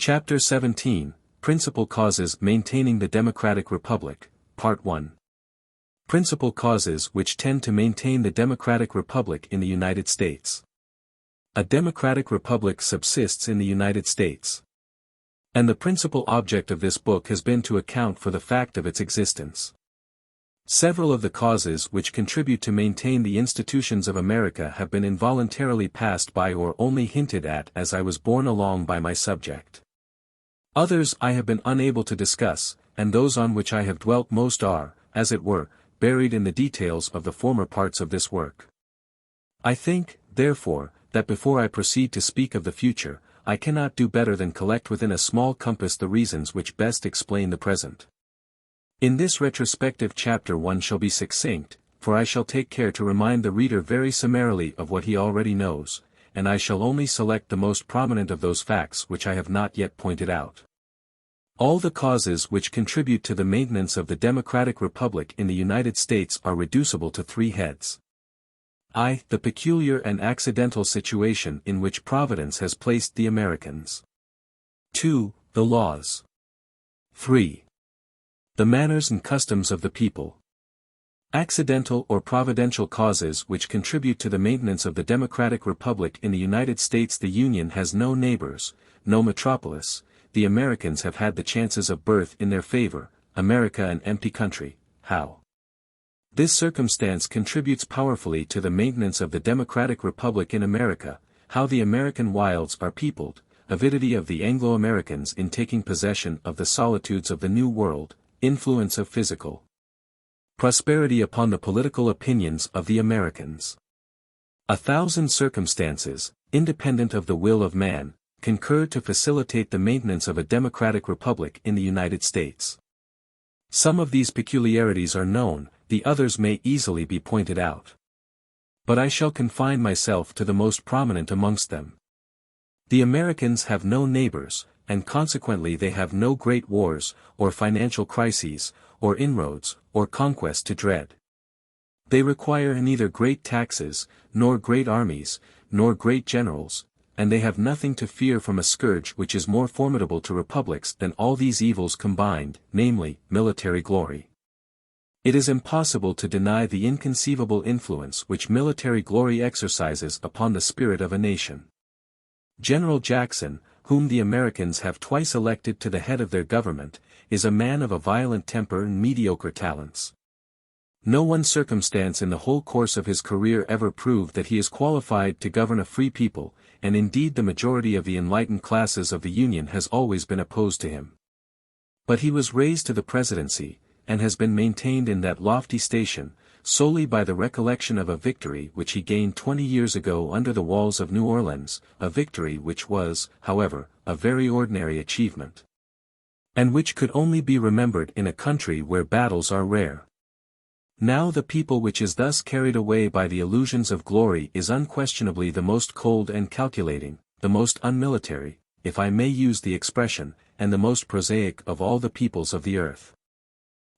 Chapter 17, Principal Causes Maintaining the Democratic Republic, Part 1. Principal causes which tend to maintain the Democratic Republic in the United States. A democratic republic subsists in the United States. And the principal object of this book has been to account for the fact of its existence. Several of the causes which contribute to maintain the institutions of America have been involuntarily passed by or only hinted at as I was borne along by my subject. Others I have been unable to discuss, and those on which I have dwelt most are, as it were, buried in the details of the former parts of this work. I think, therefore, that before I proceed to speak of the future, I cannot do better than collect within a small compass the reasons which best explain the present. In this retrospective chapter one shall be succinct, for I shall take care to remind the reader very summarily of what he already knows, and I shall only select the most prominent of those facts which I have not yet pointed out. All the causes which contribute to the maintenance of the Democratic Republic in the United States are reducible to three heads. I. The peculiar and accidental situation in which Providence has placed the Americans. 2. The laws. 3. The manners and customs of the people. Accidental or providential causes which contribute to the maintenance of the Democratic Republic in the United States. The Union has no neighbors, no metropolis. The Americans have had the chances of birth in their favor, America an empty country. How? This circumstance contributes powerfully to the maintenance of the Democratic Republic in America. How the American wilds are peopled, avidity of the Anglo-Americans in taking possession of the solitudes of the New World, influence of physical prosperity upon the political opinions of the Americans. 1,000 circumstances, independent of the will of man, concur to facilitate the maintenance of a democratic republic in the United States. Some of these peculiarities are known, the others may easily be pointed out. But I shall confine myself to the most prominent amongst them. The Americans have no neighbors, and consequently they have no great wars, or financial crises, or inroads, or conquest to dread. They require neither great taxes, nor great armies, nor great generals, and they have nothing to fear from a scourge which is more formidable to republics than all these evils combined, namely, military glory. It is impossible to deny the inconceivable influence which military glory exercises upon the spirit of a nation. General Jackson, whom the Americans have twice elected to the head of their government, is a man of a violent temper and mediocre talents. No one circumstance in the whole course of his career ever proved that he is qualified to govern a free people, and indeed the majority of the enlightened classes of the Union has always been opposed to him. But he was raised to the presidency, and has been maintained in that lofty station, solely by the recollection of a victory which he gained 20 years ago under the walls of New Orleans, a victory which was, however, a very ordinary achievement, and which could only be remembered in a country where battles are rare. Now the people which is thus carried away by the illusions of glory is unquestionably the most cold and calculating, the most unmilitary, if I may use the expression, and the most prosaic of all the peoples of the earth.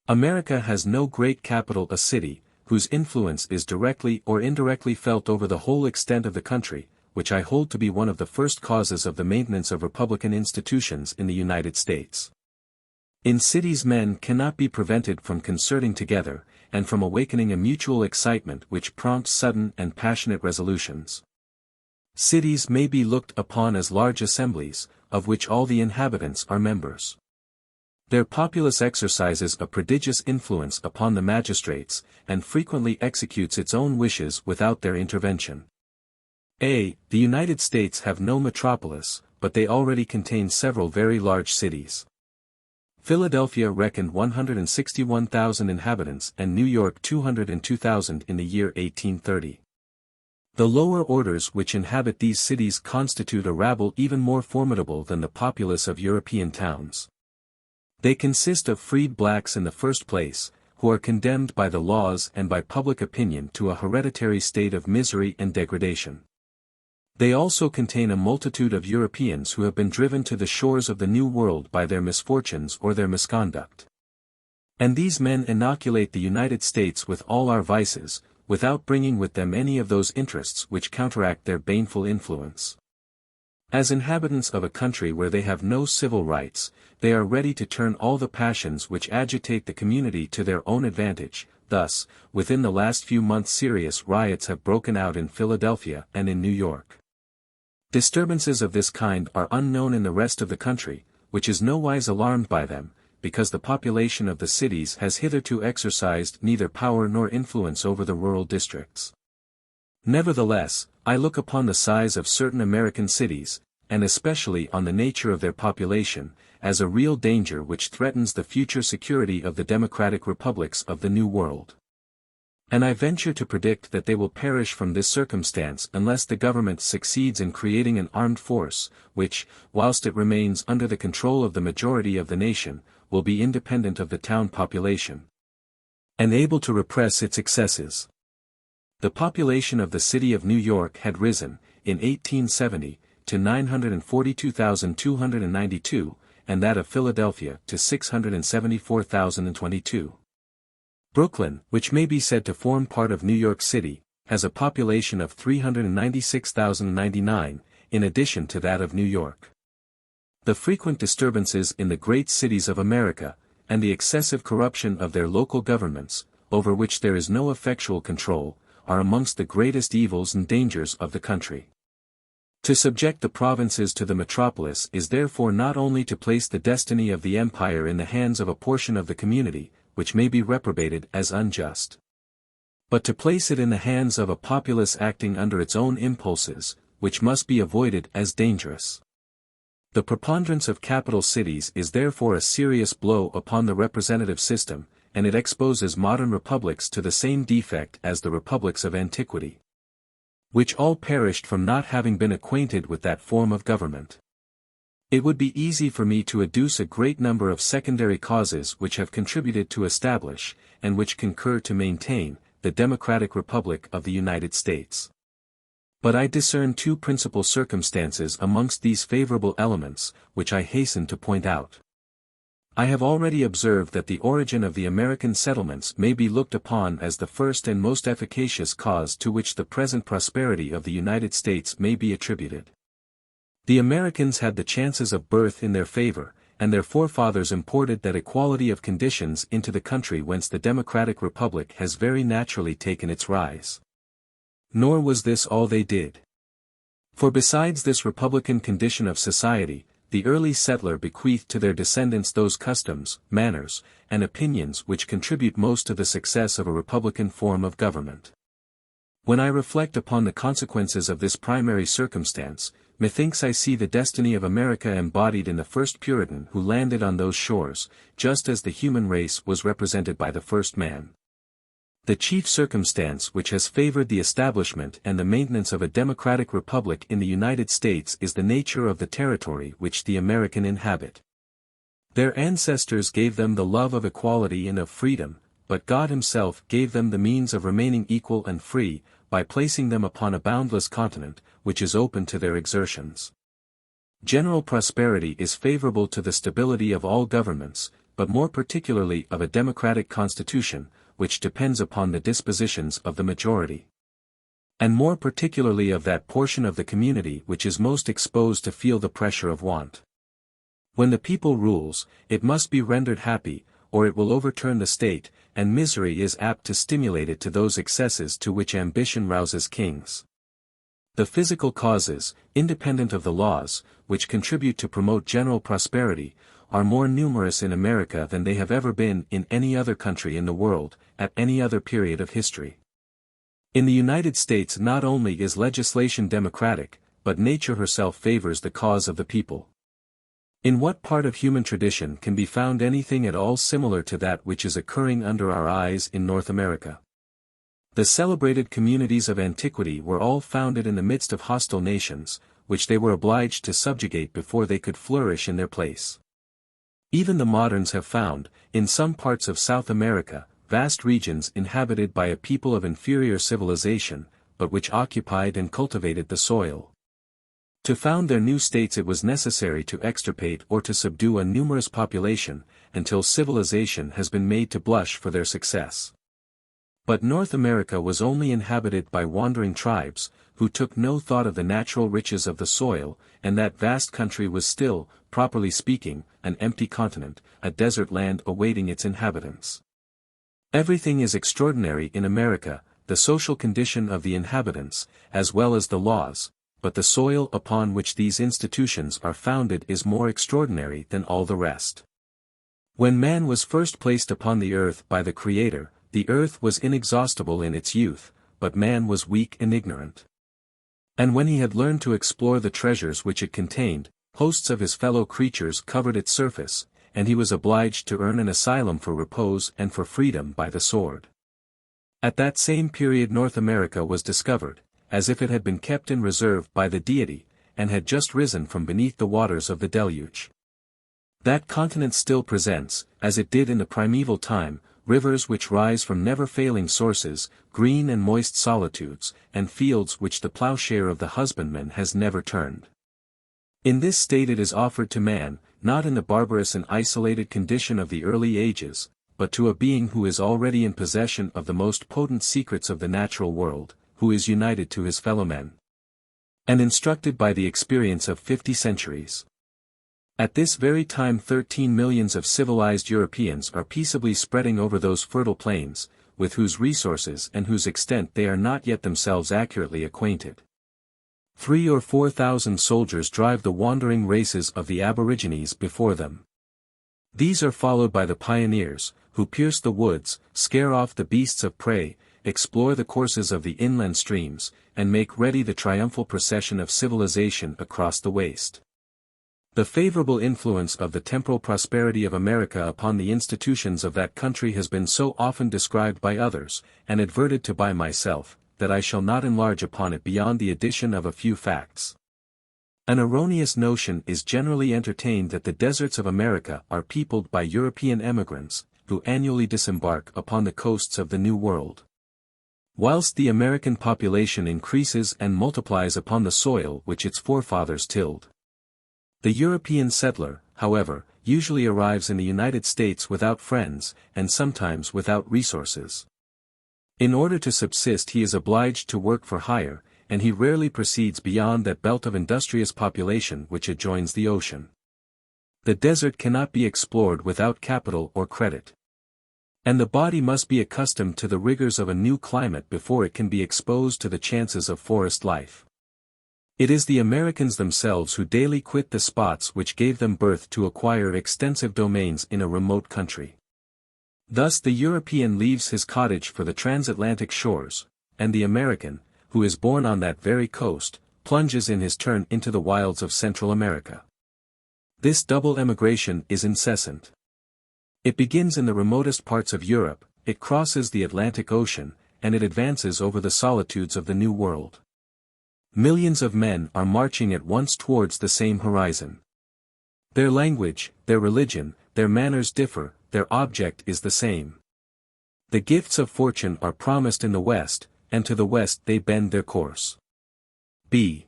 America has no great capital, a city, whose influence is directly or indirectly felt over the whole extent of the country, which I hold to be one of the first causes of the maintenance of republican institutions in the United States. In cities men cannot be prevented from concerting together, and from awakening a mutual excitement which prompts sudden and passionate resolutions. Cities may be looked upon as large assemblies, of which all the inhabitants are members. Their populace exercises a prodigious influence upon the magistrates, and frequently executes its own wishes without their intervention. The United States have no metropolis, but they already contain several very large cities. Philadelphia reckoned 161,000 inhabitants and New York 202,000 in the year 1830. The lower orders which inhabit these cities constitute a rabble even more formidable than the populace of European towns. They consist of freed blacks in the first place, who are condemned by the laws and by public opinion to a hereditary state of misery and degradation. They also contain a multitude of Europeans who have been driven to the shores of the New World by their misfortunes or their misconduct. And these men inoculate the United States with all our vices, without bringing with them any of those interests which counteract their baneful influence. As inhabitants of a country where they have no civil rights, they are ready to turn all the passions which agitate the community to their own advantage. Thus, within the last few months serious riots have broken out in Philadelphia and in New York. Disturbances of this kind are unknown in the rest of the country, which is nowise alarmed by them, because the population of the cities has hitherto exercised neither power nor influence over the rural districts. Nevertheless, I look upon the size of certain American cities, and especially on the nature of their population, as a real danger which threatens the future security of the democratic republics of the New World. And I venture to predict that they will perish from this circumstance unless the government succeeds in creating an armed force, which, whilst it remains under the control of the majority of the nation, will be independent of the town population, and able to repress its excesses. The population of the city of New York had risen, in 1870, to 942,292, and that of Philadelphia to 674,022. Brooklyn, which may be said to form part of New York City, has a population of 396,099, in addition to that of New York. The frequent disturbances in the great cities of America, and the excessive corruption of their local governments, over which there is no effectual control, are amongst the greatest evils and dangers of the country. To subject the provinces to the metropolis is therefore not only to place the destiny of the empire in the hands of a portion of the community, which may be reprobated as unjust, but to place it in the hands of a populace acting under its own impulses, which must be avoided as dangerous. The preponderance of capital cities is therefore a serious blow upon the representative system, and it exposes modern republics to the same defect as the republics of antiquity, which all perished from not having been acquainted with that form of government. It would be easy for me to adduce a great number of secondary causes which have contributed to establish, and which concur to maintain, the democratic republic of the United States. But I discern two principal circumstances amongst these favorable elements, which I hasten to point out. I have already observed that the origin of the American settlements may be looked upon as the first and most efficacious cause to which the present prosperity of the United States may be attributed. The Americans had the chances of birth in their favor, and their forefathers imported that equality of conditions into the country whence the democratic republic has very naturally taken its rise. Nor was this all they did. For besides this republican condition of society, the early settler bequeathed to their descendants those customs, manners, and opinions which contribute most to the success of a republican form of government. When I reflect upon the consequences of this primary circumstance, methinks I see the destiny of America embodied in the first Puritan who landed on those shores, just as the human race was represented by the first man. The chief circumstance which has favored the establishment and the maintenance of a democratic republic in the United States is the nature of the territory which the American inhabit. Their ancestors gave them the love of equality and of freedom, but God himself gave them the means of remaining equal and free, by placing them upon a boundless continent, which is open to their exertions. General prosperity is favorable to the stability of all governments, but more particularly of a democratic constitution, which depends upon the dispositions of the majority, and more particularly of that portion of the community which is most exposed to feel the pressure of want. When the people rules, it must be rendered happy, or it will overturn the state, and misery is apt to stimulate it to those excesses to which ambition rouses kings. The physical causes, independent of the laws, which contribute to promote general prosperity, are more numerous in America than they have ever been in any other country in the world, at any other period of history. In the United States not only is legislation democratic, but nature herself favors the cause of the people. In what part of human tradition can be found anything at all similar to that which is occurring under our eyes in North America? The celebrated communities of antiquity were all founded in the midst of hostile nations, which they were obliged to subjugate before they could flourish in their place. Even the moderns have found, in some parts of South America, vast regions inhabited by a people of inferior civilization, but which occupied and cultivated the soil. To found their new states it was necessary to extirpate or to subdue a numerous population, until civilization has been made to blush for their success. But North America was only inhabited by wandering tribes, who took no thought of the natural riches of the soil, and that vast country was still, properly speaking, an empty continent, a desert land awaiting its inhabitants. Everything is extraordinary in America, the social condition of the inhabitants, as well as the laws, but the soil upon which these institutions are founded is more extraordinary than all the rest. When man was first placed upon the earth by the Creator, the earth was inexhaustible in its youth, but man was weak and ignorant. And when he had learned to explore the treasures which it contained, hosts of his fellow creatures covered its surface, and he was obliged to earn an asylum for repose and for freedom by the sword. At that same period North America was discovered, as if it had been kept in reserve by the deity, and had just risen from beneath the waters of the deluge. That continent still presents, as it did in the primeval time, rivers which rise from never-failing sources, green and moist solitudes, and fields which the plowshare of the husbandman has never turned. In this state it is offered to man, not in the barbarous and isolated condition of the early ages, but to a being who is already in possession of the most potent secrets of the natural world, who is united to his fellowmen, and instructed by the experience of 50 centuries. At this very time 13 millions of civilized Europeans are peaceably spreading over those fertile plains, with whose resources and whose extent they are not yet themselves accurately acquainted. 3,000 or 4,000 soldiers drive the wandering races of the aborigines before them. These are followed by the pioneers, who pierce the woods, scare off the beasts of prey, explore the courses of the inland streams, and make ready the triumphal procession of civilization across the waste. The favorable influence of the temporal prosperity of America upon the institutions of that country has been so often described by others, and adverted to by myself, that I shall not enlarge upon it beyond the addition of a few facts. An erroneous notion is generally entertained that the deserts of America are peopled by European emigrants, who annually disembark upon the coasts of the New World. Whilst the American population increases and multiplies upon the soil which its forefathers tilled. The European settler, however, usually arrives in the United States without friends, and sometimes without resources. In order to subsist he is obliged to work for hire, and he rarely proceeds beyond that belt of industrious population which adjoins the ocean. The desert cannot be explored without capital or credit. And the body must be accustomed to the rigors of a new climate before it can be exposed to the chances of forest life. It is the Americans themselves who daily quit the spots which gave them birth to acquire extensive domains in a remote country. Thus the European leaves his cottage for the transatlantic shores, and the American, who is born on that very coast, plunges in his turn into the wilds of Central America. This double emigration is incessant. It begins in the remotest parts of Europe, it crosses the Atlantic Ocean, and it advances over the solitudes of the New World. Millions of men are marching at once towards the same horizon. Their language, their religion, their manners differ, their object is the same. The gifts of fortune are promised in the West, and to the West they bend their course. B.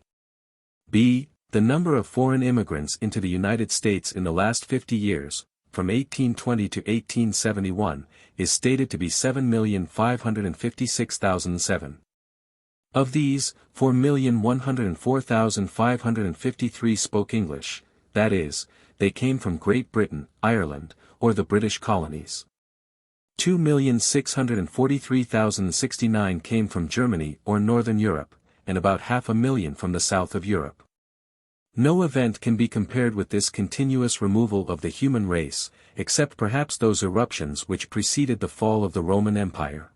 The number of foreign immigrants into the United States in the last 50 years, from 1820 to 1871, is stated to be 7,556,007. Of these, 4,104,553 spoke English, that is, they came from Great Britain, Ireland, or the British colonies. 2,643,069 came from Germany or Northern Europe, and about 500,000 from the south of Europe. No event can be compared with this continuous removal of the human race, except perhaps those eruptions which preceded the fall of the Roman Empire.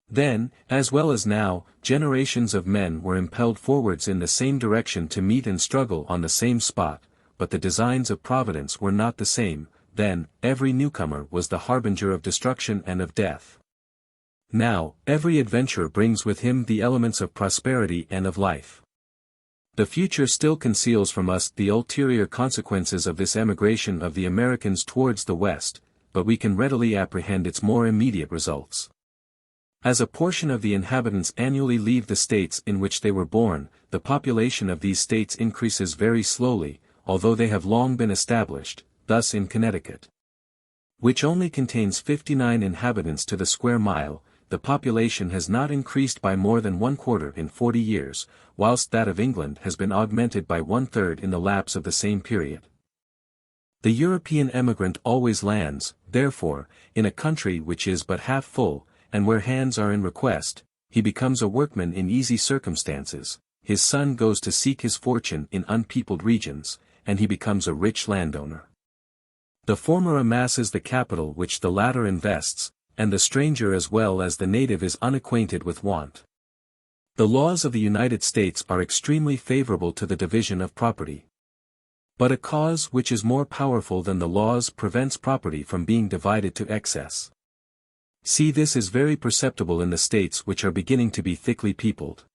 Then, as well as now, generations of men were impelled forwards in the same direction to meet and struggle on the same spot, but the designs of Providence were not the same. Then, every newcomer was the harbinger of destruction and of death. Now, every adventurer brings with him the elements of prosperity and of life. The future still conceals from us the ulterior consequences of this emigration of the Americans towards the West, but we can readily apprehend its more immediate results. As a portion of the inhabitants annually leave the states in which they were born, the population of these states increases very slowly, although they have long been established. Thus in Connecticut, which only contains 59 inhabitants to the square mile, the population has not increased by more than 1/4 in 40 years, whilst that of England has been augmented by 1/3 in the lapse of the same period. The European emigrant always lands, therefore, in a country which is but half full, and where hands are in request. He becomes a workman in easy circumstances, his son goes to seek his fortune in unpeopled regions, and he becomes a rich landowner. The former amasses the capital which the latter invests, and the stranger as well as the native is unacquainted with want. The laws of the United States are extremely favorable to the division of property. But a cause which is more powerful than the laws prevents property from being divided to excess. See, this is very perceptible in the states which are beginning to be thickly peopled.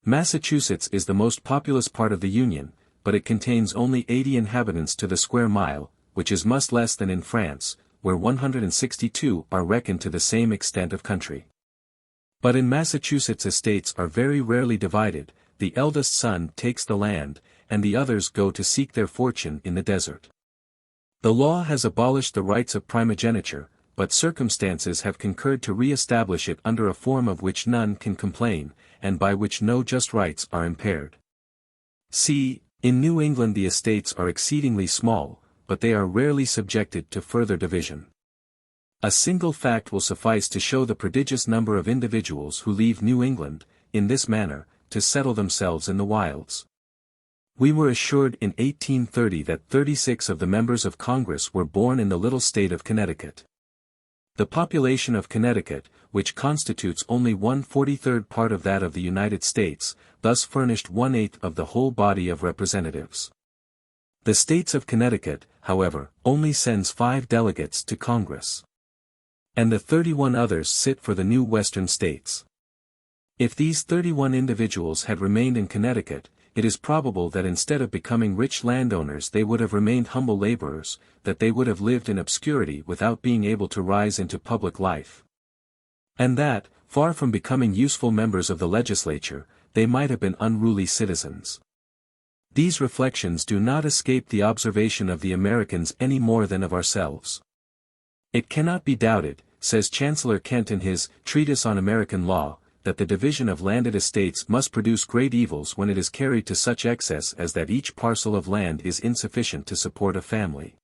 Massachusetts is the most populous part of the Union, but it contains only 80 inhabitants to the square mile, which is much less than in France, where 162 are reckoned to the same extent of country. But in Massachusetts estates are very rarely divided, the eldest son takes the land, and the others go to seek their fortune in the desert. The law has abolished the rights of primogeniture, but circumstances have concurred to re-establish it under a form of which none can complain, and by which no just rights are impaired. See, in New England the estates are exceedingly small, but they are rarely subjected to further division. A single fact will suffice to show the prodigious number of individuals who leave New England, in this manner, to settle themselves in the wilds. We were assured in 1830 that 36 of the members of Congress were born in the little state of Connecticut. The population of Connecticut, which constitutes only 1/43rd part of that of the United States, thus furnished 1/8 of the whole body of representatives. The states of Connecticut, however, only sends 5 delegates to Congress. And the 31 others sit for the new Western states. If these 31 individuals had remained in Connecticut, it is probable that instead of becoming rich landowners they would have remained humble laborers, that they would have lived in obscurity without being able to rise into public life. And that, far from becoming useful members of the legislature, they might have been unruly citizens. These reflections do not escape the observation of the Americans any more than of ourselves. It cannot be doubted, says Chancellor Kent in his Treatise on American Law, that the division of landed estates must produce great evils when it is carried to such excess as that each parcel of land is insufficient to support a family.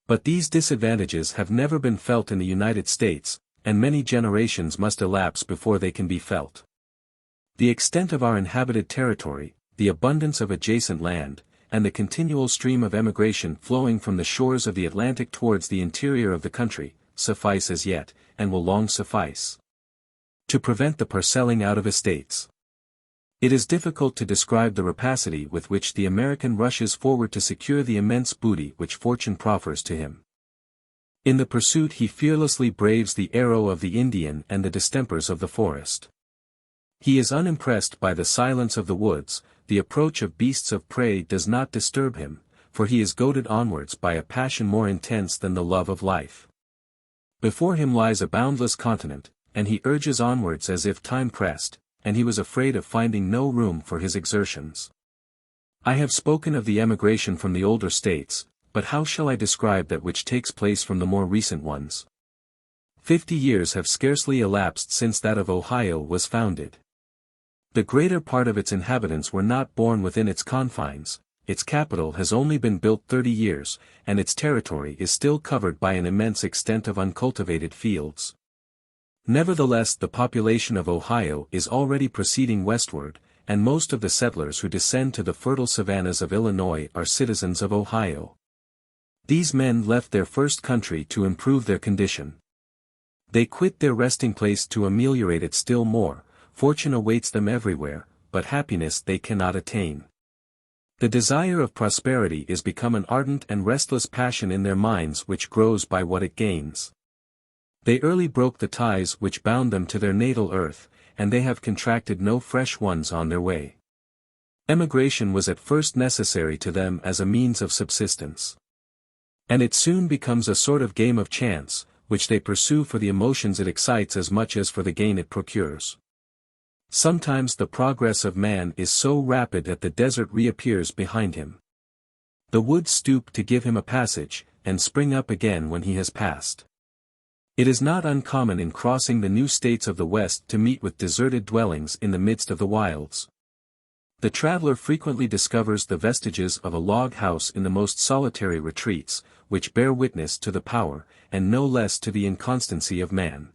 But these disadvantages have never been felt in the United States, and many generations must elapse before they can be felt. The extent of our inhabited territory, the abundance of adjacent land, and the continual stream of emigration flowing from the shores of the Atlantic towards the interior of the country, suffice as yet, and will long suffice, to prevent the parcelling out of estates. It is difficult to describe the rapacity with which the American rushes forward to secure the immense booty which fortune proffers to him. In the pursuit he fearlessly braves the arrow of the Indian and the distempers of the forest. He is unimpressed by the silence of the woods, the approach of beasts of prey does not disturb him, for he is goaded onwards by a passion more intense than the love of life. Before him lies a boundless continent, and he urges onwards as if time pressed, and he was afraid of finding no room for his exertions. I have spoken of the emigration from the older states, but how shall I describe that which takes place from the more recent ones? 50 years have scarcely elapsed since that of Ohio was founded. The greater part of its inhabitants were not born within its confines, its capital has only been built 30 years, and its territory is still covered by an immense extent of uncultivated fields. Nevertheless, the population of Ohio is already proceeding westward, and most of the settlers who descend to the fertile savannas of Illinois are citizens of Ohio. These men left their first country to improve their condition. They quit their resting place to ameliorate it still more. Fortune awaits them everywhere, but happiness they cannot attain. The desire of prosperity is become an ardent and restless passion in their minds which grows by what it gains. They early broke the ties which bound them to their natal earth, and they have contracted no fresh ones on their way. Emigration was at first necessary to them as a means of subsistence. And it soon becomes a sort of game of chance, which they pursue for the emotions it excites as much as for the gain it procures. Sometimes the progress of man is so rapid that the desert reappears behind him. The woods stoop to give him a passage, and spring up again when he has passed. It is not uncommon in crossing the new states of the West to meet with deserted dwellings in the midst of the wilds. The traveler frequently discovers the vestiges of a log house in the most solitary retreats, which bear witness to the power, and no less to the inconstancy of man.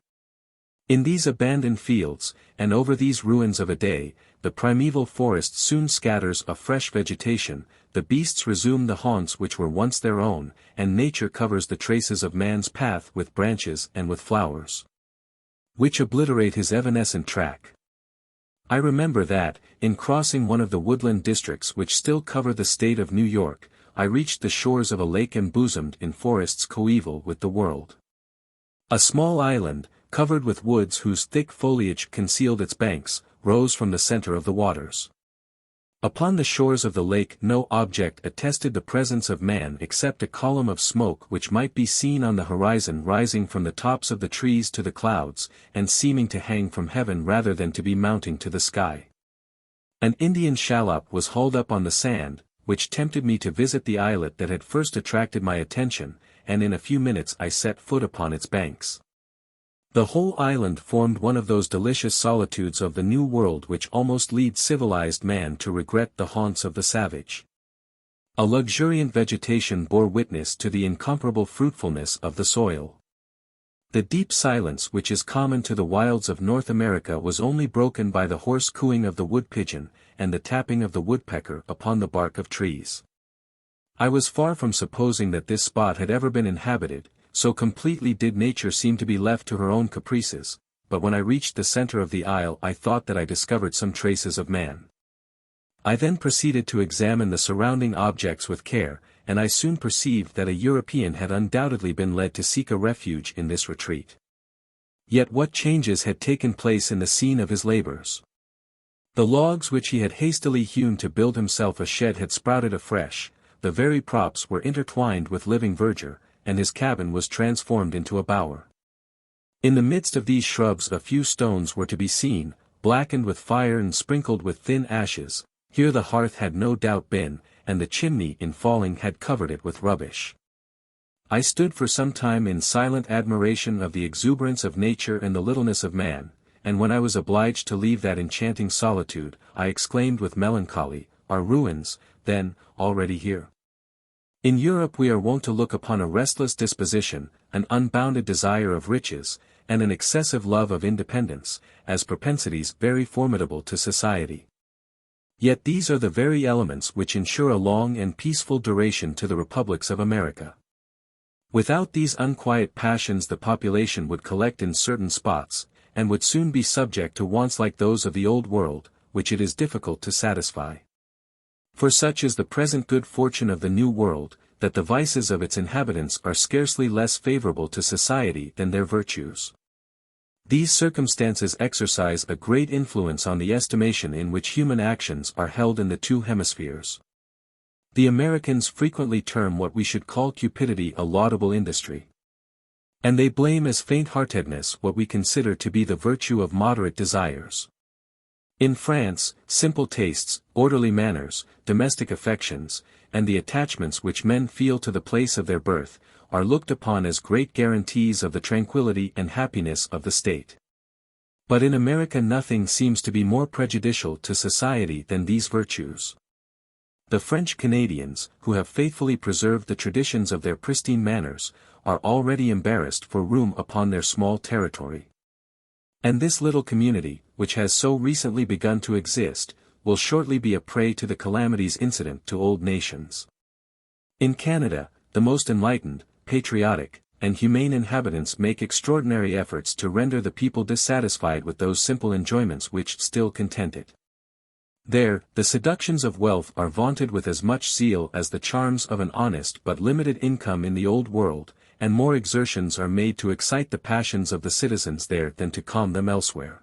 In these abandoned fields, and over these ruins of a day, the primeval forest soon scatters a fresh vegetation, the beasts resume the haunts which were once their own, and nature covers the traces of man's path with branches and with flowers, which obliterate his evanescent track. I remember that, in crossing one of the woodland districts which still cover the state of New York, I reached the shores of a lake embosomed in forests coeval with the world. A small island, covered with woods whose thick foliage concealed its banks, rose from the center of the waters. Upon the shores of the lake no object attested the presence of man except a column of smoke which might be seen on the horizon rising from the tops of the trees to the clouds, and seeming to hang from heaven rather than to be mounting to the sky. An Indian shallop was hauled up on the sand, which tempted me to visit the islet that had first attracted my attention, and in a few minutes I set foot upon its banks. The whole island formed one of those delicious solitudes of the New World which almost lead civilized man to regret the haunts of the savage. A luxuriant vegetation bore witness to the incomparable fruitfulness of the soil. The deep silence which is common to the wilds of North America was only broken by the hoarse cooing of the wood pigeon, and the tapping of the woodpecker upon the bark of trees. I was far from supposing that this spot had ever been inhabited, so completely did nature seem to be left to her own caprices, but when I reached the center of the isle I thought that I discovered some traces of man. I then proceeded to examine the surrounding objects with care, and I soon perceived that a European had undoubtedly been led to seek a refuge in this retreat. Yet what changes had taken place in the scene of his labors? The logs which he had hastily hewn to build himself a shed had sprouted afresh, the very props were intertwined with living verdure, and his cabin was transformed into a bower. In the midst of these shrubs a few stones were to be seen, blackened with fire and sprinkled with thin ashes. Here the hearth had no doubt been, and the chimney in falling had covered it with rubbish. I stood for some time in silent admiration of the exuberance of nature and the littleness of man, and when I was obliged to leave that enchanting solitude, I exclaimed with melancholy, "Are ruins, then, already here?" In Europe we are wont to look upon a restless disposition, an unbounded desire of riches, and an excessive love of independence, as propensities very formidable to society. Yet these are the very elements which ensure a long and peaceful duration to the republics of America. Without these unquiet passions the population would collect in certain spots, and would soon be subject to wants like those of the Old World, which it is difficult to satisfy. For such is the present good fortune of the New World, that the vices of its inhabitants are scarcely less favorable to society than their virtues. These circumstances exercise a great influence on the estimation in which human actions are held in the two hemispheres. The Americans frequently term what we should call cupidity a laudable industry. And they blame as faint-heartedness what we consider to be the virtue of moderate desires. In France, simple tastes, orderly manners, domestic affections, and the attachments which men feel to the place of their birth, are looked upon as great guarantees of the tranquility and happiness of the state. But in America nothing seems to be more prejudicial to society than these virtues. The French Canadians, who have faithfully preserved the traditions of their pristine manners, are already embarrassed for room upon their small territory. And this little community, which has so recently begun to exist, will shortly be a prey to the calamities incident to old nations. In Canada, the most enlightened, patriotic, and humane inhabitants make extraordinary efforts to render the people dissatisfied with those simple enjoyments which still content it. There, the seductions of wealth are vaunted with as much zeal as the charms of an honest but limited income in the Old World, and more exertions are made to excite the passions of the citizens there than to calm them elsewhere.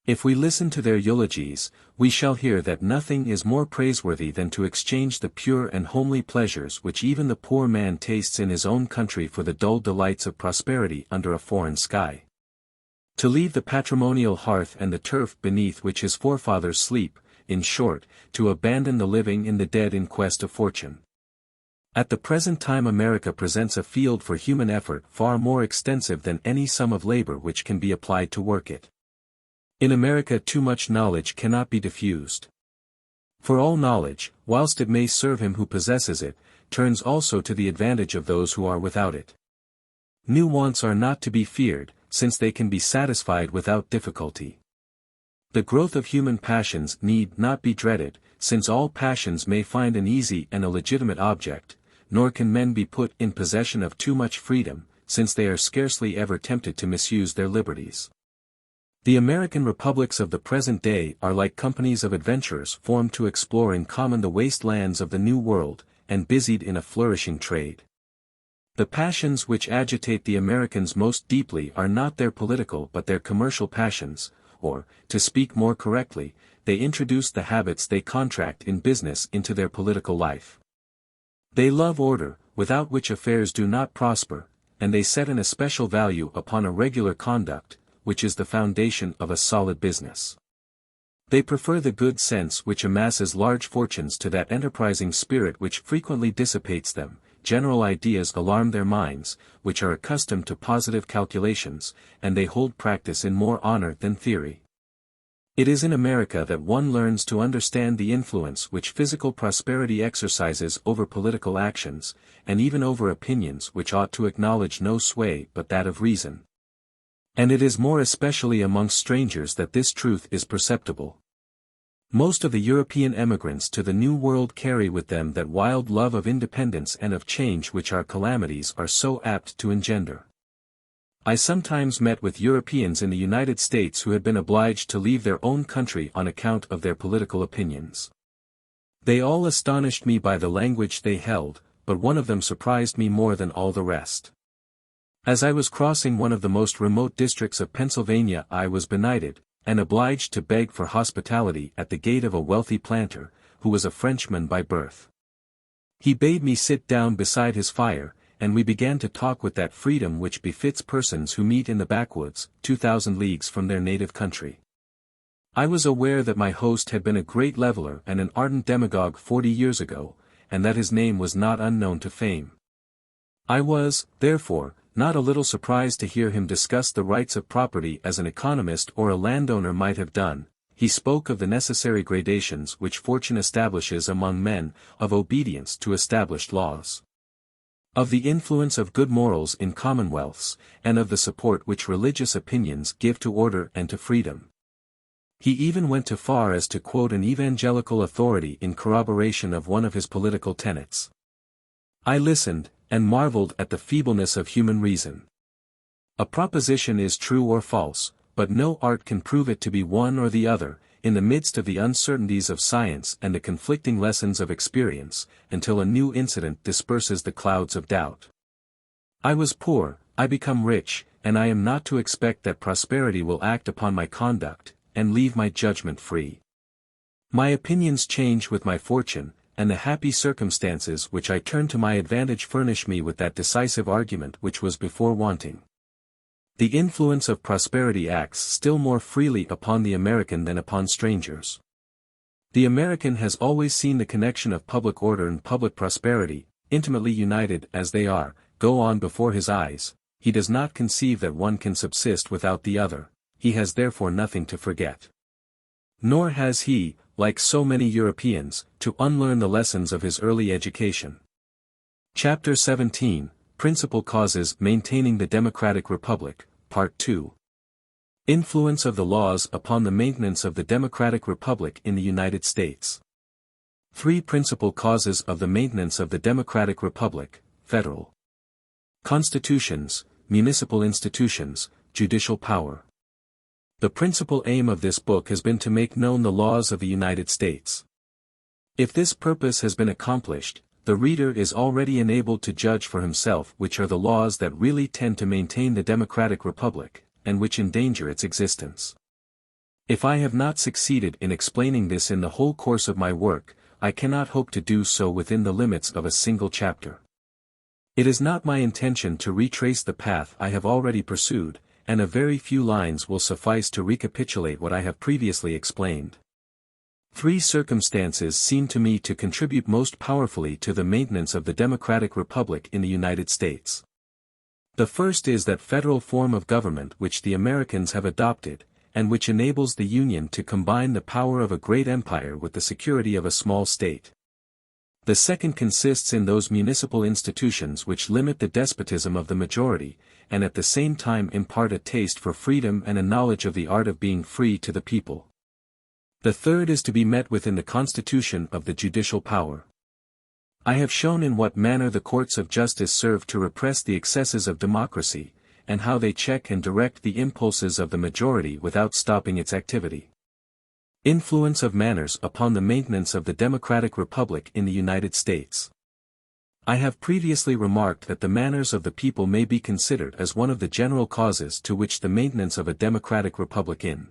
If we listen to their eulogies, we shall hear that nothing is more praiseworthy than to exchange the pure and homely pleasures which even the poor man tastes in his own country for the dull delights of prosperity under a foreign sky. To leave the patrimonial hearth and the turf beneath which his forefathers sleep, in short, to abandon the living and the dead in quest of fortune. At the present time America presents a field for human effort far more extensive than any sum of labor which can be applied to work it. In America too much knowledge cannot be diffused. For all knowledge, whilst it may serve him who possesses it, turns also to the advantage of those who are without it. New wants are not to be feared, since they can be satisfied without difficulty. The growth of human passions need not be dreaded, since all passions may find an easy and a legitimate object, nor can men be put in possession of too much freedom, since they are scarcely ever tempted to misuse their liberties. The American republics of the present day are like companies of adventurers formed to explore in common the waste lands of the New World, and busied in a flourishing trade. The passions which agitate the Americans most deeply are not their political but their commercial passions, or, to speak more correctly, they introduce the habits they contract in business into their political life. They love order, without which affairs do not prosper, and they set an especial value upon a regular conduct, which is the foundation of a solid business. They prefer the good sense which amasses large fortunes to that enterprising spirit which frequently dissipates them. General ideas alarm their minds, which are accustomed to positive calculations, and they hold practice in more honor than theory. It is in America that one learns to understand the influence which physical prosperity exercises over political actions, and even over opinions which ought to acknowledge no sway but that of reason. And it is more especially amongst strangers that this truth is perceptible. Most of the European emigrants to the New World carry with them that wild love of independence and of change which our calamities are so apt to engender. I sometimes met with Europeans in the United States who had been obliged to leave their own country on account of their political opinions. They all astonished me by the language they held, but one of them surprised me more than all the rest. As I was crossing one of the most remote districts of Pennsylvania I was benighted, and obliged to beg for hospitality at the gate of a wealthy planter, who was a Frenchman by birth. He bade me sit down beside his fire, and we began to talk with that freedom which befits persons who meet in the backwoods, 2,000 leagues from their native country. I was aware that my host had been a great leveller and an ardent demagogue 40 years ago, and that his name was not unknown to fame. I was, therefore, not a little surprised to hear him discuss the rights of property as an economist or a landowner might have done. He spoke of the necessary gradations which fortune establishes among men, of obedience to established laws, of the influence of good morals in commonwealths, and of the support which religious opinions give to order and to freedom. He even went so far as to quote an evangelical authority in corroboration of one of his political tenets. I listened, and marveled at the feebleness of human reason. A proposition is true or false, but no art can prove it to be one or the other, in the midst of the uncertainties of science and the conflicting lessons of experience, until a new incident disperses the clouds of doubt. I was poor, I become rich, and I am not to expect that prosperity will act upon my conduct, and leave my judgment free. My opinions change with my fortune, and the happy circumstances which I turn to my advantage furnish me with that decisive argument which was before wanting. The influence of prosperity acts still more freely upon the American than upon strangers. The American has always seen the connection of public order and public prosperity, intimately united as they are, go on before his eyes. He does not conceive that one can subsist without the other, he has therefore nothing to forget. Nor has he, like so many Europeans, to unlearn the lessons of his early education. Chapter 17, Principal Causes Maintaining the Democratic Republic, Part 2. Influence of the laws upon the maintenance of the Democratic Republic in the United States. 3 Principal causes of the maintenance of the Democratic Republic: federal constitutions, municipal institutions, judicial power. The principal aim of this book has been to make known the laws of the United States. If this purpose has been accomplished, the reader is already enabled to judge for himself which are the laws that really tend to maintain the Democratic Republic, and which endanger its existence. If I have not succeeded in explaining this in the whole course of my work, I cannot hope to do so within the limits of a single chapter. It is not my intention to retrace the path I have already pursued, and a very few lines will suffice to recapitulate what I have previously explained. Three circumstances seem to me to contribute most powerfully to the maintenance of the democratic republic in the United States. The first is that federal form of government which the Americans have adopted, and which enables the Union to combine the power of a great empire with the security of a small state. The second consists in those municipal institutions which limit the despotism of the majority, and at the same time impart a taste for freedom and a knowledge of the art of being free to the people. The third is to be met with in the constitution of the judicial power. I have shown in what manner the courts of justice serve to repress the excesses of democracy, and how they check and direct the impulses of the majority without stopping its activity. Influence of manners upon the maintenance of the democratic republic in the United States. I have previously remarked that the manners of the people may be considered as one of the general causes to which the maintenance of a democratic republic in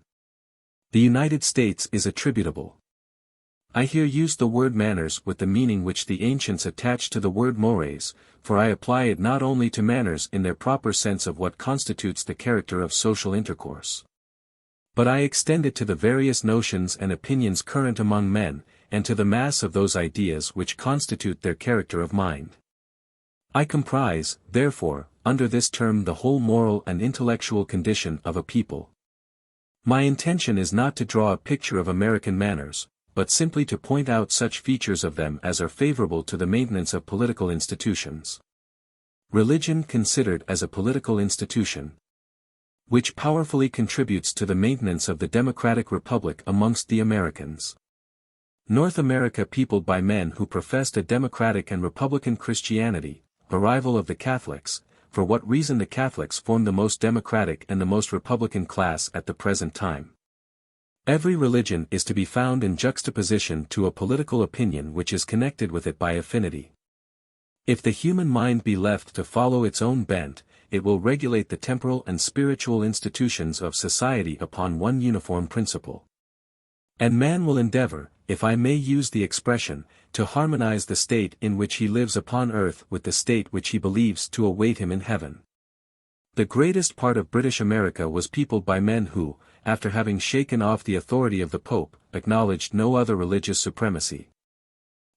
the United States is attributable. I here use the word manners with the meaning which the ancients attached to the word mores, for I apply it not only to manners in their proper sense of what constitutes the character of social intercourse, but I extend it to the various notions and opinions current among men, and to the mass of those ideas which constitute their character of mind. I comprise, therefore, under this term the whole moral and intellectual condition of a people. My intention is not to draw a picture of American manners, but simply to point out such features of them as are favorable to the maintenance of political institutions. Religion considered as a political institution, which powerfully contributes to the maintenance of the democratic republic amongst the Americans. North America peopled by men who professed a democratic and republican Christianity, a rival of the Catholics, for what reason the Catholics form the most democratic and the most republican class at the present time. Every religion is to be found in juxtaposition to a political opinion which is connected with it by affinity. If the human mind be left to follow its own bent, it will regulate the temporal and spiritual institutions of society upon one uniform principle. And man will endeavor, if I may use the expression, to harmonize the state in which he lives upon earth with the state which he believes to await him in heaven. The greatest part of British America was peopled by men who, after having shaken off the authority of the Pope, acknowledged no other religious supremacy.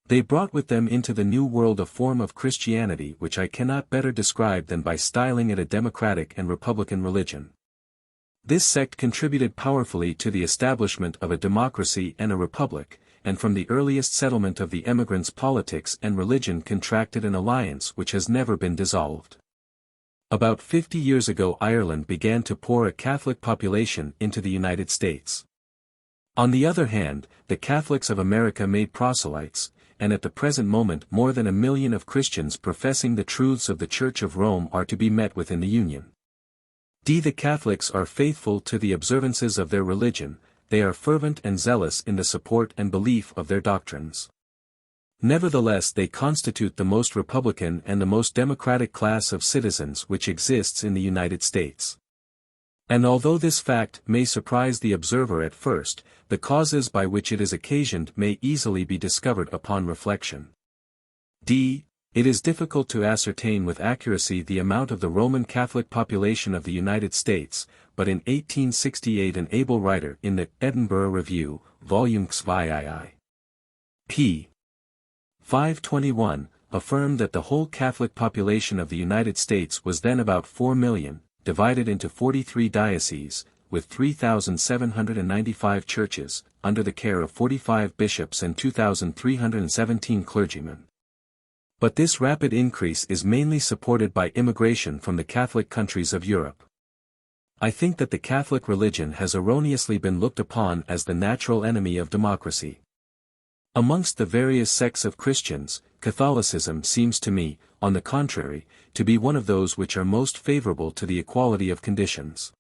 They brought with them into the New World a form of Christianity which I cannot better describe than by styling it a democratic and republican religion. This sect contributed powerfully to the establishment of a democracy and a republic, and from the earliest settlement of the emigrants politics and religion contracted an alliance which has never been dissolved. About 50 years ago Ireland began to pour a Catholic population into the United States. On the other hand, the Catholics of America made proselytes, and at the present moment more than 1 million of Christians professing the truths of the Church of Rome are to be met with in the Union. The Catholics are faithful to the observances of their religion, they are fervent and zealous in the support and belief of their doctrines. Nevertheless they constitute the most republican and the most democratic class of citizens which exists in the United States. And although this fact may surprise the observer at first, the causes by which it is occasioned may easily be discovered upon reflection. It is difficult to ascertain with accuracy the amount of the Roman Catholic population of the United States, but in 1868 an able writer in the Edinburgh Review, volume XVIII. p. 521, affirmed that the whole Catholic population of the United States was then about 4 million, divided into 43 dioceses, with 3,795 churches, under the care of 45 bishops and 2,317 clergymen. But this rapid increase is mainly supported by immigration from the Catholic countries of Europe. I think that the Catholic religion has erroneously been looked upon as the natural enemy of democracy. Amongst the various sects of Christians, Catholicism seems to me, on the contrary, to be one of those which are most favorable to the equality of conditions.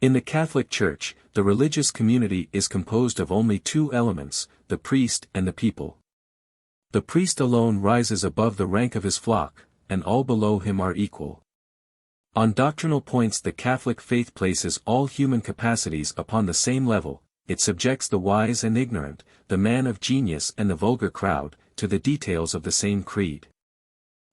In the Catholic Church, the religious community is composed of only two elements, the priest and the people. The priest alone rises above the rank of his flock, and all below him are equal. On doctrinal points the Catholic faith places all human capacities upon the same level, it subjects the wise and ignorant, the man of genius and the vulgar crowd, to the details of the same creed.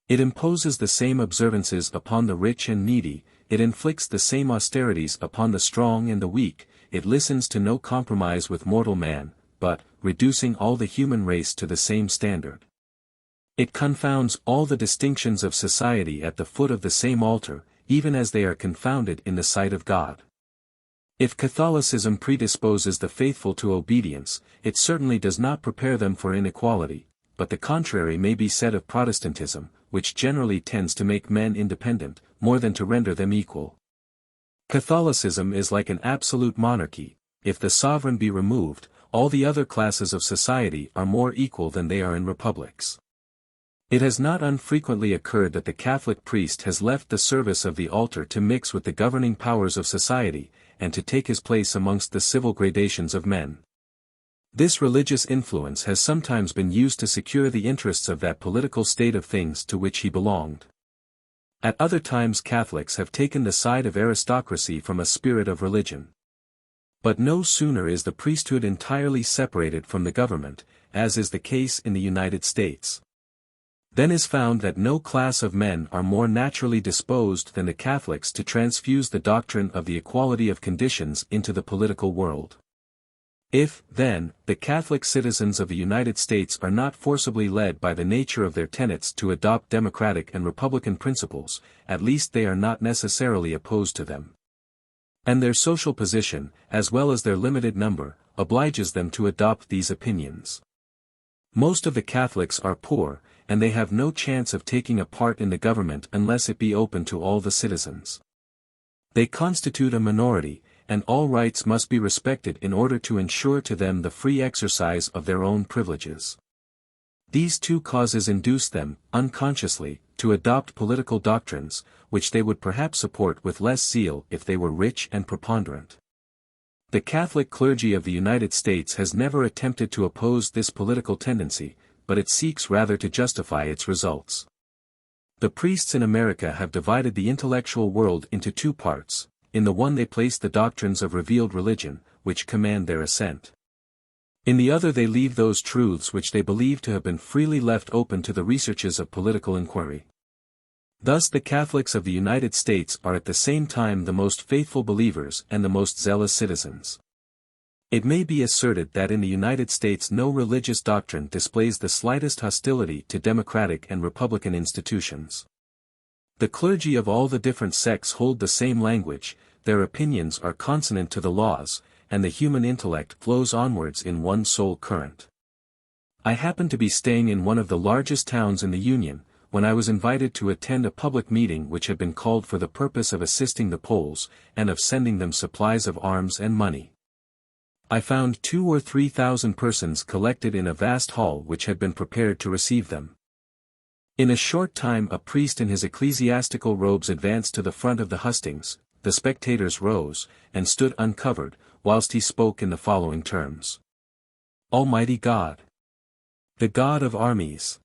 It imposes the same observances upon the rich and needy, it inflicts the same austerities upon the strong and the weak, it listens to no compromise with mortal man, but, reducing all the human race to the same standard. It confounds all the distinctions of society at the foot of the same altar, even as they are confounded in the sight of God. If Catholicism predisposes the faithful to obedience, it certainly does not prepare them for inequality, but the contrary may be said of Protestantism, which generally tends to make men independent, more than to render them equal. Catholicism is like an absolute monarchy. If the sovereign be removed, all the other classes of society are more equal than they are in republics. It has not unfrequently occurred that the Catholic priest has left the service of the altar to mix with the governing powers of society, and to take his place amongst the civil gradations of men. This religious influence has sometimes been used to secure the interests of that political state of things to which he belonged. At other times Catholics have taken the side of aristocracy from a spirit of religion. But no sooner is the priesthood entirely separated from the government, as is the case in the United States. Then is found that no class of men are more naturally disposed than the Catholics to transfuse the doctrine of the equality of conditions into the political world. If, then, the Catholic citizens of the United States are not forcibly led by the nature of their tenets to adopt democratic and republican principles, at least they are not necessarily opposed to them. And their social position, as well as their limited number, obliges them to adopt these opinions. Most of the Catholics are poor, and they have no chance of taking a part in the government unless it be open to all the citizens. They constitute a minority, and all rights must be respected in order to ensure to them the free exercise of their own privileges. These two causes induce them, unconsciously, to adopt political doctrines, which they would perhaps support with less zeal if they were rich and preponderant. The Catholic clergy of the United States has never attempted to oppose this political tendency, but it seeks rather to justify its results. The priests in America have divided the intellectual world into two parts. In the one they place the doctrines of revealed religion, which command their assent. In the other they leave those truths which they believe to have been freely left open to the researches of political inquiry. Thus the Catholics of the United States are at the same time the most faithful believers and the most zealous citizens. It may be asserted that in the United States no religious doctrine displays the slightest hostility to democratic and republican institutions. The clergy of all the different sects hold the same language, their opinions are consonant to the laws, and the human intellect flows onwards in one sole current. I happened to be staying in one of the largest towns in the Union, when I was invited to attend a public meeting which had been called for the purpose of assisting the Poles, and of sending them supplies of arms and money. I found 2,000 or 3,000 persons collected in a vast hall which had been prepared to receive them. In a short time a priest in his ecclesiastical robes advanced to the front of the hustings, the spectators rose, and stood uncovered, whilst he spoke in the following terms. Almighty God! The God of armies!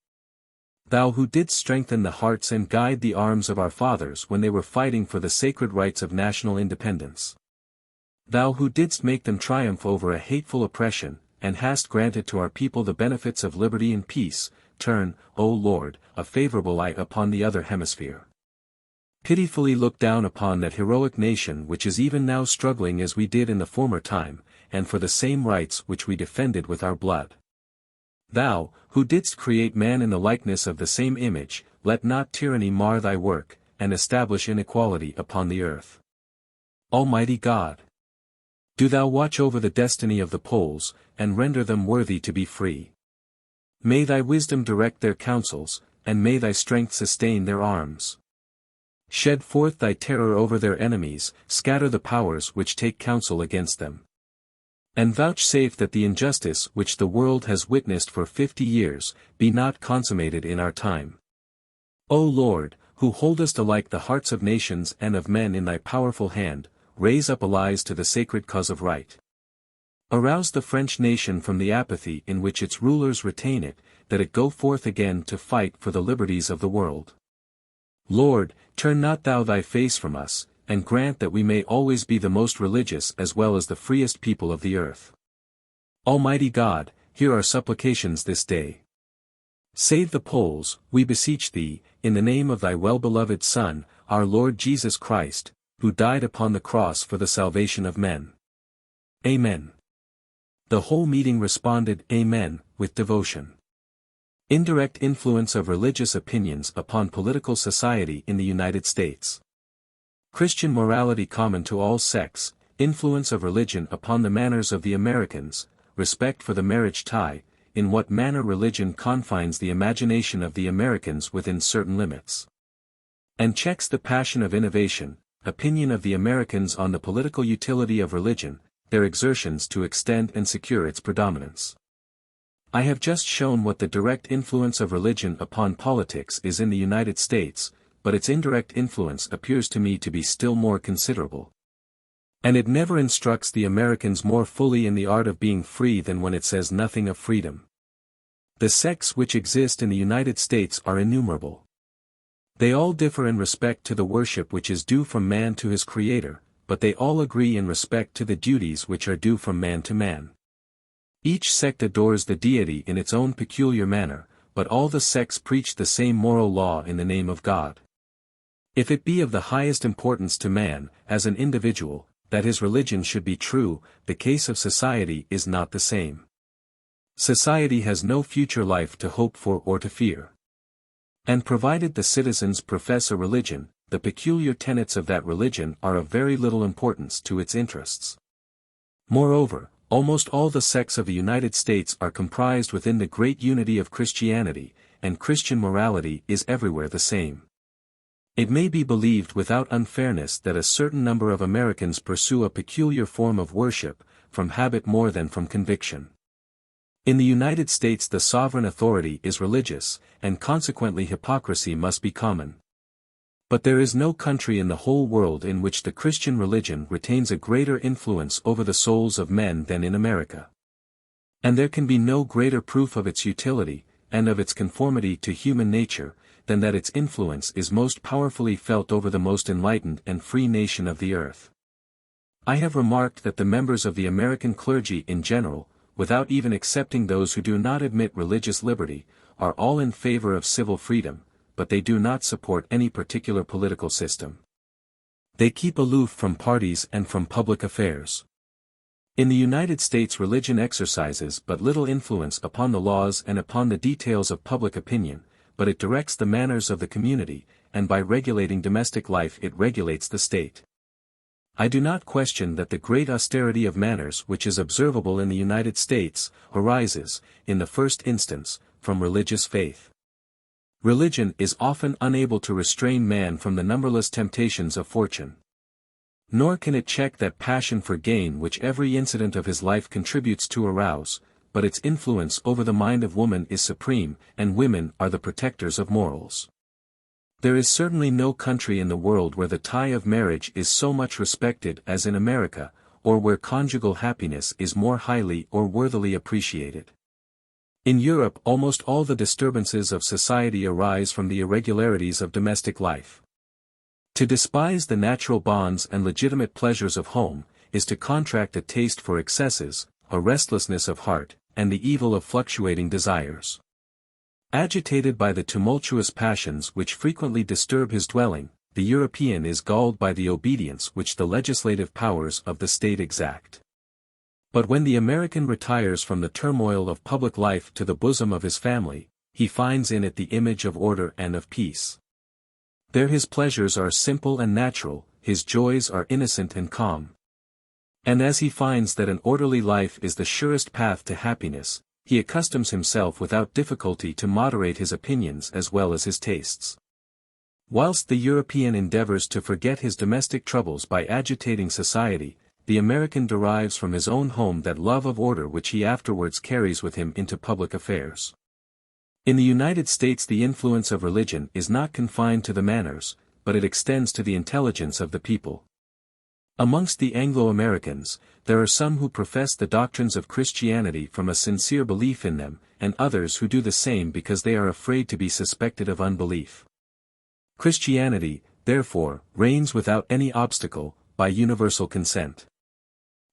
Thou who didst strengthen the hearts and guide the arms of our fathers when they were fighting for the sacred rights of national independence. Thou who didst make them triumph over a hateful oppression, and hast granted to our people the benefits of liberty and peace, turn, O Lord, a favorable eye upon the other hemisphere. Pitifully look down upon that heroic nation which is even now struggling as we did in the former time, and for the same rights which we defended with our blood. Thou, who didst create man in the likeness of the same image, let not tyranny mar thy work, and establish inequality upon the earth. Almighty God! Do thou watch over the destiny of the Poles, and render them worthy to be free. May thy wisdom direct their counsels, and may thy strength sustain their arms. Shed forth thy terror over their enemies, scatter the powers which take counsel against them. And vouchsafe that the injustice which the world has witnessed for 50 years, be not consummated in our time. O Lord, who holdest alike the hearts of nations and of men in thy powerful hand, raise up allies to the sacred cause of right. Arouse the French nation from the apathy in which its rulers retain it, that it go forth again to fight for the liberties of the world. Lord, turn not thou thy face from us, and grant that we may always be the most religious as well as the freest people of the earth. Almighty God, hear our supplications this day. Save the Poles, we beseech thee, in the name of thy well-beloved Son, our Lord Jesus Christ, who died upon the cross for the salvation of men. Amen. The whole meeting responded, "Amen," with devotion. Indirect influence of religious opinions upon political society in the United States. Christian morality common to all sects, influence of religion upon the manners of the Americans, respect for the marriage tie, in what manner religion confines the imagination of the Americans within certain limits, and checks the passion of innovation, opinion of the Americans on the political utility of religion, their exertions to extend and secure its predominance. I have just shown what the direct influence of religion upon politics is in the United States, but its indirect influence appears to me to be still more considerable. And it never instructs the Americans more fully in the art of being free than when it says nothing of freedom. The sects which exist in the United States are innumerable. They all differ in respect to the worship which is due from man to his Creator, but they all agree in respect to the duties which are due from man to man. Each sect adores the deity in its own peculiar manner, but all the sects preach the same moral law in the name of God. If it be of the highest importance to man, as an individual, that his religion should be true, the case of society is not the same. Society has no future life to hope for or to fear. And provided the citizens profess a religion, the peculiar tenets of that religion are of very little importance to its interests. Moreover, almost all the sects of the United States are comprised within the great unity of Christianity, and Christian morality is everywhere the same. It may be believed without unfairness that a certain number of Americans pursue a peculiar form of worship, from habit more than from conviction. In the United States the sovereign authority is religious, and consequently hypocrisy must be common. But there is no country in the whole world in which the Christian religion retains a greater influence over the souls of men than in America. And there can be no greater proof of its utility, and of its conformity to human nature, than that its influence is most powerfully felt over the most enlightened and free nation of the earth. I have remarked that the members of the American clergy in general, without even excepting those who do not admit religious liberty, are all in favor of civil freedom, but they do not support any particular political system. They keep aloof from parties and from public affairs. In the United States religion exercises but little influence upon the laws and upon the details of public opinion, but it directs the manners of the community, and by regulating domestic life it regulates the state. I do not question that the great austerity of manners which is observable in the United States, arises, in the first instance, from religious faith. Religion is often unable to restrain man from the numberless temptations of fortune. Nor can it check that passion for gain which every incident of his life contributes to arouse, but its influence over the mind of woman is supreme, and women are the protectors of morals. There is certainly no country in the world where the tie of marriage is so much respected as in America, or where conjugal happiness is more highly or worthily appreciated. In Europe almost all the disturbances of society arise from the irregularities of domestic life. To despise the natural bonds and legitimate pleasures of home, is to contract a taste for excesses, a restlessness of heart, and the evil of fluctuating desires. Agitated by the tumultuous passions which frequently disturb his dwelling, the European is galled by the obedience which the legislative powers of the state exact. But when the American retires from the turmoil of public life to the bosom of his family, he finds in it the image of order and of peace. There his pleasures are simple and natural, his joys are innocent and calm. And as he finds that an orderly life is the surest path to happiness, he accustoms himself without difficulty to moderate his opinions as well as his tastes. Whilst the European endeavors to forget his domestic troubles by agitating society, the American derives from his own home that love of order which he afterwards carries with him into public affairs. In the United States the influence of religion is not confined to the manners, but it extends to the intelligence of the people. Amongst the Anglo-Americans, there are some who profess the doctrines of Christianity from a sincere belief in them, and others who do the same because they are afraid to be suspected of unbelief. Christianity, therefore, reigns without any obstacle, by universal consent.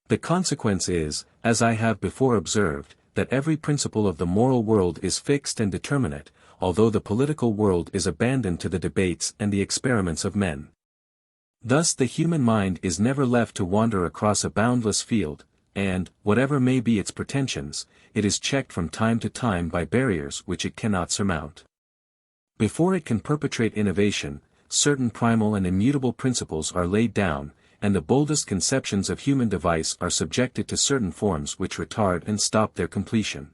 The consequence is, as I have before observed, that every principle of the moral world is fixed and determinate, although the political world is abandoned to the debates and the experiments of men. Thus the human mind is never left to wander across a boundless field, and, whatever may be its pretensions, it is checked from time to time by barriers which it cannot surmount. Before it can perpetrate innovation, certain primal and immutable principles are laid down, and the boldest conceptions of human device are subjected to certain forms which retard and stop their completion.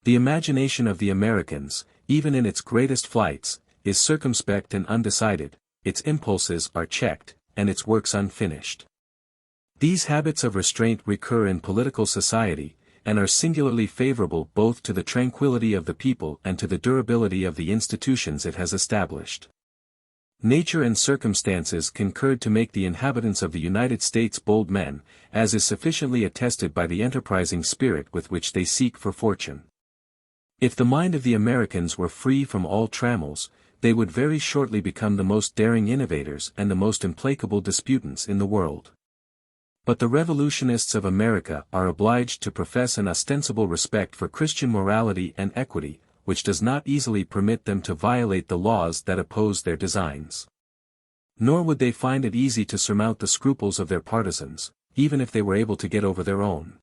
The imagination of the Americans, even in its greatest flights, is circumspect and undecided, its impulses are checked, and its works unfinished. These habits of restraint recur in political society, and are singularly favorable both to the tranquility of the people and to the durability of the institutions it has established. Nature and circumstances concurred to make the inhabitants of the United States bold men, as is sufficiently attested by the enterprising spirit with which they seek for fortune. If the mind of the Americans were free from all trammels, they would very shortly become the most daring innovators and the most implacable disputants in the world. But the revolutionists of America are obliged to profess an ostensible respect for Christian morality and equity, which does not easily permit them to violate the laws that oppose their designs. Nor would they find it easy to surmount the scruples of their partisans, even if they were able to get over their own.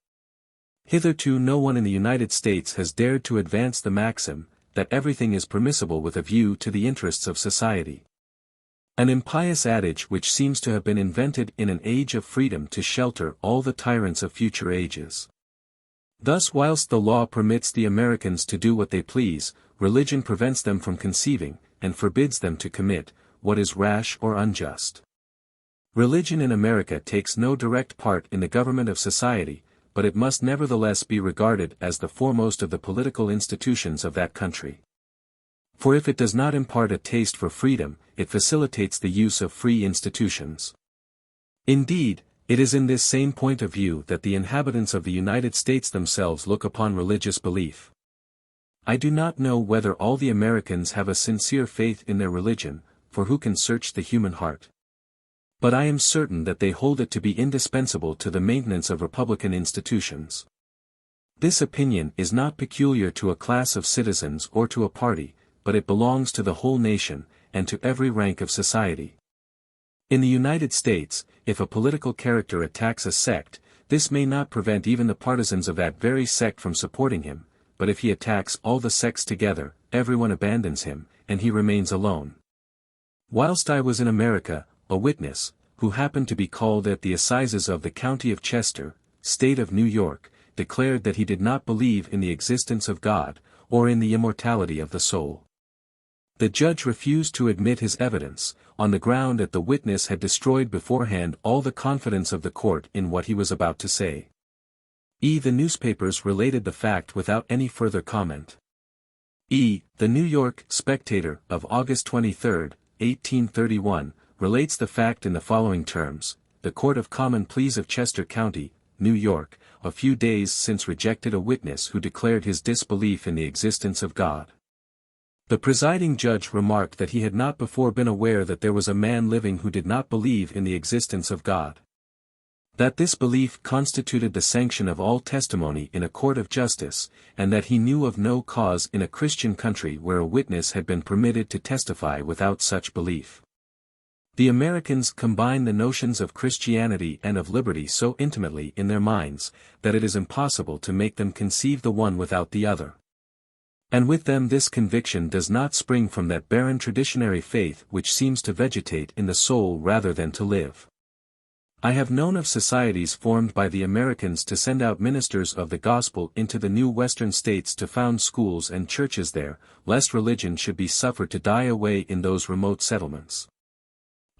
Hitherto no one in the United States has dared to advance the maxim, that everything is permissible with a view to the interests of society. An impious adage which seems to have been invented in an age of freedom to shelter all the tyrants of future ages. Thus whilst the law permits the Americans to do what they please, religion prevents them from conceiving, and forbids them to commit, what is rash or unjust. Religion in America takes no direct part in the government of society, but it must nevertheless be regarded as the foremost of the political institutions of that country. For if it does not impart a taste for freedom, it facilitates the use of free institutions. Indeed, it is in this same point of view that the inhabitants of the United States themselves look upon religious belief. I do not know whether all the Americans have a sincere faith in their religion, for who can search the human heart? But I am certain that they hold it to be indispensable to the maintenance of republican institutions. This opinion is not peculiar to a class of citizens or to a party, but it belongs to the whole nation, and to every rank of society. In the United States, if a political character attacks a sect, this may not prevent even the partisans of that very sect from supporting him, but if he attacks all the sects together, everyone abandons him, and he remains alone. Whilst I was in America, a witness, who happened to be called at the assizes of the county of Chester, state of New York, declared that he did not believe in the existence of God, or in the immortality of the soul. The judge refused to admit his evidence, on the ground that the witness had destroyed beforehand all the confidence of the court in what he was about to say. The newspapers related the fact without any further comment. The New York Spectator of August 23, 1831, relates the fact in the following terms: the Court of Common Pleas of Chester County, New York, a few days since rejected a witness who declared his disbelief in the existence of God. The presiding judge remarked that he had not before been aware that there was a man living who did not believe in the existence of God. That this belief constituted the sanction of all testimony in a court of justice, and that he knew of no cause in a Christian country where a witness had been permitted to testify without such belief. The Americans combine the notions of Christianity and of liberty so intimately in their minds, that it is impossible to make them conceive the one without the other. And with them this conviction does not spring from that barren traditionary faith which seems to vegetate in the soul rather than to live. I have known of societies formed by the Americans to send out ministers of the gospel into the new western states to found schools and churches there, lest religion should be suffered to die away in those remote settlements,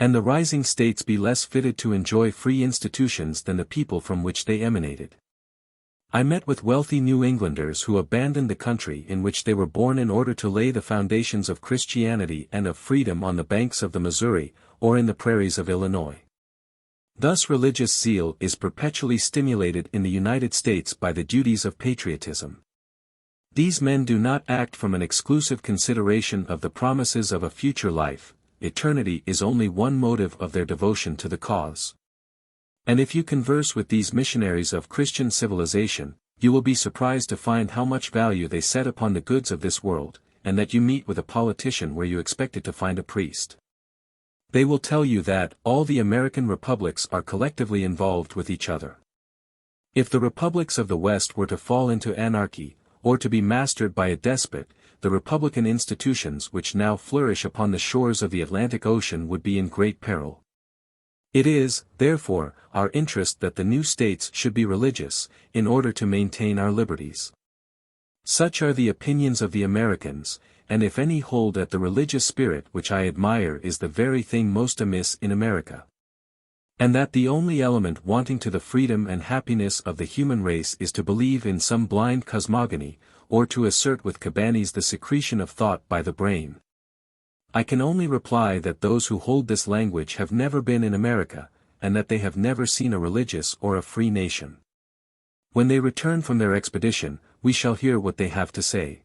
and the rising states be less fitted to enjoy free institutions than the people from which they emanated. I met with wealthy New Englanders who abandoned the country in which they were born in order to lay the foundations of Christianity and of freedom on the banks of the Missouri, or in the prairies of Illinois. Thus religious zeal is perpetually stimulated in the United States by the duties of patriotism. These men do not act from an exclusive consideration of the promises of a future life. Eternity is only one motive of their devotion to the cause. And if you converse with these missionaries of Christian civilization, you will be surprised to find how much value they set upon the goods of this world, and that you meet with a politician where you expected to find a priest. They will tell you that all the American republics are collectively involved with each other. If the republics of the West were to fall into anarchy, or to be mastered by a despot, the republican institutions which now flourish upon the shores of the Atlantic Ocean would be in great peril. It is, therefore, our interest that the new states should be religious, in order to maintain our liberties. Such are the opinions of the Americans, and if any hold that the religious spirit which I admire is the very thing most amiss in America, and that the only element wanting to the freedom and happiness of the human race is to believe in some blind cosmogony, or to assert with Cabanis the secretion of thought by the brain, I can only reply that those who hold this language have never been in America, and that they have never seen a religious or a free nation. When they return from their expedition, we shall hear what they have to say.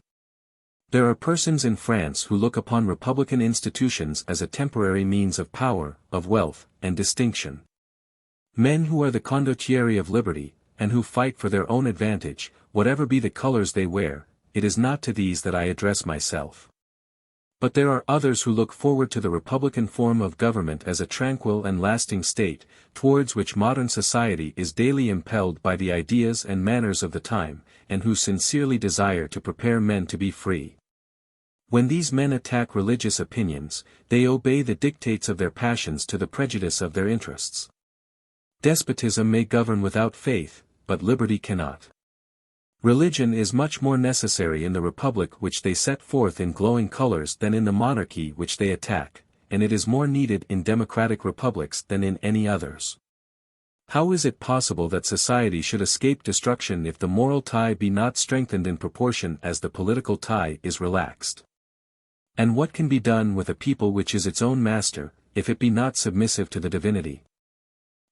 There are persons in France who look upon republican institutions as a temporary means of power, of wealth, and distinction. Men who are the condottieri of liberty, and who fight for their own advantage, whatever be the colors they wear, it is not to these that I address myself. But there are others who look forward to the republican form of government as a tranquil and lasting state, towards which modern society is daily impelled by the ideas and manners of the time, and who sincerely desire to prepare men to be free. When these men attack religious opinions, they obey the dictates of their passions to the prejudice of their interests. Despotism may govern without faith, but liberty cannot. Religion is much more necessary in the republic which they set forth in glowing colors than in the monarchy which they attack, and it is more needed in democratic republics than in any others. How is it possible that society should escape destruction if the moral tie be not strengthened in proportion as the political tie is relaxed? And what can be done with a people which is its own master, if it be not submissive to the divinity?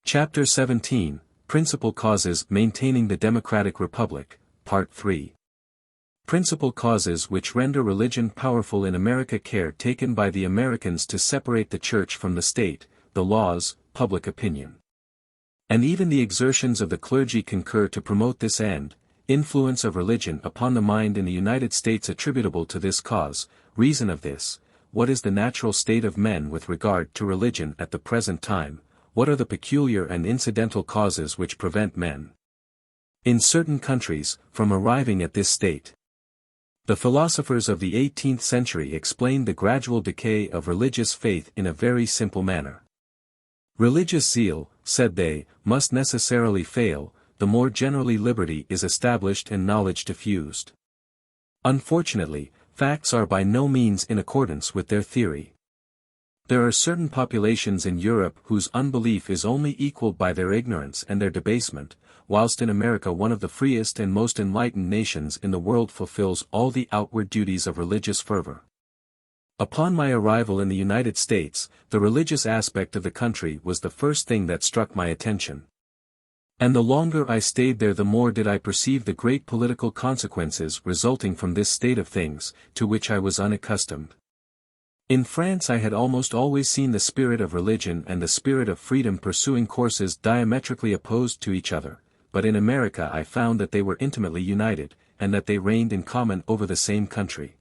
Chapter 17, Principal Causes Maintaining the Democratic Republic, Part 3. Principal causes which render religion powerful in America: care taken by the Americans to separate the church from the state, the laws, public opinion, and even the exertions of the clergy concur to promote this end. Influence of religion upon the mind in the United States attributable to this cause. Reason of this: what is the natural state of men with regard to religion at the present time? What are the peculiar and incidental causes which prevent men, in certain countries, from arriving at this state? The philosophers of the 18th century explained the gradual decay of religious faith in a very simple manner. Religious zeal, said they, must necessarily fail, the more generally liberty is established and knowledge diffused. Unfortunately, facts are by no means in accordance with their theory. There are certain populations in Europe whose unbelief is only equaled by their ignorance and their debasement, whilst in America one of the freest and most enlightened nations in the world fulfills all the outward duties of religious fervor. Upon my arrival in the United States, the religious aspect of the country was the first thing that struck my attention. And the longer I stayed there the more did I perceive the great political consequences resulting from this state of things, to which I was unaccustomed. In France I had almost always seen the spirit of religion and the spirit of freedom pursuing courses diametrically opposed to each other, but in America I found that they were intimately united, and that they reigned in common over the same country.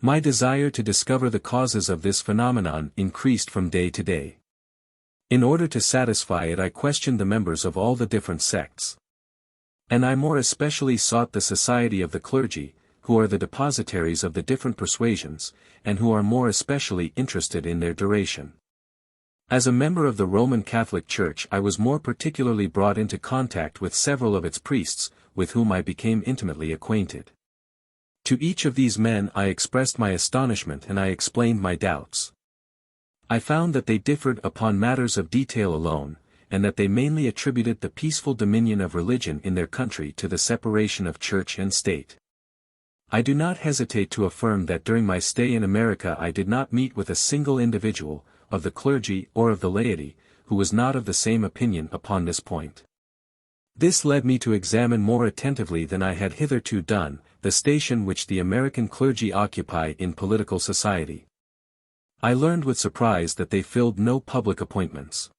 My desire to discover the causes of this phenomenon increased from day to day. In order to satisfy it I questioned the members of all the different sects. And I more especially sought the society of the clergy, who are the depositaries of the different persuasions, and who are more especially interested in their duration. As a member of the Roman Catholic Church I was more particularly brought into contact with several of its priests, with whom I became intimately acquainted. To each of these men I expressed my astonishment and I explained my doubts. I found that they differed upon matters of detail alone, and that they mainly attributed the peaceful dominion of religion in their country to the separation of church and state. I do not hesitate to affirm that during my stay in America I did not meet with a single individual, of the clergy or of the laity, who was not of the same opinion upon this point. This led me to examine more attentively than I had hitherto done, the station which the American clergy occupy in political society. I learned with surprise that they filled no public appointments.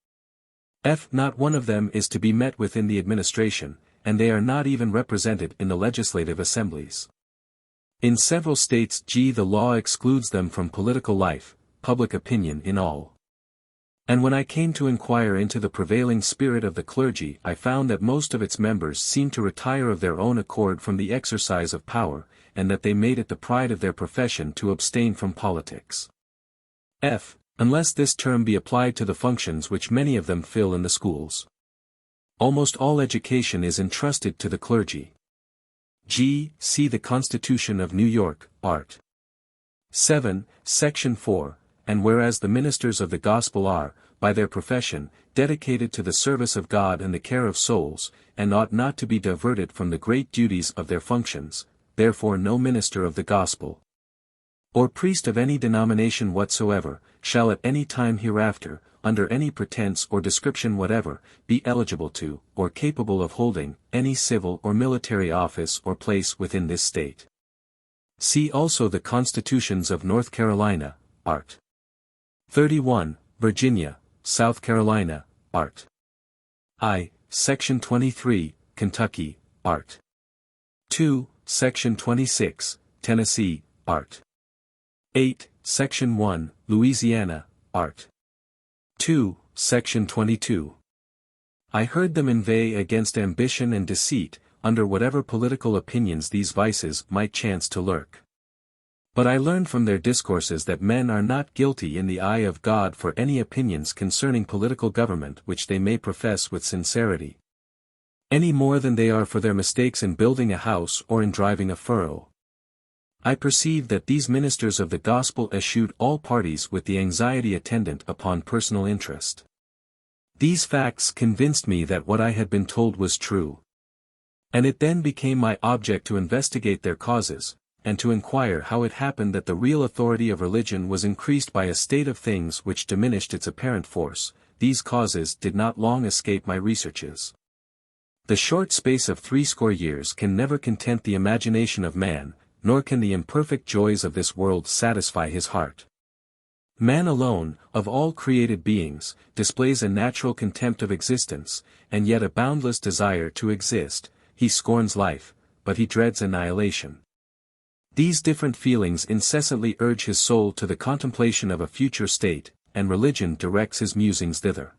Not one of them is to be met with in the administration, and they are not even represented in the legislative assemblies. In several states the law excludes them from political life, public opinion in all. And when I came to inquire into the prevailing spirit of the clergy, I found that most of its members seemed to retire of their own accord from the exercise of power, and that they made it the pride of their profession to abstain from politics. Unless this term be applied to the functions which many of them fill in the schools. Almost all education is entrusted to the clergy. See the Constitution of New York, Art. 7, Section 4, and whereas the ministers of the gospel are, by their profession, dedicated to the service of God and the care of souls, and ought not to be diverted from the great duties of their functions, therefore no minister of the gospel, or priest of any denomination whatsoever, shall at any time hereafter, under any pretense or description whatever, be eligible to, or capable of holding, any civil or military office or place within this state. See also the Constitutions of North Carolina, Art. 31, Virginia, South Carolina, Art. I, Section 23, Kentucky, Art. 2, Section 26, Tennessee, Art. 8, Section 1, Louisiana, Art. 2, Section 22. I heard them inveigh against ambition and deceit, under whatever political opinions these vices might chance to lurk. But I learned from their discourses that men are not guilty in the eye of God for any opinions concerning political government which they may profess with sincerity, any more than they are for their mistakes in building a house or in driving a furrow. I perceived that these ministers of the gospel eschewed all parties with the anxiety attendant upon personal interest. These facts convinced me that what I had been told was true. And it then became my object to investigate their causes, and to inquire how it happened that the real authority of religion was increased by a state of things which diminished its apparent force. These causes did not long escape my researches. The short space of 80 years can never content the imagination of man, nor can the imperfect joys of this world satisfy his heart. Man alone, of all created beings, displays a natural contempt of existence, and yet a boundless desire to exist. He scorns life, but he dreads annihilation. These different feelings incessantly urge his soul to the contemplation of a future state, and religion directs his musings thither.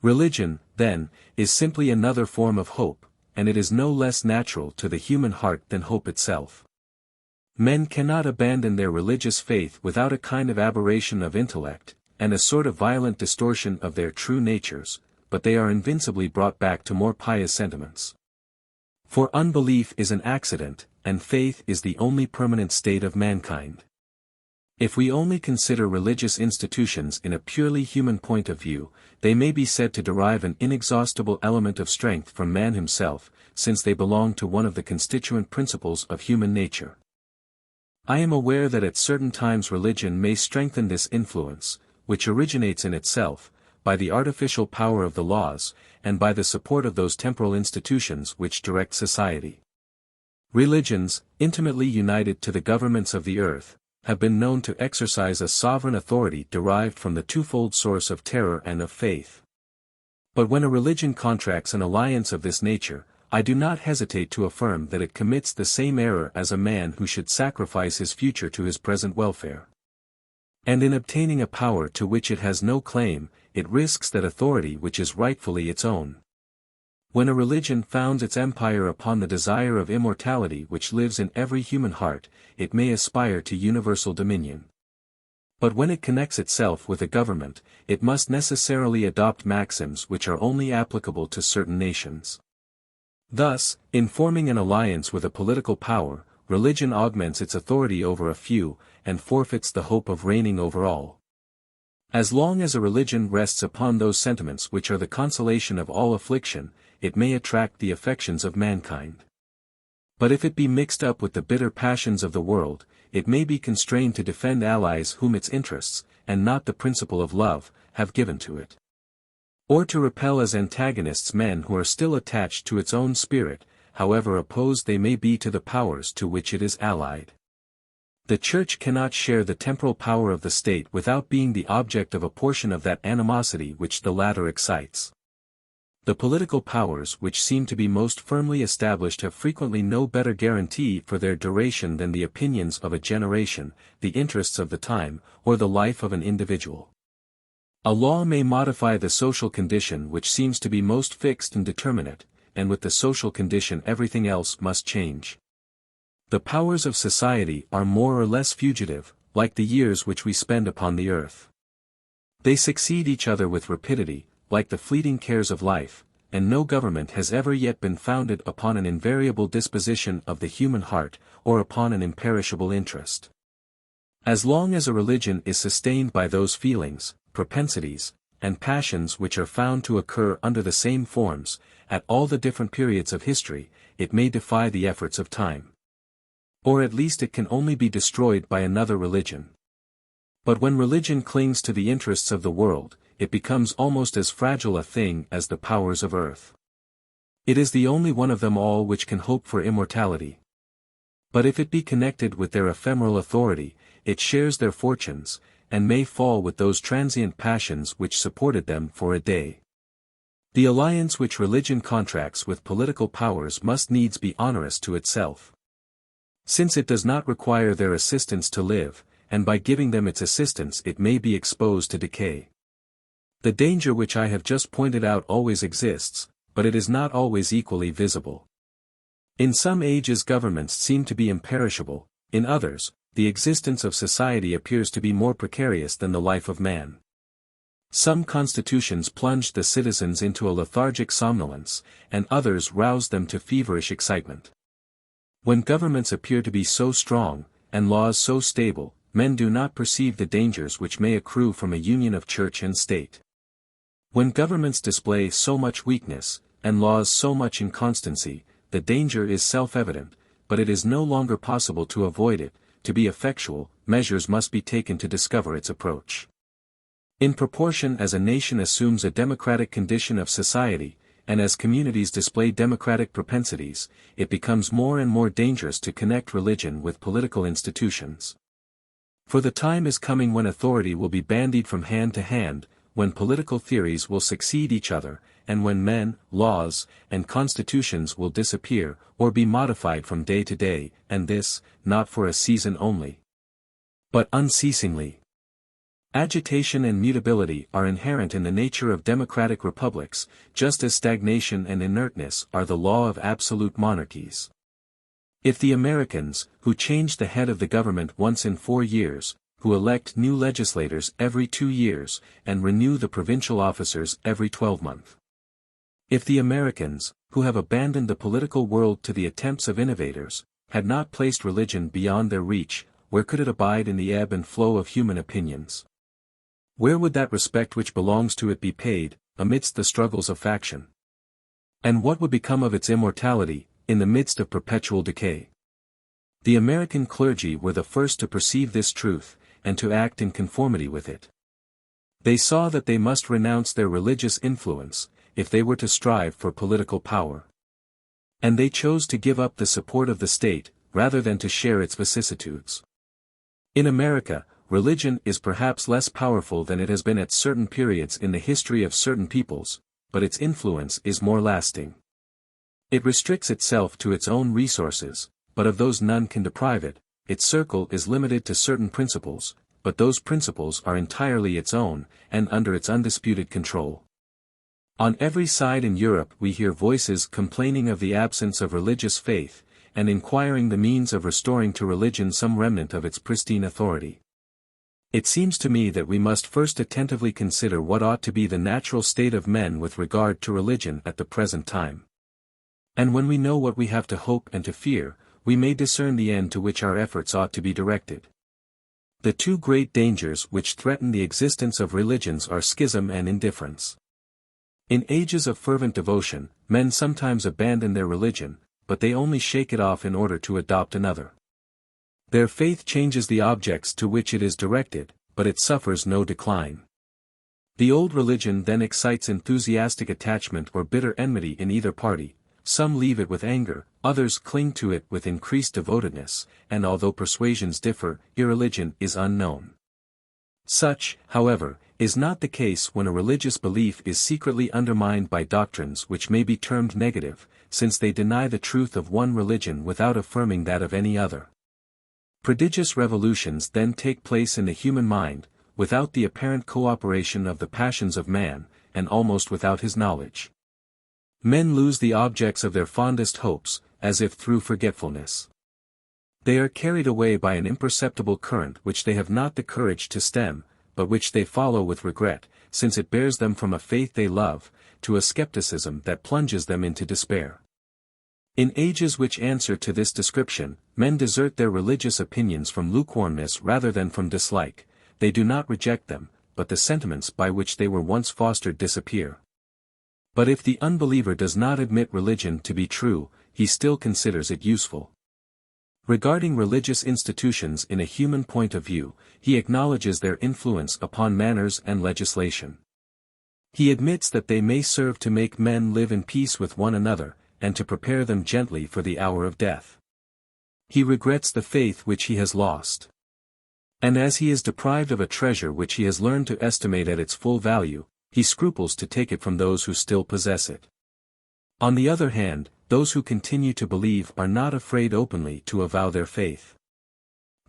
Religion, then, is simply another form of hope, and it is no less natural to the human heart than hope itself. Men cannot abandon their religious faith without a kind of aberration of intellect, and a sort of violent distortion of their true natures, but they are invincibly brought back to more pious sentiments. For unbelief is an accident, and faith is the only permanent state of mankind. If we only consider religious institutions in a purely human point of view, they may be said to derive an inexhaustible element of strength from man himself, since they belong to one of the constituent principles of human nature. I am aware that at certain times religion may strengthen this influence, which originates in itself, by the artificial power of the laws, and by the support of those temporal institutions which direct society. Religions, intimately united to the governments of the earth, have been known to exercise a sovereign authority derived from the twofold source of terror and of faith. But when a religion contracts an alliance of this nature, I do not hesitate to affirm that it commits the same error as a man who should sacrifice his future to his present welfare. And in obtaining a power to which it has no claim, it risks that authority which is rightfully its own. When a religion founds its empire upon the desire of immortality which lives in every human heart, it may aspire to universal dominion. But when it connects itself with a government, it must necessarily adopt maxims which are only applicable to certain nations. Thus, in forming an alliance with a political power, religion augments its authority over a few, and forfeits the hope of reigning over all. As long as a religion rests upon those sentiments which are the consolation of all affliction, it may attract the affections of mankind. But if it be mixed up with the bitter passions of the world, it may be constrained to defend allies whom its interests, and not the principle of love, have given to it. Or to repel as antagonists men who are still attached to its own spirit, however opposed they may be to the powers to which it is allied. The Church cannot share the temporal power of the state without being the object of a portion of that animosity which the latter excites. The political powers which seem to be most firmly established have frequently no better guarantee for their duration than the opinions of a generation, the interests of the time, or the life of an individual. A law may modify the social condition which seems to be most fixed and determinate, and with the social condition everything else must change. The powers of society are more or less fugitive, like the years which we spend upon the earth. They succeed each other with rapidity, like the fleeting cares of life, and no government has ever yet been founded upon an invariable disposition of the human heart, or upon an imperishable interest. As long as a religion is sustained by those feelings, propensities, and passions which are found to occur under the same forms, at all the different periods of history, it may defy the efforts of time. Or at least it can only be destroyed by another religion. But when religion clings to the interests of the world, it becomes almost as fragile a thing as the powers of earth. It is the only one of them all which can hope for immortality. But if it be connected with their ephemeral authority, it shares their fortunes, and may fall with those transient passions which supported them for a day. The alliance which religion contracts with political powers must needs be onerous to itself. Since it does not require their assistance to live, and by giving them its assistance it may be exposed to decay. The danger which I have just pointed out always exists, but it is not always equally visible. In some ages governments seem to be imperishable, in others, the existence of society appears to be more precarious than the life of man. Some constitutions plunged the citizens into a lethargic somnolence, and others roused them to feverish excitement. When governments appear to be so strong, and laws so stable, men do not perceive the dangers which may accrue from a union of church and state. When governments display so much weakness, and laws so much inconstancy, the danger is self-evident, but it is no longer possible to avoid it. To be effectual, measures must be taken to discover its approach. In proportion as a nation assumes a democratic condition of society, and as communities display democratic propensities, it becomes more and more dangerous to connect religion with political institutions. For the time is coming when authority will be bandied from hand to hand, when political theories will succeed each other, and when men, laws, and constitutions will disappear, or be modified from day to day, and this, not for a season only, but unceasingly. Agitation and mutability are inherent in the nature of democratic republics, just as stagnation and inertness are the law of absolute monarchies. If the Americans, who change the head of the government once in 4 years, who elect new legislators every 2 years, and renew the provincial officers every 12 months. If the Americans, who have abandoned the political world to the attempts of innovators, had not placed religion beyond their reach, where could it abide in the ebb and flow of human opinions? Where would that respect which belongs to it be paid, amidst the struggles of faction? And what would become of its immortality, in the midst of perpetual decay? The American clergy were the first to perceive this truth, and to act in conformity with it. They saw that they must renounce their religious influence, if they were to strive for political power. And they chose to give up the support of the state, rather than to share its vicissitudes. In America, religion is perhaps less powerful than it has been at certain periods in the history of certain peoples, but its influence is more lasting. It restricts itself to its own resources, but of those none can deprive it. Its circle is limited to certain principles, but those principles are entirely its own, and under its undisputed control. On every side in Europe we hear voices complaining of the absence of religious faith, and inquiring the means of restoring to religion some remnant of its pristine authority. It seems to me that we must first attentively consider what ought to be the natural state of men with regard to religion at the present time. And when we know what we have to hope and to fear, we may discern the end to which our efforts ought to be directed. The two great dangers which threaten the existence of religions are schism and indifference. In ages of fervent devotion, men sometimes abandon their religion, but they only shake it off in order to adopt another. Their faith changes the objects to which it is directed, but it suffers no decline. The old religion then excites enthusiastic attachment or bitter enmity in either party. Some leave it with anger, others cling to it with increased devotedness, and although persuasions differ, irreligion is unknown. Such, however, is not the case when a religious belief is secretly undermined by doctrines which may be termed negative, since they deny the truth of one religion without affirming that of any other. Prodigious revolutions then take place in the human mind, without the apparent cooperation of the passions of man, and almost without his knowledge. Men lose the objects of their fondest hopes, as if through forgetfulness. They are carried away by an imperceptible current which they have not the courage to stem, but which they follow with regret, since it bears them from a faith they love, to a skepticism that plunges them into despair. In ages which answer to this description, men desert their religious opinions from lukewarmness rather than from dislike. They do not reject them, but the sentiments by which they were once fostered disappear. But if the unbeliever does not admit religion to be true, he still considers it useful. Regarding religious institutions in a human point of view, he acknowledges their influence upon manners and legislation. He admits that they may serve to make men live in peace with one another, and to prepare them gently for the hour of death. He regrets the faith which he has lost. And as he is deprived of a treasure which he has learned to estimate at its full value, he scruples to take it from those who still possess it. On the other hand, those who continue to believe are not afraid openly to avow their faith.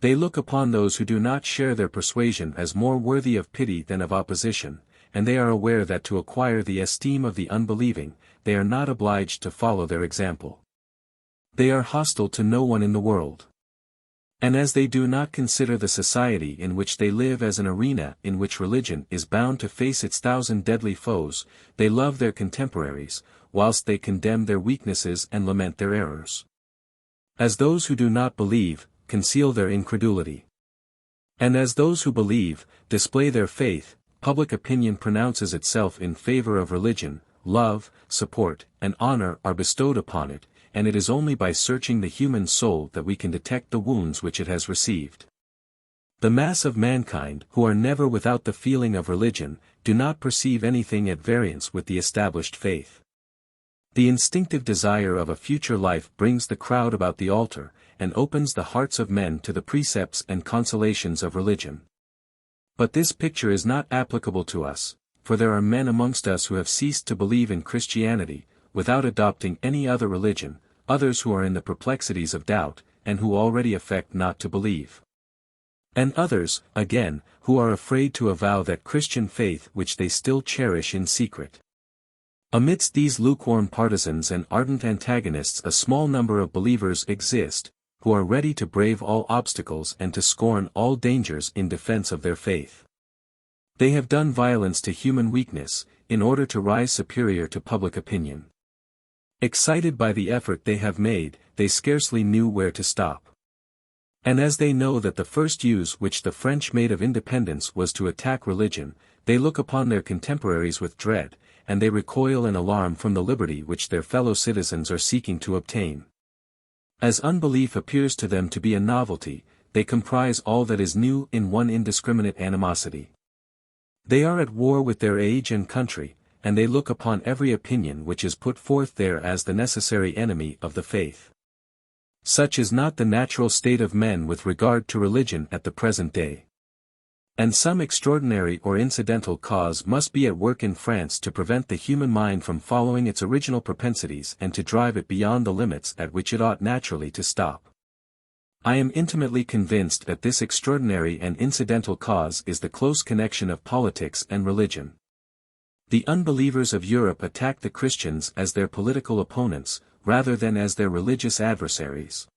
They look upon those who do not share their persuasion as more worthy of pity than of opposition, and they are aware that to acquire the esteem of the unbelieving, they are not obliged to follow their example. They are hostile to no one in the world. And as they do not consider the society in which they live as an arena in which religion is bound to face its thousand deadly foes, they love their contemporaries, whilst they condemn their weaknesses and lament their errors. As those who do not believe, conceal their incredulity. And as those who believe, display their faith, public opinion pronounces itself in favor of religion, love, support, and honor are bestowed upon it, and it is only by searching the human soul that we can detect the wounds which it has received. The mass of mankind, who are never without the feeling of religion, do not perceive anything at variance with the established faith. The instinctive desire of a future life brings the crowd about the altar, and opens the hearts of men to the precepts and consolations of religion. But this picture is not applicable to us, for there are men amongst us who have ceased to believe in Christianity, without adopting any other religion, others who are in the perplexities of doubt, and who already affect not to believe. And others, again, who are afraid to avow that Christian faith which they still cherish in secret. Amidst these lukewarm partisans and ardent antagonists a small number of believers exist, who are ready to brave all obstacles and to scorn all dangers in defense of their faith. They have done violence to human weakness, in order to rise superior to public opinion. Excited by the effort they have made, they scarcely knew where to stop. And as they know that the first use which the French made of independence was to attack religion, they look upon their contemporaries with dread, and they recoil in alarm from the liberty which their fellow citizens are seeking to obtain. As unbelief appears to them to be a novelty, they comprise all that is new in one indiscriminate animosity. They are at war with their age and country, and they look upon every opinion which is put forth there as the necessary enemy of the faith. Such is not the natural state of men with regard to religion at the present day. And some extraordinary or incidental cause must be at work in France to prevent the human mind from following its original propensities and to drive it beyond the limits at which it ought naturally to stop. I am intimately convinced that this extraordinary and incidental cause is the close connection of politics and religion. The unbelievers of Europe attack the Christians as their political opponents, rather than as their religious adversaries.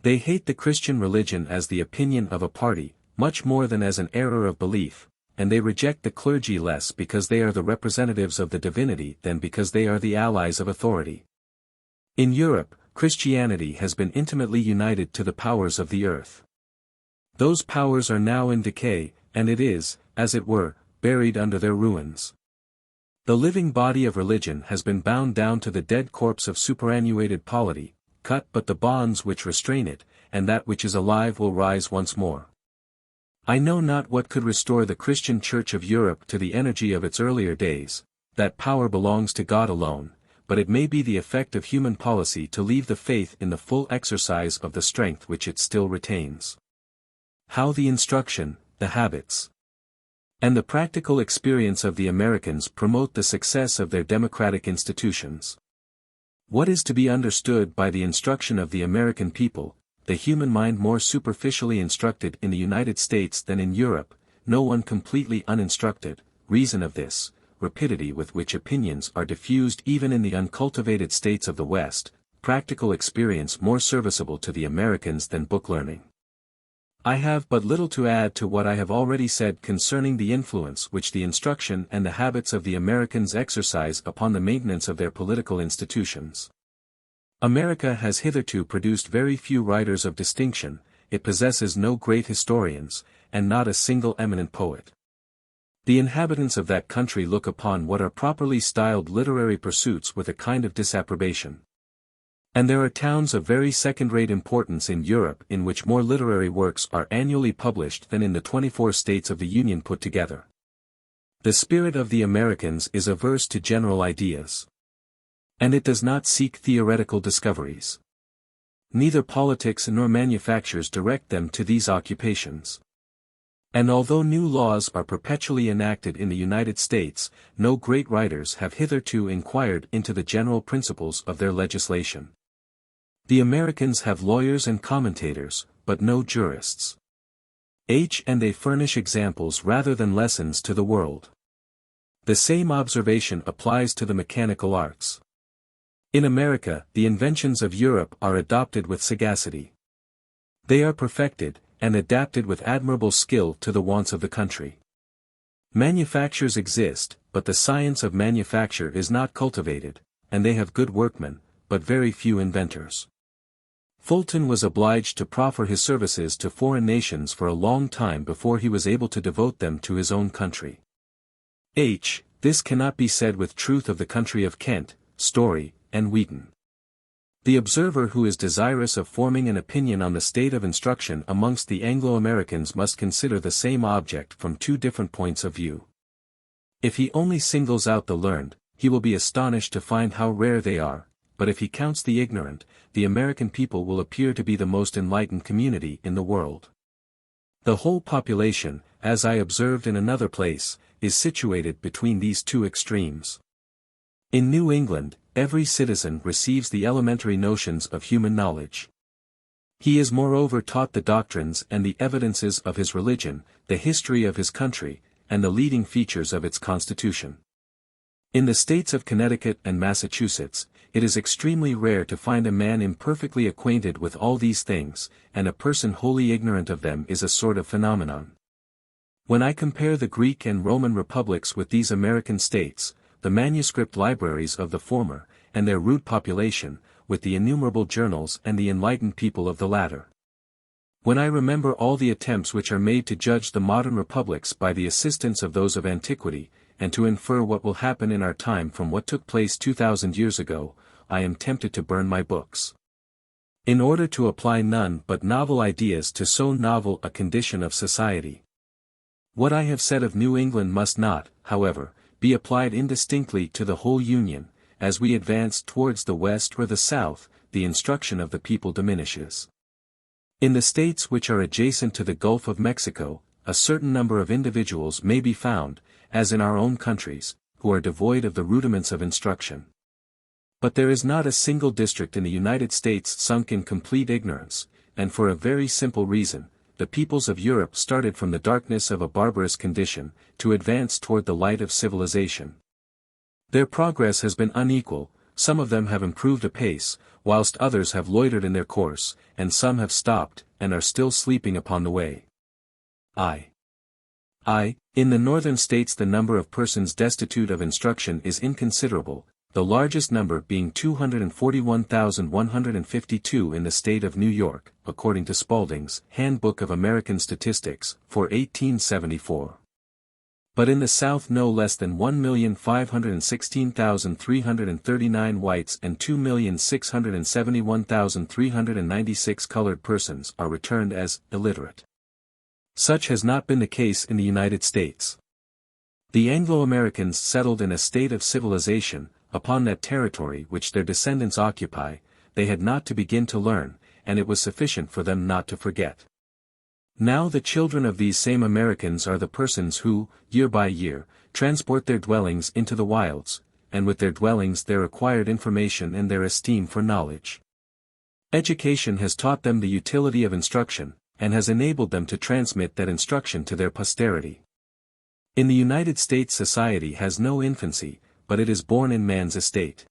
They hate the Christian religion as the opinion of a party, much more than as an error of belief, and they reject the clergy less because they are the representatives of the divinity than because they are the allies of authority. In Europe, Christianity has been intimately united to the powers of the earth. Those powers are now in decay, and it is, as it were, buried under their ruins. The living body of religion has been bound down to the dead corpse of superannuated polity, cut but the bonds which restrain it, and that which is alive will rise once more. I know not what could restore the Christian Church of Europe to the energy of its earlier days. That power belongs to God alone, but it may be the effect of human policy to leave the faith in the full exercise of the strength which it still retains. How the instruction, the habits, and the practical experience of the Americans promote the success of their democratic institutions. What is to be understood by the instruction of the American people, the human mind more superficially instructed in the United States than in Europe, no one completely uninstructed. Reason of this, rapidity with which opinions are diffused even in the uncultivated states of the West, practical experience more serviceable to the Americans than book learning. I have but little to add to what I have already said concerning the influence which the instruction and the habits of the Americans exercise upon the maintenance of their political institutions. America has hitherto produced very few writers of distinction, it possesses no great historians, and not a single eminent poet. The inhabitants of that country look upon what are properly styled literary pursuits with a kind of disapprobation. And there are towns of very second-rate importance in Europe in which more literary works are annually published than in the 24 states of the Union put together. The spirit of the Americans is averse to general ideas. And it does not seek theoretical discoveries. Neither politics nor manufactures direct them to these occupations. And although new laws are perpetually enacted in the United States, no great writers have hitherto inquired into the general principles of their legislation. The Americans have lawyers and commentators, but no jurists. And they furnish examples rather than lessons to the world. The same observation applies to the mechanical arts. In America, the inventions of Europe are adopted with sagacity. They are perfected, and adapted with admirable skill to the wants of the country. Manufactures exist, but the science of manufacture is not cultivated, and they have good workmen, but very few inventors. Fulton was obliged to proffer his services to foreign nations for a long time before he was able to devote them to his own country. This cannot be said with truth of the country of Kent, Story, and Wheaton. The observer who is desirous of forming an opinion on the state of instruction amongst the Anglo-Americans must consider the same object from two different points of view. If he only singles out the learned, he will be astonished to find how rare they are, but if he counts the ignorant, the American people will appear to be the most enlightened community in the world. The whole population, as I observed in another place, is situated between these two extremes. In New England, every citizen receives the elementary notions of human knowledge. He is moreover taught the doctrines and the evidences of his religion, the history of his country, and the leading features of its constitution. In the states of Connecticut and Massachusetts, it is extremely rare to find a man imperfectly acquainted with all these things, and a person wholly ignorant of them is a sort of phenomenon. When I compare the Greek and Roman republics with these American states, the manuscript libraries of the former, and their rude population, with the innumerable journals and the enlightened people of the latter. When I remember all the attempts which are made to judge the modern republics by the assistance of those of antiquity, and to infer what will happen in our time from what took place 2,000 years ago, I am tempted to burn my books. In order to apply none but novel ideas to so novel a condition of society. What I have said of New England must not, however, be applied indistinctly to the whole Union. As we advance towards the West or the South, the instruction of the people diminishes. In the states which are adjacent to the Gulf of Mexico, a certain number of individuals may be found, as in our own countries, who are devoid of the rudiments of instruction. But there is not a single district in the United States sunk in complete ignorance, and for a very simple reason. The peoples of Europe started from the darkness of a barbarous condition, to advance toward the light of civilization. Their progress has been unequal, some of them have improved apace, whilst others have loitered in their course, and some have stopped, and are still sleeping upon the way. In the northern states the number of persons destitute of instruction is inconsiderable, the largest number being 241,152 in the state of New York, according to Spaulding's Handbook of American Statistics, for 1874. But in the South no less than 1,516,339 whites and 2,671,396 colored persons are returned as illiterate. Such has not been the case in the United States. The Anglo-Americans settled in a state of civilization, upon that territory which their descendants occupy, they had not to begin to learn, and it was sufficient for them not to forget. Now the children of these same Americans are the persons who, year by year, transport their dwellings into the wilds, and with their dwellings their acquired information and their esteem for knowledge. Education has taught them the utility of instruction, and has enabled them to transmit that instruction to their posterity. In the United States, society has no infancy, but it is born in man's estate.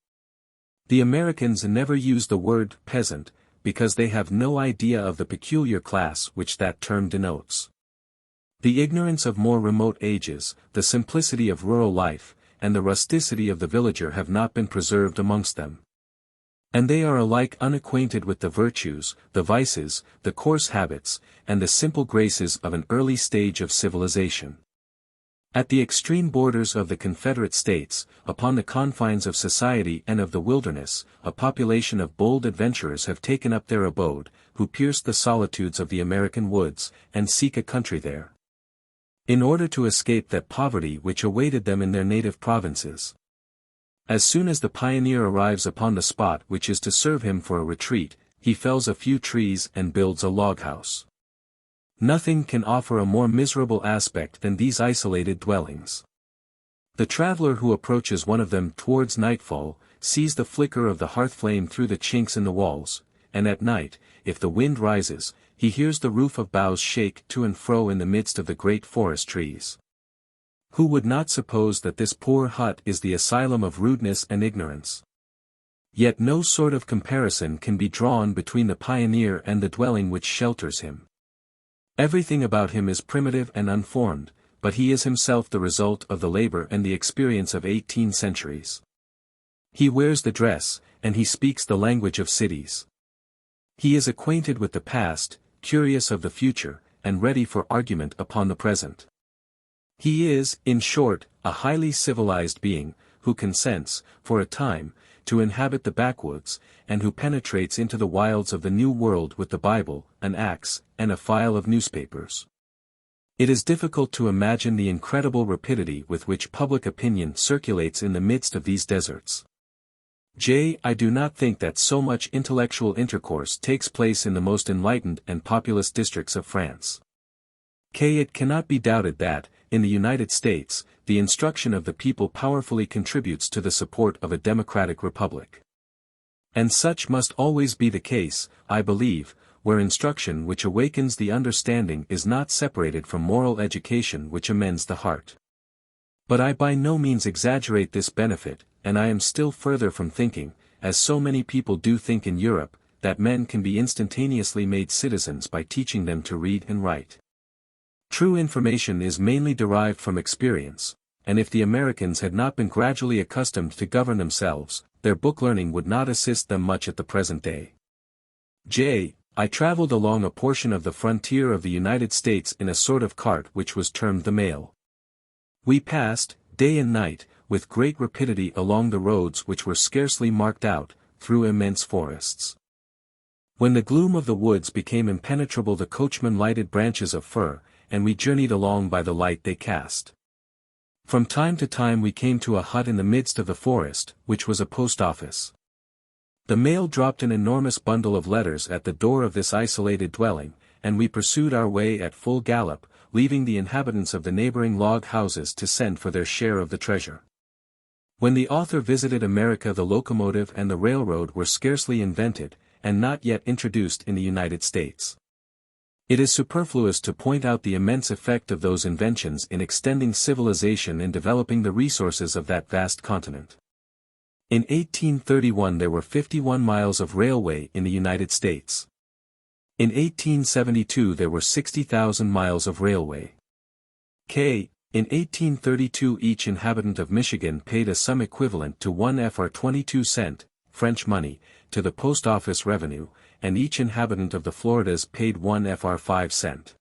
The Americans never use the word peasant, because they have no idea of the peculiar class which that term denotes. The ignorance of more remote ages, the simplicity of rural life, and the rusticity of the villager have not been preserved amongst them. And they are alike unacquainted with the virtues, the vices, the coarse habits, and the simple graces of an early stage of civilization. At the extreme borders of the Confederate States, upon the confines of society and of the wilderness, a population of bold adventurers have taken up their abode, who pierce the solitudes of the American woods, and seek a country there, in order to escape that poverty which awaited them in their native provinces. As soon as the pioneer arrives upon the spot which is to serve him for a retreat, he fells a few trees and builds a log house. Nothing can offer a more miserable aspect than these isolated dwellings. The traveler who approaches one of them towards nightfall, sees the flicker of the hearth flame through the chinks in the walls, and at night, if the wind rises, he hears the roof of boughs shake to and fro in the midst of the great forest trees. Who would not suppose that this poor hut is the asylum of rudeness and ignorance? Yet no sort of comparison can be drawn between the pioneer and the dwelling which shelters him. Everything about him is primitive and unformed, but he is himself the result of the labor and the experience of 18 centuries. He wears the dress, and he speaks the language of cities. He is acquainted with the past, curious of the future, and ready for argument upon the present. He is, in short, a highly civilized being, who consents, for a time, to inhabit the backwoods, and who penetrates into the wilds of the New World with the Bible, an axe, and a file of newspapers. It is difficult to imagine the incredible rapidity with which public opinion circulates in the midst of these deserts. I do not think that so much intellectual intercourse takes place in the most enlightened and populous districts of France. It cannot be doubted that, in the United States, the instruction of the people powerfully contributes to the support of a democratic republic. And such must always be the case, I believe, where instruction which awakens the understanding is not separated from moral education which amends the heart. But I by no means exaggerate this benefit, and I am still further from thinking, as so many people do think in Europe, that men can be instantaneously made citizens by teaching them to read and write. True information is mainly derived from experience, and if the Americans had not been gradually accustomed to govern themselves, their book learning would not assist them much at the present day. I traveled along a portion of the frontier of the United States in a sort of cart which was termed the mail. We passed, day and night, with great rapidity along the roads which were scarcely marked out, through immense forests. When the gloom of the woods became impenetrable, the coachman lighted branches of fir, and we journeyed along by the light they cast. From time to time we came to a hut in the midst of the forest, which was a post office. The mail dropped an enormous bundle of letters at the door of this isolated dwelling, and we pursued our way at full gallop, leaving the inhabitants of the neighboring log houses to send for their share of the treasure. When the author visited America, the locomotive and the railroad were scarcely invented, and not yet introduced in the United States. It is superfluous to point out the immense effect of those inventions in extending civilization and developing the resources of that vast continent. In 1831 there were 51 miles of railway in the United States. In 1872 there were 60,000 miles of railway. In 1832 each inhabitant of Michigan paid a sum equivalent to 1 fr 22 cent, French money, to the post office revenue, and each inhabitant of the Floridas paid 1 fr 5 cent.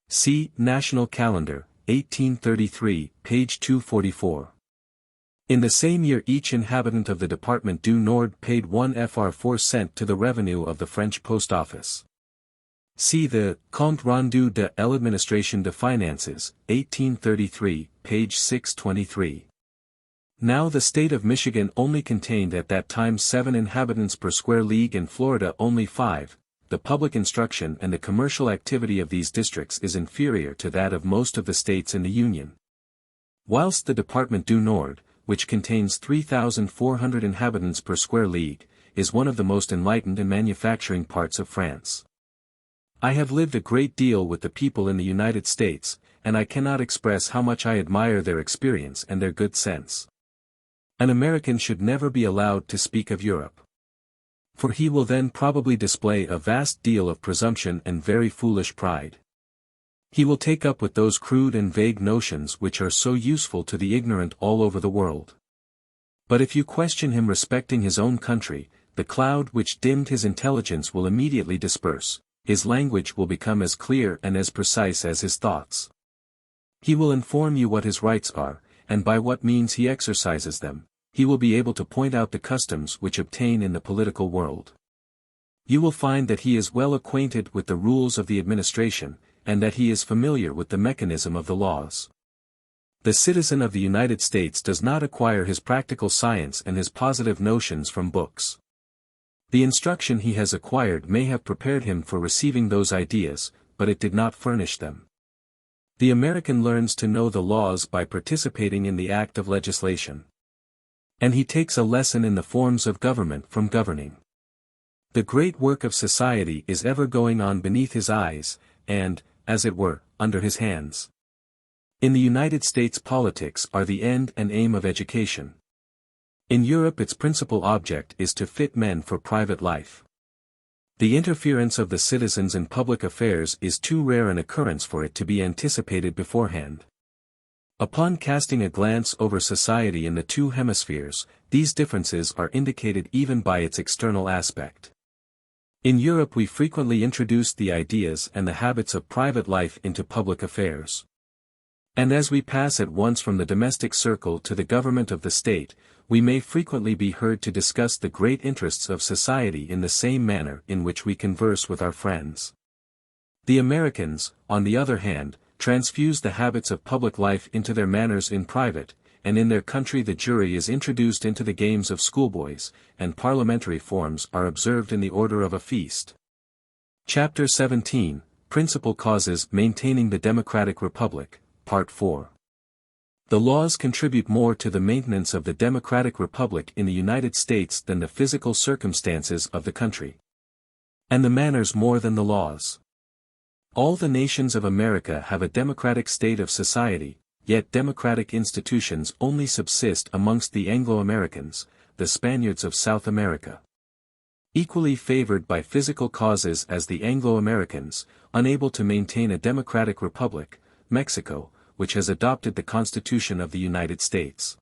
See National Calendar, 1833, page 244. In the same year each inhabitant of the Department du Nord paid 1 fr 4 cent to the revenue of the French post office. See the Compte rendu de l'administration des finances, 1833, page 623. Now the state of Michigan only contained at that time 7 inhabitants per square league and Florida only 5. The public instruction and the commercial activity of these districts is inferior to that of most of the states in the Union. Whilst the Department du Nord, which contains 3,400 inhabitants per square league, is one of the most enlightened and manufacturing parts of France. I have lived a great deal with the people in the United States, and I cannot express how much I admire their experience and their good sense. An American should never be allowed to speak of Europe. For he will then probably display a vast deal of presumption and very foolish pride. He will take up with those crude and vague notions which are so useful to the ignorant all over the world. But if you question him respecting his own country, the cloud which dimmed his intelligence will immediately disperse, his language will become as clear and as precise as his thoughts. He will inform you what his rights are, and by what means he exercises them. He will be able to point out the customs which obtain in the political world. You will find that he is well acquainted with the rules of the administration, and that he is familiar with the mechanism of the laws. The citizen of the United States does not acquire his practical science and his positive notions from books. The instruction he has acquired may have prepared him for receiving those ideas, but it did not furnish them. The American learns to know the laws by participating in the act of legislation. And he takes a lesson in the forms of government from governing. The great work of society is ever going on beneath his eyes, and, as it were, under his hands. In the United States politics are the end and aim of education. In Europe its principal object is to fit men for private life. The interference of the citizens in public affairs is too rare an occurrence for it to be anticipated beforehand. Upon casting a glance over society in the two hemispheres, these differences are indicated even by its external aspect. In Europe we frequently introduced the ideas and the habits of private life into public affairs. And as we pass at once from the domestic circle to the government of the state, we may frequently be heard to discuss the great interests of society in the same manner in which we converse with our friends. The Americans, on the other hand, transfuse the habits of public life into their manners in private, and in their country the jury is introduced into the games of schoolboys, and parliamentary forms are observed in the order of a feast. Chapter 17, Principal Causes Maintaining the Democratic Republic, Part 4. The laws contribute more to the maintenance of the democratic republic in the United States than the physical circumstances of the country. And the manners more than the laws. All the nations of America have a democratic state of society, yet democratic institutions only subsist amongst the Anglo-Americans, the Spaniards of South America. Equally favored by physical causes as the Anglo-Americans, unable to maintain a democratic republic, Mexico, which has adopted the Constitution of the United States.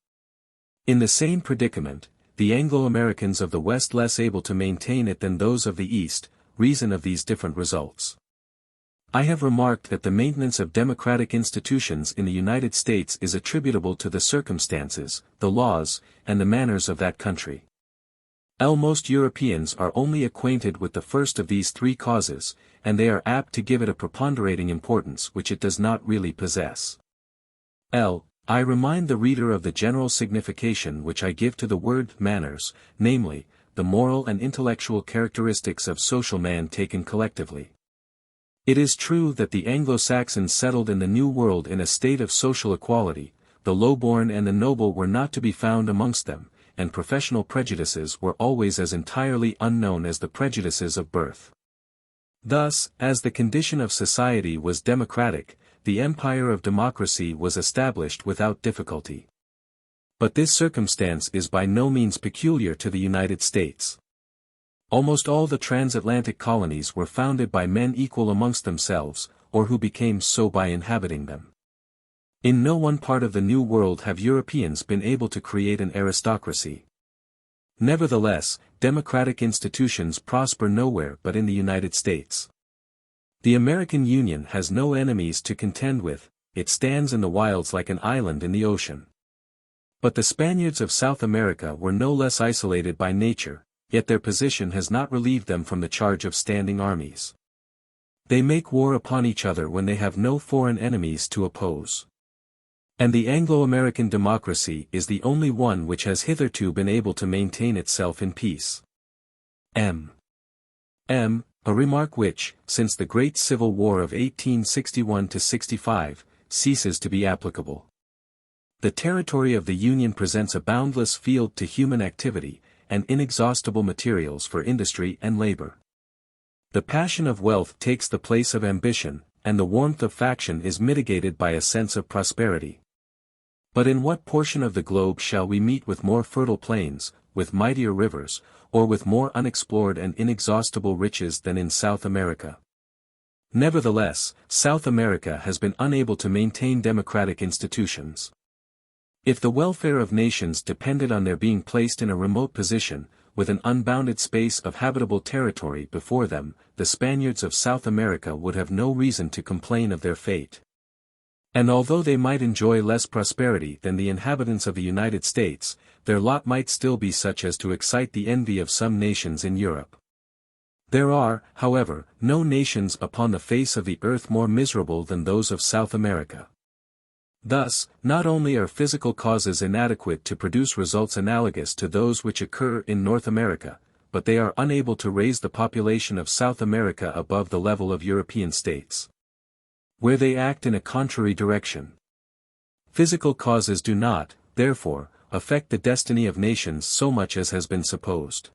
In the same predicament, the Anglo-Americans of the West less able to maintain it than those of the East, reason of these different results. I have remarked that the maintenance of democratic institutions in the United States is attributable to the circumstances, the laws, and the manners of that country. Most Europeans are only acquainted with the first of these three causes, and they are apt to give it a preponderating importance which it does not really possess. I remind the reader of the general signification which I give to the word manners, namely, the moral and intellectual characteristics of social man taken collectively. It is true that the Anglo-Saxons settled in the New World in a state of social equality, the low-born and the noble were not to be found amongst them, and professional prejudices were always as entirely unknown as the prejudices of birth. Thus, as the condition of society was democratic, the empire of democracy was established without difficulty. But this circumstance is by no means peculiar to the United States. Almost all the transatlantic colonies were founded by men equal amongst themselves, or who became so by inhabiting them. In no one part of the New World have Europeans been able to create an aristocracy. Nevertheless, democratic institutions prosper nowhere but in the United States. The American Union has no enemies to contend with, it stands in the wilds like an island in the ocean. But the Spaniards of South America were no less isolated by nature, yet their position has not relieved them from the charge of standing armies. They make war upon each other when they have no foreign enemies to oppose. And the Anglo-American democracy is the only one which has hitherto been able to maintain itself in peace. A remark which, since the Great Civil War of 1861–65, ceases to be applicable. The territory of the Union presents a boundless field to human activity, and inexhaustible materials for industry and labor. The passion of wealth takes the place of ambition, and the warmth of faction is mitigated by a sense of prosperity. But in what portion of the globe shall we meet with more fertile plains, with mightier rivers, or with more unexplored and inexhaustible riches than in South America? Nevertheless, South America has been unable to maintain democratic institutions. If the welfare of nations depended on their being placed in a remote position, with an unbounded space of habitable territory before them, the Spaniards of South America would have no reason to complain of their fate. And although they might enjoy less prosperity than the inhabitants of the United States, their lot might still be such as to excite the envy of some nations in Europe. There are, however, no nations upon the face of the earth more miserable than those of South America. Thus, not only are physical causes inadequate to produce results analogous to those which occur in North America, but they are unable to raise the population of South America above the level of European states, where they act in a contrary direction. Physical causes do not, therefore, affect the destiny of nations so much as has been supposed.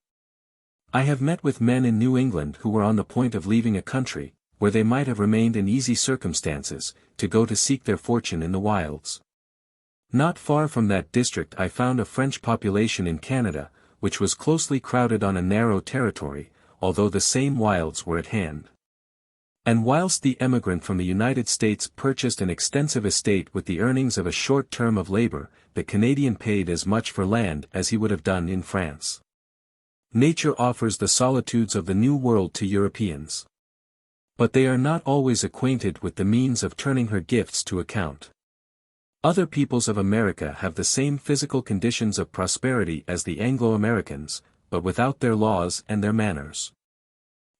I have met with men in New England who were on the point of leaving a country, where they might have remained in easy circumstances, to go to seek their fortune in the wilds. Not far from that district I found a French population in Canada, which was closely crowded on a narrow territory, although the same wilds were at hand. And whilst the emigrant from the United States purchased an extensive estate with the earnings of a short term of labor, the Canadian paid as much for land as he would have done in France. Nature offers the solitudes of the New World to Europeans. But they are not always acquainted with the means of turning her gifts to account. Other peoples of America have the same physical conditions of prosperity as the Anglo-Americans, but without their laws and their manners.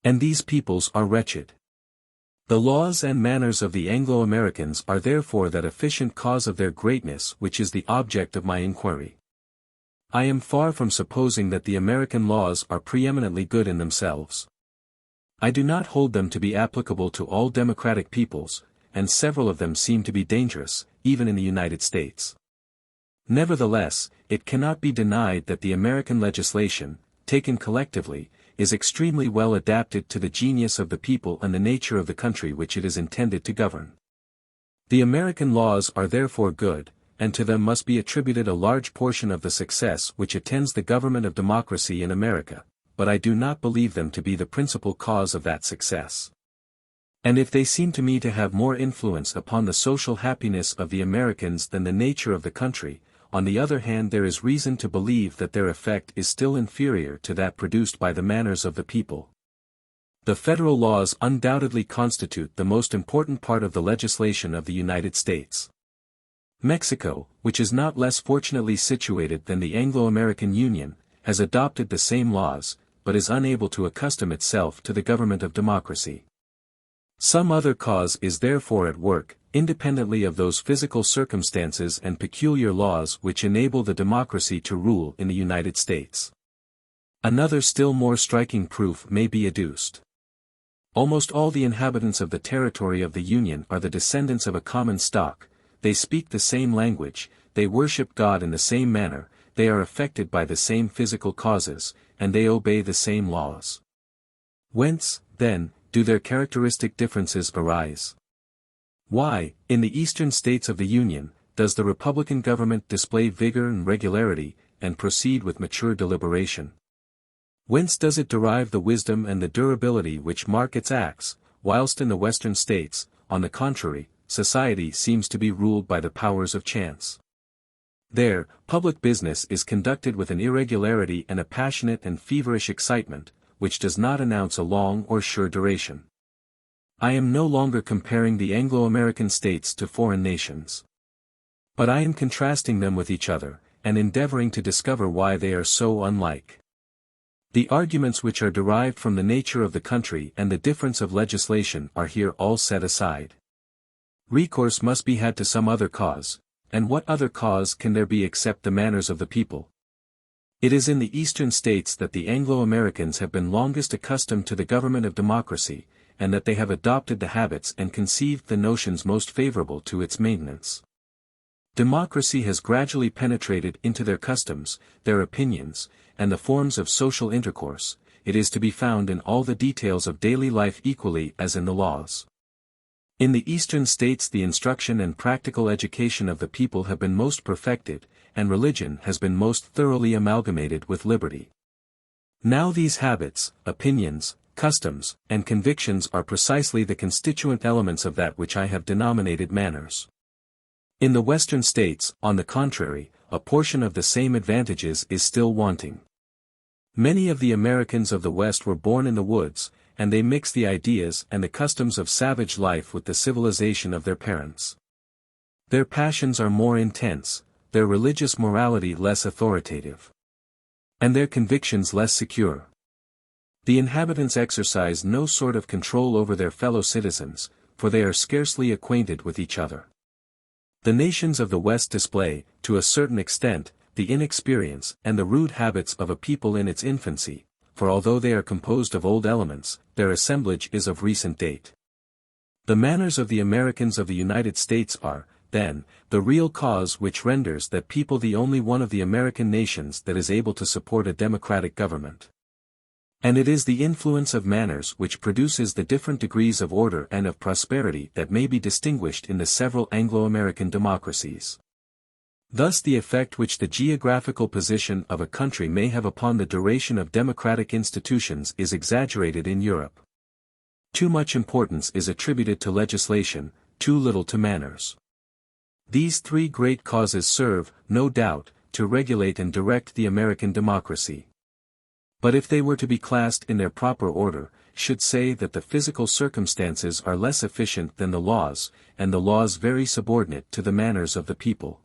And these peoples are wretched. The laws and manners of the Anglo-Americans are therefore that efficient cause of their greatness which is the object of my inquiry. I am far from supposing that the American laws are preeminently good in themselves. I do not hold them to be applicable to all democratic peoples, and several of them seem to be dangerous, even in the United States. Nevertheless, it cannot be denied that the American legislation, taken collectively, is extremely well adapted to the genius of the people and the nature of the country which it is intended to govern. The American laws are therefore good, and to them must be attributed a large portion of the success which attends the government of democracy in America, but I do not believe them to be the principal cause of that success. And if they seem to me to have more influence upon the social happiness of the Americans than the nature of the country, on the other hand there is reason to believe that their effect is still inferior to that produced by the manners of the people. The federal laws undoubtedly constitute the most important part of the legislation of the United States. Mexico, which is not less fortunately situated than the Anglo-American Union, has adopted the same laws, but is unable to accustom itself to the government of democracy. Some other cause is therefore at work, independently of those physical circumstances and peculiar laws which enable the democracy to rule in the United States. Another still more striking proof may be adduced. Almost all the inhabitants of the territory of the Union are the descendants of a common stock, they speak the same language, they worship God in the same manner, they are affected by the same physical causes, and they obey the same laws. Whence, then, do their characteristic differences arise? Why, in the eastern states of the Union, does the Republican government display vigor and regularity, and proceed with mature deliberation? Whence does it derive the wisdom and the durability which mark its acts, whilst in the western states, on the contrary, society seems to be ruled by the powers of chance? There, public business is conducted with an irregularity and a passionate and feverish excitement, which does not announce a long or sure duration. I am no longer comparing the Anglo-American states to foreign nations. But I am contrasting them with each other, and endeavoring to discover why they are so unlike. The arguments which are derived from the nature of the country and the difference of legislation are here all set aside. Recourse must be had to some other cause, and what other cause can there be except the manners of the people? It is in the eastern states that the Anglo-Americans have been longest accustomed to the government of democracy, and that they have adopted the habits and conceived the notions most favorable to its maintenance. Democracy has gradually penetrated into their customs, their opinions, and the forms of social intercourse, it is to be found in all the details of daily life equally as in the laws. In the Eastern states the instruction and practical education of the people have been most perfected, and religion has been most thoroughly amalgamated with liberty. Now these habits, opinions, customs, and convictions are precisely the constituent elements of that which I have denominated manners. In the Western states, on the contrary, a portion of the same advantages is still wanting. Many of the Americans of the West were born in the woods, and they mix the ideas and the customs of savage life with the civilization of their parents. Their passions are more intense, their religious morality less authoritative, and their convictions less secure. The inhabitants exercise no sort of control over their fellow citizens, for they are scarcely acquainted with each other. The nations of the West display, to a certain extent, the inexperience and the rude habits of a people in its infancy, for although they are composed of old elements, their assemblage is of recent date. The manners of the Americans of the United States are, then, the real cause which renders that people the only one of the American nations that is able to support a democratic government. And it is the influence of manners which produces the different degrees of order and of prosperity that may be distinguished in the several Anglo-American democracies. Thus the effect which the geographical position of a country may have upon the duration of democratic institutions is exaggerated in Europe. Too much importance is attributed to legislation, too little to manners. These three great causes serve, no doubt, to regulate and direct the American democracy. But if they were to be classed in their proper order, should say that the physical circumstances are less efficient than the laws, and the laws very subordinate to the manners of the people.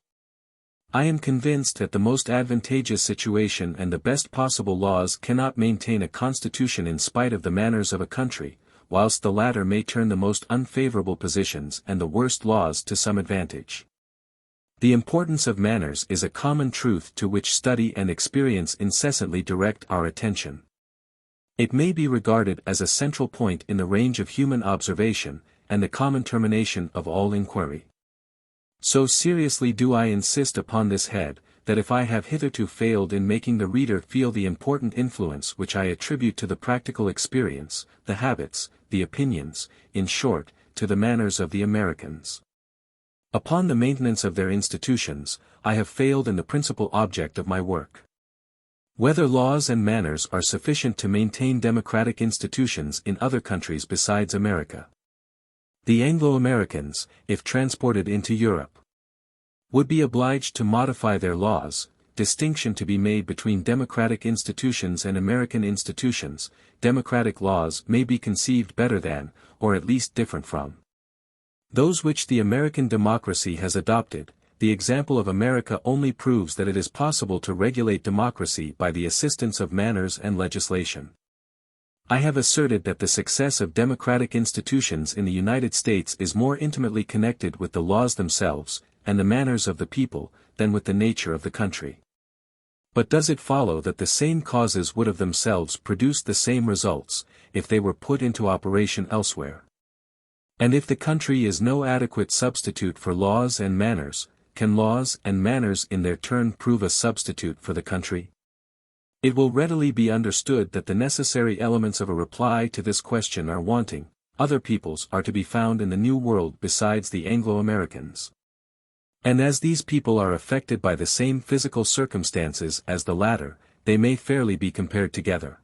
I am convinced that the most advantageous situation and the best possible laws cannot maintain a constitution in spite of the manners of a country, whilst the latter may turn the most unfavorable positions and the worst laws to some advantage. The importance of manners is a common truth to which study and experience incessantly direct our attention. It may be regarded as a central point in the range of human observation, and the common termination of all inquiry. So seriously do I insist upon this head, that if I have hitherto failed in making the reader feel the important influence which I attribute to the practical experience, the habits, the opinions, in short, to the manners of the Americans, upon the maintenance of their institutions, I have failed in the principal object of my work. Whether laws and manners are sufficient to maintain democratic institutions in other countries besides America. The Anglo-Americans, if transported into Europe, would be obliged to modify their laws, distinction to be made between democratic institutions and American institutions. Democratic laws may be conceived better than, or at least different from, those which the American democracy has adopted. The example of America only proves that it is possible to regulate democracy by the assistance of manners and legislation. I have asserted that the success of democratic institutions in the United States is more intimately connected with the laws themselves, and the manners of the people, than with the nature of the country. But does it follow that the same causes would of themselves produce the same results, if they were put into operation elsewhere? And if the country is no adequate substitute for laws and manners, can laws and manners in their turn prove a substitute for the country? It will readily be understood that the necessary elements of a reply to this question are wanting. Other peoples are to be found in the New World besides the Anglo-Americans. And as these people are affected by the same physical circumstances as the latter, they may fairly be compared together.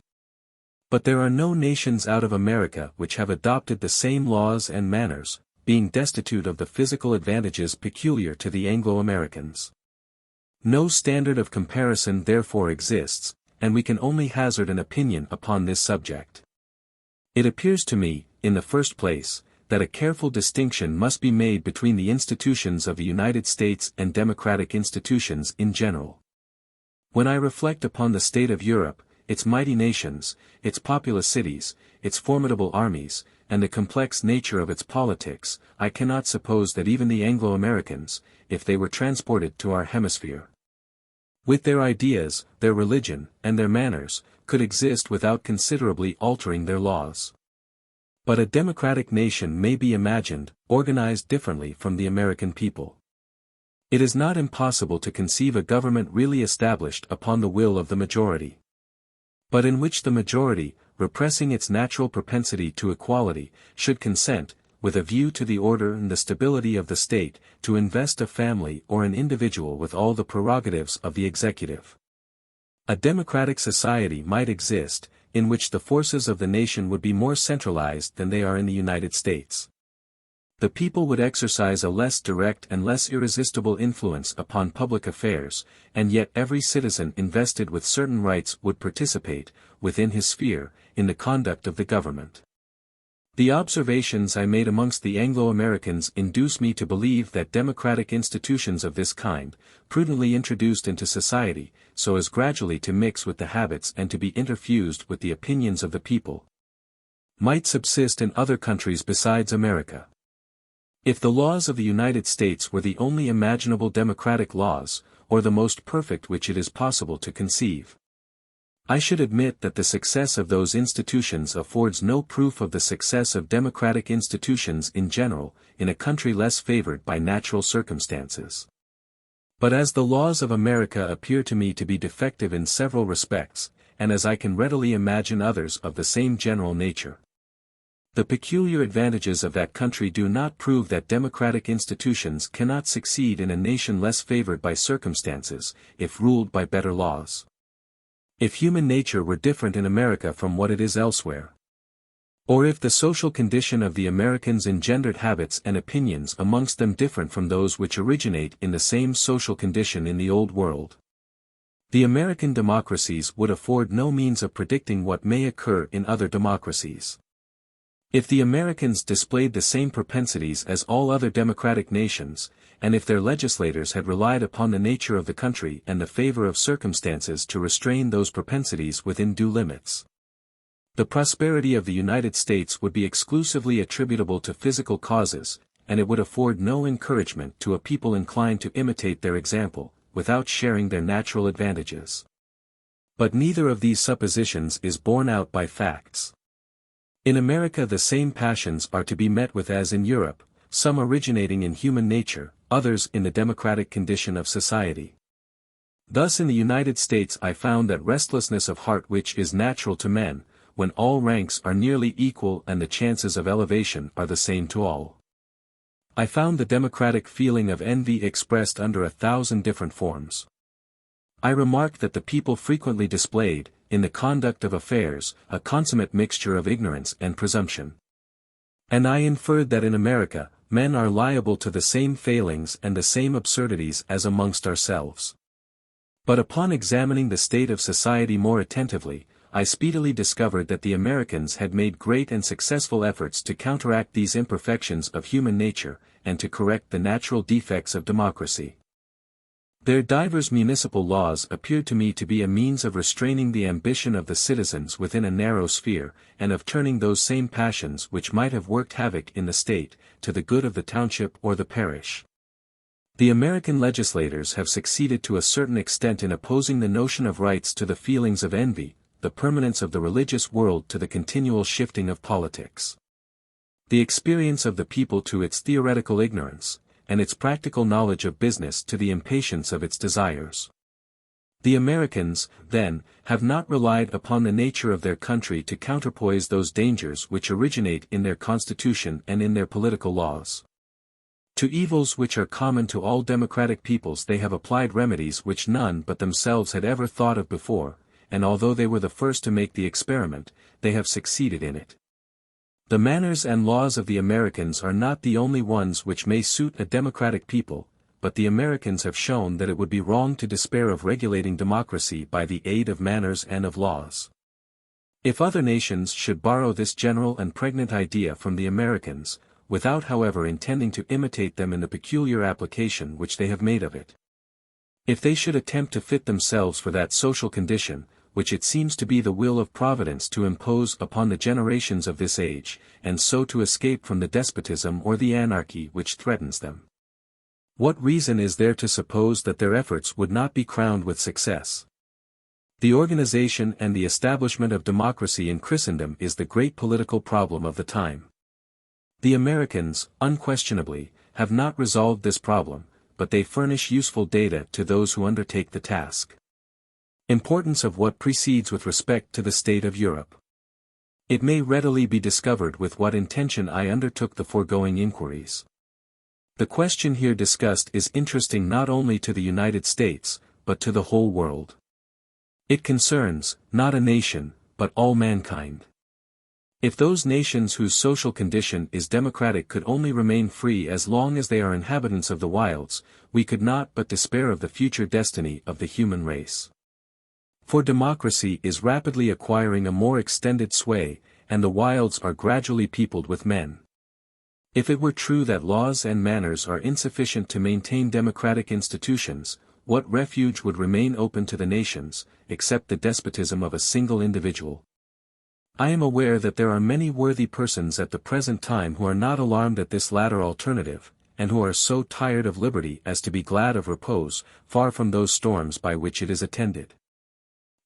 But there are no nations out of America which have adopted the same laws and manners, being destitute of the physical advantages peculiar to the Anglo-Americans. No standard of comparison therefore exists, and we can only hazard an opinion upon this subject. It appears to me, in the first place, that a careful distinction must be made between the institutions of the United States and democratic institutions in general. When I reflect upon the state of Europe, its mighty nations, its populous cities, its formidable armies, and the complex nature of its politics, I cannot suppose that even the Anglo-Americans, if they were transported to our hemisphere, with their ideas, their religion, and their manners, could exist without considerably altering their laws. But a democratic nation may be imagined, organized differently from the American people. It is not impossible to conceive a government really established upon the will of the majority. but in which the majority, repressing its natural propensity to equality, should consent, with a view to the order and the stability of the state, to invest a family or an individual with all the prerogatives of the executive. A democratic society might exist, in which the forces of the nation would be more centralized than they are in the United States. The people would exercise a less direct and less irresistible influence upon public affairs, and yet every citizen invested with certain rights would participate, within his sphere, in the conduct of the government. The observations I made amongst the Anglo-Americans induce me to believe that democratic institutions of this kind, prudently introduced into society, so as gradually to mix with the habits and to be interfused with the opinions of the people, might subsist in other countries besides America. If the laws of the United States were the only imaginable democratic laws, or the most perfect which it is possible to conceive, I should admit that the success of those institutions affords no proof of the success of democratic institutions in general, in a country less favored by natural circumstances. But as the laws of America appear to me to be defective in several respects, and as I can readily imagine others of the same general nature, the peculiar advantages of that country do not prove that democratic institutions cannot succeed in a nation less favored by circumstances, if ruled by better laws. If human nature were different in America from what it is elsewhere, or if the social condition of the Americans engendered habits and opinions amongst them different from those which originate in the same social condition in the Old World, the American democracies would afford no means of predicting what may occur in other democracies. If the Americans displayed the same propensities as all other democratic nations, and if their legislators had relied upon the nature of the country and the favor of circumstances to restrain those propensities within due limits, the prosperity of the United States would be exclusively attributable to physical causes, and it would afford no encouragement to a people inclined to imitate their example, without sharing their natural advantages. But neither of these suppositions is borne out by facts. In America the same passions are to be met with as in Europe, some originating in human nature, others in the democratic condition of society. Thus in the United States I found that restlessness of heart which is natural to men, when all ranks are nearly equal and the chances of elevation are the same to all. I found the democratic feeling of envy expressed under 1,000 different forms. I remarked that the people frequently displayed, in the conduct of affairs, a consummate mixture of ignorance and presumption. And I inferred that in America, men are liable to the same failings and the same absurdities as amongst ourselves. But upon examining the state of society more attentively, I speedily discovered that the Americans had made great and successful efforts to counteract these imperfections of human nature, and to correct the natural defects of democracy. Their divers municipal laws appeared to me to be a means of restraining the ambition of the citizens within a narrow sphere, and of turning those same passions which might have worked havoc in the state, to the good of the township or the parish. The American legislators have succeeded to a certain extent in opposing the notion of rights to the feelings of envy, the permanence of the religious world to the continual shifting of politics, the experience of the people to its theoretical ignorance, and its practical knowledge of business to the impatience of its desires. The Americans, then, have not relied upon the nature of their country to counterpoise those dangers which originate in their constitution and in their political laws. To evils which are common to all democratic peoples they have applied remedies which none but themselves had ever thought of before, and although they were the first to make the experiment, they have succeeded in it. The manners and laws of the Americans are not the only ones which may suit a democratic people, but the Americans have shown that it would be wrong to despair of regulating democracy by the aid of manners and of laws. If other nations should borrow this general and pregnant idea from the Americans, without however intending to imitate them in the peculiar application which they have made of it, if they should attempt to fit themselves for that social condition, which it seems to be the will of Providence to impose upon the generations of this age, and so to escape from the despotism or the anarchy which threatens them, what reason is there to suppose that their efforts would not be crowned with success? The organization and the establishment of democracy in Christendom is the great political problem of the time. The Americans, unquestionably, have not resolved this problem, but they furnish useful data to those who undertake the task. Importance of what precedes with respect to the state of Europe. It may readily be discovered with what intention I undertook the foregoing inquiries. The question here discussed is interesting not only to the United States, but to the whole world. It concerns, not a nation, but all mankind. If those nations whose social condition is democratic could only remain free as long as they are inhabitants of the wilds, we could not but despair of the future destiny of the human race. For democracy is rapidly acquiring a more extended sway, and the wilds are gradually peopled with men. If it were true that laws and manners are insufficient to maintain democratic institutions, what refuge would remain open to the nations, except the despotism of a single individual? I am aware that there are many worthy persons at the present time who are not alarmed at this latter alternative, and who are so tired of liberty as to be glad of repose, far from those storms by which it is attended.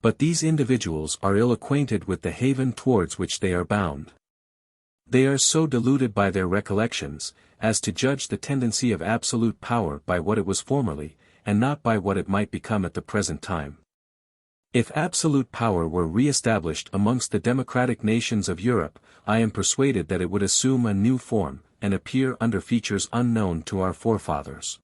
But these individuals are ill acquainted with the haven towards which they are bound. They are so deluded by their recollections, as to judge the tendency of absolute power by what it was formerly, and not by what it might become at the present time. If absolute power were re-established amongst the democratic nations of Europe, I am persuaded that it would assume a new form, and appear under features unknown to our forefathers.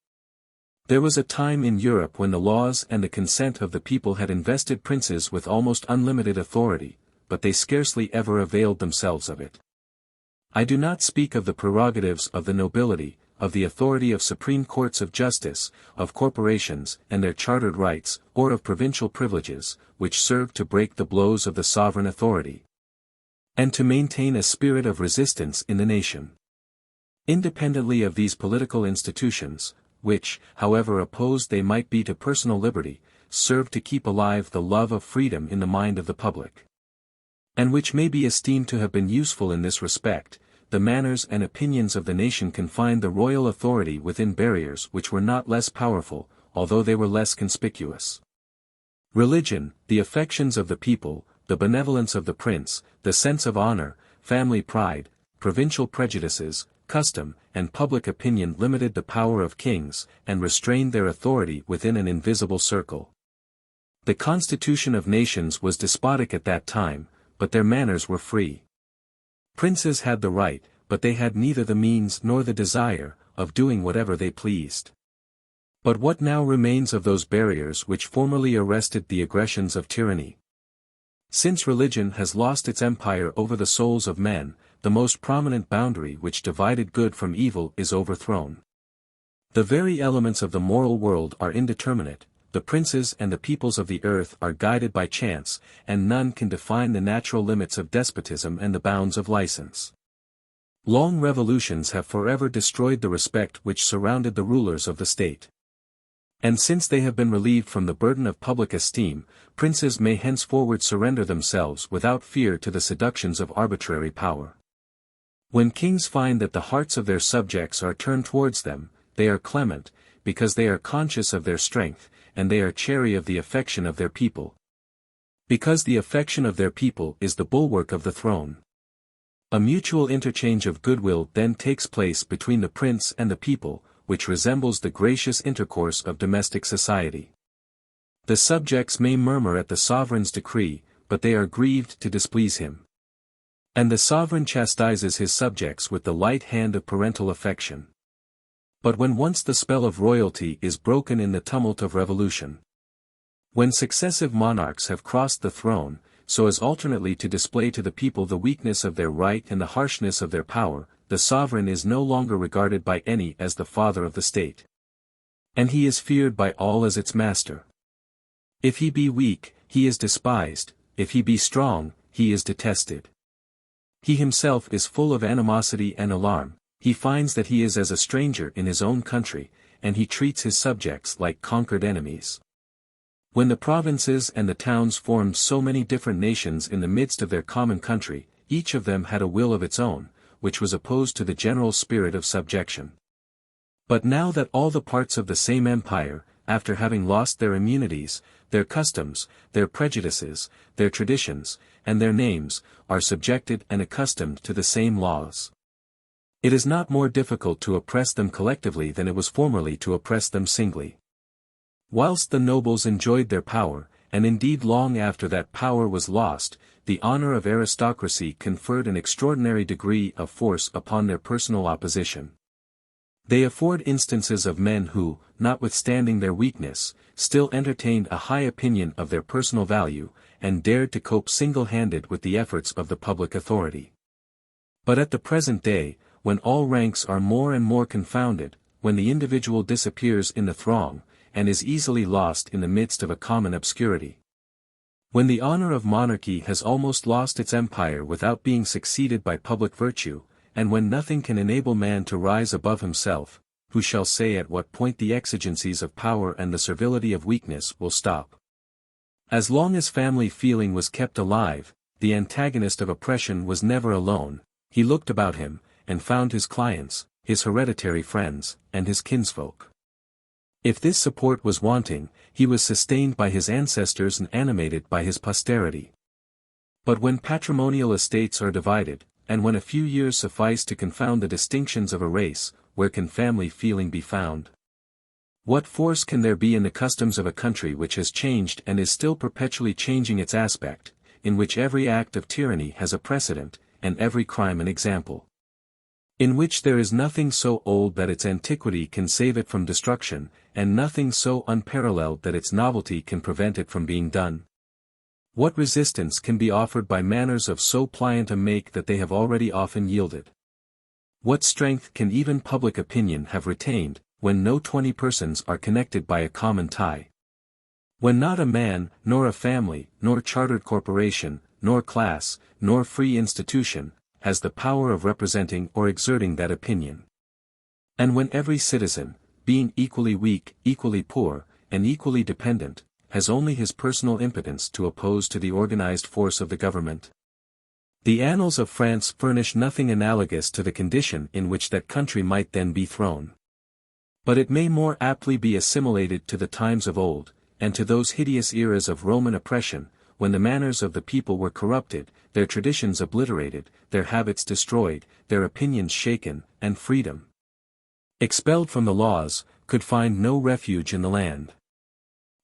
There was a time in Europe when the laws and the consent of the people had invested princes with almost unlimited authority, but they scarcely ever availed themselves of it. I do not speak of the prerogatives of the nobility, of the authority of supreme courts of justice, of corporations and their chartered rights, or of provincial privileges, which served to break the blows of the sovereign authority, and to maintain a spirit of resistance in the nation. Independently of these political institutions, which, however opposed they might be to personal liberty, serve to keep alive the love of freedom in the mind of the public, and which may be esteemed to have been useful in this respect, the manners and opinions of the nation confined the royal authority within barriers which were not less powerful, although they were less conspicuous. Religion, the affections of the people, the benevolence of the prince, the sense of honor, family pride, provincial prejudices, custom, and public opinion limited the power of kings, and restrained their authority within an invisible circle. The constitution of nations was despotic at that time, but their manners were free. Princes had the right, but they had neither the means nor the desire, of doing whatever they pleased. But what now remains of those barriers which formerly arrested the aggressions of tyranny? Since religion has lost its empire over the souls of men, the most prominent boundary which divided good from evil is overthrown. The very elements of the moral world are indeterminate, the princes and the peoples of the earth are guided by chance, and none can define the natural limits of despotism and the bounds of license. Long revolutions have forever destroyed the respect which surrounded the rulers of the state. And since they have been relieved from the burden of public esteem, princes may henceforward surrender themselves without fear to the seductions of arbitrary power. When kings find that the hearts of their subjects are turned towards them, they are clement, because they are conscious of their strength, and they are chary of the affection of their people. Because the affection of their people is the bulwark of the throne. A mutual interchange of goodwill then takes place between the prince and the people, which resembles the gracious intercourse of domestic society. The subjects may murmur at the sovereign's decree, but they are grieved to displease him. And the sovereign chastises his subjects with the light hand of parental affection. But when once the spell of royalty is broken in the tumult of revolution, when successive monarchs have crossed the throne, so as alternately to display to the people the weakness of their right and the harshness of their power, the sovereign is no longer regarded by any as the father of the state. And he is feared by all as its master. If he be weak, he is despised, if he be strong, he is detested. He himself is full of animosity and alarm, he finds that he is as a stranger in his own country, and he treats his subjects like conquered enemies. When the provinces and the towns formed so many different nations in the midst of their common country, each of them had a will of its own, which was opposed to the general spirit of subjection. But now that all the parts of the same empire, after having lost their immunities, their customs, their prejudices, their traditions, and their names, are subjected and accustomed to the same laws, it is not more difficult to oppress them collectively than it was formerly to oppress them singly. Whilst the nobles enjoyed their power, and indeed long after that power was lost, the honor of aristocracy conferred an extraordinary degree of force upon their personal opposition. They afford instances of men who, notwithstanding their weakness, still entertained a high opinion of their personal value, and dared to cope single-handed with the efforts of the public authority. But at the present day, when all ranks are more and more confounded, when the individual disappears in the throng, and is easily lost in the midst of a common obscurity, when the honor of monarchy has almost lost its empire without being succeeded by public virtue, and when nothing can enable man to rise above himself, who shall say at what point the exigencies of power and the servility of weakness will stop? As long as family feeling was kept alive, the antagonist of oppression was never alone. He looked about him, and found his clients, his hereditary friends, and his kinsfolk. If this support was wanting, he was sustained by his ancestors and animated by his posterity. But when patrimonial estates are divided, and when a few years suffice to confound the distinctions of a race, where can family feeling be found? What force can there be in the customs of a country which has changed and is still perpetually changing its aspect, in which every act of tyranny has a precedent, and every crime an example? In which there is nothing so old that its antiquity can save it from destruction, and nothing so unparalleled that its novelty can prevent it from being done? What resistance can be offered by manners of so pliant a make that they have already often yielded? What strength can even public opinion have retained, when no 20 persons are connected by a common tie? When not a man, nor a family, nor chartered corporation, nor class, nor free institution, has the power of representing or exerting that opinion. And when every citizen, being equally weak, equally poor, and equally dependent, has only his personal impotence to oppose to the organized force of the government. The annals of France furnish nothing analogous to the condition in which that country might then be thrown. But it may more aptly be assimilated to the times of old, and to those hideous eras of Roman oppression, when the manners of the people were corrupted, their traditions obliterated, their habits destroyed, their opinions shaken, and freedom, expelled from the laws, could find no refuge in the land.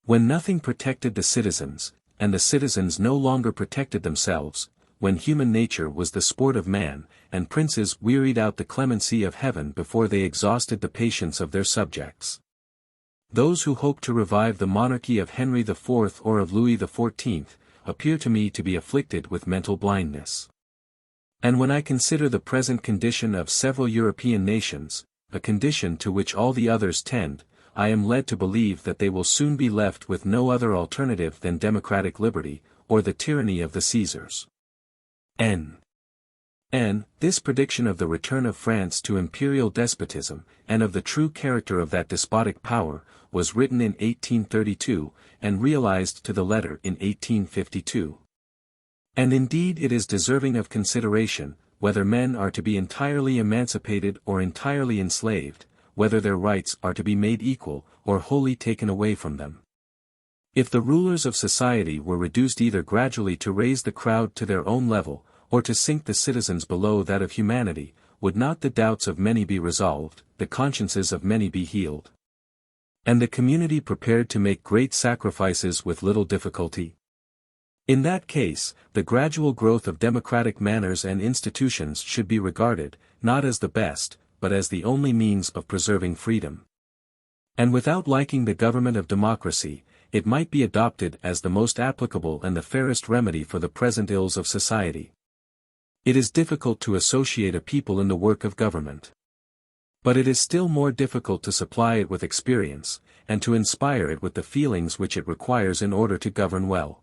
When nothing protected the citizens, and the citizens no longer protected themselves, when human nature was the sport of man, and princes wearied out the clemency of heaven before they exhausted the patience of their subjects. Those who hope to revive the monarchy of Henry IV or of Louis XIV, appear to me to be afflicted with mental blindness. And when I consider the present condition of several European nations, a condition to which all the others tend, I am led to believe that they will soon be left with no other alternative than democratic liberty, or the tyranny of the Caesars. This prediction of the return of France to imperial despotism, and of the true character of that despotic power, was written in 1832, and realized to the letter in 1852. And indeed it is deserving of consideration, whether men are to be entirely emancipated or entirely enslaved, whether their rights are to be made equal, or wholly taken away from them. If the rulers of society were reduced either gradually to raise the crowd to their own level, or to sink the citizens below that of humanity, would not the doubts of many be resolved, the consciences of many be healed, and the community prepared to make great sacrifices with little difficulty? In that case, the gradual growth of democratic manners and institutions should be regarded, not as the best, but as the only means of preserving freedom. And without liking the government of democracy, it might be adopted as the most applicable and the fairest remedy for the present ills of society. It is difficult to associate a people in the work of government. But it is still more difficult to supply it with experience, and to inspire it with the feelings which it requires in order to govern well.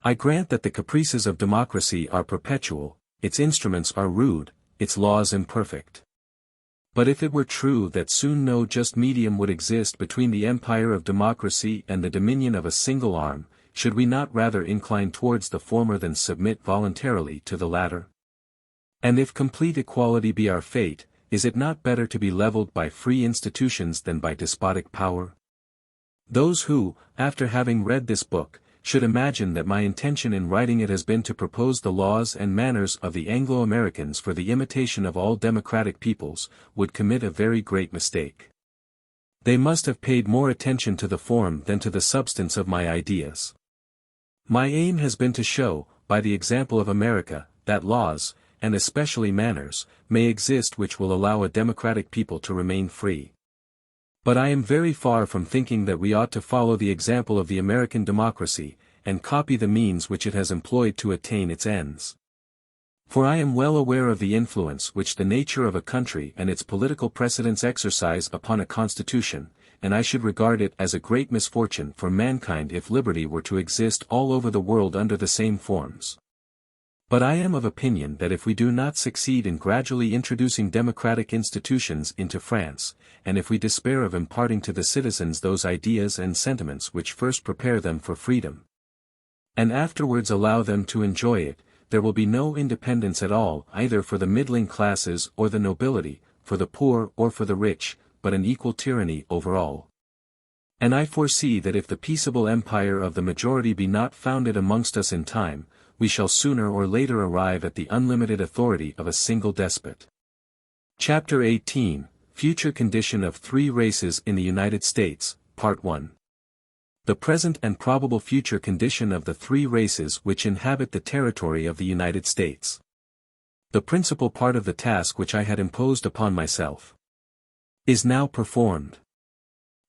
I grant that the caprices of democracy are perpetual, its instruments are rude, its laws imperfect. But if it were true that soon no just medium would exist between the empire of democracy and the dominion of a single arm, should we not rather incline towards the former than submit voluntarily to the latter? And if complete equality be our fate, is it not better to be leveled by free institutions than by despotic power? Those who, after having read this book, should imagine that my intention in writing it has been to propose the laws and manners of the Anglo-Americans for the imitation of all democratic peoples, would commit a very great mistake. They must have paid more attention to the form than to the substance of my ideas. My aim has been to show, by the example of America, that laws, and especially manners, may exist which will allow a democratic people to remain free. But I am very far from thinking that we ought to follow the example of the American democracy, and copy the means which it has employed to attain its ends. For I am well aware of the influence which the nature of a country and its political precedents exercise upon a constitution, and I should regard it as a great misfortune for mankind if liberty were to exist all over the world under the same forms. But I am of opinion that if we do not succeed in gradually introducing democratic institutions into France, and if we despair of imparting to the citizens those ideas and sentiments which first prepare them for freedom, and afterwards allow them to enjoy it, there will be no independence at all either for the middling classes or the nobility, for the poor or for the rich, but an equal tyranny over all. And I foresee that if the peaceable empire of the majority be not founded amongst us in time, we shall sooner or later arrive at the unlimited authority of a single despot. Chapter 18, Future Condition of Three Races in the United States, Part 1. The present and probable future condition of the three races which inhabit the territory of the United States. The principal part of the task which I had imposed upon myself is now performed.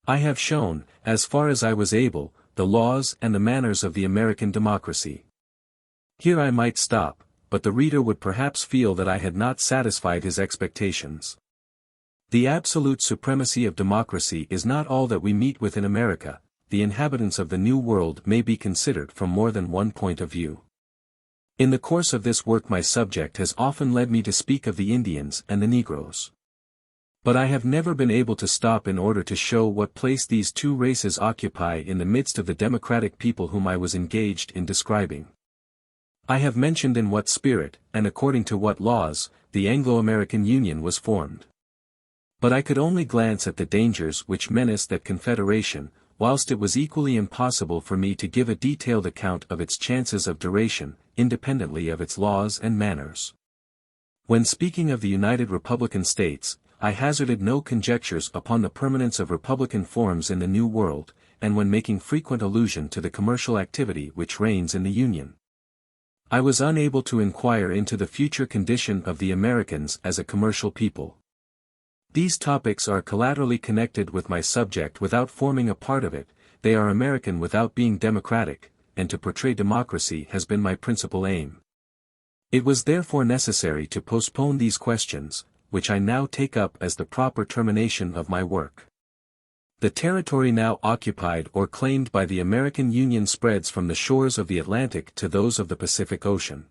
I have shown, as far as I was able, the laws and the manners of the American democracy. Here I might stop, but the reader would perhaps feel that I had not satisfied his expectations. The absolute supremacy of democracy is not all that we meet with in America. The inhabitants of the New World may be considered from more than one point of view. In the course of this work my subject has often led me to speak of the Indians and the Negroes. But I have never been able to stop in order to show what place these two races occupy in the midst of the democratic people whom I was engaged in describing. I have mentioned in what spirit, and according to what laws, the Anglo-American Union was formed. But I could only glance at the dangers which menace that confederation, whilst it was equally impossible for me to give a detailed account of its chances of duration, independently of its laws and manners. When speaking of the United Republican States, I hazarded no conjectures upon the permanence of republican forms in the New World, and when making frequent allusion to the commercial activity which reigns in the Union, I was unable to inquire into the future condition of the Americans as a commercial people. These topics are collaterally connected with my subject without forming a part of it, they are American without being democratic, and to portray democracy has been my principal aim. It was therefore necessary to postpone these questions, which I now take up as the proper termination of my work. The territory now occupied or claimed by the American Union spreads from the shores of the Atlantic to those of the Pacific Ocean.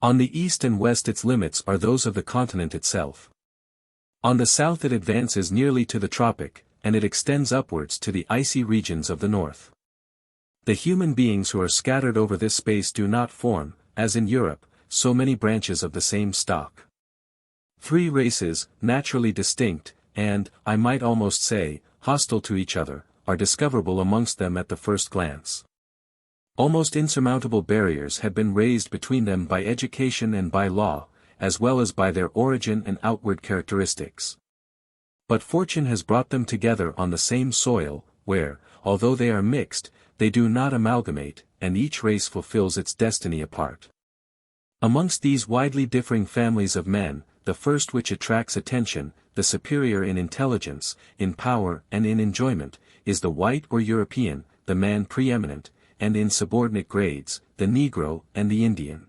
On the east and west its limits are those of the continent itself. On the south it advances nearly to the tropic, and it extends upwards to the icy regions of the north. The human beings who are scattered over this space do not form, as in Europe, so many branches of the same stock. Three races, naturally distinct, and, I might almost say, hostile to each other, are discoverable amongst them at the first glance. Almost insurmountable barriers had been raised between them by education and by law, as well as by their origin and outward characteristics. But fortune has brought them together on the same soil, where, although they are mixed, they do not amalgamate, and each race fulfills its destiny apart. Amongst these widely differing families of men, the first which attracts attention, the superior in intelligence, in power and in enjoyment, is the white or European, the man preeminent, and in subordinate grades, the Negro and the Indian.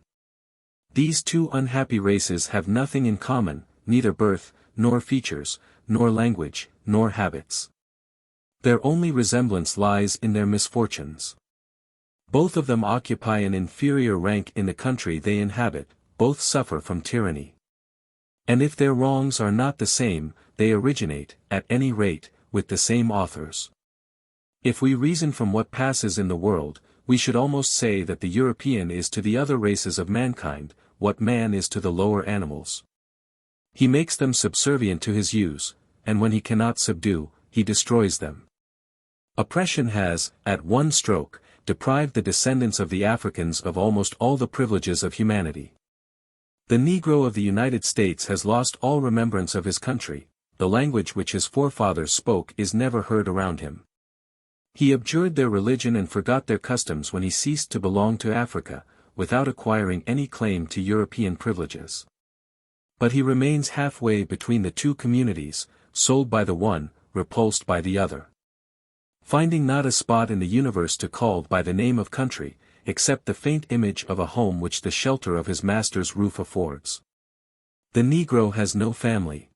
These two unhappy races have nothing in common, neither birth, nor features, nor language, nor habits. Their only resemblance lies in their misfortunes. Both of them occupy an inferior rank in the country they inhabit, both suffer from tyranny. And if their wrongs are not the same, they originate, at any rate, with the same authors. If we reason from what passes in the world, we should almost say that the European is to the other races of mankind, what man is to the lower animals. He makes them subservient to his use, and when he cannot subdue, he destroys them. Oppression has, at one stroke, deprived the descendants of the Africans of almost all the privileges of humanity. The Negro of the United States has lost all remembrance of his country, the language which his forefathers spoke is never heard around him. He abjured their religion and forgot their customs when he ceased to belong to Africa, without acquiring any claim to European privileges. But he remains halfway between the two communities, sold by the one, repulsed by the other. Finding not a spot in the universe to call by the name of country, except the faint image of a home which the shelter of his master's roof affords. The Negro has no family.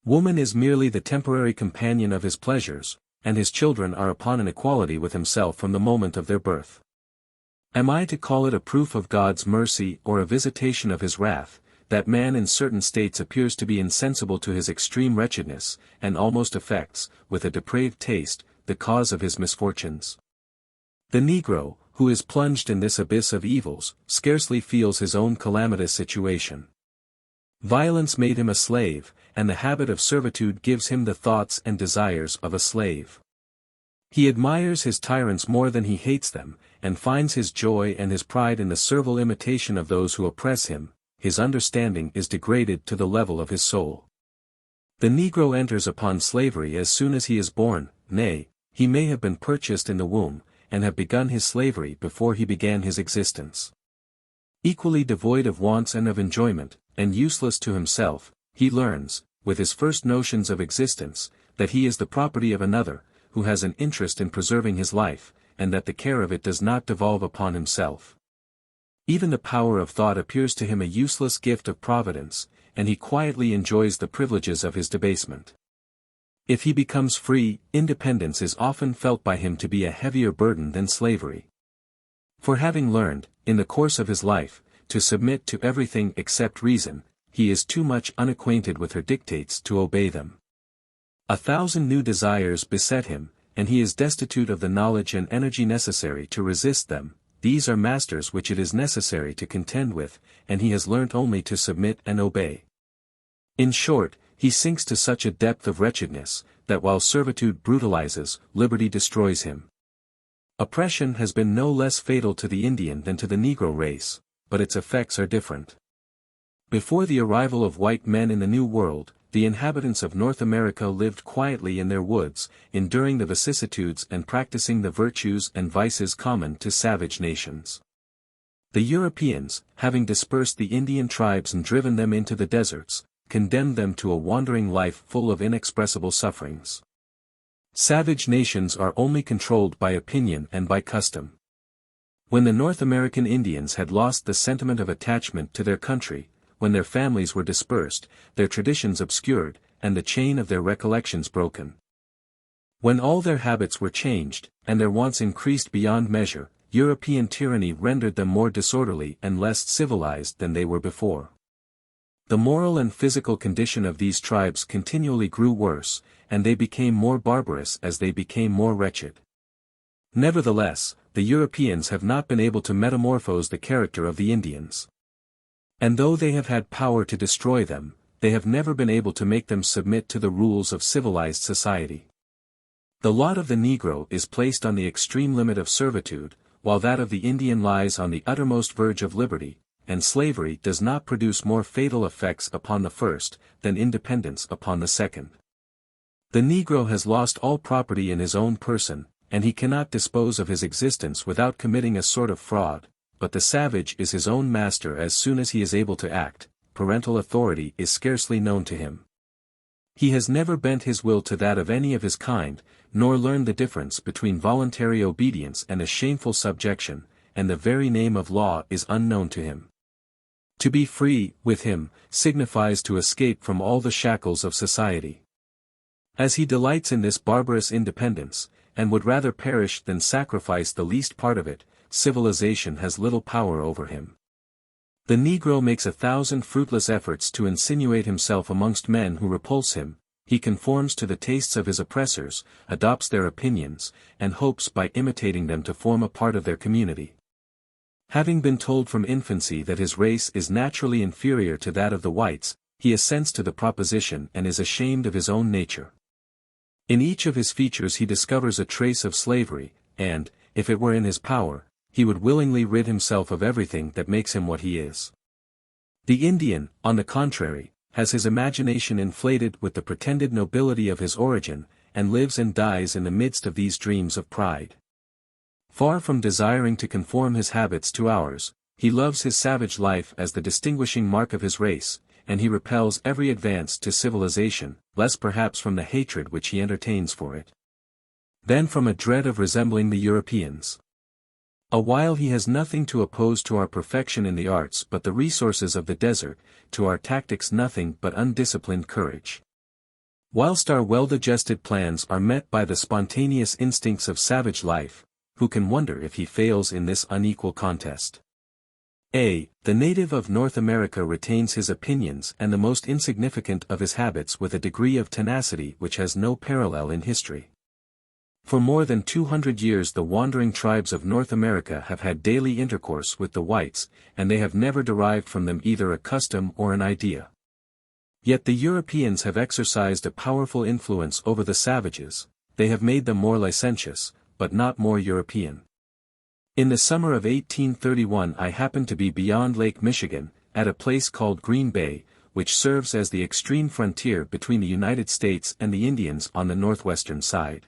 Woman is merely the temporary companion of his pleasures, and his children are upon an equality with himself from the moment of their birth. Am I to call it a proof of God's mercy or a visitation of his wrath, that man in certain states appears to be insensible to his extreme wretchedness, and almost affects, with a depraved taste, the cause of his misfortunes? The Negro, who is plunged in this abyss of evils, scarcely feels his own calamitous situation. Violence made him a slave, and the habit of servitude gives him the thoughts and desires of a slave. He admires his tyrants more than he hates them, and finds his joy and his pride in the servile imitation of those who oppress him. His understanding is degraded to the level of his soul. The Negro enters upon slavery as soon as he is born, nay, he may have been purchased in the womb, and have begun his slavery before he began his existence. Equally devoid of wants and of enjoyment, and useless to himself, he learns, with his first notions of existence, that he is the property of another, who has an interest in preserving his life, and that the care of it does not devolve upon himself. Even the power of thought appears to him a useless gift of Providence, and he quietly enjoys the privileges of his debasement. If he becomes free, independence is often felt by him to be a heavier burden than slavery. For having learned, in the course of his life, to submit to everything except reason, he is too much unacquainted with her dictates to obey them. 1,000 new desires beset him, and he is destitute of the knowledge and energy necessary to resist them. These are masters which it is necessary to contend with, and he has learnt only to submit and obey. In short, he sinks to such a depth of wretchedness, that while servitude brutalizes, liberty destroys him. Oppression has been no less fatal to the Indian than to the Negro race, but its effects are different. Before the arrival of white men in the New World, the inhabitants of North America lived quietly in their woods, enduring the vicissitudes and practicing the virtues and vices common to savage nations. The Europeans, having dispersed the Indian tribes and driven them into the deserts, condemned them to a wandering life full of inexpressible sufferings. Savage nations are only controlled by opinion and by custom. When the North American Indians had lost the sentiment of attachment to their country, when their families were dispersed, their traditions obscured, and the chain of their recollections broken. When all their habits were changed, and their wants increased beyond measure, European tyranny rendered them more disorderly and less civilized than they were before. The moral and physical condition of these tribes continually grew worse, and they became more barbarous as they became more wretched. Nevertheless, the Europeans have not been able to metamorphose the character of the Indians. And though they have had power to destroy them, they have never been able to make them submit to the rules of civilized society. The lot of the Negro is placed on the extreme limit of servitude, while that of the Indian lies on the uttermost verge of liberty, and slavery does not produce more fatal effects upon the first, than independence upon the second. The Negro has lost all property in his own person, and he cannot dispose of his existence without committing a sort of fraud, but the savage is his own master as soon as he is able to act. Parental authority is scarcely known to him. He has never bent his will to that of any of his kind, nor learned the difference between voluntary obedience and a shameful subjection, and the very name of law is unknown to him. To be free, with him, signifies to escape from all the shackles of society. As he delights in this barbarous independence, and would rather perish than sacrifice the least part of it, civilization has little power over him. The Negro makes 1,000 fruitless efforts to insinuate himself amongst men who repulse him. He conforms to the tastes of his oppressors, adopts their opinions, and hopes by imitating them to form a part of their community. Having been told from infancy that his race is naturally inferior to that of the whites, he assents to the proposition and is ashamed of his own nature. In each of his features he discovers a trace of slavery, and, if it were in his power, he would willingly rid himself of everything that makes him what he is. The Indian, on the contrary, has his imagination inflated with the pretended nobility of his origin, and lives and dies in the midst of these dreams of pride. Far from desiring to conform his habits to ours, he loves his savage life as the distinguishing mark of his race, and he repels every advance to civilization, less perhaps from the hatred which he entertains for it, than from a dread of resembling the Europeans. While he has nothing to oppose to our perfection in the arts but the resources of the desert, to our tactics nothing but undisciplined courage. Whilst our well-digested plans are met by the spontaneous instincts of savage life, who can wonder if he fails in this unequal contest? The native of North America retains his opinions and the most insignificant of his habits with a degree of tenacity which has no parallel in history. For more than 200 years the wandering tribes of North America have had daily intercourse with the whites, and they have never derived from them either a custom or an idea. Yet the Europeans have exercised a powerful influence over the savages, they have made them more licentious, but not more European. In the summer of 1831 I happened to be beyond Lake Michigan, at a place called Green Bay, which serves as the extreme frontier between the United States and the Indians on the northwestern side.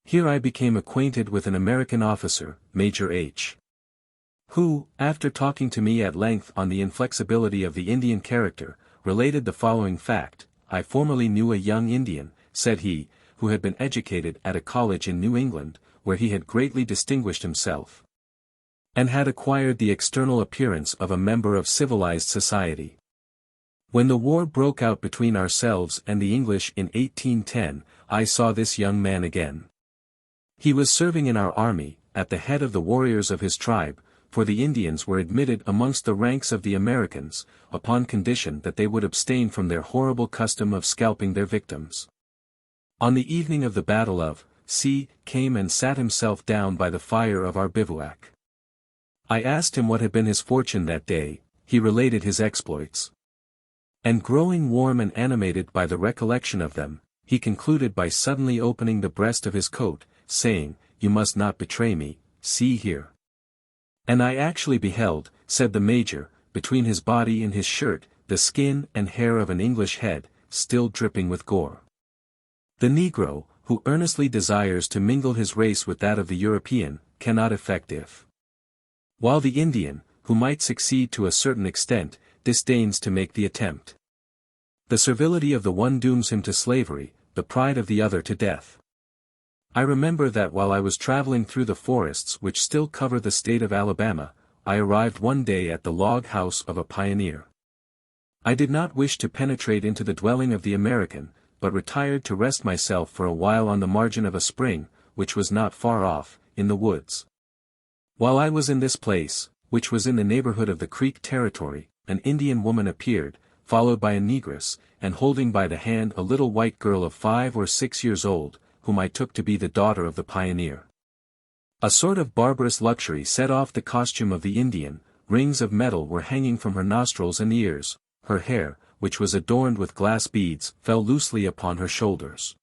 Here I became acquainted with an American officer, Major H., who, after talking to me at length on the inflexibility of the Indian character, related the following fact: "I formerly knew a young Indian," said he, "who had been educated at a college in New England, where he had greatly distinguished himself, and had acquired the external appearance of a member of civilized society. When the war broke out between ourselves and the English in 1810, I saw this young man again. He was serving in our army, at the head of the warriors of his tribe, for the Indians were admitted amongst the ranks of the Americans, upon condition that they would abstain from their horrible custom of scalping their victims. On the evening of the Battle of C, came and sat himself down by the fire of our bivouac. I asked him what had been his fortune that day. He related his exploits. And growing warm and animated by the recollection of them, he concluded by suddenly opening the breast of his coat, saying, 'You must not betray me, see here.' And I actually beheld," said the Major, "between his body and his shirt, the skin and hair of an English head, still dripping with gore. The Negro, who earnestly desires to mingle his race with that of the European, cannot effect it. While the Indian, who might succeed to a certain extent, disdains to make the attempt. The servility of the one dooms him to slavery, the pride of the other to death." I remember that while I was traveling through the forests which still cover the state of Alabama, I arrived one day at the log house of a pioneer. I did not wish to penetrate into the dwelling of the American, but retired to rest myself for a while on the margin of a spring, which was not far off, in the woods. While I was in this place, which was in the neighborhood of the Creek territory, an Indian woman appeared, followed by a negress, and holding by the hand a little white girl of 5 or 6 years old, whom I took to be the daughter of the pioneer. A sort of barbarous luxury set off the costume of the Indian. Rings of metal were hanging from her nostrils and ears, her hair, which was adorned with glass beads, fell loosely upon her shoulders.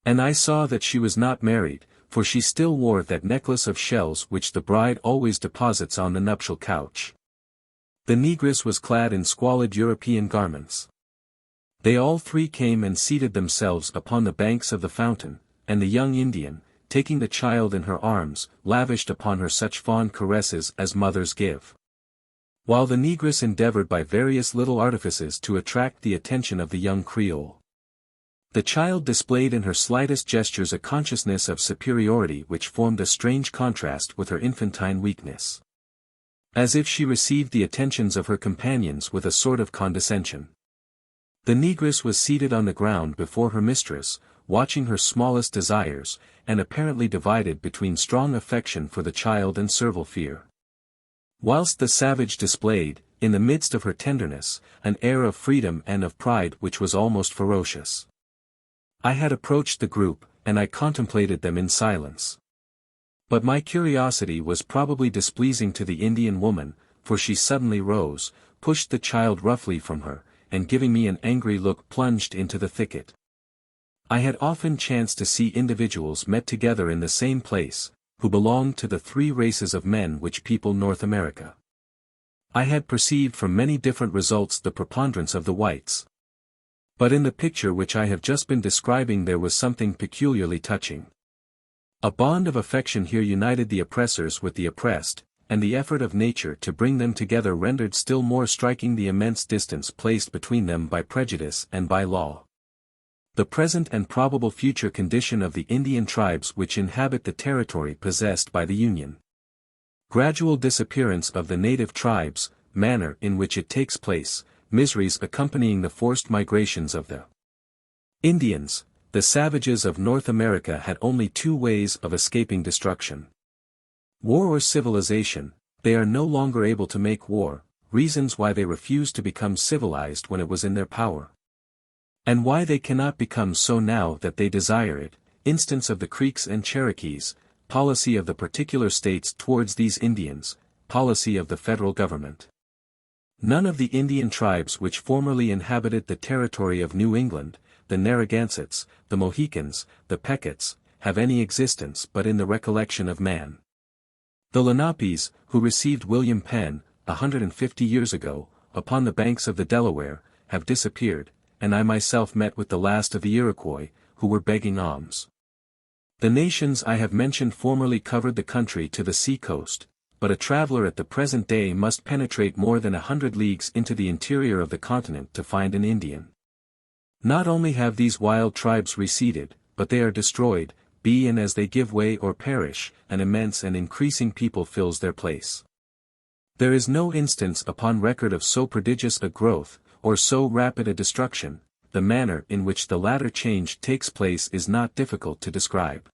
And I saw that she was not married, for she still wore that necklace of shells which the bride always deposits on the nuptial couch. The negress was clad in squalid European garments. They all three came and seated themselves upon the banks of the fountain, and the young Indian, taking the child in her arms, lavished upon her such fond caresses as mothers give, while the negress endeavored by various little artifices to attract the attention of the young Creole. The child displayed in her slightest gestures a consciousness of superiority which formed a strange contrast with her infantine weakness, as if she received the attentions of her companions with a sort of condescension. The negress was seated on the ground before her mistress, watching her smallest desires, and apparently divided between strong affection for the child and servile fear. Whilst the savage displayed, in the midst of her tenderness, an air of freedom and of pride which was almost ferocious. I had approached the group, and I contemplated them in silence. But my curiosity was probably displeasing to the Indian woman, for she suddenly rose, pushed the child roughly from her, and giving me an angry look plunged into the thicket. I had often chanced to see individuals met together in the same place, who belonged to the 3 races of men which people North America. I had perceived from many different results the preponderance of the whites. But in the picture which I have just been describing there was something peculiarly touching. A bond of affection here united the oppressors with the oppressed, and the effort of nature to bring them together rendered still more striking the immense distance placed between them by prejudice and by law. The present and probable future condition of the Indian tribes which inhabit the territory possessed by the Union. Gradual disappearance of the native tribes, manner in which it takes place, miseries accompanying the forced migrations of the Indians. The savages of North America had only two ways of escaping destruction. War or civilization. They are no longer able to make war, reasons why they refused to become civilized when it was in their power. And why they cannot become so now that they desire it, instance of the Creeks and Cherokees, policy of the particular states towards these Indians, policy of the federal government. None of the Indian tribes which formerly inhabited the territory of New England, the Narragansetts, the Mohicans, the Pequots, have any existence but in the recollection of man. The Lenapes, who received William Penn, 150 years ago, upon the banks of the Delaware, have disappeared, and I myself met with the last of the Iroquois, who were begging alms. The nations I have mentioned formerly covered the country to the sea coast, but a traveler at the present day must penetrate more than 100 leagues into the interior of the continent to find an Indian. Not only have these wild tribes receded, but they are destroyed, and as they give way or perish, an immense and increasing people fills their place. There is no instance upon record of so prodigious a growth, or so rapid a destruction. The manner in which the latter change takes place is not difficult to describe.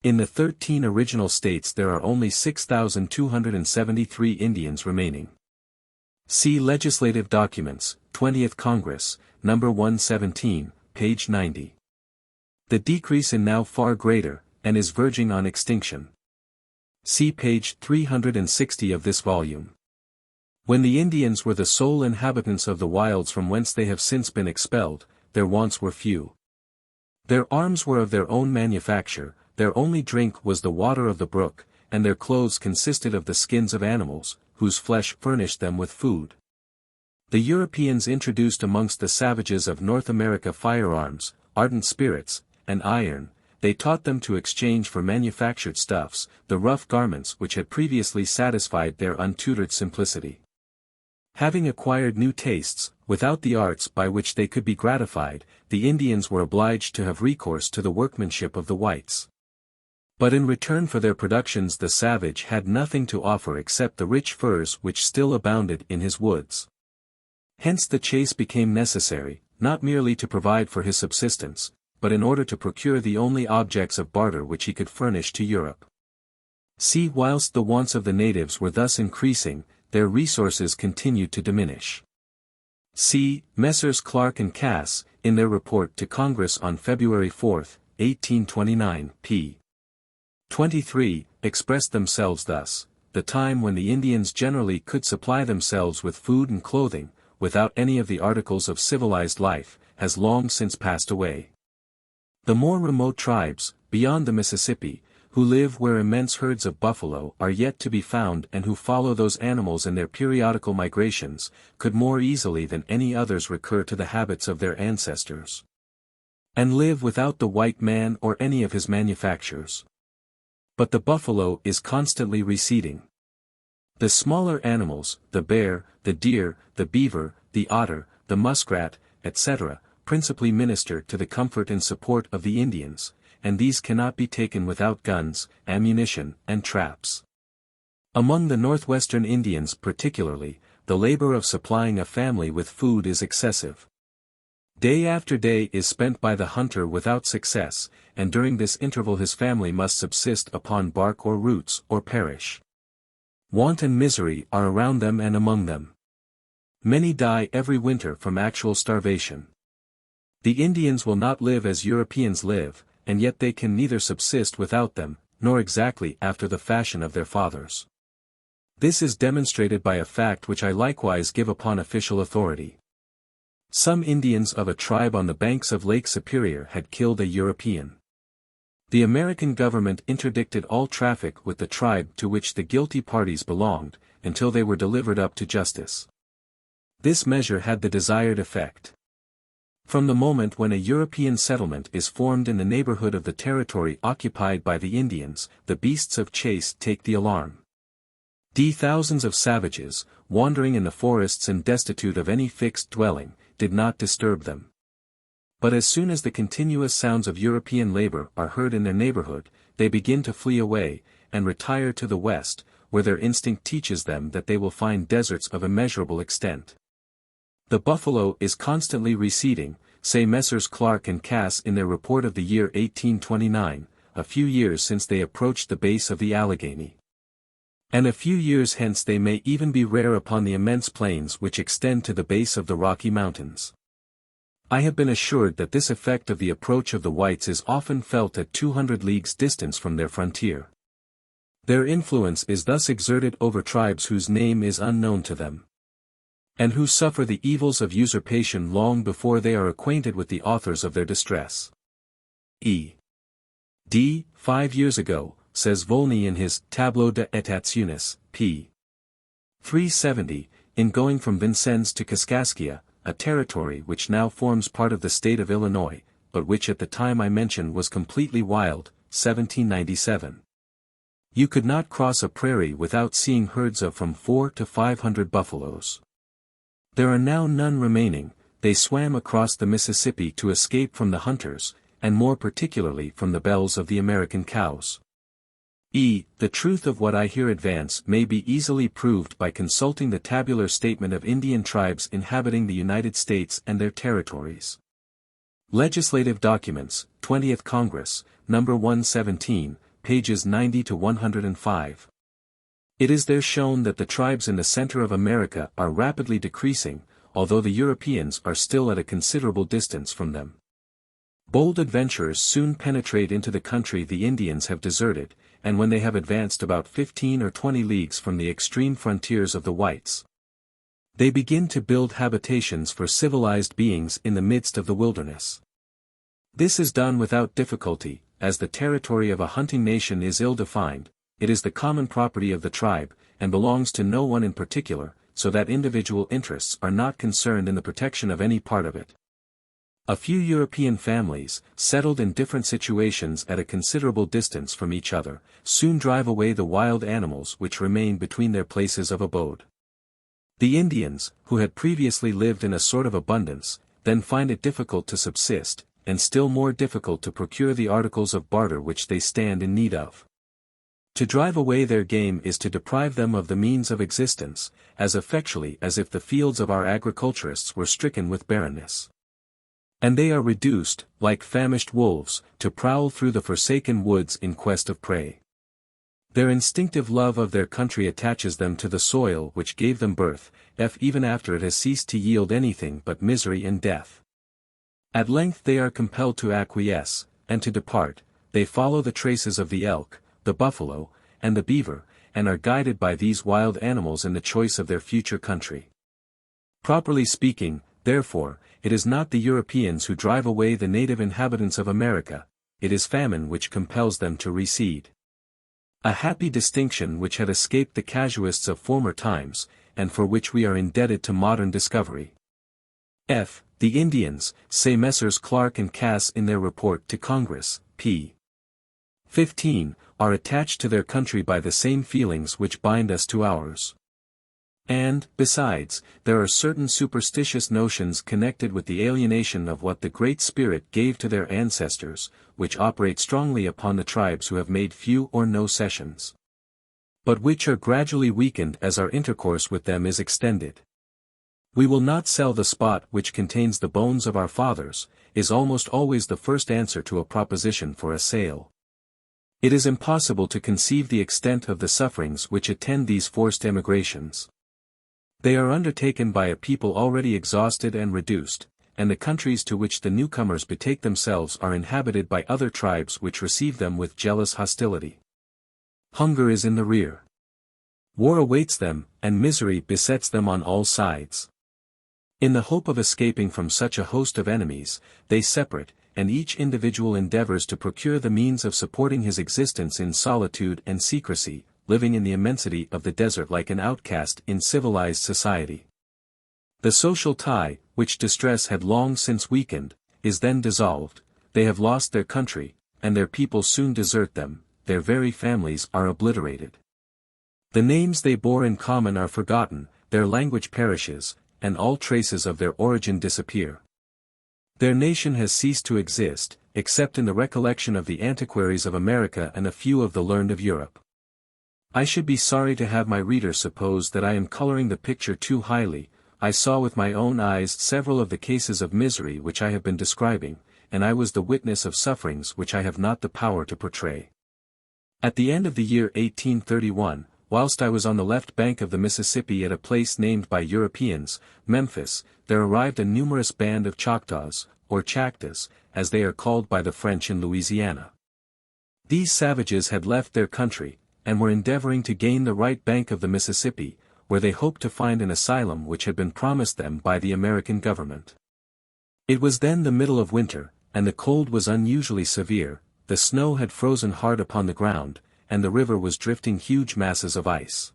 In the 13 original states there are only 6,273 Indians remaining. See Legislative Documents, 20th Congress, number 117, page 90. The decrease is now far greater, and is verging on extinction. See page 360 of this volume. When the Indians were the sole inhabitants of the wilds from whence they have since been expelled, their wants were few. Their arms were of their own manufacture, their only drink was the water of the brook, and their clothes consisted of the skins of animals, whose flesh furnished them with food. The Europeans introduced amongst the savages of North America firearms, ardent spirits, and iron. They taught them to exchange for manufactured stuffs, the rough garments which had previously satisfied their untutored simplicity. Having acquired new tastes, without the arts by which they could be gratified, the Indians were obliged to have recourse to the workmanship of the whites. But in return for their productions the savage had nothing to offer except the rich furs which still abounded in his woods. Hence the chase became necessary, not merely to provide for his subsistence, but in order to procure the only objects of barter which he could furnish to Europe. Whilst the wants of the natives were thus increasing, their resources continued to diminish. Messrs. Clark and Cass, in their report to Congress on February 4, 1829, p. 23, expressed themselves thus: the time when the Indians generally could supply themselves with food and clothing, without any of the articles of civilized life, has long since passed away. The more remote tribes, beyond the Mississippi, who live where immense herds of buffalo are yet to be found and who follow those animals in their periodical migrations, could more easily than any others recur to the habits of their ancestors, and live without the white man or any of his manufactures. But the buffalo is constantly receding. The smaller animals, the bear, the deer, the beaver, the otter, the muskrat, etc., principally minister to the comfort and support of the Indians, and these cannot be taken without guns, ammunition, and traps. Among the northwestern Indians particularly, the labor of supplying a family with food is excessive. Day after day is spent by the hunter without success, and during this interval his family must subsist upon bark or roots or perish. Want and misery are around them and among them. Many die every winter from actual starvation. The Indians will not live as Europeans live, and yet they can neither subsist without them, nor exactly after the fashion of their fathers. This is demonstrated by a fact which I likewise give upon official authority. Some Indians of a tribe on the banks of Lake Superior had killed a European. The American government interdicted all traffic with the tribe to which the guilty parties belonged, until they were delivered up to justice. This measure had the desired effect. From the moment when a European settlement is formed in the neighborhood of the territory occupied by the Indians, the beasts of chase take the alarm. Thousands of savages, wandering in the forests and destitute of any fixed dwelling, did not disturb them. But as soon as the continuous sounds of European labor are heard in their neighborhood, they begin to flee away, and retire to the west, where their instinct teaches them that they will find deserts of immeasurable extent. The buffalo is constantly receding, say Messrs. Clark and Cass in their report of the year 1829, a few years since they approached the base of the Allegheny. And a few years hence they may even be rare upon the immense plains which extend to the base of the Rocky Mountains. I have been assured that this effect of the approach of the whites is often felt at 200 leagues distance from their frontier. Their influence is thus exerted over tribes whose name is unknown to them, and who suffer the evils of usurpation long before they are acquainted with the authors of their distress. E.D. 5 years ago, says Volney in his Tableau d'États-Unis, p. 370, in going from Vincennes to Kaskaskia, a territory which now forms part of the state of Illinois, but which at the time I mention was completely wild, 1797. You could not cross a prairie without seeing herds of from 400 to 500 buffaloes. There are now none remaining. They swam across the Mississippi to escape from the hunters, and more particularly from the bells of the American cows. The truth of what I here advance may be easily proved by consulting the tabular statement of Indian tribes inhabiting the United States and their territories. Legislative Documents, 20th Congress, No. 117, pages 90 to 105. It is there shown that the tribes in the center of America are rapidly decreasing, although the Europeans are still at a considerable distance from them. Bold adventurers soon penetrate into the country the Indians have deserted, and when they have advanced about 15 or 20 leagues from the extreme frontiers of the whites, they begin to build habitations for civilized beings in the midst of the wilderness. This is done without difficulty, as the territory of a hunting nation is ill-defined. It is the common property of the tribe, and belongs to no one in particular, so that individual interests are not concerned in the protection of any part of it. A few European families, settled in different situations at a considerable distance from each other, soon drive away the wild animals which remain between their places of abode. The Indians, who had previously lived in a sort of abundance, then find it difficult to subsist, and still more difficult to procure the articles of barter which they stand in need of. To drive away their game is to deprive them of the means of existence, as effectually as if the fields of our agriculturists were stricken with barrenness. And they are reduced, like famished wolves, to prowl through the forsaken woods in quest of prey. Their instinctive love of their country attaches them to the soil which gave them birth, even after it has ceased to yield anything but misery and death. At length they are compelled to acquiesce, and to depart. They follow the traces of the elk, the buffalo, and the beaver, and are guided by these wild animals in the choice of their future country. Properly speaking, therefore, it is not the Europeans who drive away the native inhabitants of America, it is famine which compels them to recede. A happy distinction which had escaped the casuists of former times, and for which we are indebted to modern discovery. The Indians, say Messrs. Clark and Cass in their report to Congress, p. 15, are attached to their country by the same feelings which bind us to ours. And, besides, there are certain superstitious notions connected with the alienation of what the Great Spirit gave to their ancestors, which operate strongly upon the tribes who have made few or no cessions, but which are gradually weakened as our intercourse with them is extended. We will not sell the spot which contains the bones of our fathers, is almost always the first answer to a proposition for a sale. It is impossible to conceive the extent of the sufferings which attend these forced emigrations. They are undertaken by a people already exhausted and reduced, and the countries to which the newcomers betake themselves are inhabited by other tribes which receive them with jealous hostility. Hunger is in the rear. War awaits them, and misery besets them on all sides. In the hope of escaping from such a host of enemies, they separate, and each individual endeavors to procure the means of supporting his existence in solitude and secrecy, living in the immensity of the desert like an outcast in civilized society. The social tie, which distress had long since weakened, is then dissolved, they have lost their country, and their people soon desert them, their very families are obliterated. The names they bore in common are forgotten, their language perishes, and all traces of their origin disappear. Their nation has ceased to exist, except in the recollection of the antiquaries of America and a few of the learned of Europe. I should be sorry to have my reader suppose that I am coloring the picture too highly. I saw with my own eyes several of the cases of misery which I have been describing, and I was the witness of sufferings which I have not the power to portray. At the end of the year 1831, whilst I was on the left bank of the Mississippi at a place named by Europeans, Memphis, there arrived a numerous band of Choctaws, or Chactas, as they are called by the French in Louisiana. These savages had left their country, and were endeavoring to gain the right bank of the Mississippi, where they hoped to find an asylum which had been promised them by the American government. It was then the middle of winter, and the cold was unusually severe, the snow had frozen hard upon the ground, and the river was drifting huge masses of ice.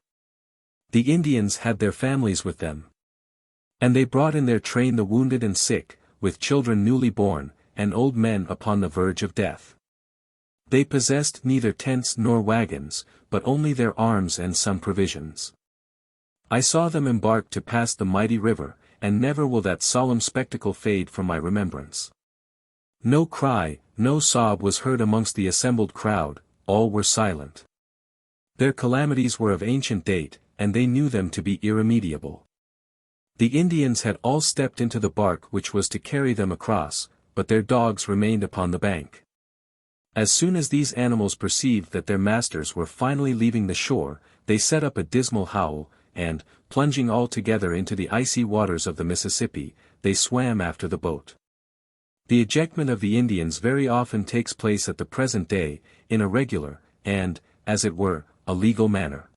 The Indians had their families with them. And they brought in their train the wounded and sick, with children newly born, and old men upon the verge of death. They possessed neither tents nor wagons, but only their arms and some provisions. I saw them embark to pass the mighty river, and never will that solemn spectacle fade from my remembrance. No cry, no sob was heard amongst the assembled crowd, all were silent. Their calamities were of ancient date, and they knew them to be irremediable. The Indians had all stepped into the bark which was to carry them across, but their dogs remained upon the bank. As soon as these animals perceived that their masters were finally leaving the shore, they set up a dismal howl, and, plunging all together into the icy waters of the Mississippi, they swam after the boat. The ejectment of the Indians very often takes place at the present day, in a regular, and, as it were, a legal manner.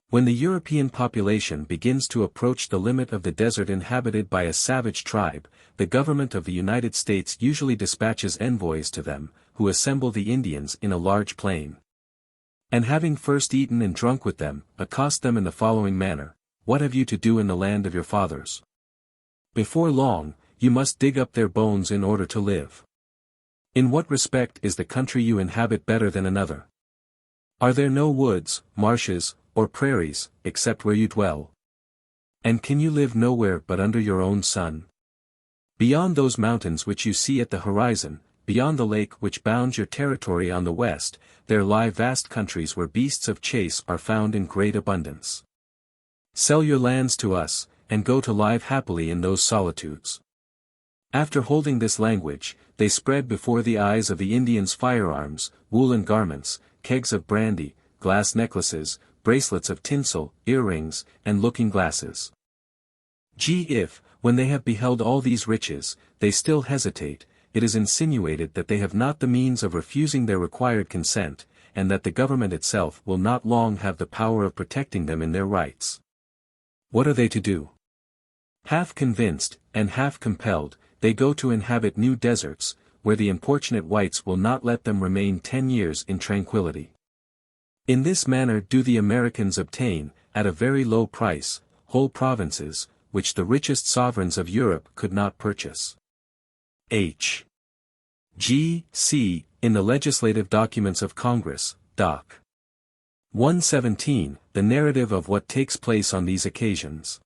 When the European population begins to approach the limit of the desert inhabited by a savage tribe, the government of the United States usually dispatches envoys to them, who assemble the Indians in a large plain. And having first eaten and drunk with them, accost them in the following manner: "What have you to do in the land of your fathers? Before long, you must dig up their bones in order to live. In what respect is the country you inhabit better than another? Are there no woods, marshes, or prairies, except where you dwell? And can you live nowhere but under your own sun? Beyond those mountains which you see at the horizon, beyond the lake which bounds your territory on the west, there lie vast countries where beasts of chase are found in great abundance. Sell your lands to us, and go to live happily in those solitudes." After holding this language, they spread before the eyes of the Indians firearms, woolen garments, kegs of brandy, glass necklaces, bracelets of tinsel, earrings, and looking-glasses. If, when they have beheld all these riches, they still hesitate, it is insinuated that they have not the means of refusing their required consent, and that the government itself will not long have the power of protecting them in their rights. What are they to do? Half convinced, and half compelled, they go to inhabit new deserts, where the importunate whites will not let them remain 10 years in tranquility. In this manner do the Americans obtain, at a very low price, whole provinces, which the richest sovereigns of Europe could not purchase. C. In the Legislative Documents of Congress, Doc. 117, the narrative of what takes place on these occasions.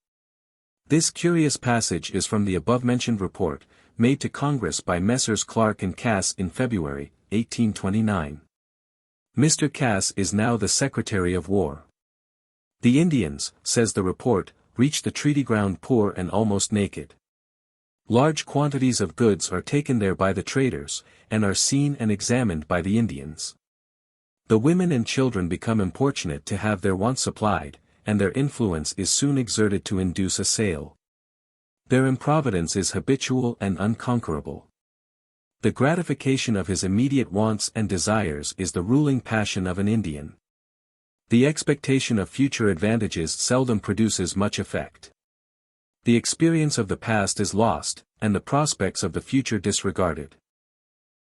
This curious passage is from the above-mentioned report, made to Congress by Messrs. Clark and Cass in February, 1829. Mr. Cass is now the Secretary of War. The Indians, says the report, reach the treaty ground poor and almost naked. Large quantities of goods are taken there by the traders, and are seen and examined by the Indians. The women and children become importunate to have their wants supplied, and their influence is soon exerted to induce a sale. Their improvidence is habitual and unconquerable. The gratification of his immediate wants and desires is the ruling passion of an Indian. The expectation of future advantages seldom produces much effect. The experience of the past is lost, and the prospects of the future disregarded.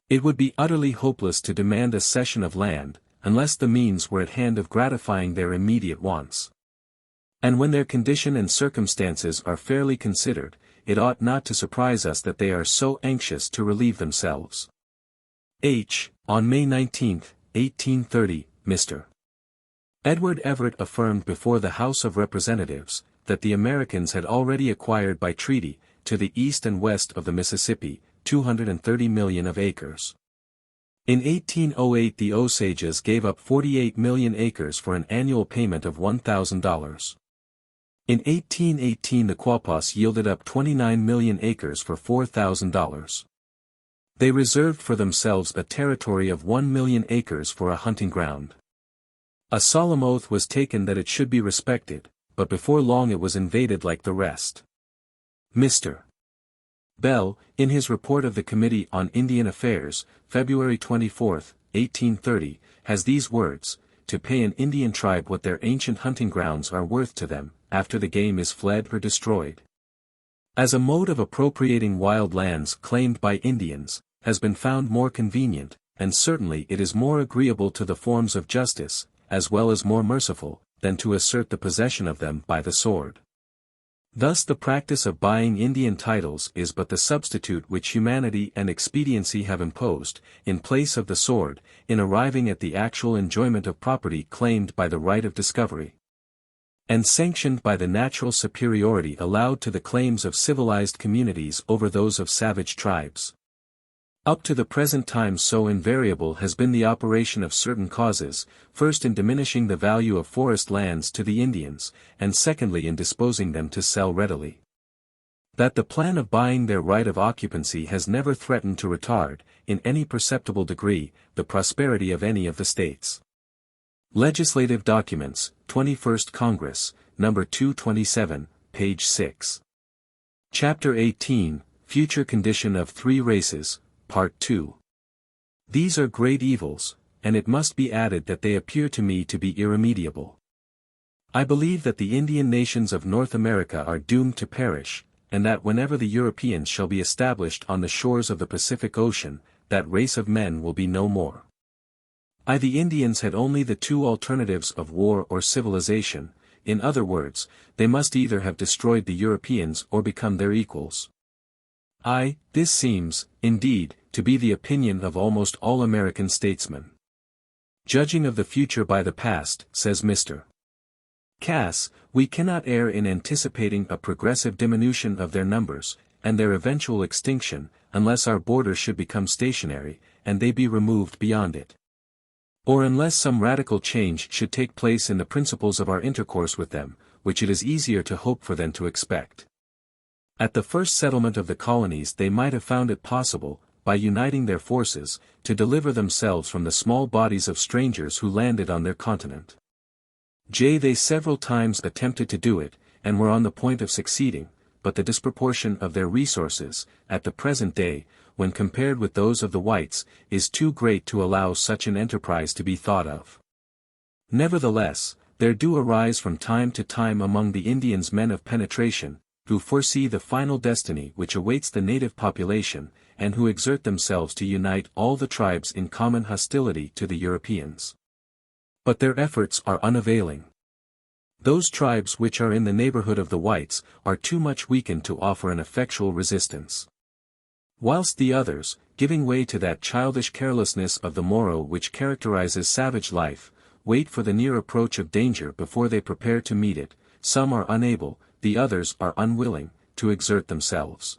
It would be utterly hopeless to demand a cession of land, unless the means were at hand of gratifying their immediate wants. And when their condition and circumstances are fairly considered, it ought not to surprise us that they are so anxious to relieve themselves. On May 19, 1830, Mr. Edward Everett affirmed before the House of Representatives, that the Americans had already acquired by treaty, to the east and west of the Mississippi, 230 million of acres. In 1808 the Osages gave up 48 million acres for an annual payment of $1,000. In 1818 the Quapaws yielded up 29 million acres for $4,000. They reserved for themselves a territory of 1 million acres for a hunting ground. A solemn oath was taken that it should be respected, but before long it was invaded like the rest. Mr. Bell, in his report of the Committee on Indian Affairs, February 24, 1830, has these words: "To pay an Indian tribe what their ancient hunting grounds are worth to them, after the game is fled or destroyed." As a mode of appropriating wild lands claimed by Indians, has been found more convenient, and certainly it is more agreeable to the forms of justice, as well as more merciful, than to assert the possession of them by the sword. Thus the practice of buying Indian titles is but the substitute which humanity and expediency have imposed, in place of the sword, in arriving at the actual enjoyment of property claimed by the right of discovery, and sanctioned by the natural superiority allowed to the claims of civilized communities over those of savage tribes. Up to the present time so invariable has been the operation of certain causes, first in diminishing the value of forest lands to the Indians, and secondly in disposing them to sell readily, that the plan of buying their right of occupancy has never threatened to retard, in any perceptible degree, the prosperity of any of the states. Legislative Documents, 21st Congress, No. 227, page 6. Chapter 18, Future Condition of Three Races, Part 2. These are great evils, and it must be added that they appear to me to be irremediable. I believe that the Indian nations of North America are doomed to perish, and that whenever the Europeans shall be established on the shores of the Pacific Ocean, that race of men will be no more. The Indians had only the two alternatives of war or civilization, in other words, they must either have destroyed the Europeans or become their equals. This seems, indeed, to be the opinion of almost all American statesmen. Judging of the future by the past, says Mr. Cass, we cannot err in anticipating a progressive diminution of their numbers, and their eventual extinction, unless our border should become stationary, and they be removed beyond it. Or unless some radical change should take place in the principles of our intercourse with them, which it is easier to hope for than to expect. At the first settlement of the colonies they might have found it possible, by uniting their forces, to deliver themselves from the small bodies of strangers who landed on their continent. They several times attempted to do it, and were on the point of succeeding, but the disproportion of their resources, at the present day, when compared with those of the whites, is too great to allow such an enterprise to be thought of. Nevertheless, there do arise from time to time among the Indians men of penetration, who foresee the final destiny which awaits the native population, and who exert themselves to unite all the tribes in common hostility to the Europeans. But their efforts are unavailing. Those tribes which are in the neighborhood of the whites are too much weakened to offer an effectual resistance. Whilst the others, giving way to that childish carelessness of the morrow which characterizes savage life, wait for the near approach of danger before they prepare to meet it, some are unable, the others are unwilling, to exert themselves.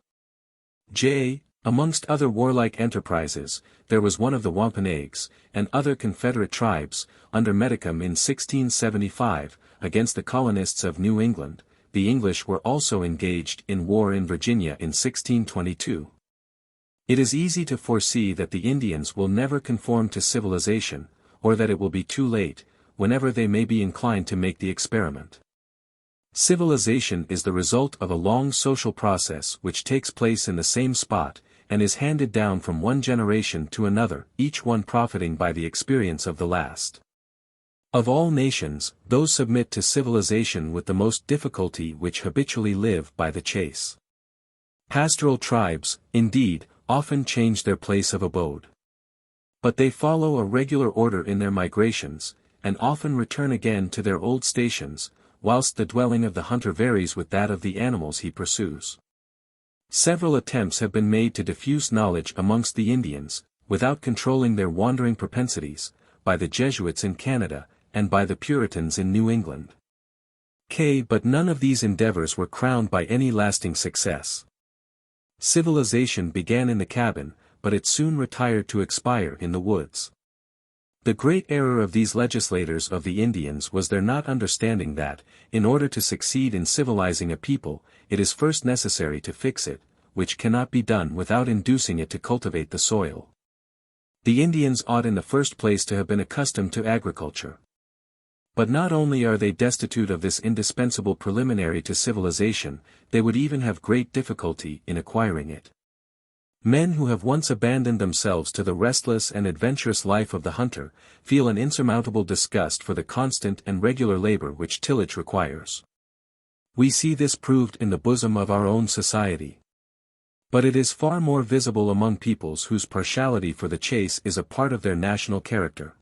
Amongst other warlike enterprises, there was one of the Wampanoags, and other Confederate tribes, under Metacom in 1675, against the colonists of New England. The English were also engaged in war in Virginia in 1622. It is easy to foresee that the Indians will never conform to civilization, or that it will be too late, whenever they may be inclined to make the experiment. Civilization is the result of a long social process which takes place in the same spot, and is handed down from one generation to another, each one profiting by the experience of the last. Of all nations, those submit to civilization with the most difficulty which habitually live by the chase. Pastoral tribes, indeed, often change their place of abode. But they follow a regular order in their migrations, and often return again to their old stations, whilst the dwelling of the hunter varies with that of the animals he pursues. Several attempts have been made to diffuse knowledge amongst the Indians, without controlling their wandering propensities, by the Jesuits in Canada, and by the Puritans in New England. But none of these endeavors were crowned by any lasting success. Civilization began in the cabin, but it soon retired to expire in the woods. The great error of these legislators of the Indians was their not understanding that, in order to succeed in civilizing a people, it is first necessary to fix it, which cannot be done without inducing it to cultivate the soil. The Indians ought in the first place to have been accustomed to agriculture. But not only are they destitute of this indispensable preliminary to civilization, they would even have great difficulty in acquiring it. Men who have once abandoned themselves to the restless and adventurous life of the hunter, feel an insurmountable disgust for the constant and regular labor which tillage requires. We see this proved in the bosom of our own society. But it is far more visible among peoples whose partiality for the chase is a part of their national character.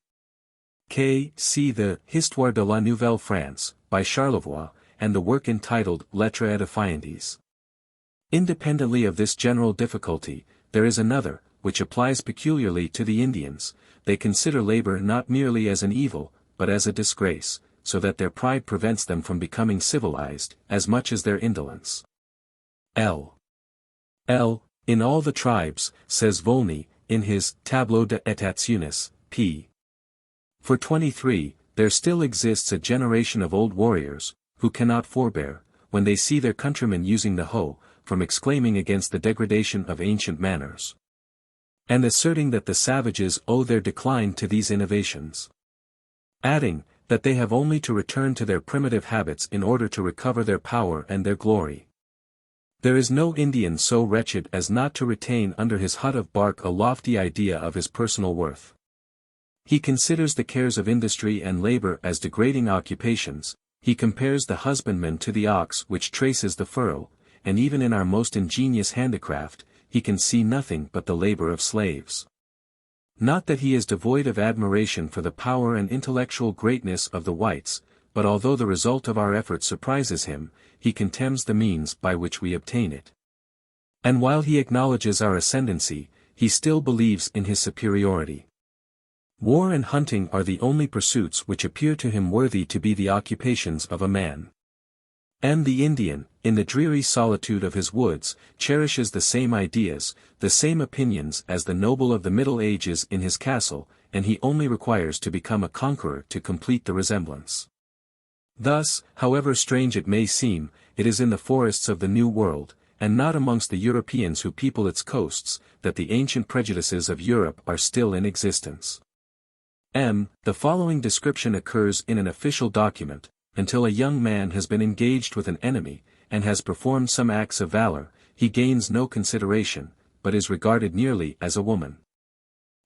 See the Histoire de la Nouvelle France, by Charlevoix, and the work entitled Lettres édifiantes. Independently of this general difficulty, there is another, which applies peculiarly to the Indians. They consider labor not merely as an evil, but as a disgrace, so that their pride prevents them from becoming civilized, as much as their indolence. In all the tribes, says Volney, in his Tableau d'étations, p. For 23, there still exists a generation of old warriors, who cannot forbear, when they see their countrymen using the hoe, from exclaiming against the degradation of ancient manners, and asserting that the savages owe their decline to these innovations. Adding, that they have only to return to their primitive habits in order to recover their power and their glory. There is no Indian so wretched as not to retain under his hut of bark a lofty idea of his personal worth. He considers the cares of industry and labor as degrading occupations. He compares the husbandman to the ox which traces the furrow, and even in our most ingenious handicraft, he can see nothing but the labor of slaves. Not that he is devoid of admiration for the power and intellectual greatness of the whites, but although the result of our efforts surprises him, he contemns the means by which we obtain it. And while he acknowledges our ascendancy, he still believes in his superiority. War and hunting are the only pursuits which appear to him worthy to be the occupations of a man. And the Indian, in the dreary solitude of his woods, cherishes the same ideas, the same opinions as the noble of the Middle Ages in his castle, and he only requires to become a conqueror to complete the resemblance. Thus, however strange it may seem, it is in the forests of the New World, and not amongst the Europeans who people its coasts, that the ancient prejudices of Europe are still in existence. The following description occurs in an official document: until a young man has been engaged with an enemy, and has performed some acts of valor, he gains no consideration, but is regarded nearly as a woman.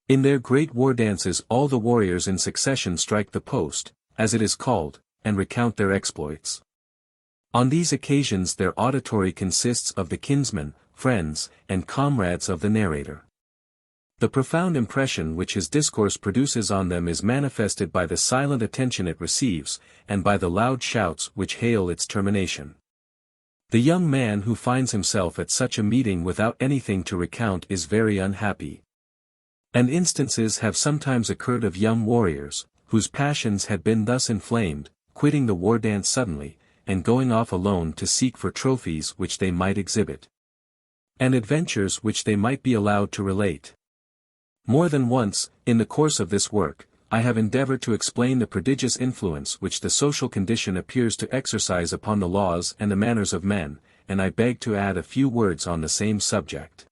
In their great war dances all the warriors in succession strike the post, as it is called, and recount their exploits. On these occasions their auditory consists of the kinsmen, friends, and comrades of the narrator. The profound impression which his discourse produces on them is manifested by the silent attention it receives, and by the loud shouts which hail its termination. The young man who finds himself at such a meeting without anything to recount is very unhappy. And instances have sometimes occurred of young warriors, whose passions had been thus inflamed, quitting the war dance suddenly, and going off alone to seek for trophies which they might exhibit, and adventures which they might be allowed to relate. More than once, in the course of this work, I have endeavored to explain the prodigious influence which the social condition appears to exercise upon the laws and the manners of men, and I beg to add a few words on the same subject.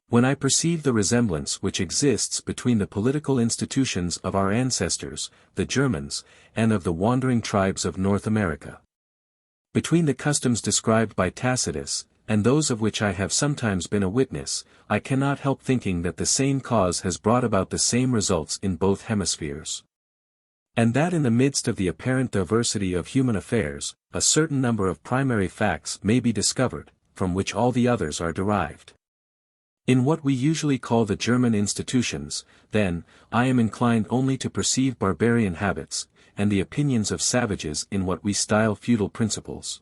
When I perceive the resemblance which exists between the political institutions of our ancestors, the Germans, and of the wandering tribes of North America, between the customs described by Tacitus, and those of which I have sometimes been a witness, I cannot help thinking that the same cause has brought about the same results in both hemispheres. And that in the midst of the apparent diversity of human affairs, a certain number of primary facts may be discovered, from which all the others are derived. In what we usually call the German institutions, then, I am inclined only to perceive barbarian habits, and the opinions of savages in what we style feudal principles.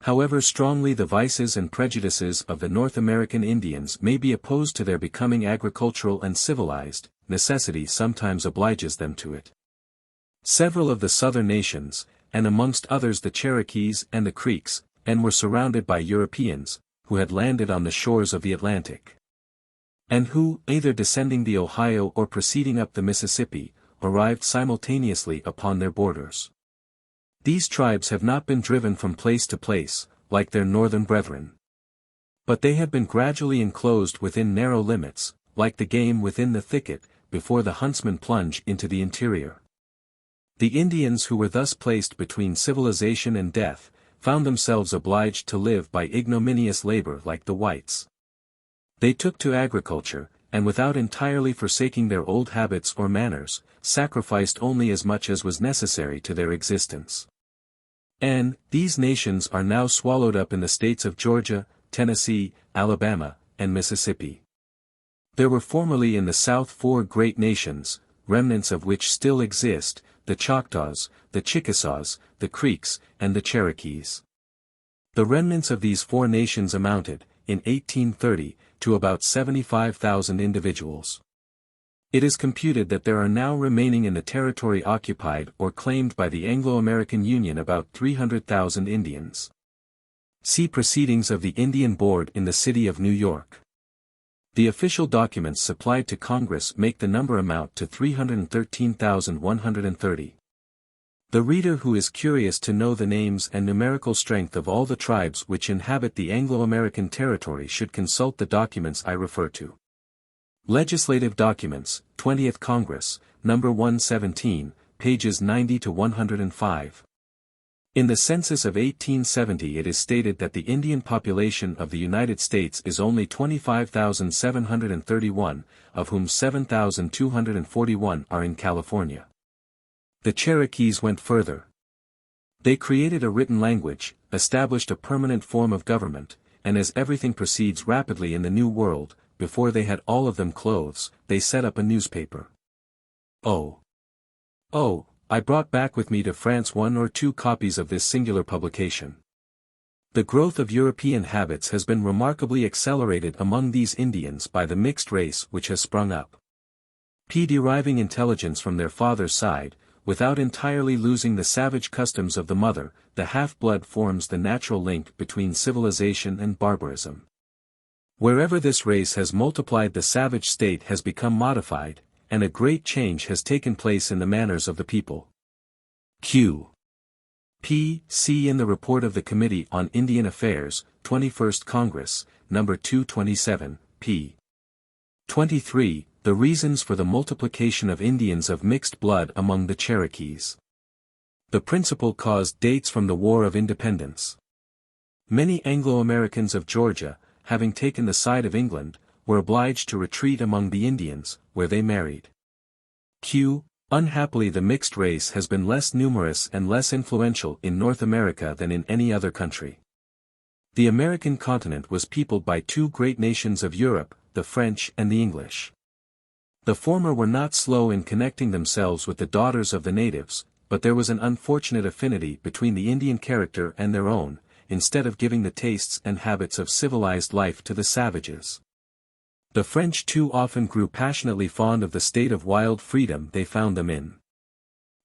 However strongly the vices and prejudices of the North American Indians may be opposed to their becoming agricultural and civilized, necessity sometimes obliges them to it. Several of the southern nations, and amongst others the Cherokees and the Creeks, were surrounded by Europeans, who had landed on the shores of the Atlantic, and who, either descending the Ohio or proceeding up the Mississippi, arrived simultaneously upon their borders. These tribes have not been driven from place to place, like their northern brethren. But they have been gradually enclosed within narrow limits, like the game within the thicket, before the huntsman plunge into the interior. The Indians who were thus placed between civilization and death, found themselves obliged to live by ignominious labor like the whites. They took to agriculture, and without entirely forsaking their old habits or manners, sacrificed only as much as was necessary to their existence. And, these nations are now swallowed up in the states of Georgia, Tennessee, Alabama, and Mississippi. There were formerly in the South 4 great nations, remnants of which still exist, the Choctaws, the Chickasaws, the Creeks, and the Cherokees. The remnants of these 4 nations amounted, in 1830, to about 75,000 individuals. It is computed that there are now remaining in the territory occupied or claimed by the Anglo-American Union about 300,000 Indians. See Proceedings of the Indian Board in the City of New York. The official documents supplied to Congress make the number amount to 313,130. The reader who is curious to know the names and numerical strength of all the tribes which inhabit the Anglo-American territory should consult the documents I refer to. Legislative Documents, 20th Congress, number 117, pages 90 to 105. In the census of 1870 it is stated that the Indian population of the United States is only 25,731, of whom 7,241 are in California. The Cherokees went further. They created a written language, established a permanent form of government, and as everything proceeds rapidly in the New World, before they had all of them clothes, they set up a newspaper. Oh, I brought back with me to France 1 or 2 copies of this singular publication. The growth of European habits has been remarkably accelerated among these Indians by the mixed race which has sprung up. Deriving intelligence from their father's side, without entirely losing the savage customs of the mother, the half-blood forms the natural link between civilization and barbarism. Wherever this race has multiplied the savage state has become modified, and a great change has taken place in the manners of the people. See in the report of the Committee on Indian Affairs, 21st Congress, number 227, p. 23, the reasons for the multiplication of Indians of mixed blood among the Cherokees. The principal cause dates from the War of Independence. Many Anglo-Americans of Georgia, having taken the side of England, were obliged to retreat among the Indians, where they married. Unhappily the mixed race has been less numerous and less influential in North America than in any other country. The American continent was peopled by 2 great nations of Europe, the French and the English. The former were not slow in connecting themselves with the daughters of the natives, but there was an unfortunate affinity between the Indian character and their own, instead of giving the tastes and habits of civilized life to the savages. The French too often grew passionately fond of the state of wild freedom they found them in.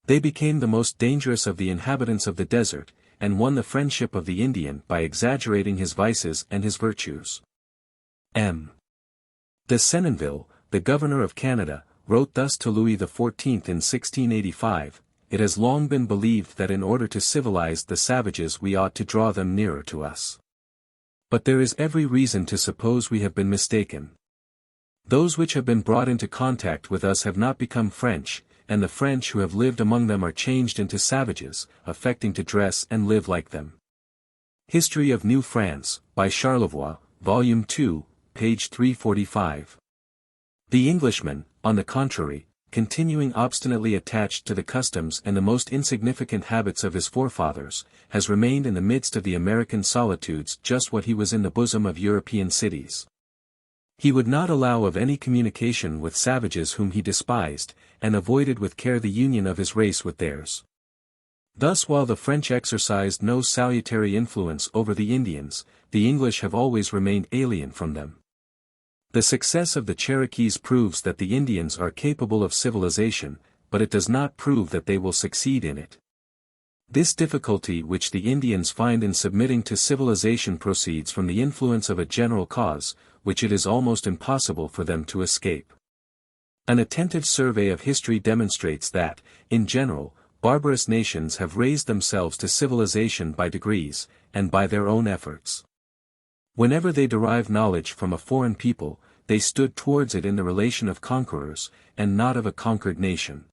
They became the most dangerous of the inhabitants of the desert, and won the friendship of the Indian by exaggerating his vices and his virtues. M. de Senonville, the governor of Canada, wrote thus to Louis XIV in 1685, "It has long been believed that in order to civilize the savages we ought to draw them nearer to us. But there is every reason to suppose we have been mistaken. Those which have been brought into contact with us have not become French, and the French who have lived among them are changed into savages, affecting to dress and live like them." History of New France, by Charlevoix, Volume 2, page 345. The Englishman, on the contrary, continuing obstinately attached to the customs and the most insignificant habits of his forefathers, has remained in the midst of the American solitudes just what he was in the bosom of European cities. He would not allow of any communication with savages whom he despised, and avoided with care the union of his race with theirs. Thus while the French exercised no salutary influence over the Indians, the English have always remained alien from them. The success of the Cherokees proves that the Indians are capable of civilization, but it does not prove that they will succeed in it. This difficulty which the Indians find in submitting to civilization proceeds from the influence of a general cause, which it is almost impossible for them to escape. An attentive survey of history demonstrates that, in general, barbarous nations have raised themselves to civilization by degrees, and by their own efforts. Whenever they derive knowledge from a foreign people, they stood towards it in the relation of conquerors, and not of a conquered nation.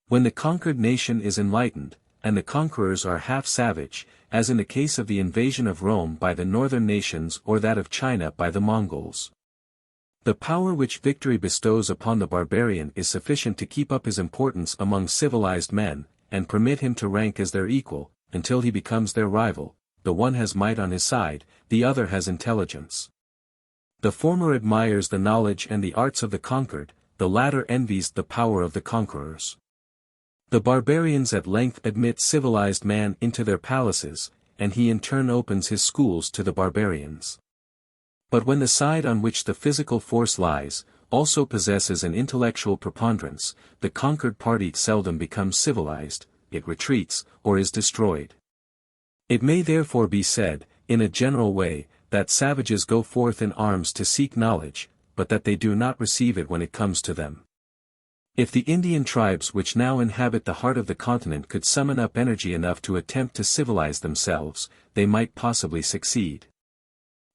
When the conquered nation is enlightened, and the conquerors are half savage, as in the case of the invasion of Rome by the northern nations or that of China by the Mongols, the power which victory bestows upon the barbarian is sufficient to keep up his importance among civilized men, and permit him to rank as their equal, until he becomes their rival. The one has might on his side, the other has intelligence. The former admires the knowledge and the arts of the conquered, the latter envies the power of the conquerors. The barbarians at length admit civilized man into their palaces, and he in turn opens his schools to the barbarians. But when the side on which the physical force lies, also possesses an intellectual preponderance, the conquered party seldom becomes civilized, it retreats, or is destroyed. It may therefore be said, in a general way, that savages go forth in arms to seek knowledge, but that they do not receive it when it comes to them. If the Indian tribes which now inhabit the heart of the continent could summon up energy enough to attempt to civilize themselves, they might possibly succeed.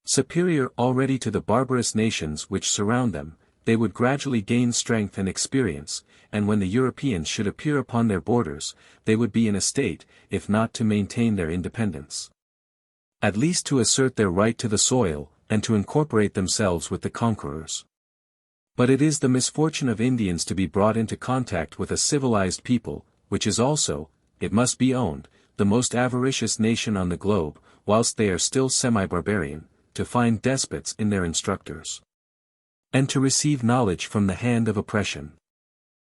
Superior already to the barbarous nations which surround them, they would gradually gain strength and experience, and when the Europeans should appear upon their borders, they would be in a state, if not to maintain their independence, at least to assert their right to the soil, and to incorporate themselves with the conquerors. But it is the misfortune of Indians to be brought into contact with a civilized people, which is also, it must be owned, the most avaricious nation on the globe, whilst they are still semi-barbarian, to find despots in their instructors, and to receive knowledge from the hand of oppression.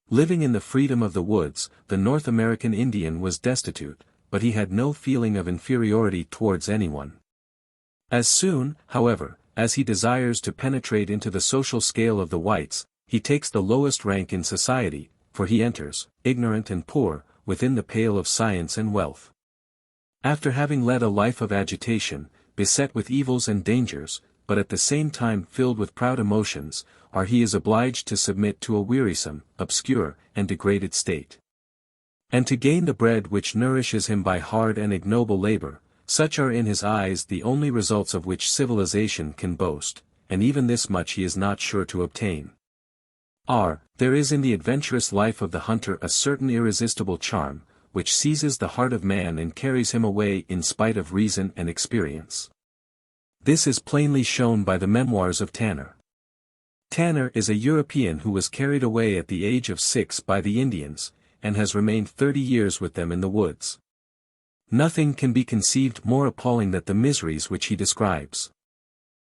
Living in the freedom of the woods, the North American Indian was destitute, but he had no feeling of inferiority towards anyone. As soon, however, as he desires to penetrate into the social scale of the whites, he takes the lowest rank in society, for he enters, ignorant and poor, within the pale of science and wealth. After having led a life of agitation, beset with evils and dangers, but at the same time filled with proud emotions, he is obliged to submit to a wearisome, obscure, and degraded state. And to gain the bread which nourishes him by hard and ignoble labor, such are in his eyes the only results of which civilization can boast, and even this much he is not sure to obtain. There is in the adventurous life of the hunter a certain irresistible charm, which seizes the heart of man and carries him away in spite of reason and experience. This is plainly shown by the memoirs of Tanner. Tanner is a European who was carried away at the age of 6 by the Indians, and has remained 30 years with them in the woods. Nothing can be conceived more appalling than the miseries which he describes.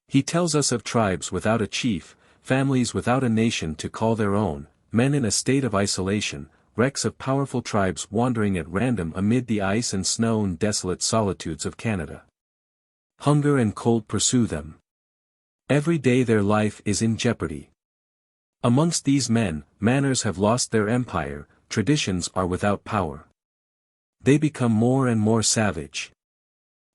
He tells us of tribes without a chief, families without a nation to call their own, men in a state of isolation, wrecks of powerful tribes wandering at random amid the ice and snow and desolate solitudes of Canada. Hunger and cold pursue them. Every day their life is in jeopardy. Amongst these men, manners have lost their empire, traditions are without power. They become more and more savage.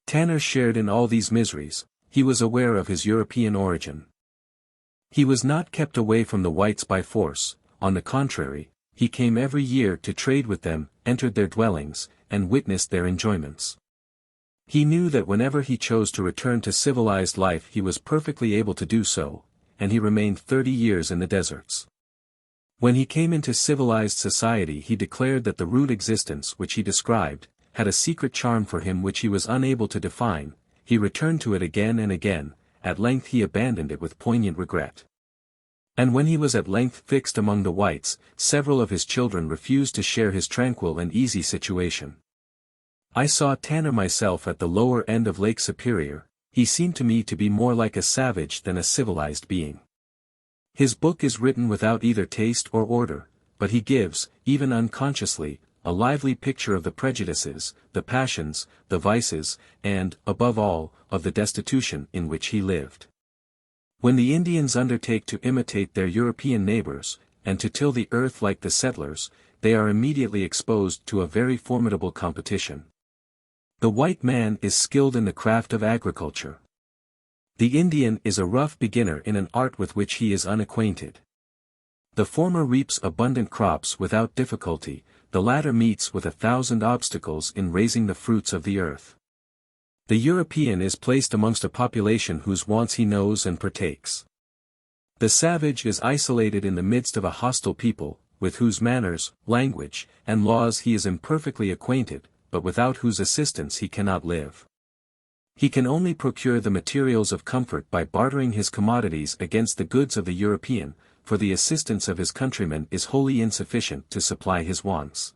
Tanner shared in all these miseries. He was aware of his European origin. He was not kept away from the whites by force, on the contrary, he came every year to trade with them, entered their dwellings, and witnessed their enjoyments. He knew that whenever he chose to return to civilized life he was perfectly able to do so, and he remained 30 years in the deserts. When he came into civilized society he declared that the rude existence which he described, had a secret charm for him which he was unable to define. He returned to it again and again, at length he abandoned it with poignant regret. And when he was at length fixed among the whites, several of his children refused to share his tranquil and easy situation. I saw Tanner myself at the lower end of Lake Superior, he seemed to me to be more like a savage than a civilized being. His book is written without either taste or order, but he gives, even unconsciously, a lively picture of the prejudices, the passions, the vices, and, above all, of the destitution in which he lived. When the Indians undertake to imitate their European neighbors, and to till the earth like the settlers, they are immediately exposed to a very formidable competition. The white man is skilled in the craft of agriculture. The Indian is a rough beginner in an art with which he is unacquainted. The former reaps abundant crops without difficulty, the latter meets with 1,000 obstacles in raising the fruits of the earth. The European is placed amongst a population whose wants he knows and partakes. The savage is isolated in the midst of a hostile people, with whose manners, language, and laws he is imperfectly acquainted, but without whose assistance he cannot live. He can only procure the materials of comfort by bartering his commodities against the goods of the European, for the assistance of his countrymen is wholly insufficient to supply his wants.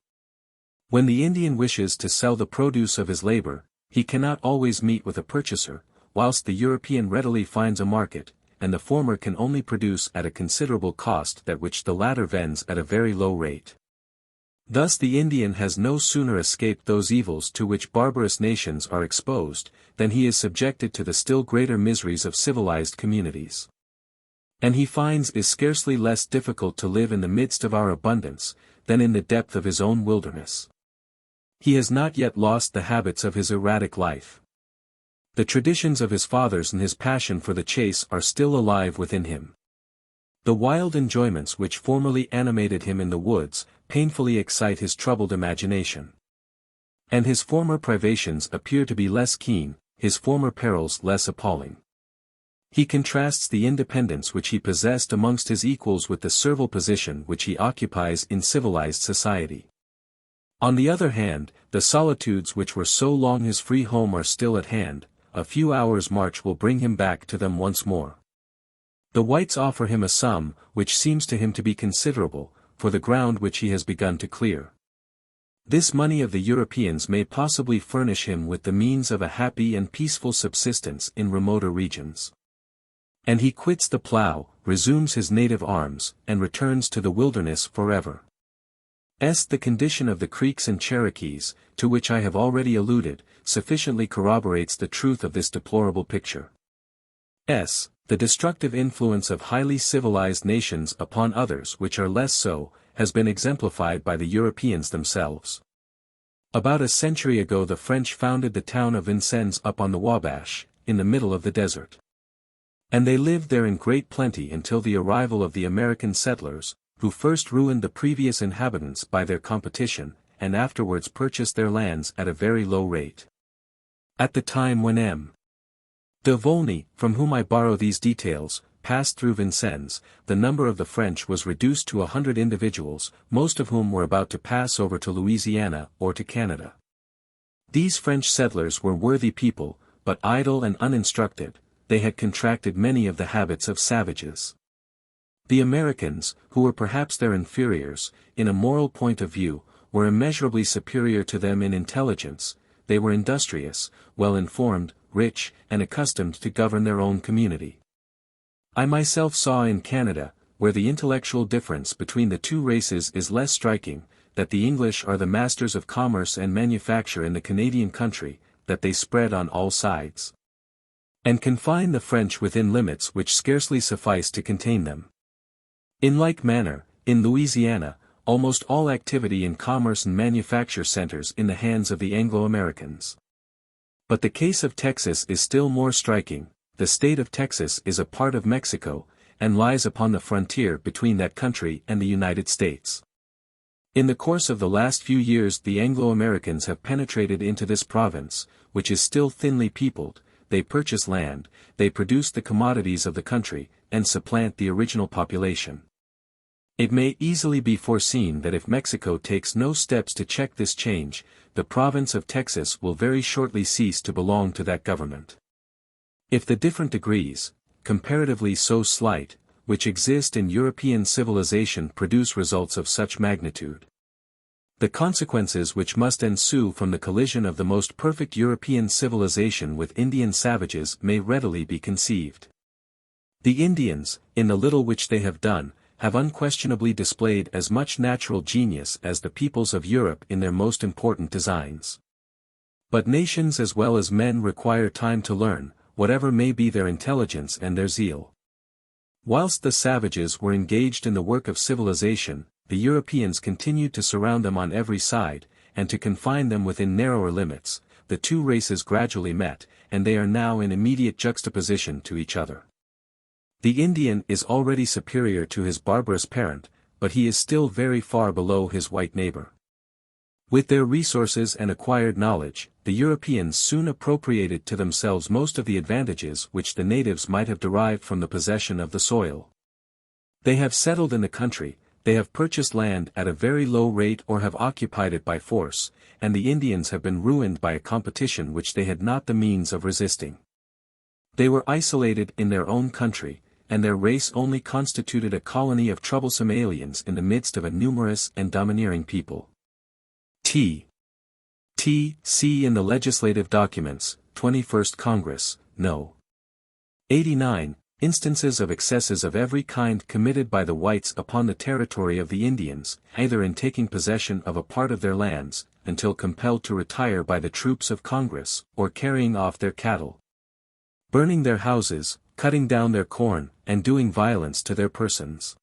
When the Indian wishes to sell the produce of his labor, he cannot always meet with a purchaser, whilst the European readily finds a market, and the former can only produce at a considerable cost that which the latter vends at a very low rate. Thus the Indian has no sooner escaped those evils to which barbarous nations are exposed, than he is subjected to the still greater miseries of civilized communities. And he finds it scarcely less difficult to live in the midst of our abundance, than in the depth of his own wilderness. He has not yet lost the habits of his erratic life. The traditions of his fathers and his passion for the chase are still alive within him. The wild enjoyments which formerly animated him in the woods, painfully excite his troubled imagination. And his former privations appear to be less keen, his former perils less appalling. He contrasts the independence which he possessed amongst his equals with the servile position which he occupies in civilized society. On the other hand, the solitudes which were so long his free home are still at hand, a few hours' march will bring him back to them once more. The whites offer him a sum, which seems to him to be considerable, for the ground which he has begun to clear. This money of the Europeans may possibly furnish him with the means of a happy and peaceful subsistence in remoter regions. And he quits the plough, resumes his native arms, and returns to the wilderness forever. The condition of the Creeks and Cherokees, to which I have already alluded, sufficiently corroborates the truth of this deplorable picture. The destructive influence of highly civilized nations upon others which are less so, has been exemplified by the Europeans themselves. About a century ago the French founded the town of Vincennes up on the Wabash, in the middle of the desert. And they lived there in great plenty until the arrival of the American settlers, who first ruined the previous inhabitants by their competition, and afterwards purchased their lands at a very low rate. At the time when M. de Volney, from whom I borrow these details, passed through Vincennes, the number of the French was reduced to 100 individuals, most of whom were about to pass over to Louisiana or to Canada. These French settlers were worthy people, but idle and uninstructed. They had contracted many of the habits of savages. The Americans, who were perhaps their inferiors, in a moral point of view, were immeasurably superior to them in intelligence. They were industrious, well-informed, rich, and accustomed to govern their own community. I myself saw in Canada, where the intellectual difference between the two races is less striking, that the English are the masters of commerce and manufacture in the Canadian country, that they spread on all sides, and confine the French within limits which scarcely suffice to contain them. In like manner, in Louisiana, almost all activity in commerce and manufacture centers in the hands of the Anglo-Americans. But the case of Texas is still more striking. The state of Texas is a part of Mexico, and lies upon the frontier between that country and the United States. In the course of the last few years the Anglo-Americans have penetrated into this province, which is still thinly peopled. They purchase land, they produce the commodities of the country, and supplant the original population. It may easily be foreseen that if Mexico takes no steps to check this change, the province of Texas will very shortly cease to belong to that government. If the different degrees, comparatively so slight, which exist in European civilization produce results of such magnitude, The consequences which must ensue from the collision of the most perfect European civilization with Indian savages may readily be conceived. The Indians, in the little which they have done, have unquestionably displayed as much natural genius as the peoples of Europe in their most important designs. But nations as well as men require time to learn, whatever may be their intelligence and their zeal. Whilst the savages were engaged in the work of civilization, the Europeans continued to surround them on every side, and to confine them within narrower limits. The two races gradually met, and they are now in immediate juxtaposition to each other. The Indian is already superior to his barbarous parent, but he is still very far below his white neighbor. With their resources and acquired knowledge, the Europeans soon appropriated to themselves most of the advantages which the natives might have derived from the possession of the soil. They have settled in the country, they have purchased land at a very low rate or have occupied it by force, and the Indians have been ruined by a competition which they had not the means of resisting. They were isolated in their own country, and their race only constituted a colony of troublesome aliens in the midst of a numerous and domineering people. See in the Legislative Documents, 21st Congress, No. 89, instances of excesses of every kind committed by the whites upon the territory of the Indians, either in taking possession of a part of their lands, until compelled to retire by the troops of Congress, or carrying off their cattle, burning their houses, cutting down their corn, and doing violence to their persons.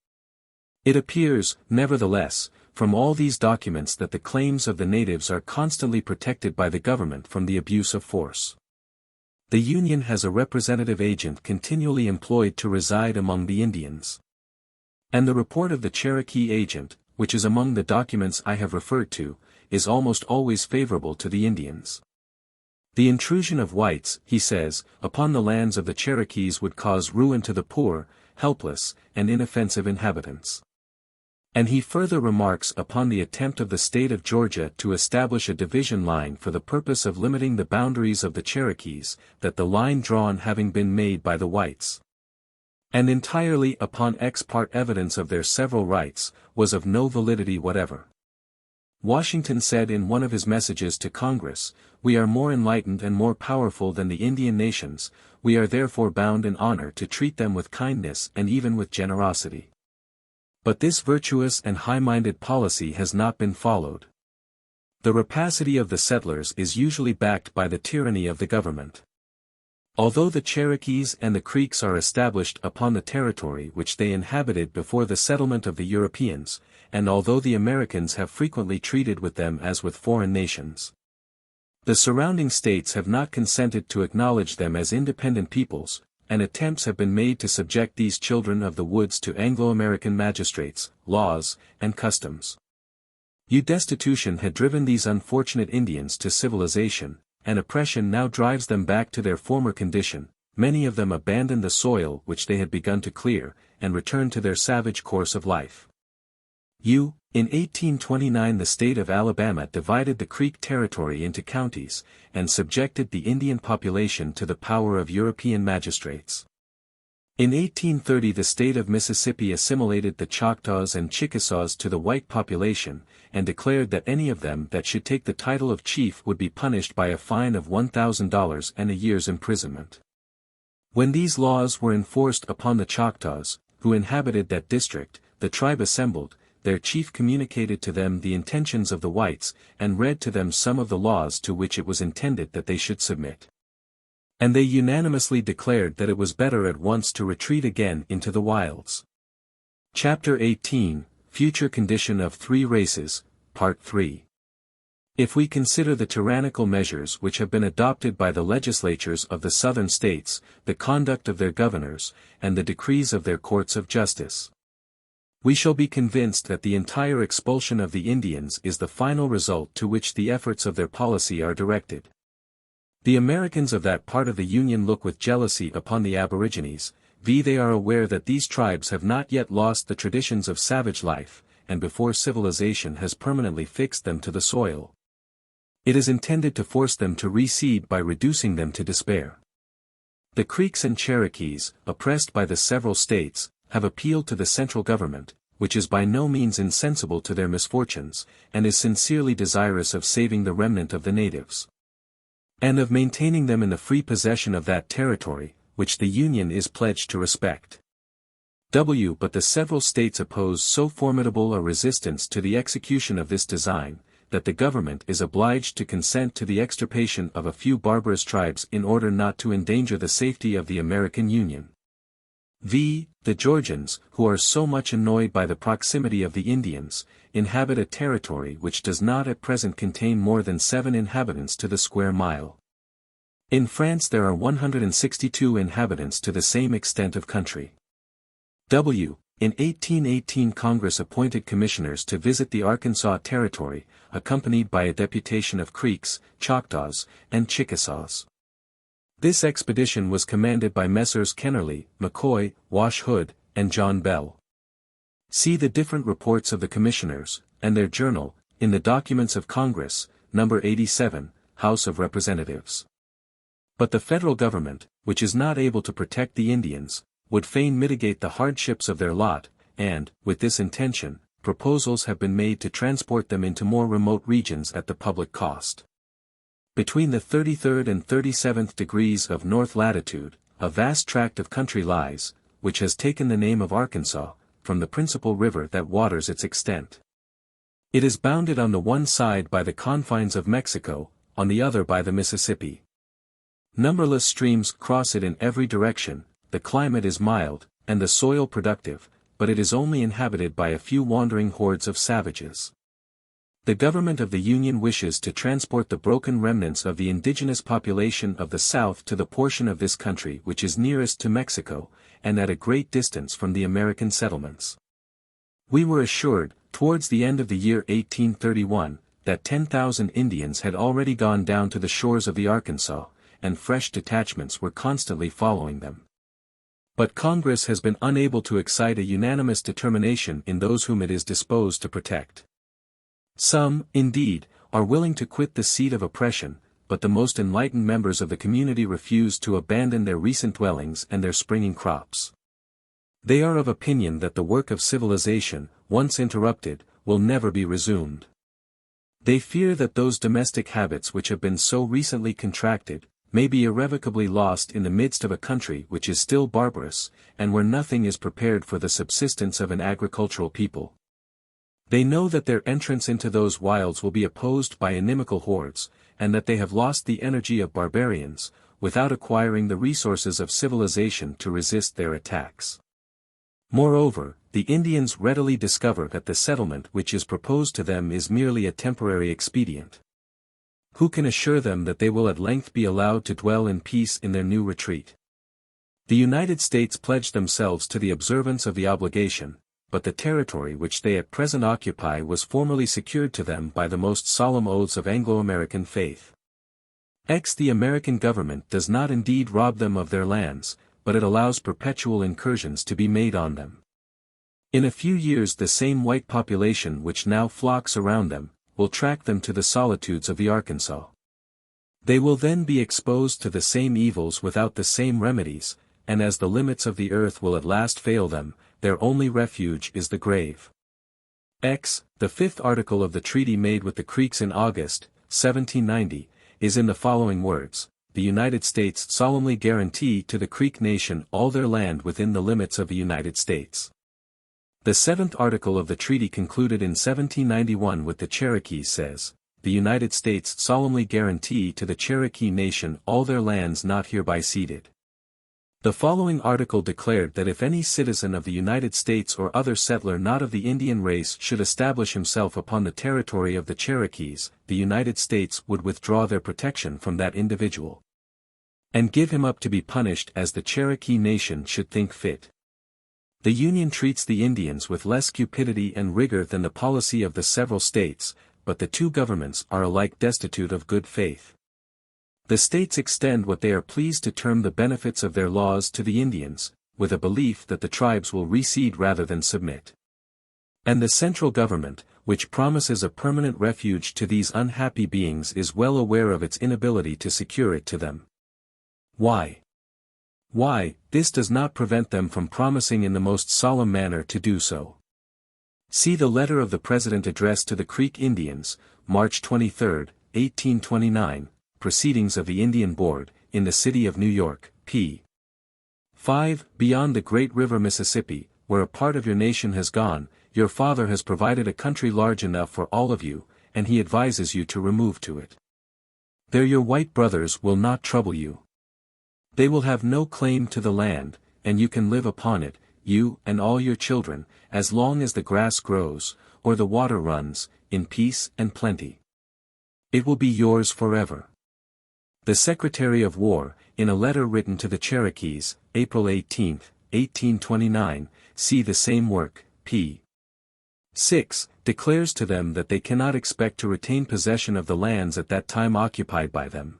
It appears, nevertheless, from all these documents that the claims of the natives are constantly protected by the government from the abuse of force. The Union has a representative agent continually employed to reside among the Indians. And the report of the Cherokee agent, which is among the documents I have referred to, is almost always favorable to the Indians. The intrusion of whites, he says, upon the lands of the Cherokees would cause ruin to the poor, helpless, and inoffensive inhabitants. And he further remarks upon the attempt of the state of Georgia to establish a division line for the purpose of limiting the boundaries of the Cherokees, that the line drawn having been made by the whites, and entirely upon ex parte evidence of their several rights, was of no validity whatever. Washington said in one of his messages to Congress, "We are more enlightened and more powerful than the Indian nations, we are therefore bound in honor to treat them with kindness and even with generosity." But this virtuous and high-minded policy has not been followed. The rapacity of the settlers is usually backed by the tyranny of the government. Although the Cherokees and the Creeks are established upon the territory which they inhabited before the settlement of the Europeans, and although the Americans have frequently treated with them as with foreign nations, the surrounding states have not consented to acknowledge them as independent peoples, and attempts have been made to subject these children of the woods to Anglo-American magistrates, laws, and customs. Destitution had driven these unfortunate Indians to civilization, and oppression now drives them back to their former condition. Many of them abandon the soil which they had begun to clear, and return to their savage course of life. In 1829 the state of Alabama divided the Creek territory into counties, and subjected the Indian population to the power of European magistrates. In 1830 the state of Mississippi assimilated the Choctaws and Chickasaws to the white population, and declared that any of them that should take the title of chief would be punished by a fine of $1,000 and a year's imprisonment. When these laws were enforced upon the Choctaws, who inhabited that district, the tribe assembled, their chief communicated to them the intentions of the whites, and read to them some of the laws to which it was intended that they should submit. And they unanimously declared that it was better at once to retreat again into the wilds. Chapter 18, Future Condition of Three Races, Part 3. If we consider the tyrannical measures which have been adopted by the legislatures of the southern states, the conduct of their governors, and the decrees of their courts of justice, we shall be convinced that the entire expulsion of the Indians is the final result to which the efforts of their policy are directed. The Americans of that part of the Union look with jealousy upon the aborigines, they are aware that these tribes have not yet lost the traditions of savage life, and before civilization has permanently fixed them to the soil, it is intended to force them to recede by reducing them to despair. The Creeks and Cherokees, oppressed by the several states, have appealed to the central government, which is by no means insensible to their misfortunes, and is sincerely desirous of saving the remnant of the natives, and of maintaining them in the free possession of that territory, which the Union is pledged to respect. But the several states oppose so formidable a resistance to the execution of this design, that the government is obliged to consent to the extirpation of a few barbarous tribes in order not to endanger the safety of the American Union. The Georgians, who are so much annoyed by the proximity of the Indians, inhabit a territory which does not at present contain more than 7 inhabitants to the square mile. In France there are 162 inhabitants to the same extent of country. In 1818 Congress appointed commissioners to visit the Arkansas Territory, accompanied by a deputation of Creeks, Choctaws, and Chickasaws. This expedition was commanded by Messrs. Kennerly, McCoy, Wash Hood, and John Bell. See the different reports of the commissioners, and their journal, in the Documents of Congress, No. 87, House of Representatives. But the federal government, which is not able to protect the Indians, would fain mitigate the hardships of their lot, and, with this intention, proposals have been made to transport them into more remote regions at the public cost. Between the 33rd and 37th degrees of north latitude, a vast tract of country lies, which has taken the name of Arkansas, from the principal river that waters its extent. It is bounded on the one side by the confines of Mexico, on the other by the Mississippi. Numberless streams cross it in every direction. The climate is mild, and the soil productive, but it is only inhabited by a few wandering hordes of savages. The government of the Union wishes to transport the broken remnants of the indigenous population of the South to the portion of this country which is nearest to Mexico, and at a great distance from the American settlements. We were assured, towards the end of the year 1831, that 10,000 Indians had already gone down to the shores of the Arkansas, and fresh detachments were constantly following them. But Congress has been unable to excite a unanimous determination in those whom it is disposed to protect. Some, indeed, are willing to quit the seat of oppression, but the most enlightened members of the community refuse to abandon their recent dwellings and their springing crops. They are of opinion that the work of civilization, once interrupted, will never be resumed. They fear that those domestic habits which have been so recently contracted, may be irrevocably lost in the midst of a country which is still barbarous, and where nothing is prepared for the subsistence of an agricultural people. They know that their entrance into those wilds will be opposed by inimical hordes, and that they have lost the energy of barbarians, without acquiring the resources of civilization to resist their attacks. Moreover, the Indians readily discover that the settlement which is proposed to them is merely a temporary expedient. Who can assure them that they will at length be allowed to dwell in peace in their new retreat? The United States pledged themselves to the observance of the obligation, but the territory which they at present occupy was formerly secured to them by the most solemn oaths of Anglo-American faith. The American government does not indeed rob them of their lands, but it allows perpetual incursions to be made on them. In a few years the same white population which now flocks around them, will track them to the solitudes of the Arkansas. They will then be exposed to the same evils without the same remedies, and as the limits of the earth will at last fail them, their only refuge is the grave. The fifth article of the treaty made with the Creeks in August, 1790, is in the following words: the United States solemnly guarantee to the Creek nation all their land within the limits of the United States. The seventh article of the treaty concluded in 1791 with the Cherokees says, the United States solemnly guarantee to the Cherokee nation all their lands not hereby ceded. The following article declared that if any citizen of the United States or other settler not of the Indian race should establish himself upon the territory of the Cherokees, the United States would withdraw their protection from that individual, and give him up to be punished as the Cherokee nation should think fit. The Union treats the Indians with less cupidity and rigor than the policy of the several states, but the two governments are alike destitute of good faith. The states extend what they are pleased to term the benefits of their laws to the Indians, with a belief that the tribes will recede rather than submit. And the central government, which promises a permanent refuge to these unhappy beings, is well aware of its inability to secure it to them. Why? This does not prevent them from promising in the most solemn manner to do so. See the letter of the President addressed to the Creek Indians, March 23, 1829, Proceedings of the Indian Board, in the City of New York, p. 5. Beyond the great river Mississippi, where a part of your nation has gone, your father has provided a country large enough for all of you, and he advises you to remove to it. There your white brothers will not trouble you. They will have no claim to the land, and you can live upon it, you and all your children, as long as the grass grows, or the water runs, in peace and plenty. It will be yours forever. The Secretary of War, in a letter written to the Cherokees, April 18, 1829, see the same work, p. 6, declares to them that they cannot expect to retain possession of the lands at that time occupied by them,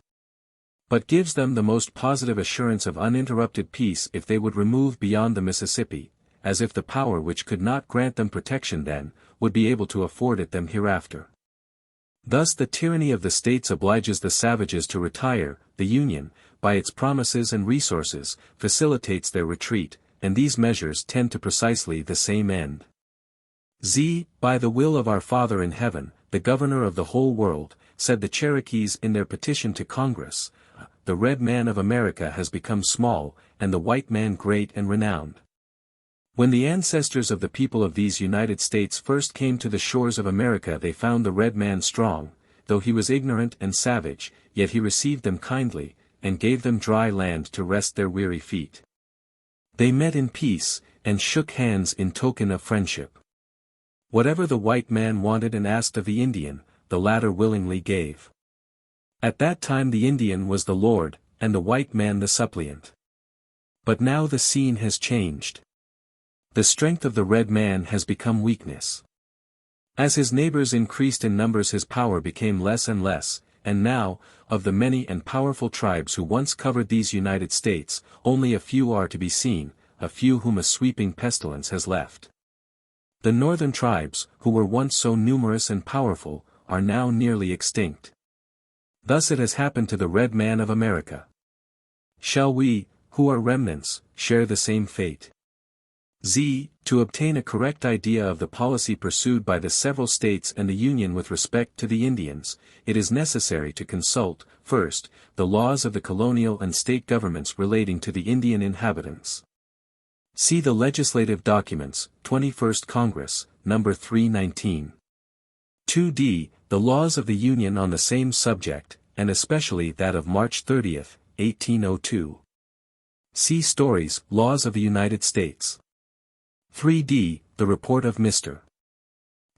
but gives them the most positive assurance of uninterrupted peace if they would remove beyond the Mississippi, as if the power which could not grant them protection then, would be able to afford it them hereafter. Thus the tyranny of the states obliges the savages to retire, the Union, by its promises and resources, facilitates their retreat, and these measures tend to precisely the same end. By the will of our Father in heaven, the governor of the whole world, said the Cherokees in their petition to Congress, the red man of America has become small, and the white man great and renowned. When the ancestors of the people of these United States first came to the shores of America, they found the red man strong, though he was ignorant and savage, yet he received them kindly, and gave them dry land to rest their weary feet. They met in peace, and shook hands in token of friendship. Whatever the white man wanted and asked of the Indian, the latter willingly gave. At that time the Indian was the lord, and the white man the suppliant. But now the scene has changed. The strength of the red man has become weakness. As his neighbors increased in numbers, his power became less and less, and now, of the many and powerful tribes who once covered these United States, only a few are to be seen, a few whom a sweeping pestilence has left. The northern tribes, who were once so numerous and powerful, are now nearly extinct. Thus it has happened to the red man of America. Shall we, who are remnants, share the same fate? To obtain a correct idea of the policy pursued by the several states and the Union with respect to the Indians, it is necessary to consult, first, the laws of the colonial and state governments relating to the Indian inhabitants. See the Legislative Documents, 21st Congress, No. 319. 2d. The laws of the Union on the same subject, and especially that of March 30, 1802. See Stories, Laws of the United States. 3d. The report of Mr.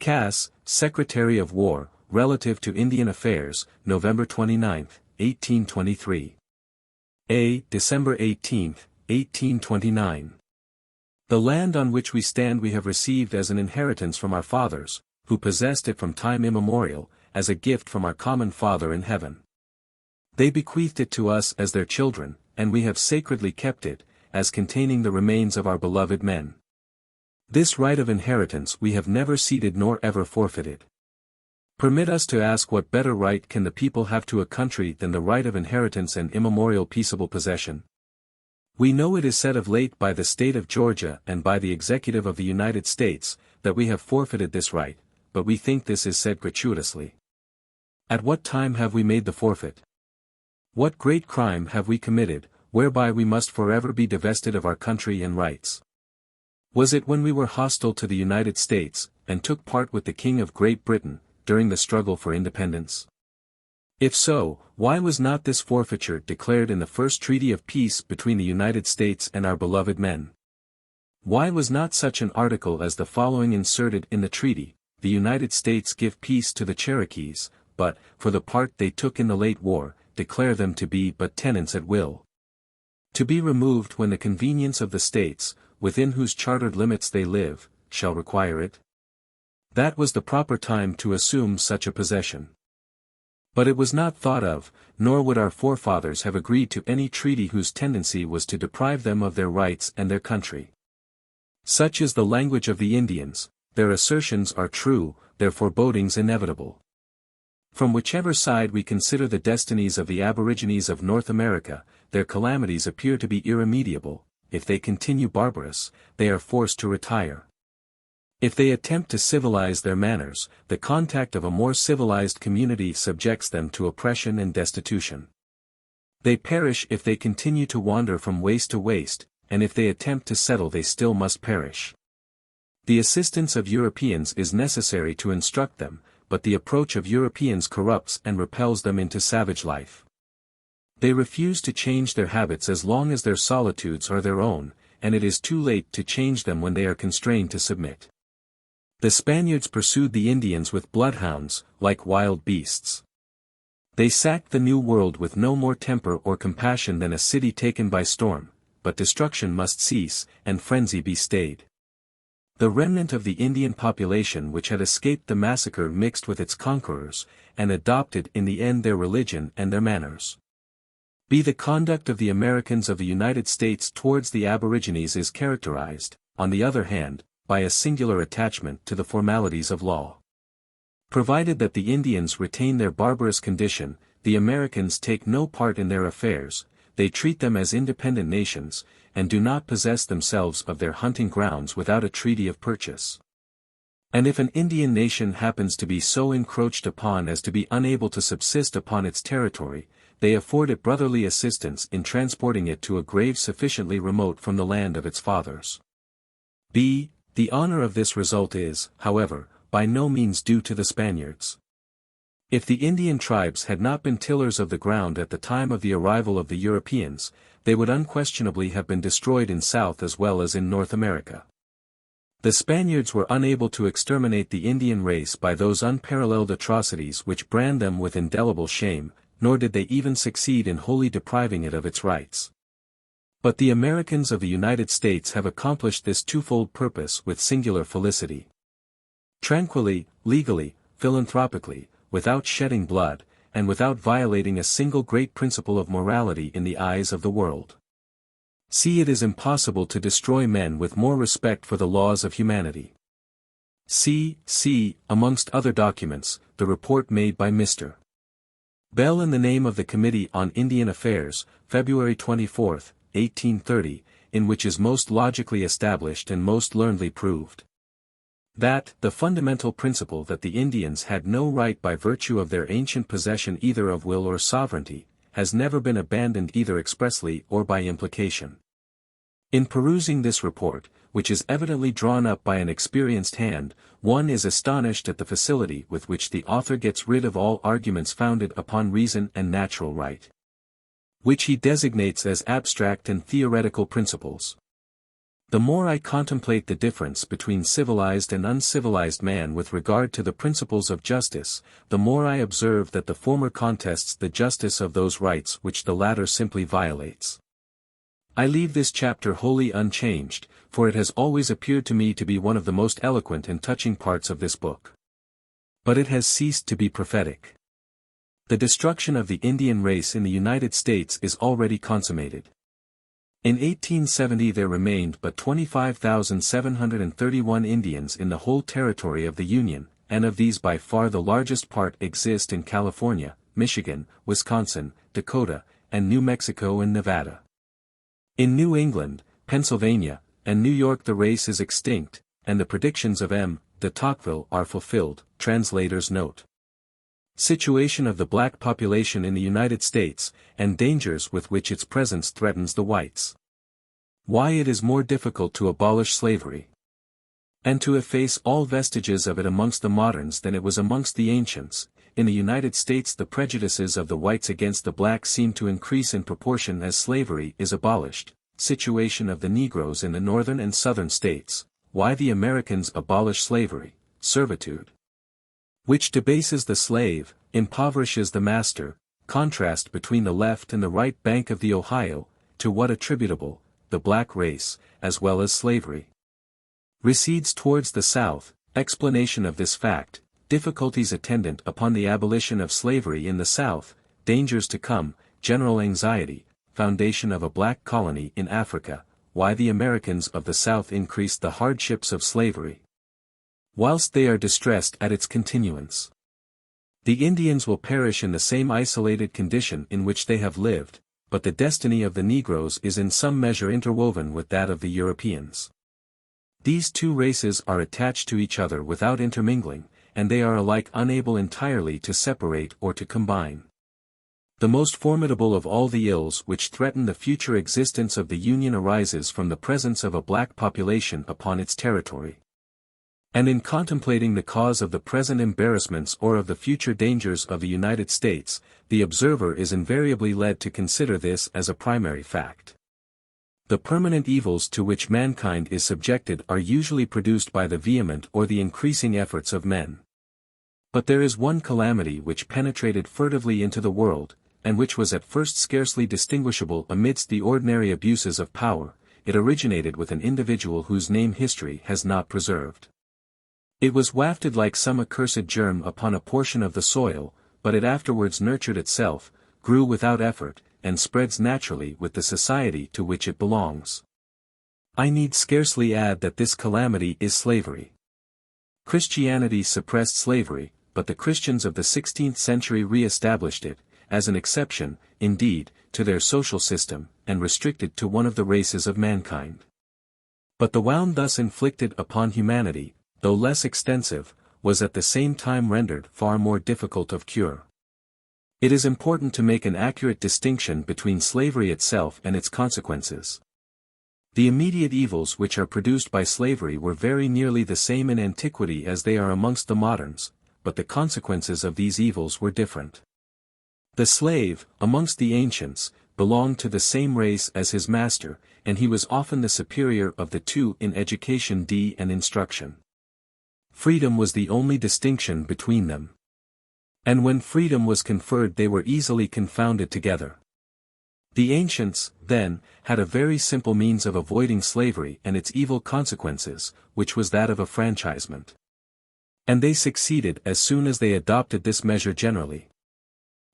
Cass, Secretary of War, relative to Indian Affairs, November 29, 1823. A. December 18, 1829. The land on which we stand we have received as an inheritance from our fathers, who possessed it from time immemorial, as a gift from our common Father in heaven. They bequeathed it to us as their children, and we have sacredly kept it, as containing the remains of our beloved men. This right of inheritance we have never ceded nor ever forfeited. Permit us to ask, what better right can the people have to a country than the right of inheritance and immemorial peaceable possession? We know it is said of late by the state of Georgia and by the executive of the United States, that we have forfeited this right, but we think this is said gratuitously. At what time have we made the forfeit? What great crime have we committed, whereby we must forever be divested of our country and rights? Was it when we were hostile to the United States, and took part with the King of Great Britain, during the struggle for independence? If so, why was not this forfeiture declared in the first treaty of peace between the United States and our beloved men? Why was not such an article as the following inserted in the treaty: the United States give peace to the Cherokees, but, for the part they took in the late war, declare them to be but tenants at will, to be removed when the convenience of the states, within whose chartered limits they live, shall require it? That was the proper time to assume such a possession. But it was not thought of, nor would our forefathers have agreed to any treaty whose tendency was to deprive them of their rights and their country. Such is the language of the Indians, their assertions are true, their forebodings inevitable. From whichever side we consider the destinies of the aborigines of North America, their calamities appear to be irremediable. If they continue barbarous, they are forced to retire. If they attempt to civilize their manners, the contact of a more civilized community subjects them to oppression and destitution. They perish if they continue to wander from waste to waste, and if they attempt to settle they still must perish. The assistance of Europeans is necessary to instruct them, but the approach of Europeans corrupts and repels them into savage life. They refuse to change their habits as long as their solitudes are their own, and it is too late to change them when they are constrained to submit. The Spaniards pursued the Indians with bloodhounds, like wild beasts. They sacked the New World with no more temper or compassion than a city taken by storm, but destruction must cease, and frenzy be stayed. The remnant of the Indian population which had escaped the massacre mixed with its conquerors, and adopted in the end their religion and their manners. The conduct of the Americans of the United States towards the aborigines is characterized, on the other hand, by a singular attachment to the formalities of law. Provided that the Indians retain their barbarous condition, the Americans take no part in their affairs, they treat them as independent nations, and do not possess themselves of their hunting grounds without a treaty of purchase. And if an Indian nation happens to be so encroached upon as to be unable to subsist upon its territory, they afford it brotherly assistance in transporting it to a grave sufficiently remote from the land of its fathers. The honor of this result is, however, by no means due to the Spaniards. If the Indian tribes had not been tillers of the ground at the time of the arrival of the Europeans, they would unquestionably have been destroyed in South as well as in North America. The Spaniards were unable to exterminate the Indian race by those unparalleled atrocities which brand them with indelible shame, nor did they even succeed in wholly depriving it of its rights. But the Americans of the United States have accomplished this twofold purpose with singular felicity. Tranquilly, legally, philanthropically, without shedding blood, and without violating a single great principle of morality in the eyes of the world. It is impossible to destroy men with more respect for the laws of humanity. Amongst other documents, the report made by Mr. Bell in the name of the Committee on Indian Affairs, February 24, 1830, in which is most logically established and most learnedly proved that the fundamental principle that the Indians had no right by virtue of their ancient possession either of will or sovereignty, has never been abandoned either expressly or by implication. In perusing this report, which is evidently drawn up by an experienced hand, one is astonished at the facility with which the author gets rid of all arguments founded upon reason and natural right, which he designates as abstract and theoretical principles. The more I contemplate the difference between civilized and uncivilized man with regard to the principles of justice, the more I observe that the former contests the justice of those rights which the latter simply violates. I leave this chapter wholly unchanged, for it has always appeared to me to be one of the most eloquent and touching parts of this book. But it has ceased to be prophetic. The destruction of the Indian race in the United States is already consummated. In 1870 there remained but 25,731 Indians in the whole territory of the Union, and of these by far the largest part exist in California, Michigan, Wisconsin, Dakota, and New Mexico and Nevada. In New England, Pennsylvania, and New York the race is extinct, and the predictions of M. De Tocqueville are fulfilled. Translator's note. Situation of the black population in the United States, and dangers with which its presence threatens the whites. Why it is more difficult to abolish slavery, and to efface all vestiges of it amongst the moderns than it was amongst the ancients. In the United States the prejudices of the whites against the blacks seem to increase in proportion as slavery is abolished. Situation of the Negroes in the northern and southern states. Why the Americans abolish slavery, servitude, which debases the slave, impoverishes the master. Contrast between the left and the right bank of the Ohio, to what attributable, the black race, as well as slavery, recedes towards the south. Explanation of this fact, difficulties attendant upon the abolition of slavery in the south, dangers to come, general anxiety, foundation of a black colony in Africa. Why the Americans of the South increased the hardships of slavery, whilst they are distressed at its continuance. The Indians will perish in the same isolated condition in which they have lived, but the destiny of the Negroes is in some measure interwoven with that of the Europeans. These two races are attached to each other without intermingling, and they are alike unable entirely to separate or to combine. The most formidable of all the ills which threaten the future existence of the Union arises from the presence of a black population upon its territory. And in contemplating the cause of the present embarrassments or of the future dangers of the United States, the observer is invariably led to consider this as a primary fact. The permanent evils to which mankind is subjected are usually produced by the vehement or the increasing efforts of men. But there is one calamity which penetrated furtively into the world, and which was at first scarcely distinguishable amidst the ordinary abuses of power. It originated with an individual whose name history has not preserved. It was wafted like some accursed germ upon a portion of the soil, but it afterwards nurtured itself, grew without effort, and spreads naturally with the society to which it belongs. I need scarcely add that this calamity is slavery. Christianity suppressed slavery, but the Christians of the 16th century re-established it, as an exception, indeed, to their social system, and restricted to one of the races of mankind. But the wound thus inflicted upon humanity, though less extensive, was at the same time rendered far more difficult of cure. It is important to make an accurate distinction between slavery itself and its consequences. The immediate evils which are produced by slavery were very nearly the same in antiquity as they are amongst the moderns, but the consequences of these evils were different. The slave, amongst the ancients, belonged to the same race as his master, and he was often the superior of the two in education and instruction. Freedom was the only distinction between them. And when freedom was conferred they were easily confounded together. The ancients, then, had a very simple means of avoiding slavery and its evil consequences, which was that of affranchisement. And they succeeded as soon as they adopted this measure generally.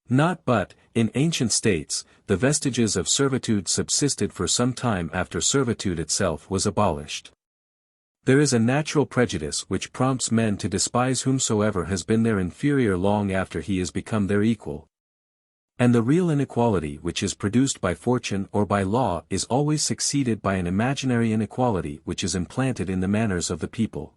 Not but, in ancient states, the vestiges of servitude subsisted for some time after servitude itself was abolished. There is a natural prejudice which prompts men to despise whomsoever has been their inferior long after he has become their equal. And the real inequality which is produced by fortune or by law is always succeeded by an imaginary inequality which is implanted in the manners of the people.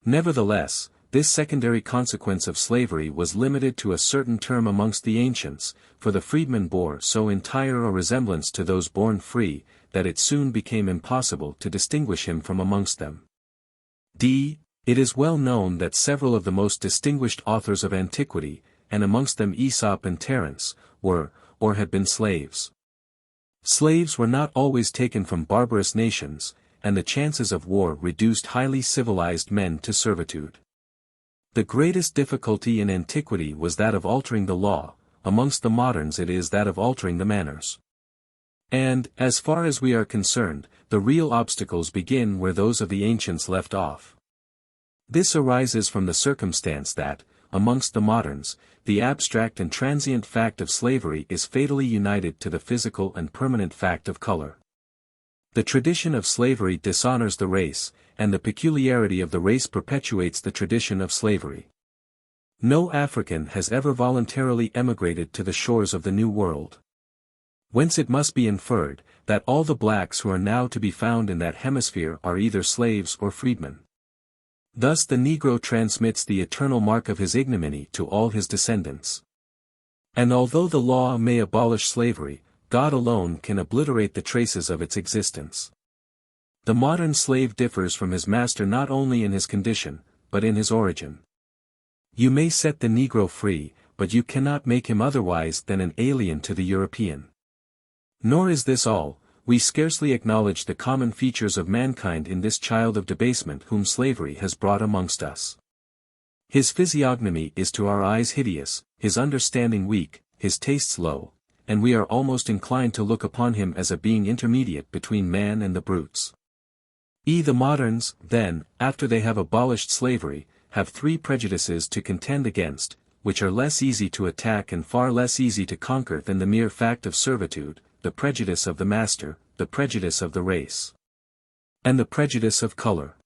Nevertheless, this secondary consequence of slavery was limited to a certain term amongst the ancients, for the freedman bore so entire a resemblance to those born free, that it soon became impossible to distinguish him from amongst them. It is well known that several of the most distinguished authors of antiquity, and amongst them Aesop and Terence, were, or had been slaves. Slaves were not always taken from barbarous nations, and the chances of war reduced highly civilized men to servitude. The greatest difficulty in antiquity was that of altering the law, amongst the moderns it is that of altering the manners. And, as far as we are concerned, the real obstacles begin where those of the ancients left off. This arises from the circumstance that, amongst the moderns, the abstract and transient fact of slavery is fatally united to the physical and permanent fact of color. The tradition of slavery dishonors the race, and the peculiarity of the race perpetuates the tradition of slavery. No African has ever voluntarily emigrated to the shores of the New World. Whence it must be inferred, that all the blacks who are now to be found in that hemisphere are either slaves or freedmen. Thus the Negro transmits the eternal mark of his ignominy to all his descendants. And although the law may abolish slavery, God alone can obliterate the traces of its existence. The modern slave differs from his master not only in his condition, but in his origin. You may set the Negro free, but you cannot make him otherwise than an alien to the European. Nor is this all, we scarcely acknowledge the common features of mankind in this child of debasement whom slavery has brought amongst us. His physiognomy is to our eyes hideous, his understanding weak, his tastes low, and we are almost inclined to look upon him as a being intermediate between man and the brutes. The moderns, then, after they have abolished slavery, have three prejudices to contend against, which are less easy to attack and far less easy to conquer than the mere fact of servitude, the prejudice of the master, the prejudice of the race, and the prejudice of color.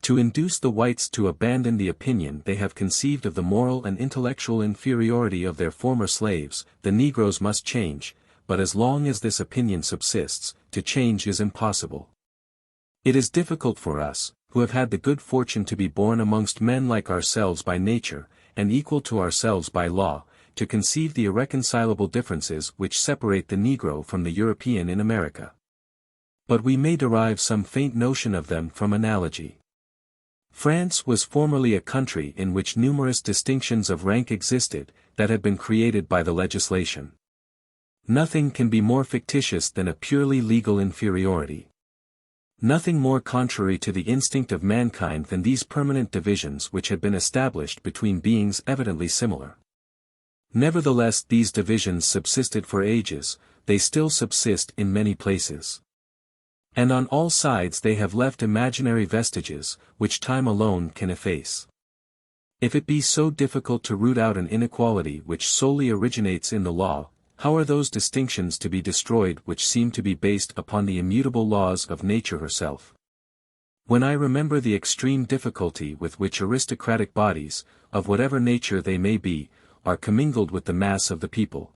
To induce the whites to abandon the opinion they have conceived of the moral and intellectual inferiority of their former slaves, the Negroes must change, but as long as this opinion subsists, to change is impossible. It is difficult for us, who have had the good fortune to be born amongst men like ourselves by nature, and equal to ourselves by law, to conceive the irreconcilable differences which separate the Negro from the European in America. But we may derive some faint notion of them from analogy. France was formerly a country in which numerous distinctions of rank existed, that had been created by the legislation. Nothing can be more fictitious than a purely legal inferiority. Nothing more contrary to the instinct of mankind than these permanent divisions which had been established between beings evidently similar. Nevertheless, these divisions subsisted for ages, they still subsist in many places. And on all sides they have left imaginary vestiges, which time alone can efface. If it be so difficult to root out an inequality which solely originates in the law, how are those distinctions to be destroyed which seem to be based upon the immutable laws of nature herself? When I remember the extreme difficulty with which aristocratic bodies, of whatever nature they may be, are commingled with the mass of the people,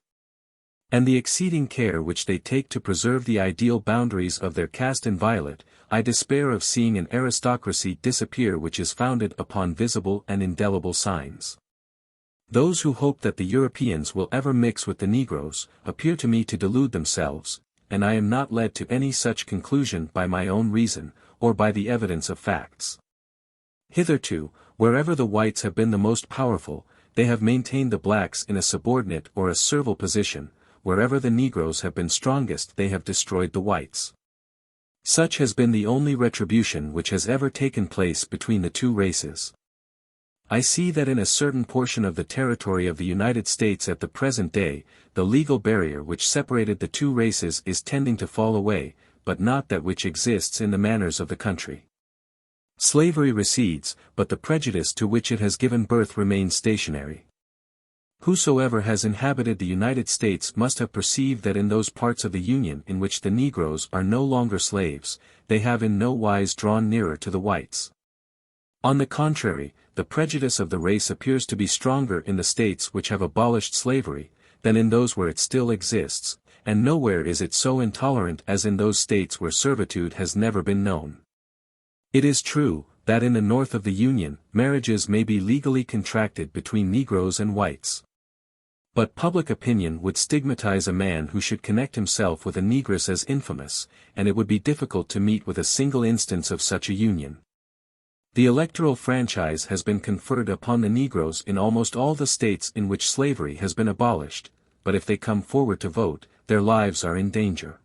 and the exceeding care which they take to preserve the ideal boundaries of their caste inviolate, I despair of seeing an aristocracy disappear which is founded upon visible and indelible signs. Those who hope that the Europeans will ever mix with the Negroes, appear to me to delude themselves, and I am not led to any such conclusion by my own reason, or by the evidence of facts. Hitherto, wherever the whites have been the most powerful, they have maintained the blacks in a subordinate or a servile position, wherever the Negroes have been strongest they have destroyed the whites. Such has been the only retribution which has ever taken place between the two races. I see that in a certain portion of the territory of the United States at the present day, the legal barrier which separated the two races is tending to fall away, but not that which exists in the manners of the country. Slavery recedes, but the prejudice to which it has given birth remains stationary. Whosoever has inhabited the United States must have perceived that in those parts of the Union in which the Negroes are no longer slaves, they have in no wise drawn nearer to the whites. On the contrary, the prejudice of the race appears to be stronger in the states which have abolished slavery, than in those where it still exists, and nowhere is it so intolerant as in those states where servitude has never been known. It is true, that in the north of the Union, marriages may be legally contracted between Negroes and whites. But public opinion would stigmatize a man who should connect himself with a negress as infamous, and it would be difficult to meet with a single instance of such a union. The electoral franchise has been conferred upon the Negroes in almost all the states in which slavery has been abolished, but if they come forward to vote, their lives are in danger.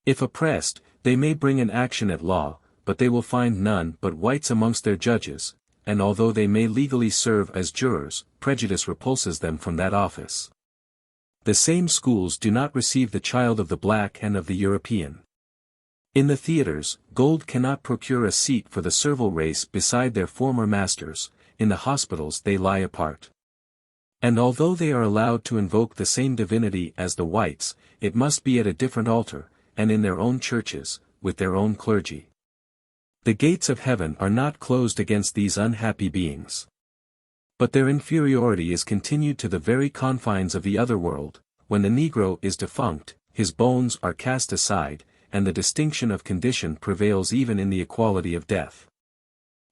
If oppressed, they may bring an action at law, but they will find none but whites amongst their judges, and although they may legally serve as jurors, prejudice repulses them from that office. The same schools do not receive the child of the black and of the European. In the theaters, gold cannot procure a seat for the servile race beside their former masters, in the hospitals they lie apart. And although they are allowed to invoke the same divinity as the whites, it must be at a different altar, and in their own churches, with their own clergy. The gates of heaven are not closed against these unhappy beings. But their inferiority is continued to the very confines of the other world. When the Negro is defunct, his bones are cast aside, and the distinction of condition prevails even in the equality of death.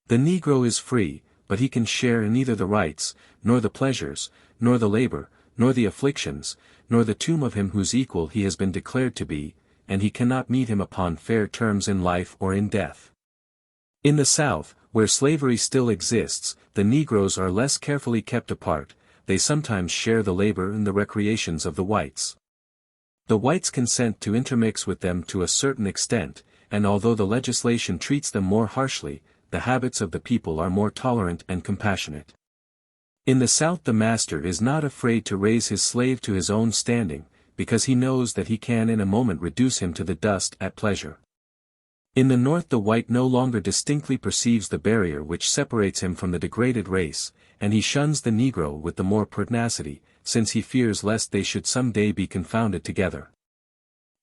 The Negro is free, but he can share neither the rights, nor the pleasures, nor the labor, nor the afflictions, nor the tomb of him whose equal he has been declared to be, and he cannot meet him upon fair terms in life or in death. In the South, where slavery still exists, the Negroes are less carefully kept apart, they sometimes share the labor and the recreations of the whites. The whites consent to intermix with them to a certain extent, and although the legislation treats them more harshly, the habits of the people are more tolerant and compassionate. In the South the master is not afraid to raise his slave to his own standing, because he knows that he can in a moment reduce him to the dust at pleasure. In the North the white no longer distinctly perceives the barrier which separates him from the degraded race, and he shuns the Negro with the more pertinacity, since he fears lest they should some day be confounded together.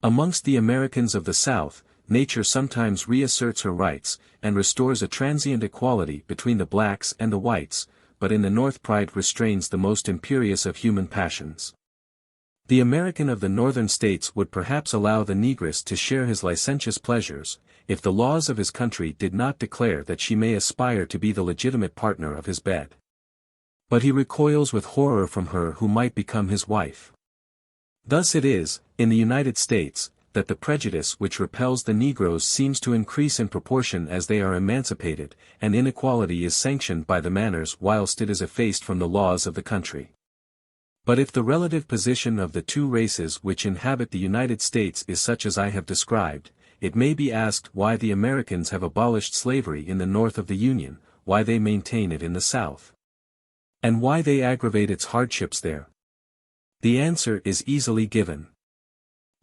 Amongst the Americans of the South, nature sometimes reasserts her rights, and restores a transient equality between the blacks and the whites, but in the North pride restrains the most imperious of human passions. The American of the northern states would perhaps allow the negress to share his licentious pleasures, if the laws of his country did not declare that she may aspire to be the legitimate partner of his bed. But he recoils with horror from her who might become his wife. Thus it is, in the United States, that the prejudice which repels the Negroes seems to increase in proportion as they are emancipated, and inequality is sanctioned by the manners whilst it is effaced from the laws of the country. But if the relative position of the two races which inhabit the United States is such as I have described, it may be asked why the Americans have abolished slavery in the north of the Union, why they maintain it in the South, and why they aggravate its hardships there. The answer is easily given.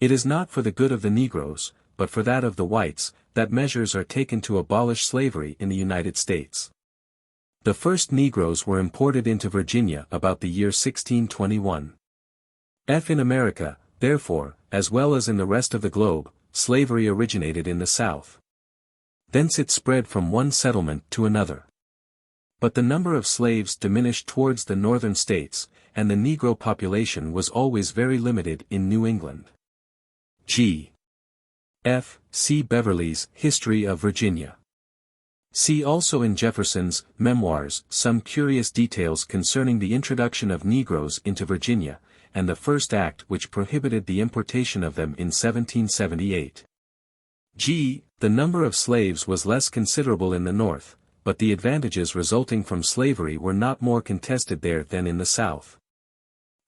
It is not for the good of the Negroes, but for that of the whites, that measures are taken to abolish slavery in the United States. The first Negroes were imported into Virginia about the year 1621. In America, therefore, as well as in the rest of the globe, slavery originated in the South. Thence it spread from one settlement to another. But the number of slaves diminished towards the northern states, and the Negro population was always very limited in New England. G. F. C. Beverley's History of Virginia. See also in Jefferson's Memoirs some curious details concerning the introduction of Negroes into Virginia, and the first act which prohibited the importation of them in 1778. G. The number of slaves was less considerable in the North, but the advantages resulting from slavery were not more contested there than in the South.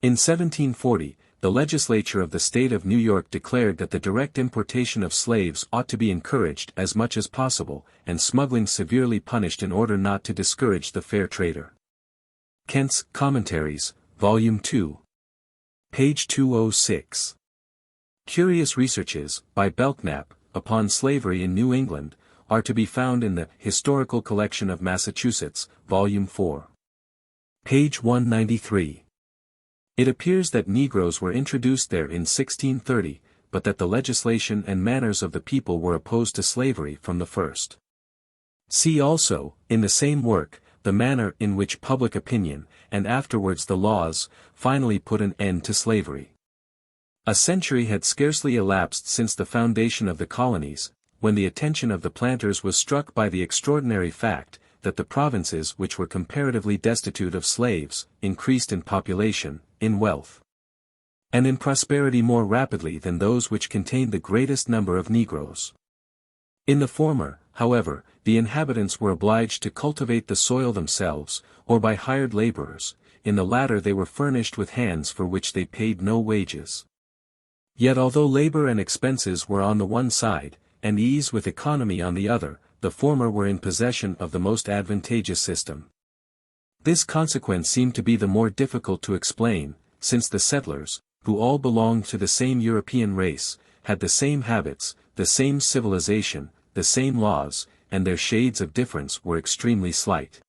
In 1740, the legislature of the state of New York declared that the direct importation of slaves ought to be encouraged as much as possible, and smuggling severely punished in order not to discourage the fair trader. Kent's Commentaries, Volume 2. Page 206. Curious researches, by Belknap, upon slavery in New England, are to be found in the Historical Collection of Massachusetts, Volume 4. Page 193. It appears that Negroes were introduced there in 1630, but that the legislation and manners of the people were opposed to slavery from the first. See also, in the same work, the manner in which public opinion, and afterwards the laws, finally put an end to slavery. A century had scarcely elapsed since the foundation of the colonies, when the attention of the planters was struck by the extraordinary fact, that the provinces which were comparatively destitute of slaves, increased in population, in wealth, and in prosperity more rapidly than those which contained the greatest number of Negroes. In the former, however, the inhabitants were obliged to cultivate the soil themselves, or by hired laborers; in the latter they were furnished with hands for which they paid no wages. Yet although labor and expenses were on the one side, and ease with economy on the other, the former were in possession of the most advantageous system. This consequence seemed to be the more difficult to explain, since the settlers, who all belonged to the same European race, had the same habits, the same civilization, the same laws, and their shades of difference were extremely slight.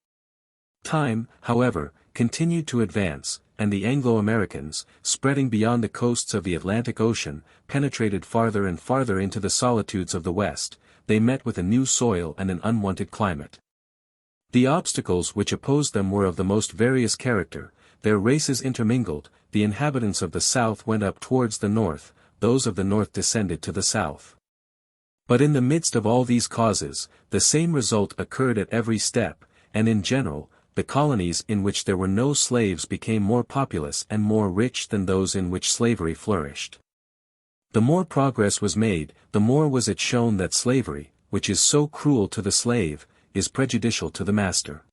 Time, however, continued to advance, and the Anglo-Americans, spreading beyond the coasts of the Atlantic Ocean, penetrated farther and farther into the solitudes of the West. They met with a new soil and an unwonted climate. The obstacles which opposed them were of the most various character, their races intermingled, the inhabitants of the South went up towards the North, those of the North descended to the South. But in the midst of all these causes, the same result occurred at every step, and in general, the colonies in which there were no slaves became more populous and more rich than those in which slavery flourished. The more progress was made, the more was it shown that slavery, which is so cruel to the slave, is prejudicial to the master.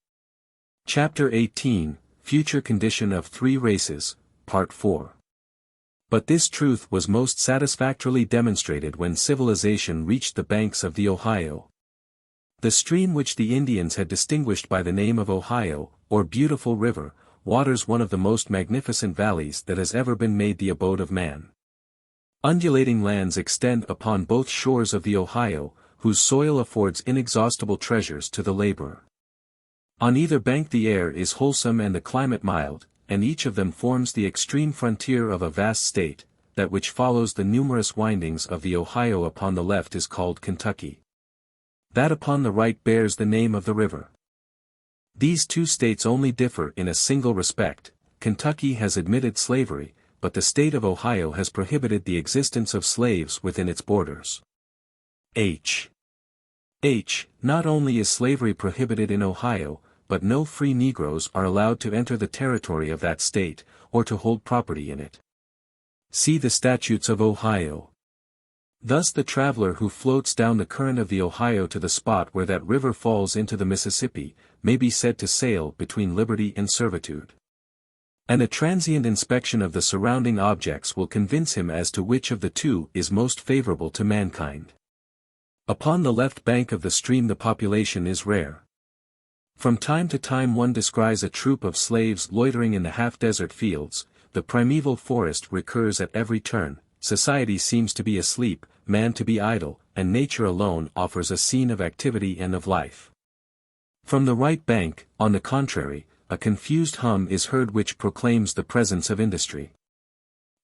Chapter 18, Future Condition of Three Races, Part 4. But this truth was most satisfactorily demonstrated when civilization reached the banks of the Ohio. The stream which the Indians had distinguished by the name of Ohio, or Beautiful River, waters one of the most magnificent valleys that has ever been made the abode of man. Undulating lands extend upon both shores of the Ohio, whose soil affords inexhaustible treasures to the laborer. On either bank the air is wholesome and the climate mild, and each of them forms the extreme frontier of a vast state. That which follows the numerous windings of the Ohio upon the left is called Kentucky. That upon the right bears the name of the river. These two states only differ in a single respect. Kentucky has admitted slavery, but the state of Ohio has prohibited the existence of slaves within its borders. Not only is slavery prohibited in Ohio, but no free Negroes are allowed to enter the territory of that state, or to hold property in it. See the Statutes of Ohio. Thus the traveler who floats down the current of the Ohio to the spot where that river falls into the Mississippi, may be said to sail between liberty and servitude. And a transient inspection of the surrounding objects will convince him as to which of the two is most favorable to mankind. Upon the left bank of the stream the population is rare. From time to time one descries a troop of slaves loitering in the half-desert fields, the primeval forest recurs at every turn, society seems to be asleep, man to be idle, and nature alone offers a scene of activity and of life. From the right bank, on the contrary, a confused hum is heard which proclaims the presence of industry.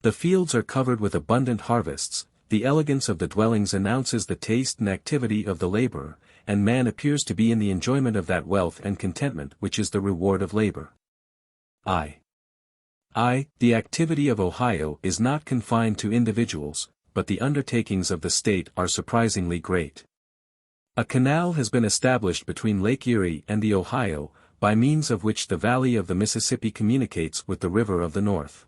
The fields are covered with abundant harvests, the elegance of the dwellings announces the taste and activity of the laborer, and man appears to be in the enjoyment of that wealth and contentment which is the reward of labor. The activity of Ohio is not confined to individuals, but the undertakings of the state are surprisingly great. A canal has been established between Lake Erie and the Ohio, by means of which the valley of the Mississippi communicates with the river of the north.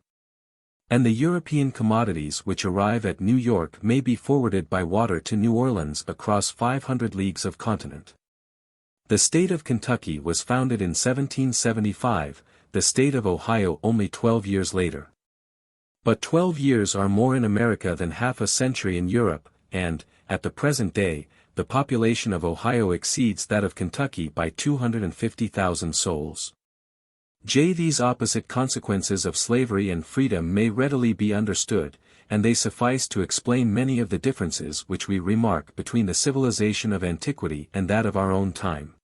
And the European commodities which arrive at New York may be forwarded by water to New Orleans across 500 leagues of continent. The state of Kentucky was founded in 1775, the state of Ohio only 12 years later. But 12 years are more in America than half a century in Europe, and, at the present day, the population of Ohio exceeds that of Kentucky by 250,000 souls. These opposite consequences of slavery and freedom may readily be understood, and they suffice to explain many of the differences which we remark between the civilization of antiquity and that of our own time.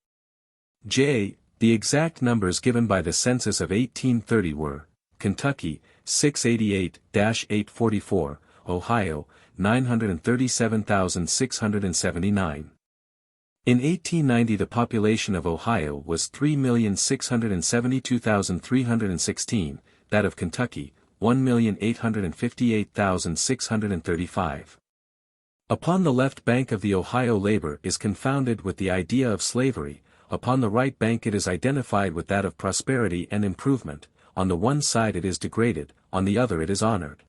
The exact numbers given by the census of 1830 were: Kentucky, 688-844, Ohio, 937,679. In 1890 the population of Ohio was 3,672,316, that of Kentucky, 1,858,635. Upon the left bank of the Ohio labor is confounded with the idea of slavery, upon the right bank it is identified with that of prosperity and improvement, on the one side it is degraded, on the other it is honored.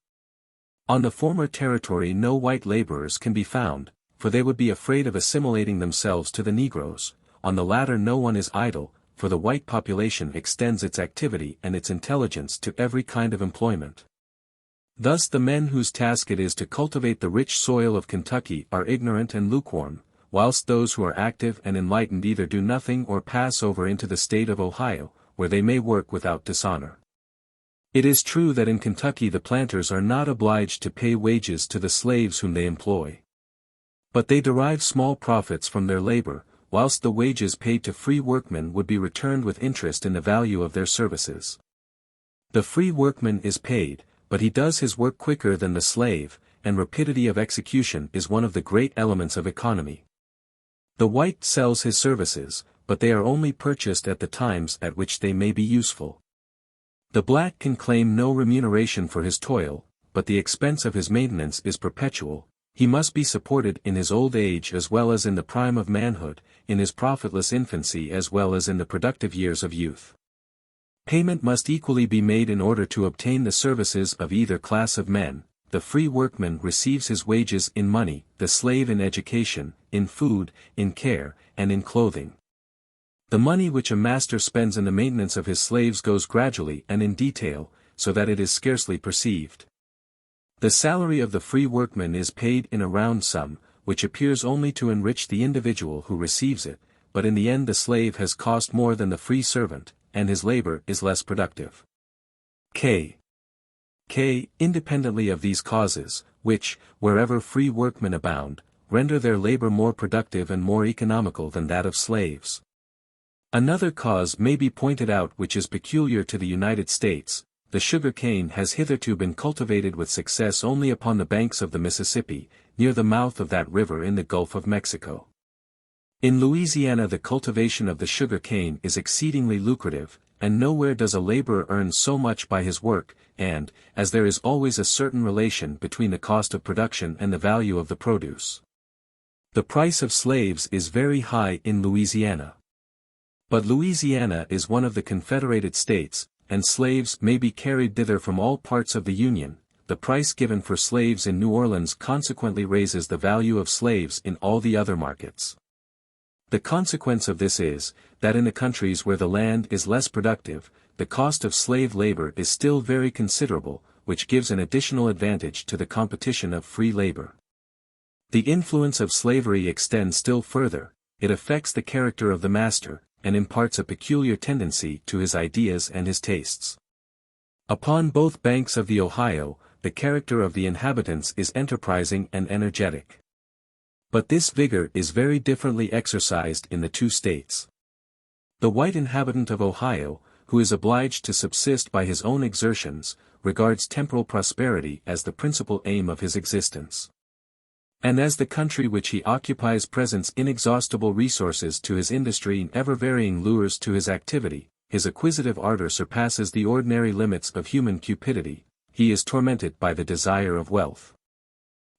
On the former territory no white laborers can be found, for they would be afraid of assimilating themselves to the Negroes; on the latter no one is idle, for the white population extends its activity and its intelligence to every kind of employment. Thus the men whose task it is to cultivate the rich soil of Kentucky are ignorant and lukewarm, whilst those who are active and enlightened either do nothing or pass over into the state of Ohio, where they may work without dishonor. It is true that in Kentucky the planters are not obliged to pay wages to the slaves whom they employ. But they derive small profits from their labor, whilst the wages paid to free workmen would be returned with interest in the value of their services. The free workman is paid, but he does his work quicker than the slave, and rapidity of execution is one of the great elements of economy. The white sells his services, but they are only purchased at the times at which they may be useful. The black can claim no remuneration for his toil, but the expense of his maintenance is perpetual. He must be supported in his old age as well as in the prime of manhood, in his profitless infancy as well as in the productive years of youth. Payment must equally be made in order to obtain the services of either class of men. The free workman receives his wages in money, the slave in education, in food, in care, and in clothing. The money which a master spends in the maintenance of his slaves goes gradually and in detail, so that it is scarcely perceived. The salary of the free workman is paid in a round sum, which appears only to enrich the individual who receives it, but in the end the slave has cost more than the free servant, and his labor is less productive. Independently of these causes, which, wherever free workmen abound, render their labor more productive and more economical than that of slaves. Another cause may be pointed out which is peculiar to the United States. The sugar cane has hitherto been cultivated with success only upon the banks of the Mississippi, near the mouth of that river in the Gulf of Mexico. In Louisiana the cultivation of the sugar cane is exceedingly lucrative, and nowhere does a laborer earn so much by his work, and, as there is always a certain relation between the cost of production and the value of the produce. The price of slaves is very high in Louisiana. But Louisiana is one of the Confederated States, and slaves may be carried thither from all parts of the Union. The price given for slaves in New Orleans consequently raises the value of slaves in all the other markets. The consequence of this is, that in the countries where the land is less productive, the cost of slave labor is still very considerable, which gives an additional advantage to the competition of free labor. The influence of slavery extends still further. It affects the character of the master, and imparts a peculiar tendency to his ideas and his tastes. Upon both banks of the Ohio, the character of the inhabitants is enterprising and energetic. But this vigor is very differently exercised in the two states. The white inhabitant of Ohio, who is obliged to subsist by his own exertions, regards temporal prosperity as the principal aim of his existence. And as the country which he occupies presents inexhaustible resources to his industry and ever-varying lures to his activity, his acquisitive ardor surpasses the ordinary limits of human cupidity. He is tormented by the desire of wealth.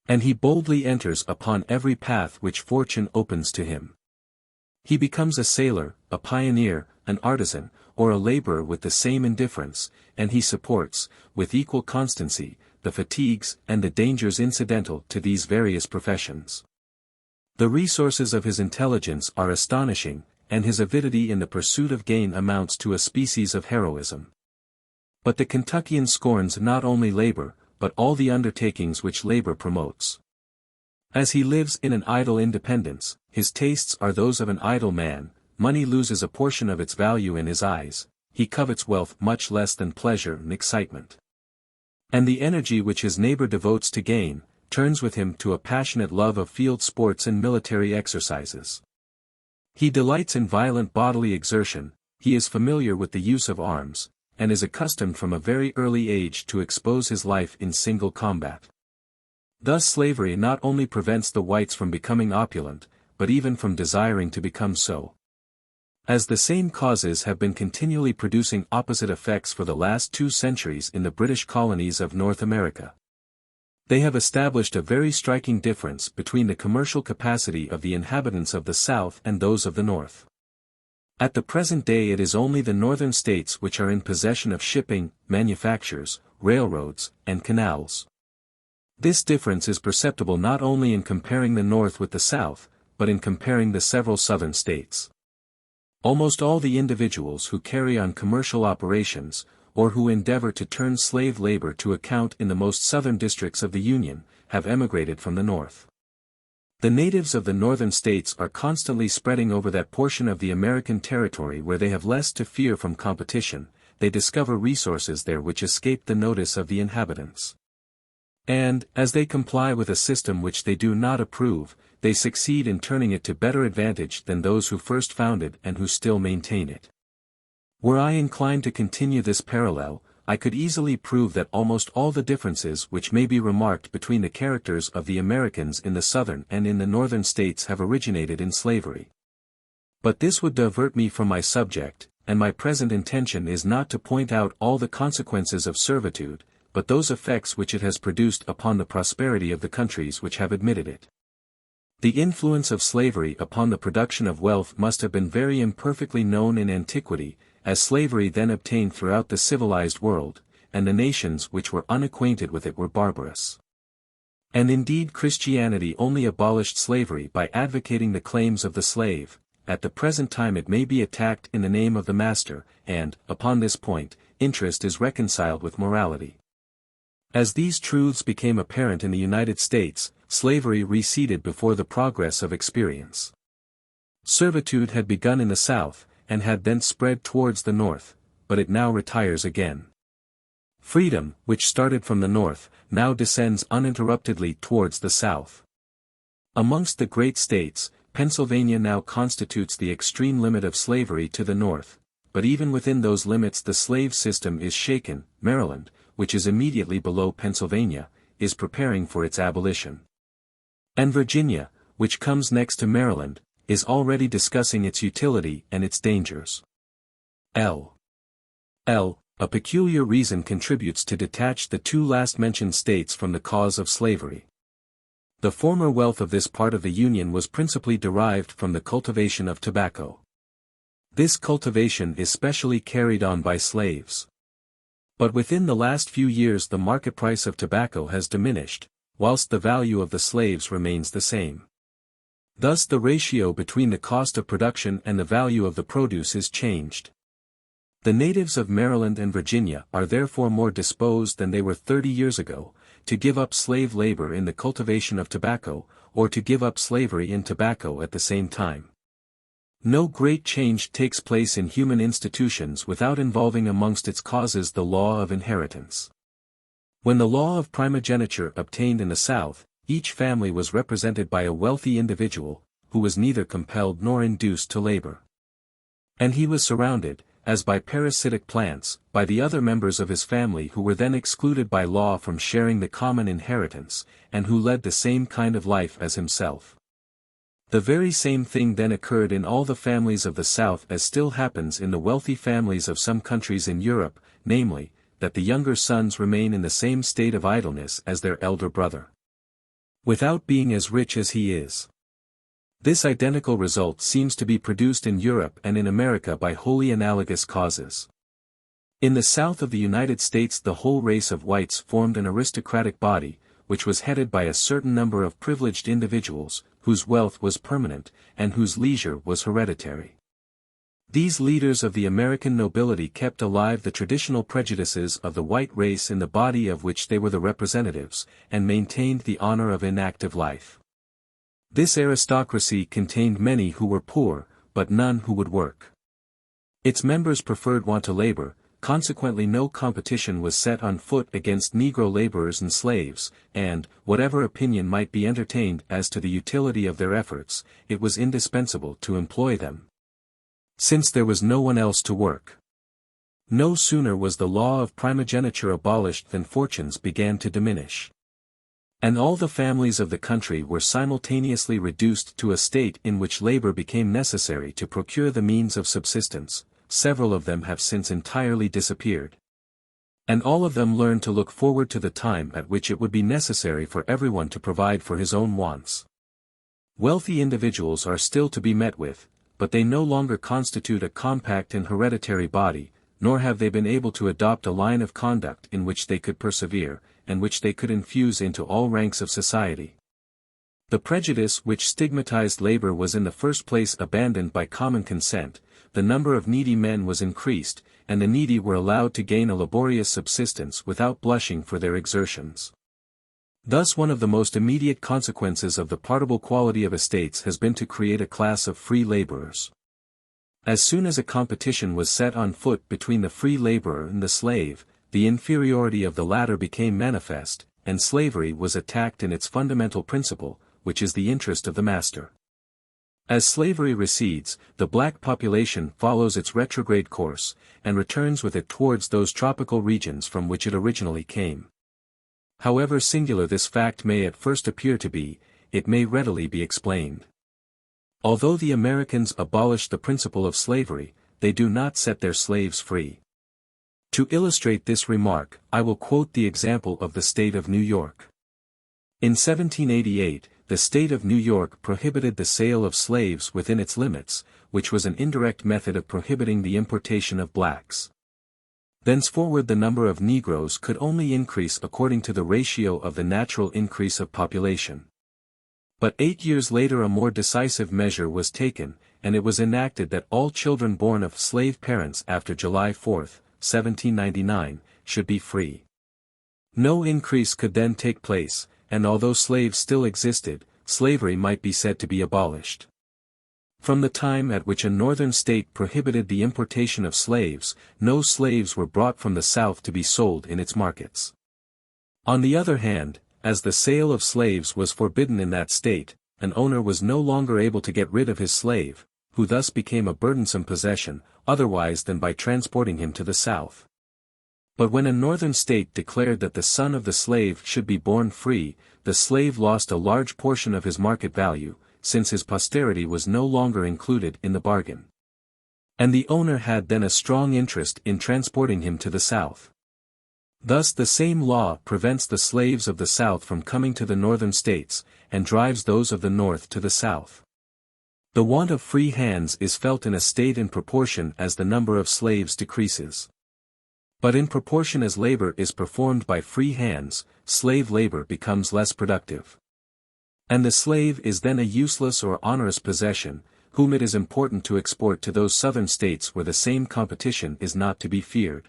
And he boldly enters upon every path which fortune opens to him. He becomes a sailor, a pioneer, an artisan, or a laborer with the same indifference, and he supports, with equal constancy, the fatigues and the dangers incidental to these various professions. The resources of his intelligence are astonishing, and his avidity in the pursuit of gain amounts to a species of heroism. But the Kentuckian scorns not only labor, but all the undertakings which labor promotes. As he lives in an idle independence, his tastes are those of an idle man, money loses a portion of its value in his eyes, he covets wealth much less than pleasure and excitement. And the energy which his neighbor devotes to gain, turns with him to a passionate love of field sports and military exercises. He delights in violent bodily exertion, he is familiar with the use of arms, and is accustomed from a very early age to expose his life in single combat. Thus slavery not only prevents the whites from becoming opulent, but even from desiring to become so. As the same causes have been continually producing opposite effects for the last 2 centuries in the British colonies of North America. They have established a very striking difference between the commercial capacity of the inhabitants of the South and those of the North. At the present day it is only the northern states which are in possession of shipping, manufactures, railroads, and canals. This difference is perceptible not only in comparing the North with the South, but in comparing the several southern states. Almost all the individuals who carry on commercial operations, or who endeavor to turn slave labor to account in the most southern districts of the Union, have emigrated from the North. The natives of the northern states are constantly spreading over that portion of the American territory where they have less to fear from competition. They discover resources there which escape the notice of the inhabitants. And, as they comply with a system which they do not approve, they succeed in turning it to better advantage than those who first found it and who still maintain it. Were I inclined to continue this parallel, I could easily prove that almost all the differences which may be remarked between the characters of the Americans in the southern and in the northern states have originated in slavery. But this would divert me from my subject, and my present intention is not to point out all the consequences of servitude, but those effects which it has produced upon the prosperity of the countries which have admitted it. The influence of slavery upon the production of wealth must have been very imperfectly known in antiquity, as slavery then obtained throughout the civilized world, and the nations which were unacquainted with it were barbarous. And indeed Christianity only abolished slavery by advocating the claims of the slave. At the present time it may be attacked in the name of the master, and, upon this point, interest is reconciled with morality. As these truths became apparent in the United States, slavery receded before the progress of experience. Servitude had begun in the South, and had thence spread towards the North, but it now retires again. Freedom, which started from the North, now descends uninterruptedly towards the South. Amongst the great states, Pennsylvania now constitutes the extreme limit of slavery to the North, but even within those limits the slave system is shaken. Maryland, which is immediately below Pennsylvania, is preparing for its abolition. And Virginia, which comes next to Maryland, is already discussing its utility and its dangers. L. A peculiar reason contributes to detach the two last mentioned states from the cause of slavery. The former wealth of this part of the Union was principally derived from the cultivation of tobacco. This cultivation is specially carried on by slaves. But within the last few years the market price of tobacco has diminished, whilst the value of the slaves remains the same. Thus the ratio between the cost of production and the value of the produce is changed. The natives of Maryland and Virginia are therefore more disposed than they were 30 years ago, to give up slave labor in the cultivation of tobacco, or to give up slavery in tobacco at the same time. No great change takes place in human institutions without involving amongst its causes the law of inheritance. When the law of primogeniture obtained in the South, each family was represented by a wealthy individual, who was neither compelled nor induced to labor. And he was surrounded, as by parasitic plants, by the other members of his family who were then excluded by law from sharing the common inheritance, and who led the same kind of life as himself. The very same thing then occurred in all the families of the South as still happens in the wealthy families of some countries in Europe, namely, that the younger sons remain in the same state of idleness as their elder brother, without being as rich as he is. This identical result seems to be produced in Europe and in America by wholly analogous causes. In the South of the United States the whole race of whites formed an aristocratic body, which was headed by a certain number of privileged individuals, whose wealth was permanent, and whose leisure was hereditary. These leaders of the American nobility kept alive the traditional prejudices of the white race in the body of which they were the representatives, and maintained the honor of inactive life. This aristocracy contained many who were poor, but none who would work. Its members preferred want to labor, consequently no competition was set on foot against Negro laborers and slaves, and, whatever opinion might be entertained as to the utility of their efforts, it was indispensable to employ them, since there was no one else to work. No sooner was the law of primogeniture abolished than fortunes began to diminish. And all the families of the country were simultaneously reduced to a state in which labor became necessary to procure the means of subsistence. Several of them have since entirely disappeared. And all of them learned to look forward to the time at which it would be necessary for everyone to provide for his own wants. Wealthy individuals are still to be met with, but they no longer constitute a compact and hereditary body, nor have they been able to adopt a line of conduct in which they could persevere, and which they could infuse into all ranks of society. The prejudice which stigmatized labor was in the first place abandoned by common consent, the number of needy men was increased, and the needy were allowed to gain a laborious subsistence without blushing for their exertions. Thus one of the most immediate consequences of the partible quality of estates has been to create a class of free laborers. As soon as a competition was set on foot between the free laborer and the slave, the inferiority of the latter became manifest, and slavery was attacked in its fundamental principle, which is the interest of the master. As slavery recedes, the black population follows its retrograde course, and returns with it towards those tropical regions from which it originally came. However singular this fact may at first appear to be, it may readily be explained. Although the Americans abolished the principle of slavery, they do not set their slaves free. To illustrate this remark, I will quote the example of the state of New York. In 1788, the state of New York prohibited the sale of slaves within its limits, which was an indirect method of prohibiting the importation of blacks. Thenceforward the number of Negroes could only increase according to the ratio of the natural increase of population. But 8 years later a more decisive measure was taken, and it was enacted that all children born of slave parents after July 4, 1799, should be free. No increase could then take place, and although slaves still existed, slavery might be said to be abolished. From the time at which a northern state prohibited the importation of slaves, no slaves were brought from the South to be sold in its markets. On the other hand, as the sale of slaves was forbidden in that state, an owner was no longer able to get rid of his slave, who thus became a burdensome possession, otherwise than by transporting him to the South. But when a northern state declared that the son of the slave should be born free, the slave lost a large portion of his market value, since his posterity was no longer included in the bargain. And the owner had then a strong interest in transporting him to the South. Thus the same law prevents the slaves of the South from coming to the northern states, and drives those of the North to the South. The want of free hands is felt in a state in proportion as the number of slaves decreases. But in proportion as labor is performed by free hands, slave labor becomes less productive. And the slave is then a useless or onerous possession, whom it is important to export to those southern states where the same competition is not to be feared.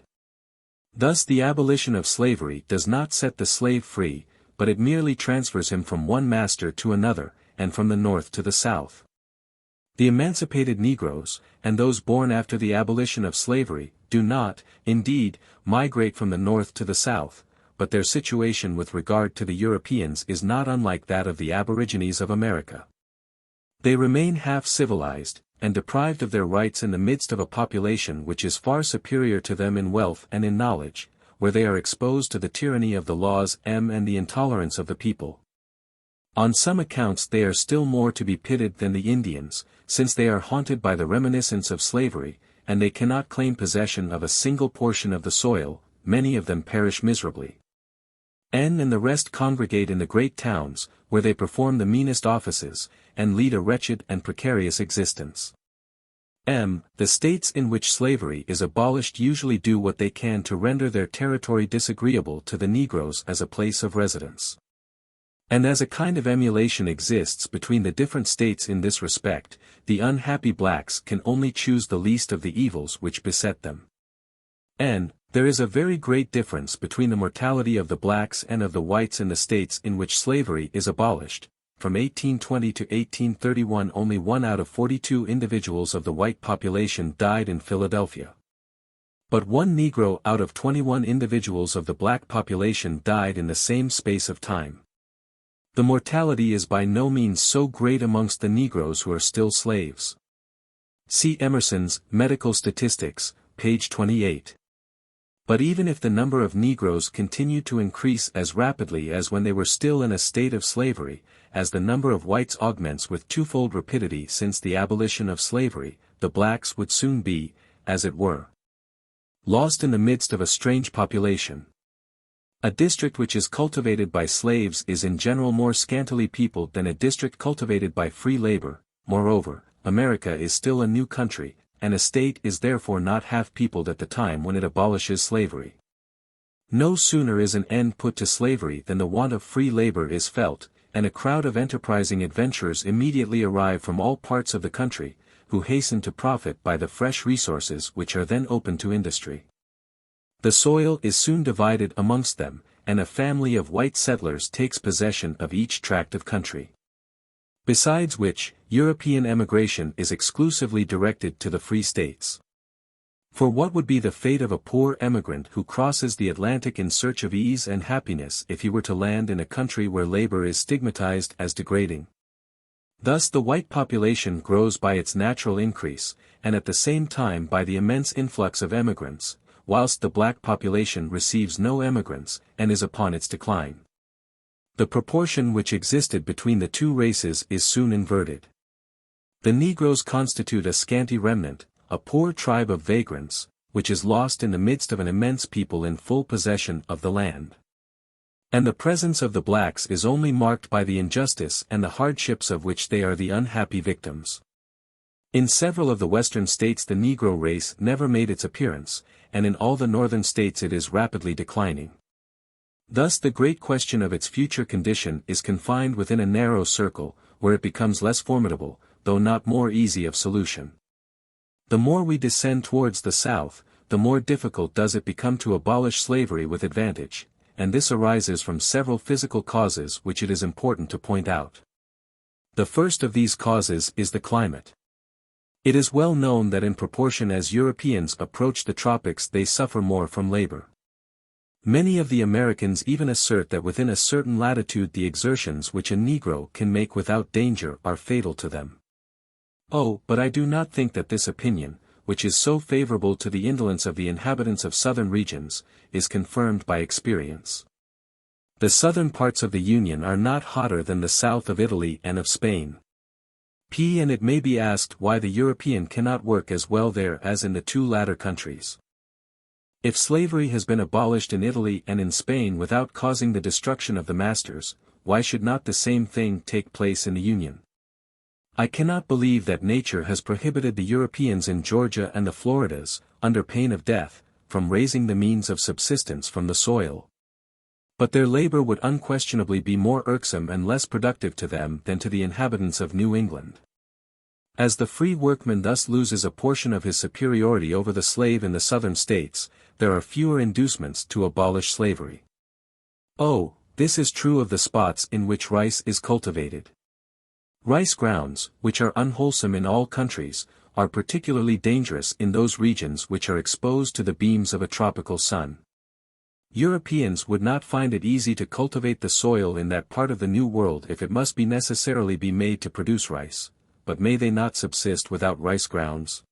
Thus the abolition of slavery does not set the slave free, but it merely transfers him from one master to another, and from the North to the South. The emancipated Negroes, and those born after the abolition of slavery, do not, indeed, migrate from the North to the South, but their situation with regard to the Europeans is not unlike that of the aborigines of America. They remain half-civilized, and deprived of their rights in the midst of a population which is far superior to them in wealth and in knowledge, where they are exposed to the tyranny of the laws and the intolerance of the people. On some accounts they are still more to be pitied than the Indians, since they are haunted by the reminiscence of slavery, and they cannot claim possession of a single portion of the soil. Many of them perish miserably. And the rest congregate in the great towns, where they perform the meanest offices, and lead a wretched and precarious existence. The states in which slavery is abolished usually do what they can to render their territory disagreeable to the Negroes as a place of residence. And as a kind of emulation exists between the different states in this respect, the unhappy blacks can only choose the least of the evils which beset them. There is a very great difference between the mortality of the blacks and of the whites in the states in which slavery is abolished. From 1820 to 1831 only 1 out of 42 individuals of the white population died in Philadelphia. But 1 Negro out of 21 individuals of the black population died in the same space of time. The mortality is by no means so great amongst the Negroes who are still slaves. See Emerson's Medical Statistics, page 28. But even if the number of Negroes continued to increase as rapidly as when they were still in a state of slavery, as the number of whites augments with twofold rapidity since the abolition of slavery, the blacks would soon be, as it were, lost in the midst of a strange population. A district which is cultivated by slaves is in general more scantily peopled than a district cultivated by free labor. Moreover, America is still a new country, and a state is therefore not half peopled at the time when it abolishes slavery. No sooner is an end put to slavery than the want of free labor is felt, and a crowd of enterprising adventurers immediately arrive from all parts of the country, who hasten to profit by the fresh resources which are then open to industry. The soil is soon divided amongst them, and a family of white settlers takes possession of each tract of country. Besides which, European emigration is exclusively directed to the free states. For what would be the fate of a poor emigrant who crosses the Atlantic in search of ease and happiness if he were to land in a country where labor is stigmatized as degrading? Thus the white population grows by its natural increase, and at the same time by the immense influx of emigrants, whilst the black population receives no emigrants, and is upon its decline. The proportion which existed between the two races is soon inverted. The Negroes constitute a scanty remnant, a poor tribe of vagrants, which is lost in the midst of an immense people in full possession of the land. And the presence of the blacks is only marked by the injustice and the hardships of which they are the unhappy victims. In several of the western states the Negro race never made its appearance, and in all the northern states it is rapidly declining. Thus the great question of its future condition is confined within a narrow circle, where it becomes less formidable, though not more easy of solution. The more we descend towards the south, the more difficult does it become to abolish slavery with advantage, and this arises from several physical causes which it is important to point out. The first of these causes is the climate. It is well known that in proportion as Europeans approach the tropics they suffer more from labor. Many of the Americans even assert that within a certain latitude the exertions which a Negro can make without danger are fatal to them. Oh, but I do not think that this opinion, which is so favorable to the indolence of the inhabitants of southern regions, is confirmed by experience. The southern parts of the Union are not hotter than the south of Italy and of Spain. And it may be asked why the European cannot work as well there as in the two latter countries. If slavery has been abolished in Italy and in Spain without causing the destruction of the masters, why should not the same thing take place in the Union? I cannot believe that nature has prohibited the Europeans in Georgia and the Floridas, under pain of death, from raising the means of subsistence from the soil. But their labor would unquestionably be more irksome and less productive to them than to the inhabitants of New England. As the free workman thus loses a portion of his superiority over the slave in the southern states, there are fewer inducements to abolish slavery. Oh, this is true of the spots in which rice is cultivated. Rice grounds, which are unwholesome in all countries, are particularly dangerous in those regions which are exposed to the beams of a tropical sun. Europeans would not find it easy to cultivate the soil in that part of the New World if it must be necessarily be made to produce rice, but may they not subsist without rice grounds?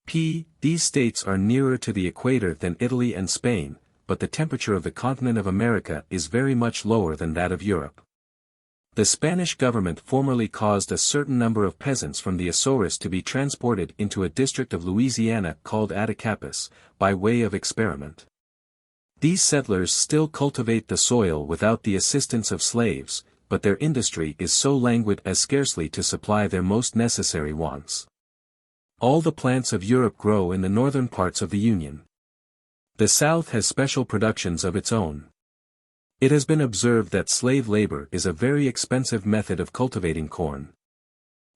These states are nearer to the equator than Italy and Spain, but the temperature of the continent of America is very much lower than that of Europe. The Spanish government formerly caused a certain number of peasants from the Azores to be transported into a district of Louisiana called Attakapas, by way of experiment. These settlers still cultivate the soil without the assistance of slaves, but their industry is so languid as scarcely to supply their most necessary wants. All the plants of Europe grow in the northern parts of the Union. The South has special productions of its own. It has been observed that slave labor is a very expensive method of cultivating corn.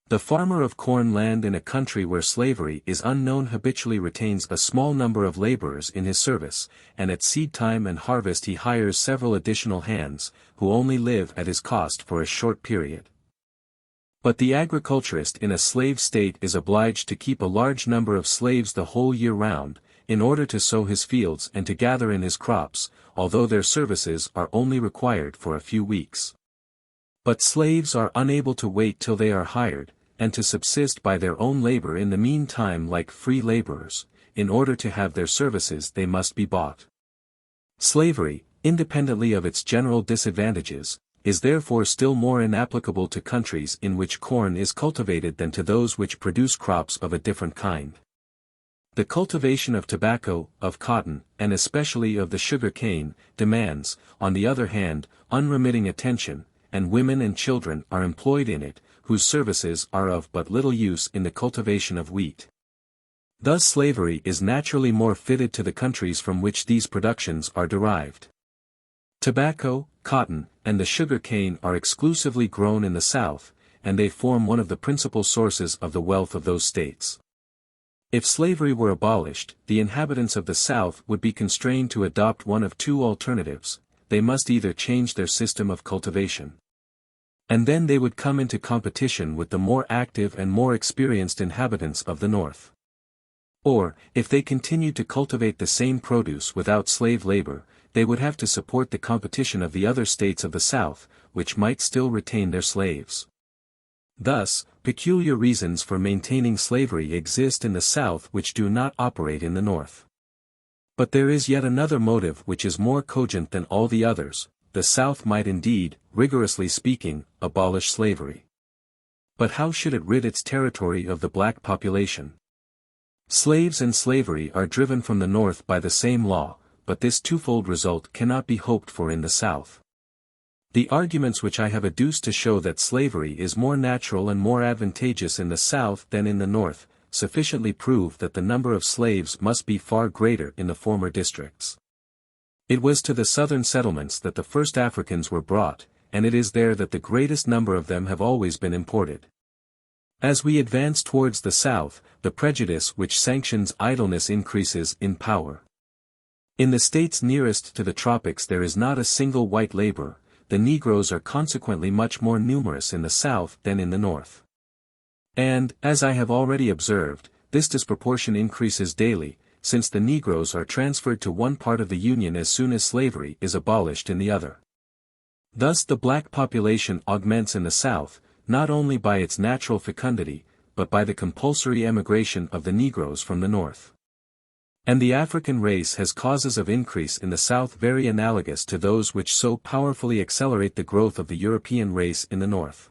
The farmer of corn land in a country where slavery is unknown habitually retains a small number of laborers in his service, and at seed time and harvest he hires several additional hands, who only live at his cost for a short period. But the agriculturist in a slave state is obliged to keep a large number of slaves the whole year round, in order to sow his fields and to gather in his crops, although their services are only required for a few weeks. But slaves are unable to wait till they are hired, and to subsist by their own labor in the meantime like free laborers. In order to have their services they must be bought. Slavery, independently of its general disadvantages, is therefore still more inapplicable to countries in which corn is cultivated than to those which produce crops of a different kind. The cultivation of tobacco, of cotton, and especially of the sugar cane, demands, on the other hand, unremitting attention, and women and children are employed in it, whose services are of but little use in the cultivation of wheat. Thus slavery is naturally more fitted to the countries from which these productions are derived. Tobacco, cotton, and the sugar cane are exclusively grown in the South, and they form one of the principal sources of the wealth of those states. If slavery were abolished, the inhabitants of the South would be constrained to adopt one of two alternatives: they must either change their system of cultivation, and then they would come into competition with the more active and more experienced inhabitants of the North. Or, if they continued to cultivate the same produce without slave labor, they would have to support the competition of the other states of the South, which might still retain their slaves. Thus, peculiar reasons for maintaining slavery exist in the South which do not operate in the North. But there is yet another motive which is more cogent than all the others: the South might indeed, rigorously speaking, abolish slavery. But how should it rid its territory of the black population? Slaves and slavery are driven from the North by the same law, but this twofold result cannot be hoped for in the South. The arguments which I have adduced to show that slavery is more natural and more advantageous in the South than in the North, sufficiently prove that the number of slaves must be far greater in the former districts. It was to the southern settlements that the first Africans were brought, and it is there that the greatest number of them have always been imported. As we advance towards the South, the prejudice which sanctions idleness increases in power. In the states nearest to the tropics there is not a single white laborer. The Negroes are consequently much more numerous in the South than in the North. And, as I have already observed, this disproportion increases daily, since the Negroes are transferred to one part of the Union as soon as slavery is abolished in the other. Thus the black population augments in the South, not only by its natural fecundity, but by the compulsory emigration of the Negroes from the North. And the African race has causes of increase in the South very analogous to those which so powerfully accelerate the growth of the European race in the North.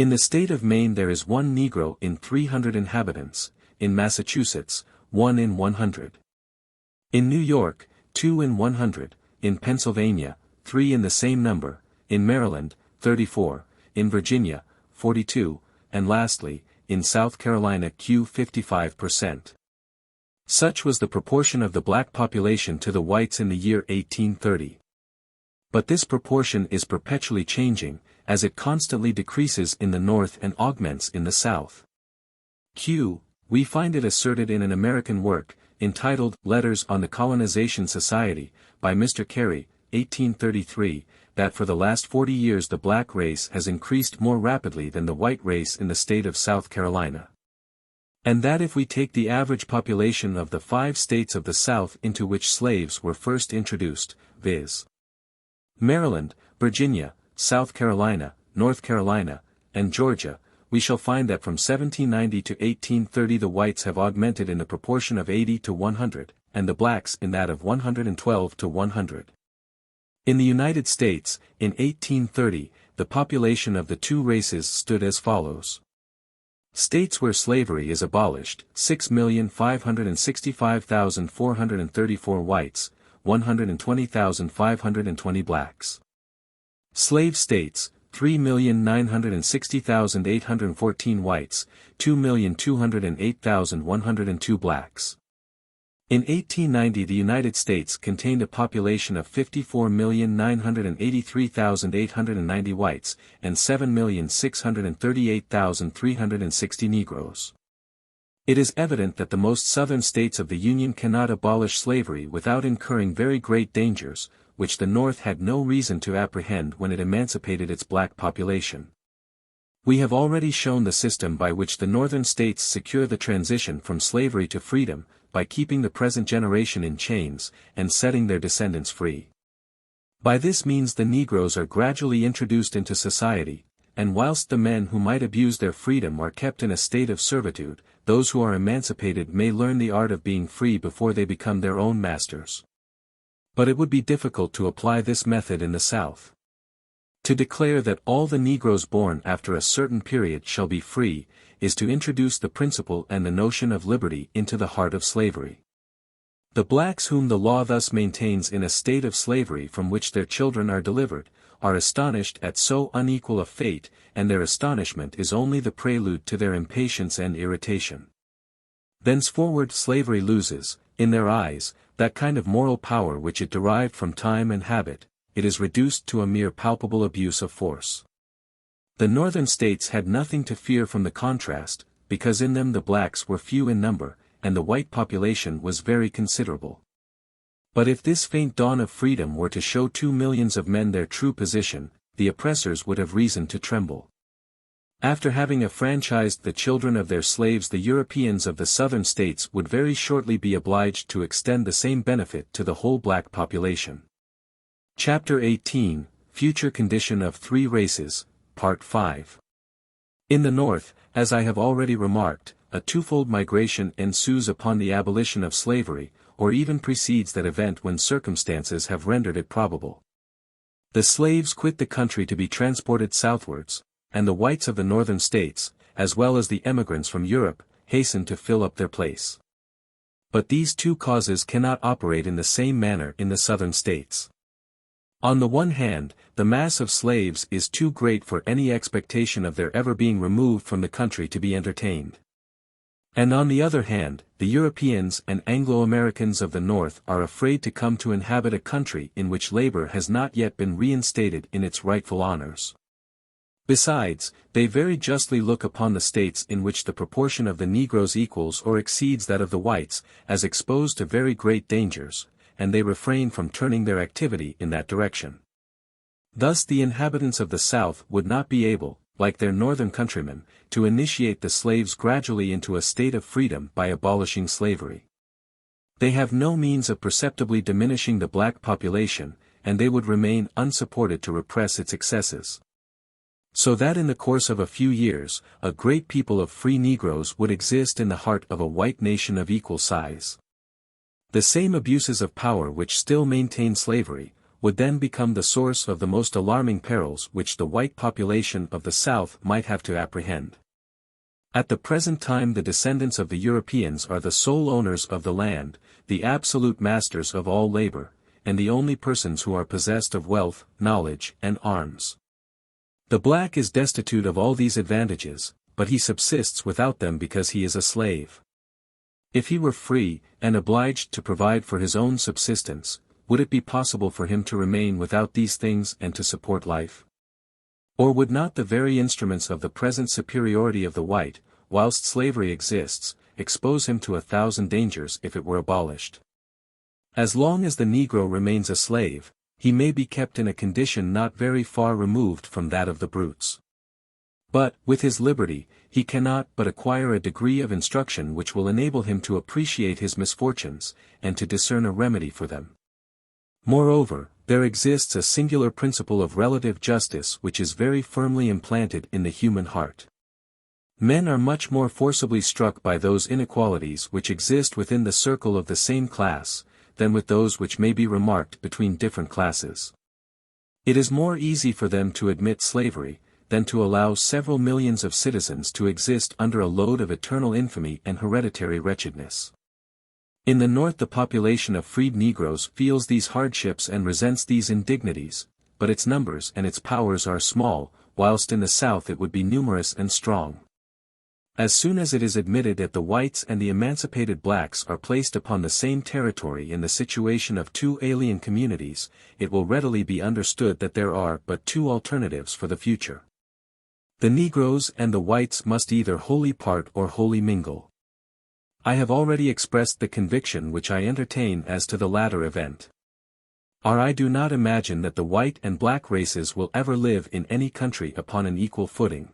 In the state of Maine there is 1 Negro in 300 inhabitants, in Massachusetts, 1 in 100. In New York, 2 in 100, in Pennsylvania, 3 in the same number, in Maryland, 34, in Virginia, 42, and lastly, in South Carolina q 55%. Such was the proportion of the black population to the whites in the year 1830. But this proportion is perpetually changing, as it constantly decreases in the North and augments in the South. We find it asserted in an American work, entitled Letters on the Colonization Society, by Mr. Carey, 1833, that for the last 40 years the black race has increased more rapidly than the white race in the state of South Carolina. And that if we take the average population of the 5 states of the South into which slaves were first introduced, viz. Maryland, Virginia, South Carolina, North Carolina, and Georgia, we shall find that from 1790 to 1830 the whites have augmented in the proportion of 80 to 100, and the blacks in that of 112 to 100. In the United States, in 1830, the population of the 2 races stood as follows. States where slavery is abolished, 6,565,434 whites, 120,520 blacks. Slave states, 3,960,814 whites, 2,208,102 blacks. In 1890 the United States contained a population of 54,983,890 whites, and 7,638,360 Negroes. It is evident that the most southern states of the Union cannot abolish slavery without incurring very great dangers, which the North had no reason to apprehend when it emancipated its black population. We have already shown the system by which the northern states secure the transition from slavery to freedom, by keeping the present generation in chains, and setting their descendants free. By this means the Negroes are gradually introduced into society, and whilst the men who might abuse their freedom are kept in a state of servitude, those who are emancipated may learn the art of being free before they become their own masters. But it would be difficult to apply this method in the South. To declare that all the Negroes born after a certain period shall be free, is to introduce the principle and the notion of liberty into the heart of slavery. The blacks whom the law thus maintains in a state of slavery from which their children are delivered, are astonished at so unequal a fate, and their astonishment is only the prelude to their impatience and irritation. Thenceforward slavery loses, in their eyes, that kind of moral power which it derived from time and habit, it is reduced to a mere palpable abuse of force. The northern states had nothing to fear from the contrast, because in them the blacks were few in number, and the white population was very considerable. But if this faint dawn of freedom were to show 2 millions of men their true position, the oppressors would have reason to tremble. After having affranchised the children of their slaves, the Europeans of the southern states would very shortly be obliged to extend the same benefit to the whole black population. Chapter 18, Future Condition of 3 Races, Part 5. In the North, as I have already remarked, a twofold migration ensues upon the abolition of slavery, or even precedes that event when circumstances have rendered it probable. The slaves quit the country to be transported southwards, and the whites of the northern states, as well as the emigrants from Europe, hasten to fill up their place. But these 2 causes cannot operate in the same manner in the southern states. On the one hand, the mass of slaves is too great for any expectation of their ever being removed from the country to be entertained. And on the other hand, the Europeans and Anglo-Americans of the North are afraid to come to inhabit a country in which labor has not yet been reinstated in its rightful honors. Besides, they very justly look upon the states in which the proportion of the Negroes equals or exceeds that of the whites, as exposed to very great dangers, and they refrain from turning their activity in that direction. Thus the inhabitants of the South would not be able, like their northern countrymen, to initiate the slaves gradually into a state of freedom by abolishing slavery. They have no means of perceptibly diminishing the black population, and they would remain unsupported to repress its excesses. So that in the course of a few years, a great people of free Negroes would exist in the heart of a white nation of equal size. The same abuses of power which still maintain slavery, would then become the source of the most alarming perils which the white population of the South might have to apprehend. At the present time the descendants of the Europeans are the sole owners of the land, the absolute masters of all labor, and the only persons who are possessed of wealth, knowledge, and arms. The black is destitute of all these advantages, but he subsists without them because he is a slave. If he were free, and obliged to provide for his own subsistence, would it be possible for him to remain without these things and to support life? Or would not the very instruments of the present superiority of the white, whilst slavery exists, expose him to 1,000 dangers if it were abolished? As long as the Negro remains a slave, he may be kept in a condition not very far removed from that of the brutes. But, with his liberty, he cannot but acquire a degree of instruction which will enable him to appreciate his misfortunes, and to discern a remedy for them. Moreover, there exists a singular principle of relative justice which is very firmly implanted in the human heart. Men are much more forcibly struck by those inequalities which exist within the circle of the same class, than with those which may be remarked between different classes. It is more easy for them to admit slavery, than to allow several millions of citizens to exist under a load of eternal infamy and hereditary wretchedness. In the North the population of freed Negroes feels these hardships and resents these indignities, but its numbers and its powers are small, whilst in the South it would be numerous and strong. As soon as it is admitted that the whites and the emancipated blacks are placed upon the same territory in the situation of two alien communities, it will readily be understood that there are but two alternatives for the future. The Negroes and the whites must either wholly part or wholly mingle. I have already expressed the conviction which I entertain as to the latter event. I do not imagine that the white and black races will ever live in any country upon an equal footing.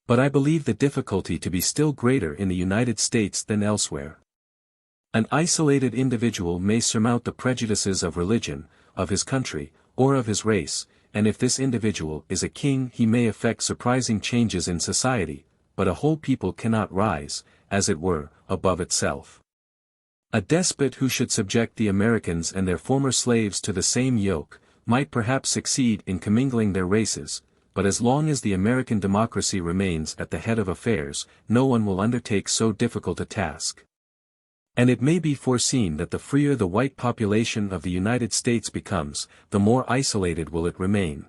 But I believe the difficulty to be still greater in the United States than elsewhere. An isolated individual may surmount the prejudices of religion, of his country, or of his race, and if this individual is a king he may effect surprising changes in society, but a whole people cannot rise, as it were, above itself. A despot who should subject the Americans and their former slaves to the same yoke, might perhaps succeed in commingling their races, but as long as the American democracy remains at the head of affairs, no one will undertake so difficult a task. And it may be foreseen that the freer the white population of the United States becomes, the more isolated will it remain.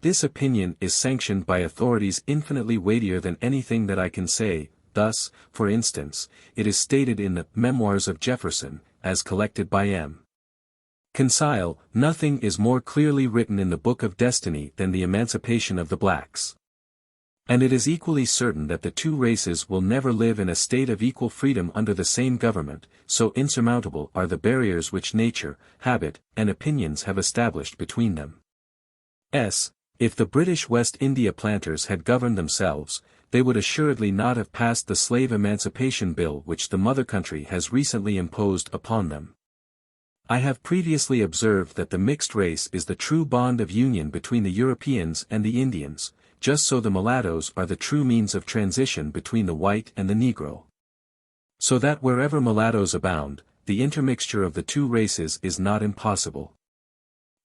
This opinion is sanctioned by authorities infinitely weightier than anything that I can say. Thus, for instance, it is stated in the Memoirs of Jefferson, as collected by M. Consile, nothing is more clearly written in the Book of Destiny than the emancipation of the blacks. And it is equally certain that the two races will never live in a state of equal freedom under the same government, so insurmountable are the barriers which nature, habit, and opinions have established between them. If the British West India planters had governed themselves, they would assuredly not have passed the slave emancipation bill which the mother country has recently imposed upon them. I have previously observed that the mixed race is the true bond of union between the Europeans and the Indians, just so the mulattoes are the true means of transition between the white and the Negro. So that wherever mulattoes abound, the intermixture of the two races is not impossible.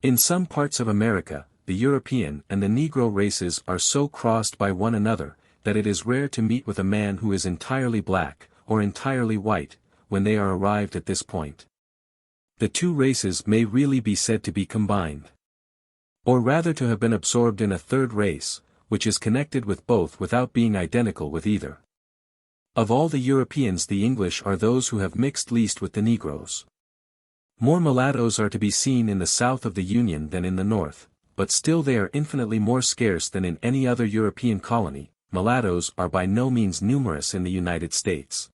In some parts of America, the European and the Negro races are so crossed by one another, that it is rare to meet with a man who is entirely black, or entirely white, when they are arrived at this point. The two races may really be said to be combined. Or rather to have been absorbed in a third race, which is connected with both without being identical with either. Of all the Europeans the English are those who have mixed least with the Negroes. More mulattoes are to be seen in the south of the Union than in the north, but still they are infinitely more scarce than in any other European colony. Mulattoes are by no means numerous in the United States.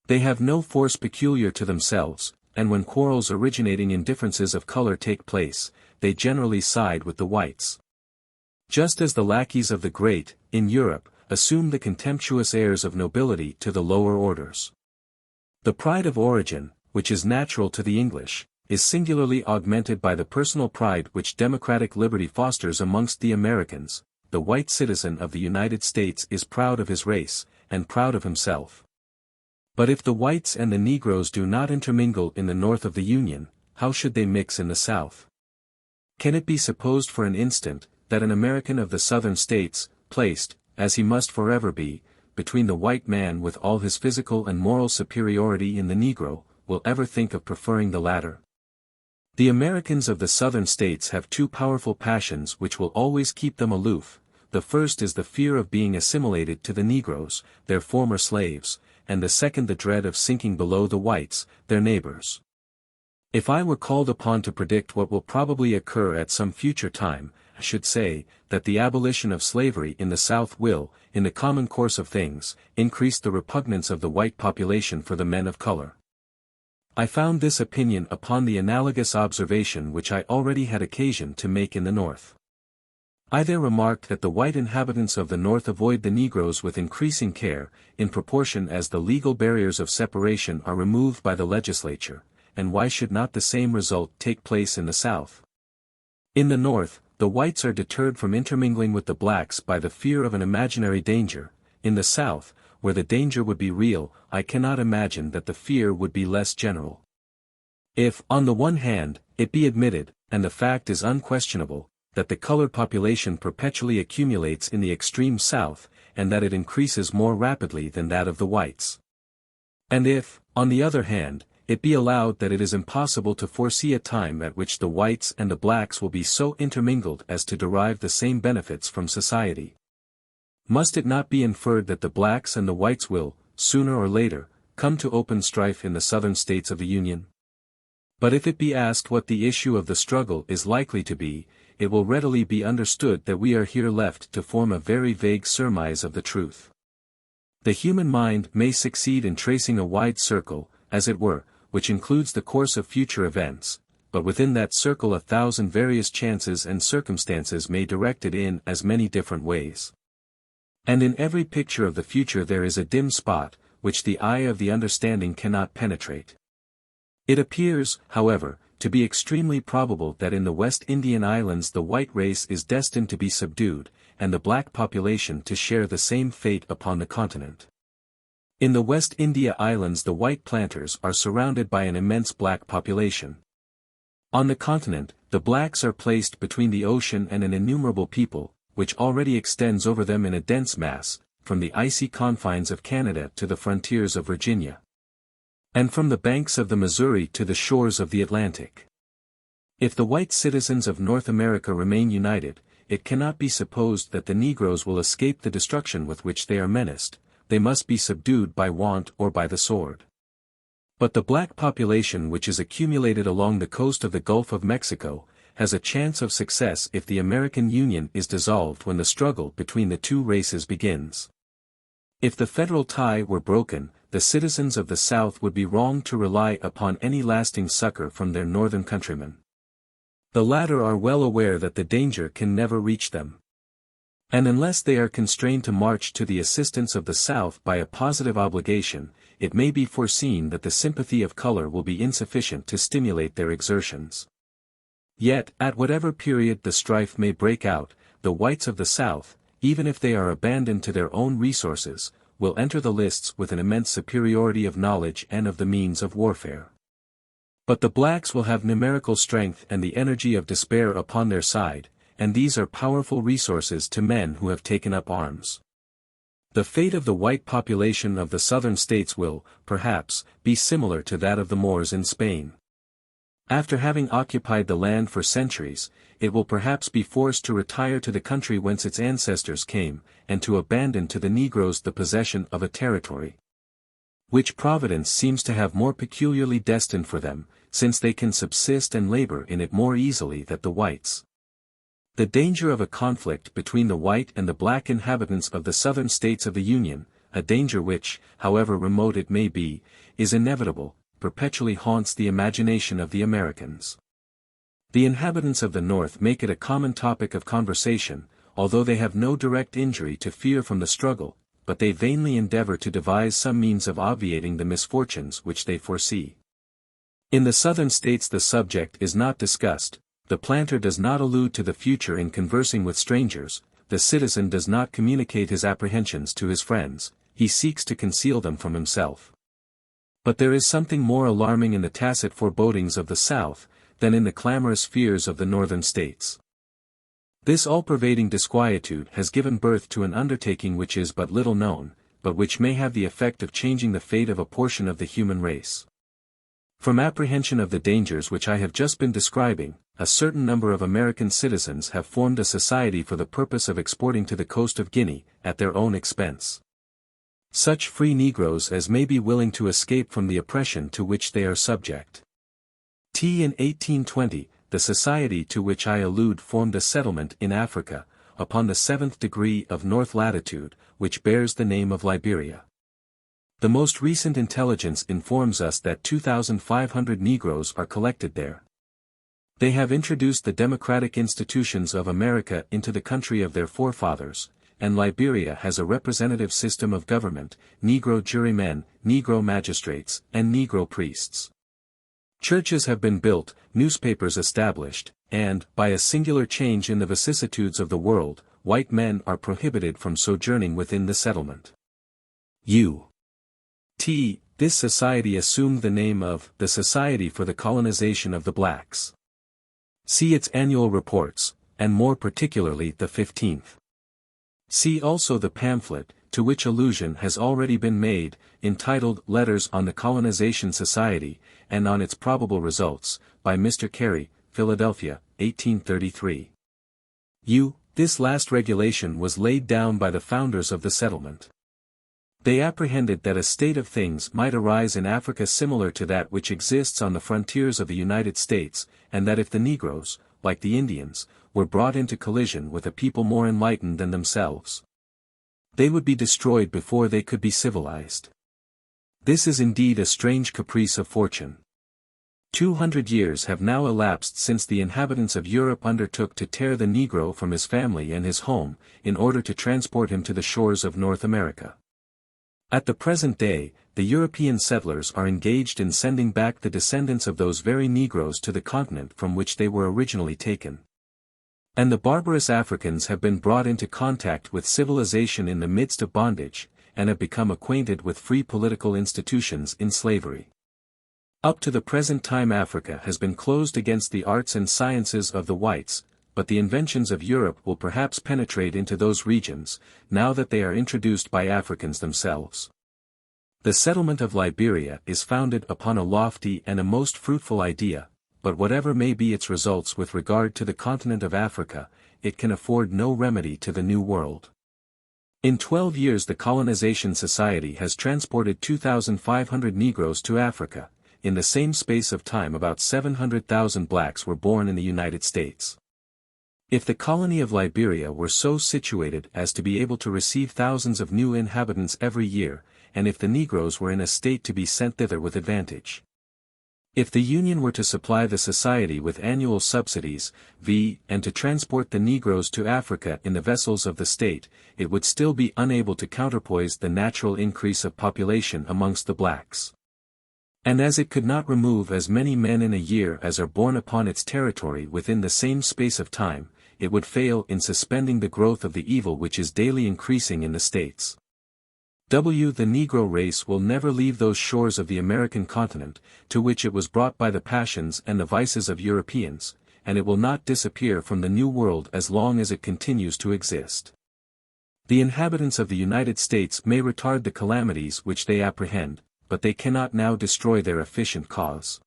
They have no force peculiar to themselves, and when quarrels originating in differences of color take place, they generally side with the whites. Just as the lackeys of the great, in Europe, assume the contemptuous airs of nobility to the lower orders. The pride of origin, which is natural to the English, is singularly augmented by the personal pride which democratic liberty fosters amongst the Americans. The white citizen of the United States is proud of his race, and proud of himself. But if the whites and the Negroes do not intermingle in the north of the Union, how should they mix in the South? Can it be supposed for an instant, that an American of the Southern states, placed, as he must forever be, between the white man with all his physical and moral superiority in the Negro, will ever think of preferring the latter? The Americans of the Southern states have two powerful passions which will always keep them aloof. The first is the fear of being assimilated to the Negroes, their former slaves, and the second the dread of sinking below the whites, their neighbors. If I were called upon to predict what will probably occur at some future time, I should say, that the abolition of slavery in the South will, in the common course of things, increase the repugnance of the white population for the men of color. I found this opinion upon the analogous observation which I already had occasion to make in the North. I there remarked that the white inhabitants of the North avoid the Negroes with increasing care, in proportion as the legal barriers of separation are removed by the legislature, and why should not the same result take place in the South? In the North, the whites are deterred from intermingling with the blacks by the fear of an imaginary danger. In the South, where the danger would be real, I cannot imagine that the fear would be less general. If, on the one hand, it be admitted, and the fact is unquestionable, that the colored population perpetually accumulates in the extreme South, and that it increases more rapidly than that of the whites. And if, on the other hand, it be allowed that it is impossible to foresee a time at which the whites and the blacks will be so intermingled as to derive the same benefits from society, must it not be inferred that the blacks and the whites will, sooner or later, come to open strife in the Southern states of the Union? But if it be asked what the issue of the struggle is likely to be, it will readily be understood that we are here left to form a very vague surmise of the truth. The human mind may succeed in tracing a wide circle, as it were, which includes the course of future events, but within that circle 1,000 various chances and circumstances may direct it in as many different ways. And in every picture of the future there is a dim spot, which the eye of the understanding cannot penetrate. It appears, however, to be extremely probable that in the West Indian Islands the white race is destined to be subdued, and the black population to share the same fate upon the continent. In the West India Islands the white planters are surrounded by an immense black population. On the continent, the blacks are placed between the ocean and an innumerable people, which already extends over them in a dense mass, from the icy confines of Canada to the frontiers of Virginia, and from the banks of the Missouri to the shores of the Atlantic. If the white citizens of North America remain united, it cannot be supposed that the Negroes will escape the destruction with which they are menaced. They must be subdued by want or by the sword. But the black population which is accumulated along the coast of the Gulf of Mexico, has a chance of success if the American Union is dissolved when the struggle between the two races begins. If the federal tie were broken, the citizens of the South would be wrong to rely upon any lasting succor from their northern countrymen. The latter are well aware that the danger can never reach them. And unless they are constrained to march to the assistance of the South by a positive obligation, it may be foreseen that the sympathy of color will be insufficient to stimulate their exertions. Yet, at whatever period the strife may break out, the whites of the South, even if they are abandoned to their own resources, will enter the lists with an immense superiority of knowledge and of the means of warfare. But the blacks will have numerical strength and the energy of despair upon their side, and these are powerful resources to men who have taken up arms. The fate of the white population of the southern states will, perhaps, be similar to that of the Moors in Spain. After having occupied the land for centuries, it will perhaps be forced to retire to the country whence its ancestors came, and to abandon to the Negroes the possession of a territory which Providence seems to have more peculiarly destined for them, since they can subsist and labor in it more easily than the whites. The danger of a conflict between the white and the black inhabitants of the southern states of the Union, a danger which, however remote it may be, is inevitable, perpetually haunts the imagination of the Americans. The inhabitants of the North make it a common topic of conversation, although they have no direct injury to fear from the struggle, but they vainly endeavor to devise some means of obviating the misfortunes which they foresee. In the southern states the subject is not discussed, the planter does not allude to the future in conversing with strangers, the citizen does not communicate his apprehensions to his friends, he seeks to conceal them from himself. But there is something more alarming in the tacit forebodings of the South, than in the clamorous fears of the Northern states. This all-pervading disquietude has given birth to an undertaking which is but little known, but which may have the effect of changing the fate of a portion of the human race. From apprehension of the dangers which I have just been describing, a certain number of American citizens have formed a society for the purpose of exporting to the coast of Guinea, at their own expense, such free Negroes as may be willing to escape from the oppression to which they are subject. In 1820, the society to which I allude formed a settlement in Africa, upon the 7th degree of north latitude, which bears the name of Liberia. The most recent intelligence informs us that 2,500 Negroes are collected there. They have introduced the democratic institutions of America into the country of their forefathers, and Liberia has a representative system of government, Negro jurymen, Negro magistrates, and Negro priests. Churches have been built, newspapers established, and, by a singular change in the vicissitudes of the world, white men are prohibited from sojourning within the settlement. This society assumed the name of the Society for the Colonization of the Blacks. See its annual reports, and more particularly the 15th. See also the pamphlet, to which allusion has already been made, entitled Letters on the Colonization Society, and on its Probable Results, by Mr. Carey, Philadelphia, 1833. This last regulation was laid down by the founders of the settlement. They apprehended that a state of things might arise in Africa similar to that which exists on the frontiers of the United States, and that if the Negroes, like the Indians, were brought into collision with a people more enlightened than themselves, they would be destroyed before they could be civilized. This is indeed a strange caprice of fortune. 200 years have now elapsed since the inhabitants of Europe undertook to tear the Negro from his family and his home, in order to transport him to the shores of North America. At the present day, the European settlers are engaged in sending back the descendants of those very Negroes to the continent from which they were originally taken. And the barbarous Africans have been brought into contact with civilization in the midst of bondage, and have become acquainted with free political institutions in slavery. Up to the present time Africa has been closed against the arts and sciences of the whites, but the inventions of Europe will perhaps penetrate into those regions, now that they are introduced by Africans themselves. The settlement of Liberia is founded upon a lofty and a most fruitful idea, but whatever may be its results with regard to the continent of Africa, it can afford no remedy to the New World. In 12 years the Colonization Society has transported 2,500 Negroes to Africa. In the same space of time about 700,000 blacks were born in the United States. If the colony of Liberia were so situated as to be able to receive thousands of new inhabitants every year, and if the Negroes were in a state to be sent thither with advantage. If the Union were to supply the Society with annual subsidies, and to transport the Negroes to Africa in the vessels of the state, it would still be unable to counterpoise the natural increase of population amongst the blacks. And as it could not remove as many men in a year as are born upon its territory within the same space of time, it would fail in suspending the growth of the evil which is daily increasing in the States. The Negro race will never leave those shores of the American continent, to which it was brought by the passions and the vices of Europeans, and it will not disappear from the New World as long as it continues to exist. The inhabitants of the United States may retard the calamities which they apprehend, but they cannot now destroy their efficient cause.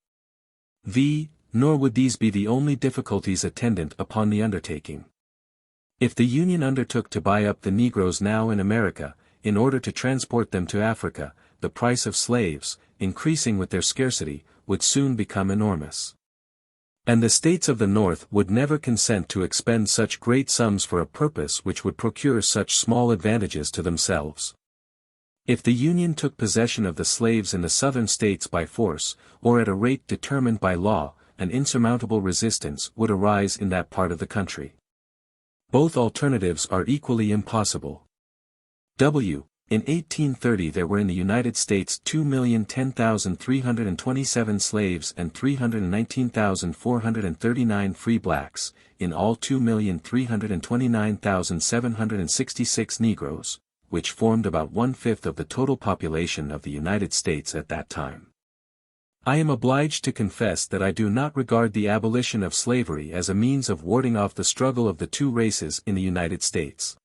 Nor would these be the only difficulties attendant upon the undertaking. If the Union undertook to buy up the Negroes now in America, in order to transport them to Africa, the price of slaves, increasing with their scarcity, would soon become enormous. And the states of the North would never consent to expend such great sums for a purpose which would procure such small advantages to themselves. If the Union took possession of the slaves in the Southern states by force, or at a rate determined by law, an insurmountable resistance would arise in that part of the country. Both alternatives are equally impossible. In 1830 there were in the United States 2,010,327 slaves and 319,439 free blacks, in all 2,329,766 Negroes, which formed about 1/5 of the total population of the United States at that time. I am obliged to confess that I do not regard the abolition of slavery as a means of warding off the struggle of the two races in the United States.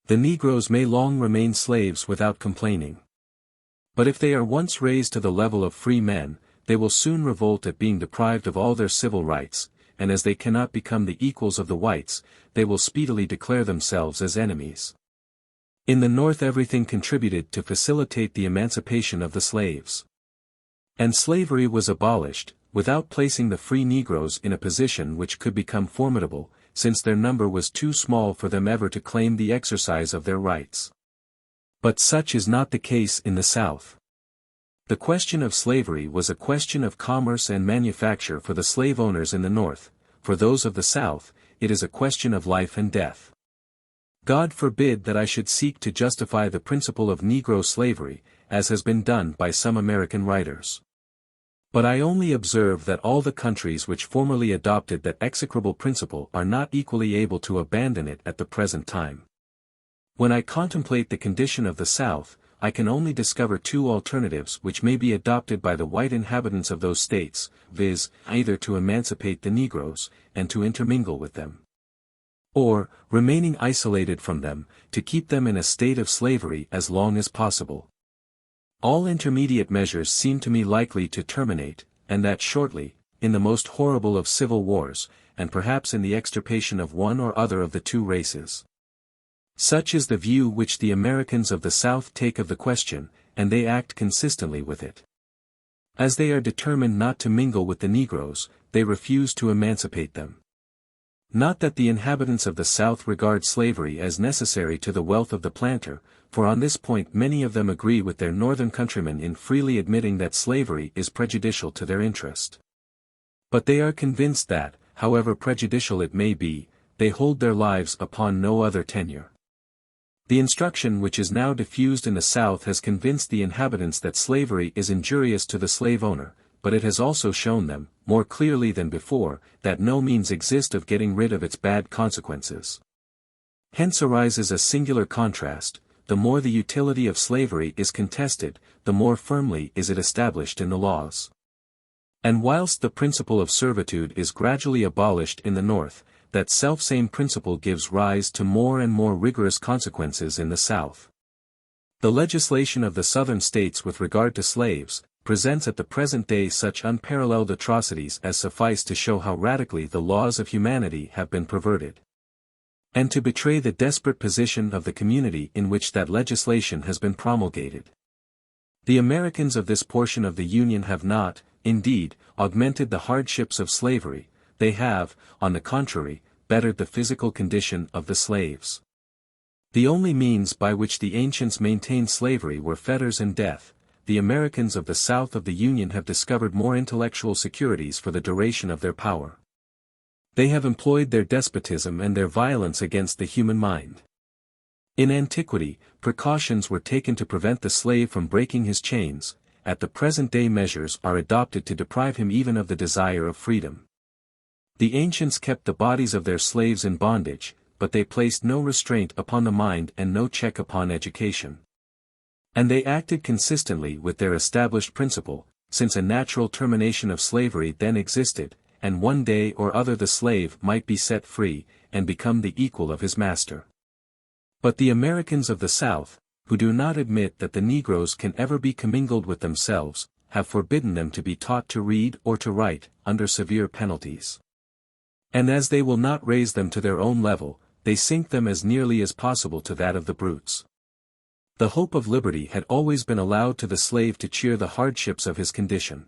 The Negroes may long remain slaves without complaining. But if they are once raised to the level of free men, they will soon revolt at being deprived of all their civil rights, and as they cannot become the equals of the whites, they will speedily declare themselves as enemies. In the North everything contributed to facilitate the emancipation of the slaves. And slavery was abolished, without placing the free Negroes in a position which could become formidable, since their number was too small for them ever to claim the exercise of their rights. But such is not the case in the South. The question of slavery was a question of commerce and manufacture for the slave owners in the North. For those of the South, it is a question of life and death. God forbid that I should seek to justify the principle of Negro slavery, as has been done by some American writers. But I only observe that all the countries which formerly adopted that execrable principle are not equally able to abandon it at the present time. When I contemplate the condition of the South, I can only discover two alternatives which may be adopted by the white inhabitants of those states, viz., either to emancipate the Negroes, and to intermingle with them. Or, remaining isolated from them, to keep them in a state of slavery as long as possible. All intermediate measures seem to me likely to terminate, and that shortly, in the most horrible of civil wars, and perhaps in the extirpation of one or other of the two races. Such is the view which the Americans of the South take of the question, and they act consistently with it. As they are determined not to mingle with the Negroes, they refuse to emancipate them. Not that the inhabitants of the South regard slavery as necessary to the wealth of the planter, for on this point many of them agree with their northern countrymen in freely admitting that slavery is prejudicial to their interest. But they are convinced that, however prejudicial it may be, they hold their lives upon no other tenure. The instruction which is now diffused in the South has convinced the inhabitants that slavery is injurious to the slave owner, but it has also shown them, more clearly than before, that no means exist of getting rid of its bad consequences. Hence arises a singular contrast: the more the utility of slavery is contested, the more firmly is it established in the laws. And whilst the principle of servitude is gradually abolished in the North, that selfsame principle gives rise to more and more rigorous consequences in the South. The legislation of the Southern states with regard to slaves, presents at the present day such unparalleled atrocities as suffice to show how radically the laws of humanity have been perverted. And to betray the desperate position of the community in which that legislation has been promulgated. The Americans of this portion of the Union have not, indeed, augmented the hardships of slavery, they have, on the contrary, bettered the physical condition of the slaves. The only means by which the ancients maintained slavery were fetters and death. The Americans of the South of the Union have discovered more intellectual securities for the duration of their power. They have employed their despotism and their violence against the human mind. In antiquity, precautions were taken to prevent the slave from breaking his chains. At the present day measures are adopted to deprive him even of the desire of freedom. The ancients kept the bodies of their slaves in bondage, but they placed no restraint upon the mind and no check upon education. And they acted consistently with their established principle, since a natural termination of slavery then existed, and one day or other the slave might be set free, and become the equal of his master. But the Americans of the South, who do not admit that the Negroes can ever be commingled with themselves, have forbidden them to be taught to read or to write, under severe penalties. And as they will not raise them to their own level, they sink them as nearly as possible to that of the brutes. The hope of liberty had always been allowed to the slave to cheer the hardships of his condition.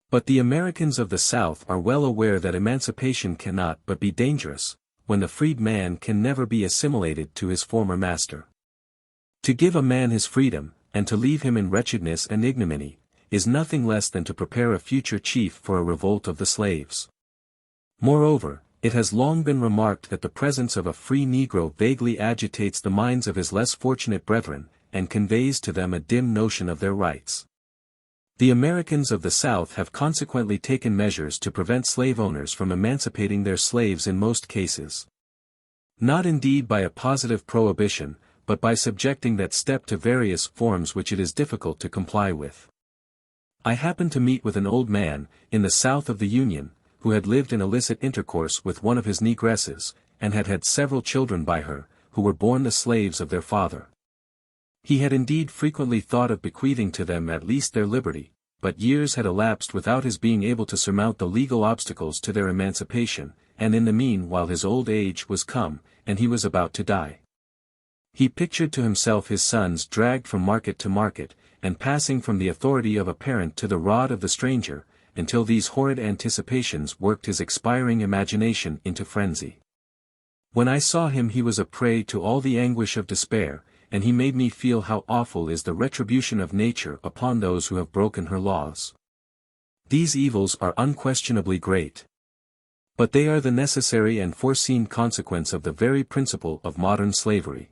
But the Americans of the South are well aware that emancipation cannot but be dangerous, when the freed man can never be assimilated to his former master. To give a man his freedom, and to leave him in wretchedness and ignominy, is nothing less than to prepare a future chief for a revolt of the slaves. Moreover, it has long been remarked that the presence of a free Negro vaguely agitates the minds of his less fortunate brethren, and conveys to them a dim notion of their rights. The Americans of the South have consequently taken measures to prevent slave owners from emancipating their slaves in most cases. Not indeed by a positive prohibition, but by subjecting that step to various forms which it is difficult to comply with. I happened to meet with an old man, in the south of the Union, who had lived in illicit intercourse with one of his negresses, and had had several children by her, who were born the slaves of their father. He had indeed frequently thought of bequeathing to them at least their liberty, but years had elapsed without his being able to surmount the legal obstacles to their emancipation, and in the meanwhile his old age was come, and he was about to die. He pictured to himself his sons dragged from market to market, and passing from the authority of a parent to the rod of the stranger, until these horrid anticipations worked his expiring imagination into frenzy. When I saw him he was a prey to all the anguish of despair, and he made me feel how awful is the retribution of nature upon those who have broken her laws. These evils are unquestionably great. But they are the necessary and foreseen consequence of the very principle of modern slavery.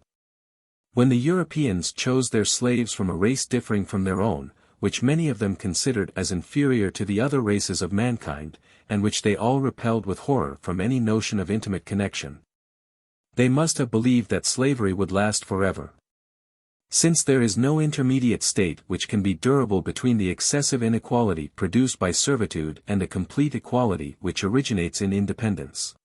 When the Europeans chose their slaves from a race differing from their own, which many of them considered as inferior to the other races of mankind, and which they all repelled with horror from any notion of intimate connection, they must have believed that slavery would last forever. Since there is no intermediate state which can be durable between the excessive inequality produced by servitude and the complete equality which originates in independence.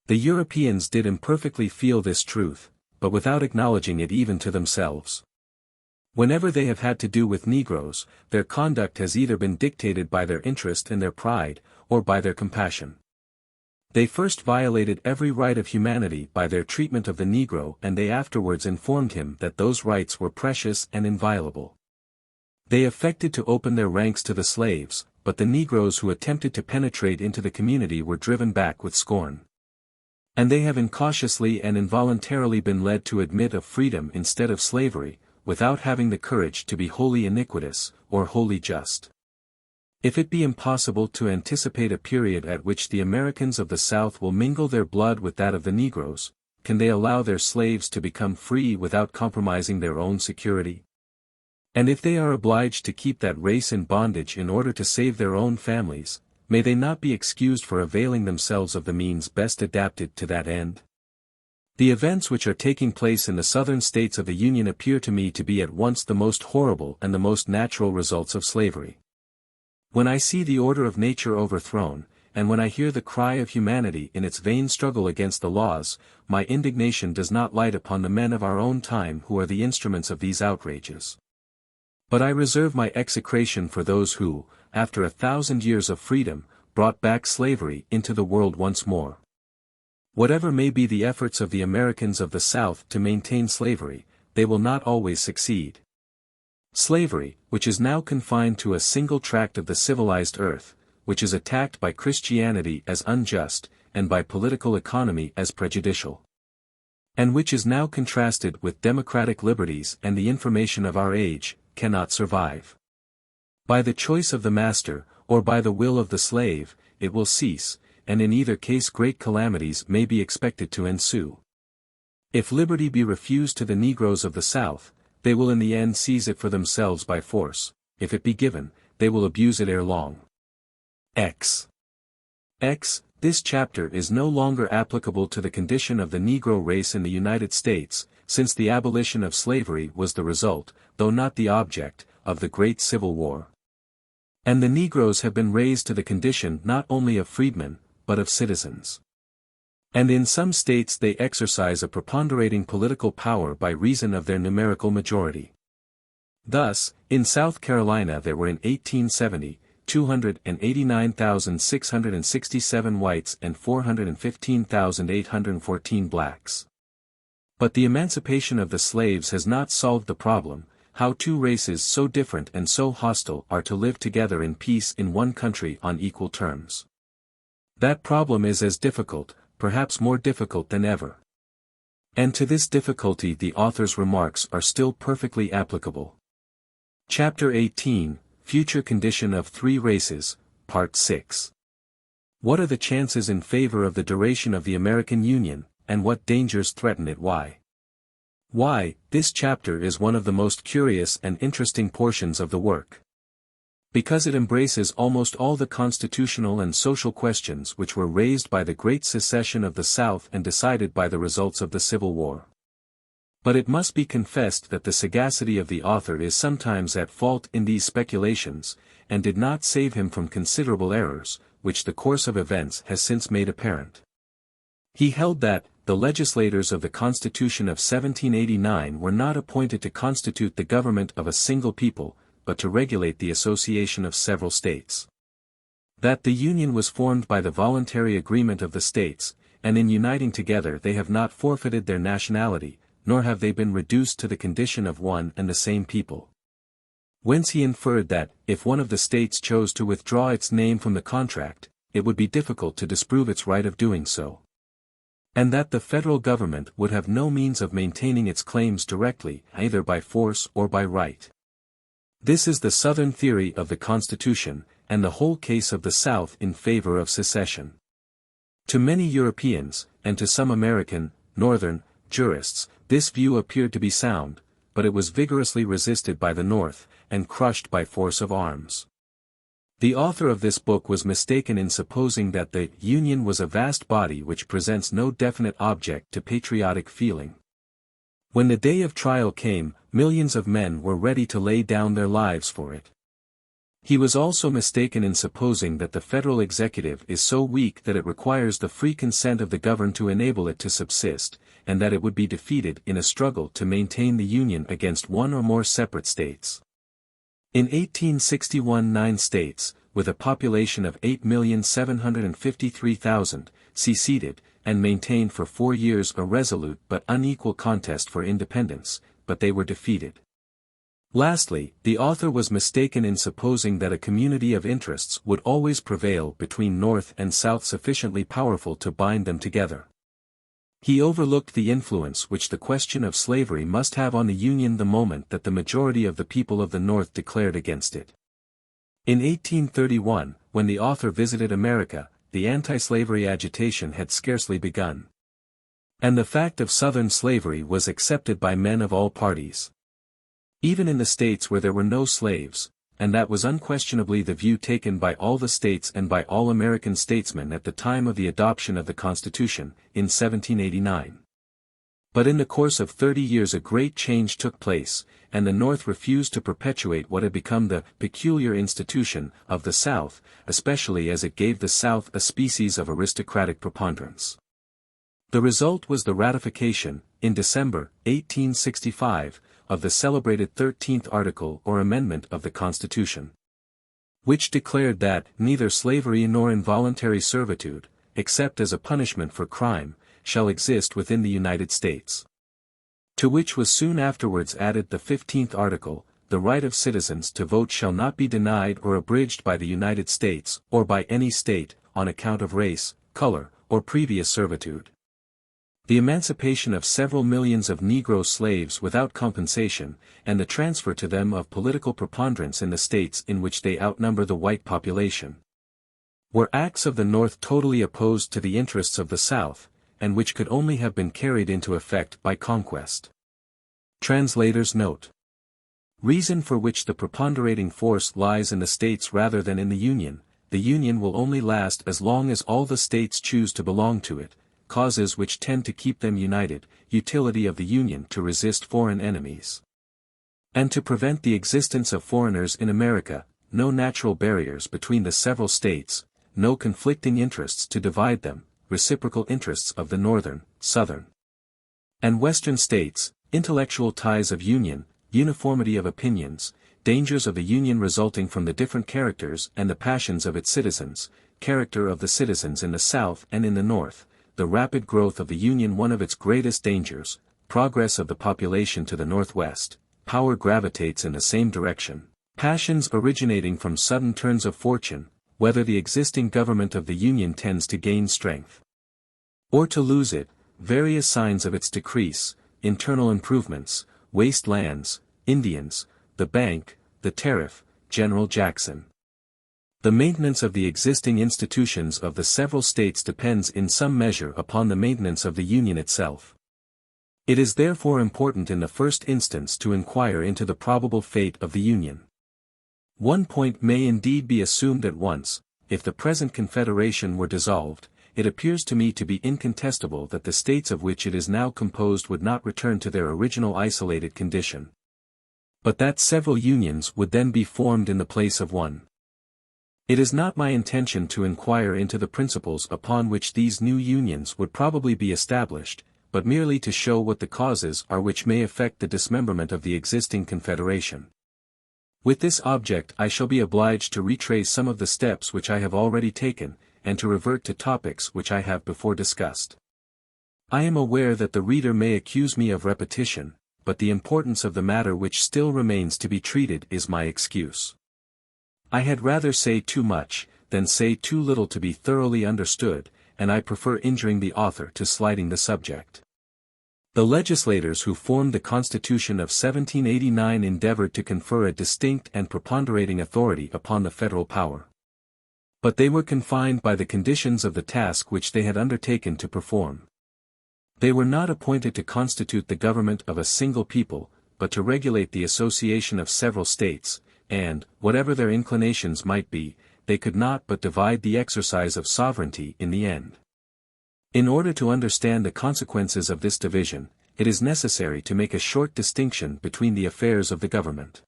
The Europeans did imperfectly feel this truth, but without acknowledging it even to themselves. Whenever they have had to do with Negroes, their conduct has either been dictated by their interest and their pride, or by their compassion. They first violated every right of humanity by their treatment of the Negro, and they afterwards informed him that those rights were precious and inviolable. They affected to open their ranks to the slaves, but the Negroes who attempted to penetrate into the community were driven back with scorn. And they have incautiously and involuntarily been led to admit of freedom instead of slavery, without having the courage to be wholly iniquitous, or wholly just. If it be impossible to anticipate a period at which the Americans of the South will mingle their blood with that of the Negroes, can they allow their slaves to become free without compromising their own security? And if they are obliged to keep that race in bondage in order to save their own families, may they not be excused for availing themselves of the means best adapted to that end? The events which are taking place in the southern states of the Union appear to me to be at once the most horrible and the most natural results of slavery. When I see the order of nature overthrown, and when I hear the cry of humanity in its vain struggle against the laws, my indignation does not light upon the men of our own time who are the instruments of these outrages. But I reserve my execration for those who, after 1,000 years of freedom, brought back slavery into the world once more. Whatever may be the efforts of the Americans of the South to maintain slavery, they will not always succeed. Slavery, which is now confined to a single tract of the civilized earth, which is attacked by Christianity as unjust, and by political economy as prejudicial, and which is now contrasted with democratic liberties and the information of our age, cannot survive. By the choice of the master, or by the will of the slave, it will cease, and in either case great calamities may be expected to ensue. If liberty be refused to the Negroes of the South, they will in the end seize it for themselves by force. If it be given, they will abuse it ere long. This chapter is no longer applicable to the condition of the Negro race in the United States, since the abolition of slavery was the result, though not the object, of the Great Civil War. And the Negroes have been raised to the condition not only of freedmen, but of citizens. And in some states they exercise a preponderating political power by reason of their numerical majority. Thus, in South Carolina there were in 1870, 289,667 whites and 415,814 blacks. But the emancipation of the slaves has not solved the problem, how two races so different and so hostile are to live together in peace in one country on equal terms. That problem is as difficult, perhaps more difficult than ever. And to this difficulty the author's remarks are still perfectly applicable. Chapter 18, Future Condition of Three Races, Part 6. What are the chances in favor of the duration of the American Union, and what dangers threaten it? Why? This chapter is one of the most curious and interesting portions of the work. Because it embraces almost all the constitutional and social questions which were raised by the great secession of the South and decided by the results of the Civil War. But it must be confessed that the sagacity of the author is sometimes at fault in these speculations, and did not save him from considerable errors, which the course of events has since made apparent. He held that, the legislators of the Constitution of 1789 were not appointed to constitute the government of a single people, but to regulate the association of several states. That the Union was formed by the voluntary agreement of the states, and in uniting together they have not forfeited their nationality, nor have they been reduced to the condition of one and the same people. Whence he inferred that, if one of the states chose to withdraw its name from the contract, it would be difficult to disprove its right of doing so. And that the federal government would have no means of maintaining its claims directly, either by force or by right. This is the Southern theory of the Constitution, and the whole case of the South in favor of secession. To many Europeans, and to some American, Northern, jurists, this view appeared to be sound, but it was vigorously resisted by the North, and crushed by force of arms. The author of this book was mistaken in supposing that the Union was a vast body which presents no definite object to patriotic feeling. When the day of trial came, millions of men were ready to lay down their lives for it. He was also mistaken in supposing that the federal executive is so weak that it requires the free consent of the governed to enable it to subsist, and that it would be defeated in a struggle to maintain the Union against one or more separate states. In 1861 9 states, with a population of 8,753,000, seceded, and maintained for 4 years a resolute but unequal contest for independence, but they were defeated. Lastly, the author was mistaken in supposing that a community of interests would always prevail between North and South sufficiently powerful to bind them together. He overlooked the influence which the question of slavery must have on the Union the moment that the majority of the people of the North declared against it. In 1831, when the author visited America, the anti-slavery agitation had scarcely begun. And the fact of Southern slavery was accepted by men of all parties. Even in the states where there were no slaves, and that was unquestionably the view taken by all the states and by all American statesmen at the time of the adoption of the Constitution, in 1789. But in the course of 30 years a great change took place, and the North refused to perpetuate what had become the peculiar institution of the South, especially as it gave the South a species of aristocratic preponderance. The result was the ratification, in December, 1865, of the celebrated 13th Article or Amendment of the Constitution, which declared that neither slavery nor involuntary servitude, except as a punishment for crime, shall exist within the United States. To which was soon afterwards added the 15th Article, the right of citizens to vote shall not be denied or abridged by the United States, or by any state, on account of race, color, or previous servitude. The emancipation of several millions of Negro slaves without compensation, and the transfer to them of political preponderance in the states in which they outnumber the white population, were acts of the North totally opposed to the interests of the South, and which could only have been carried into effect by conquest. Translator's note. Reason for which the preponderating force lies in the states rather than in the Union will only last as long as all the states choose to belong to it. Causes which tend to keep them united, utility of the Union to resist foreign enemies, and to prevent the existence of foreigners in America, no natural barriers between the several states, no conflicting interests to divide them, reciprocal interests of the Northern, Southern, and Western states, intellectual ties of union, uniformity of opinions, dangers of the Union resulting from the different characters and the passions of its citizens, character of the citizens in the South and in the North, the rapid growth of the Union one of its greatest dangers, progress of the population to the northwest, power gravitates in the same direction, passions originating from sudden turns of fortune, whether the existing government of the Union tends to gain strength or to lose it, various signs of its decrease, internal improvements, waste lands, Indians, the bank, the tariff, General Jackson. The maintenance of the existing institutions of the several states depends in some measure upon the maintenance of the Union itself. It is therefore important in the first instance to inquire into the probable fate of the Union. One point may indeed be assumed at once: if the present Confederation were dissolved, it appears to me to be incontestable that the states of which it is now composed would not return to their original isolated condition, but that several unions would then be formed in the place of one. It is not my intention to inquire into the principles upon which these new unions would probably be established, but merely to show what the causes are which may effect the dismemberment of the existing confederation. With this object I shall be obliged to retrace some of the steps which I have already taken, and to revert to topics which I have before discussed. I am aware that the reader may accuse me of repetition, but the importance of the matter which still remains to be treated is my excuse. I had rather say too much, than say too little to be thoroughly understood, and I prefer injuring the author to slighting the subject. The legislators who formed the Constitution of 1789 endeavored to confer a distinct and preponderating authority upon the federal power. But they were confined by the conditions of the task which they had undertaken to perform. They were not appointed to constitute the government of a single people, but to regulate the association of several states, and, whatever their inclinations might be, they could not but divide the exercise of sovereignty in the end. In order to understand the consequences of this division, it is necessary to make a short distinction between the affairs of the government.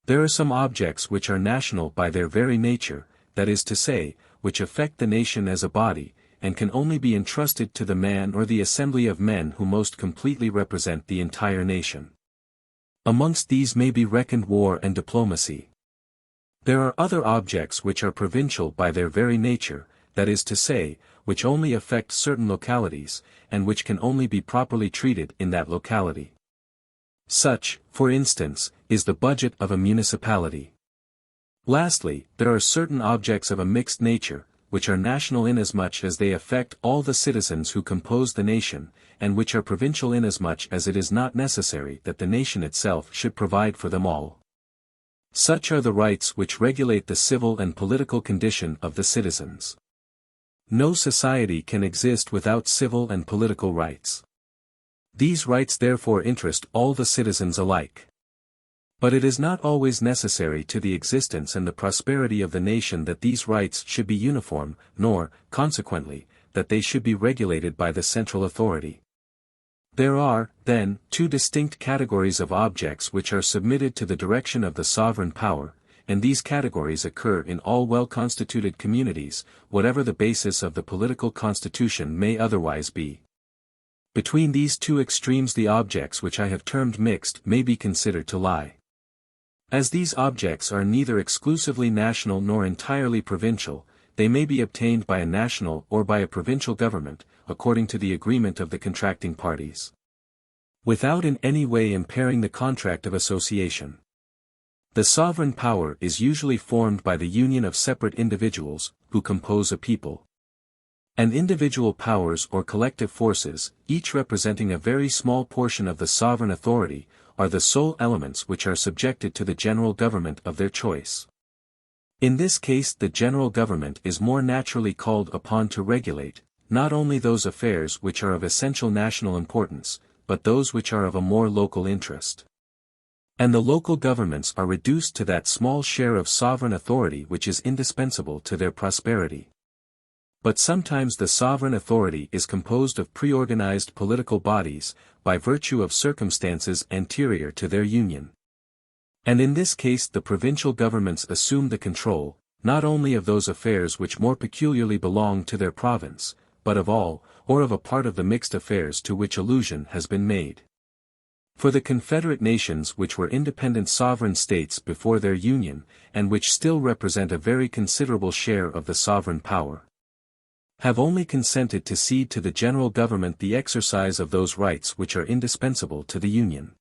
There are some objects which are national by their very nature, that is to say, which affect the nation as a body, and can only be entrusted to the man or the assembly of men who most completely represent the entire nation. Amongst these may be reckoned war and diplomacy. There are other objects which are provincial by their very nature, that is to say, which only affect certain localities, and which can only be properly treated in that locality. Such, for instance, is the budget of a municipality. Lastly, there are certain objects of a mixed nature, which are national inasmuch as they affect all the citizens who compose the nation, and which are provincial inasmuch as it is not necessary that the nation itself should provide for them all. Such are the rights which regulate the civil and political condition of the citizens. No society can exist without civil and political rights. These rights therefore interest all the citizens alike. But it is not always necessary to the existence and the prosperity of the nation that these rights should be uniform, nor, consequently, that they should be regulated by the central authority. There are, then, two distinct categories of objects which are submitted to the direction of the sovereign power, and these categories occur in all well-constituted communities, whatever the basis of the political constitution may otherwise be. Between these two extremes the objects which I have termed mixed may be considered to lie. As these objects are neither exclusively national nor entirely provincial, they may be obtained by a national or by a provincial government, according to the agreement of the contracting parties, without in any way impairing the contract of association. The sovereign power is usually formed by the union of separate individuals, who compose a people. And individual powers or collective forces, each representing a very small portion of the sovereign authority, are the sole elements which are subjected to the general government of their choice. In this case the general government is more naturally called upon to regulate, not only those affairs which are of essential national importance, but those which are of a more local interest. And the local governments are reduced to that small share of sovereign authority which is indispensable to their prosperity. But sometimes the sovereign authority is composed of pre-organized political bodies, by virtue of circumstances anterior to their union. And in this case the provincial governments assume the control, not only of those affairs which more peculiarly belong to their province, but of all, or of a part of the mixed affairs to which allusion has been made. For the confederate nations which were independent sovereign states before their union, and which still represent a very considerable share of the sovereign power, have only consented to cede to the general government the exercise of those rights which are indispensable to the union.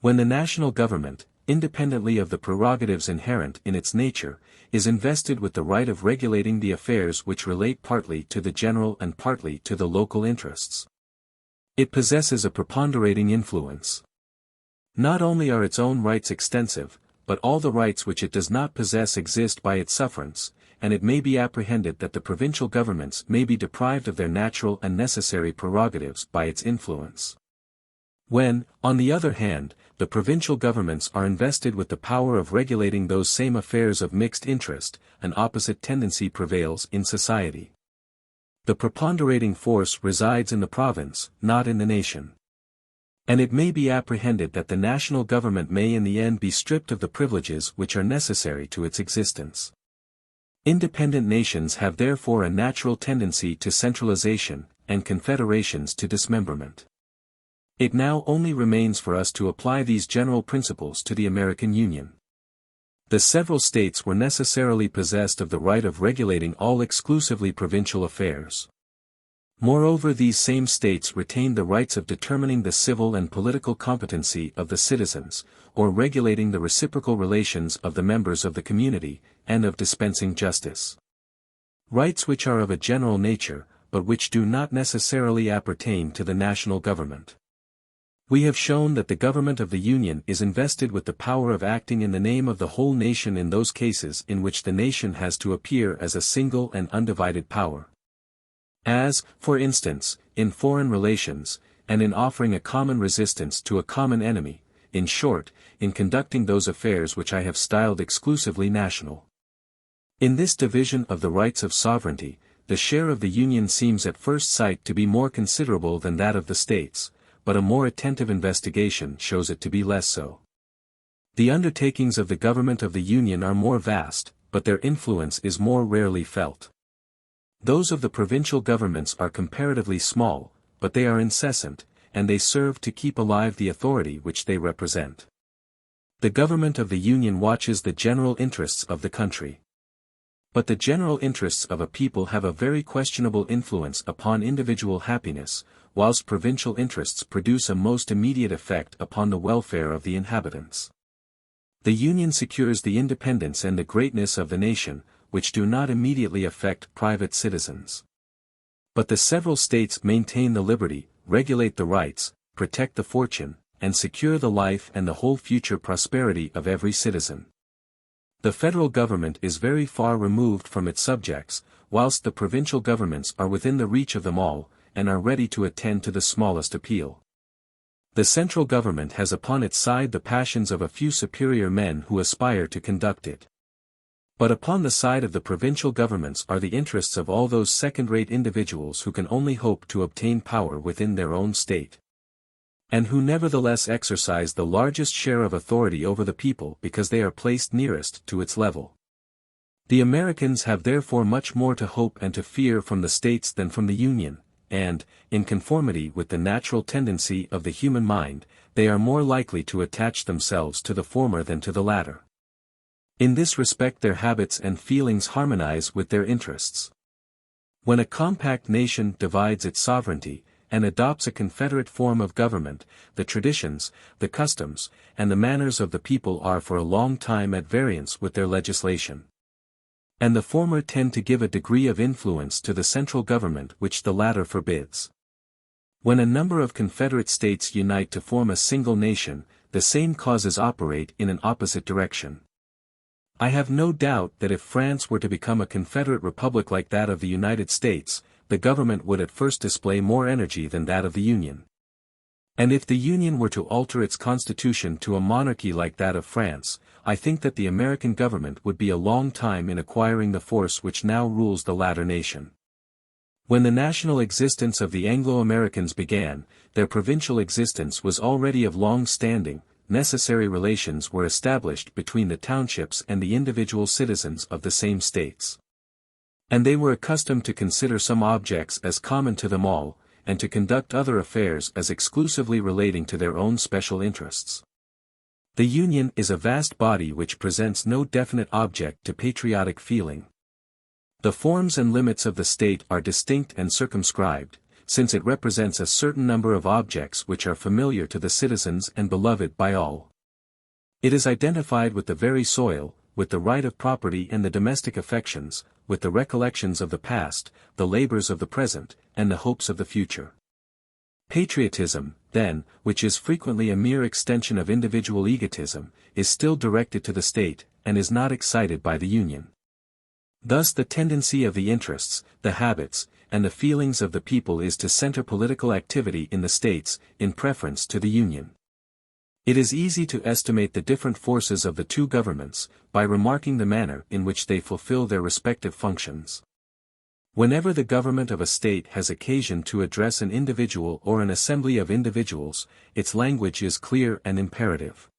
When the national government, independently of the prerogatives inherent in its nature, is invested with the right of regulating the affairs which relate partly to the general and partly to the local interests, it possesses a preponderating influence. Not only are its own rights extensive, but all the rights which it does not possess exist by its sufferance, and it may be apprehended that the provincial governments may be deprived of their natural and necessary prerogatives by its influence. When, on the other hand, the provincial governments are invested with the power of regulating those same affairs of mixed interest, an opposite tendency prevails in society. The preponderating force resides in the province, not in the nation. And it may be apprehended that the national government may in the end be stripped of the privileges which are necessary to its existence. Independent nations have therefore a natural tendency to centralization, and confederations to dismemberment. It now only remains for us to apply these general principles to the American Union. The several states were necessarily possessed of the right of regulating all exclusively provincial affairs. Moreover, these same states retained the rights of determining the civil and political competency of the citizens, or regulating the reciprocal relations of the members of the community, and of dispensing justice. Rights which are of a general nature, but which do not necessarily appertain to the national government. We have shown that the government of the Union is invested with the power of acting in the name of the whole nation in those cases in which the nation has to appear as a single and undivided power. As, for instance, in foreign relations, and in offering a common resistance to a common enemy, in short, in conducting those affairs which I have styled exclusively national. In this division of the rights of sovereignty, the share of the Union seems at first sight to be more considerable than that of the states, but a more attentive investigation shows it to be less so. The undertakings of the government of the Union are more vast, but their influence is more rarely felt. Those of the provincial governments are comparatively small, but they are incessant, and they serve to keep alive the authority which they represent. The government of the Union watches the general interests of the country. But the general interests of a people have a very questionable influence upon individual happiness, whilst provincial interests produce a most immediate effect upon the welfare of the inhabitants. The Union secures the independence and the greatness of the nation, which do not immediately affect private citizens. But the several states maintain the liberty, regulate the rights, protect the fortune, and secure the life and the whole future prosperity of every citizen. The federal government is very far removed from its subjects, whilst the provincial governments are within the reach of them all, and are ready to attend to the smallest appeal. The central government has upon its side the passions of a few superior men who aspire to conduct it. But upon the side of the provincial governments are the interests of all those second-rate individuals who can only hope to obtain power within their own state, and who nevertheless exercise the largest share of authority over the people because they are placed nearest to its level. The Americans have therefore much more to hope and to fear from the states than from the Union, and, in conformity with the natural tendency of the human mind, they are more likely to attach themselves to the former than to the latter. In this respect their habits and feelings harmonize with their interests. When a compact nation divides its sovereignty, and adopts a confederate form of government, the traditions, the customs, and the manners of the people are for a long time at variance with their legislation. And the former tend to give a degree of influence to the central government which the latter forbids. When a number of confederate states unite to form a single nation, the same causes operate in an opposite direction. I have no doubt that if France were to become a confederate republic like that of the United States, the government would at first display more energy than that of the Union. And if the Union were to alter its constitution to a monarchy like that of France, I think that the American government would be a long time in acquiring the force which now rules the latter nation. When the national existence of the Anglo-Americans began, their provincial existence was already of long standing. Necessary relations were established between the townships and the individual citizens of the same states. And they were accustomed to consider some objects as common to them all, and to conduct other affairs as exclusively relating to their own special interests. The Union is a vast body which presents no definite object to patriotic feeling. The forms and limits of the state are distinct and circumscribed, since it represents a certain number of objects which are familiar to the citizens and beloved by all. It is identified with the very soil, with the right of property and the domestic affections, with the recollections of the past, the labors of the present, and the hopes of the future. Patriotism, then, which is frequently a mere extension of individual egotism, is still directed to the state, and is not excited by the Union. Thus the tendency of the interests, the habits, and the feelings of the people is to center political activity in the states, in preference to the Union. It is easy to estimate the different forces of the two governments, by remarking the manner in which they fulfill their respective functions. Whenever the government of a state has occasion to address an individual or an assembly of individuals, its language is clear and imperative.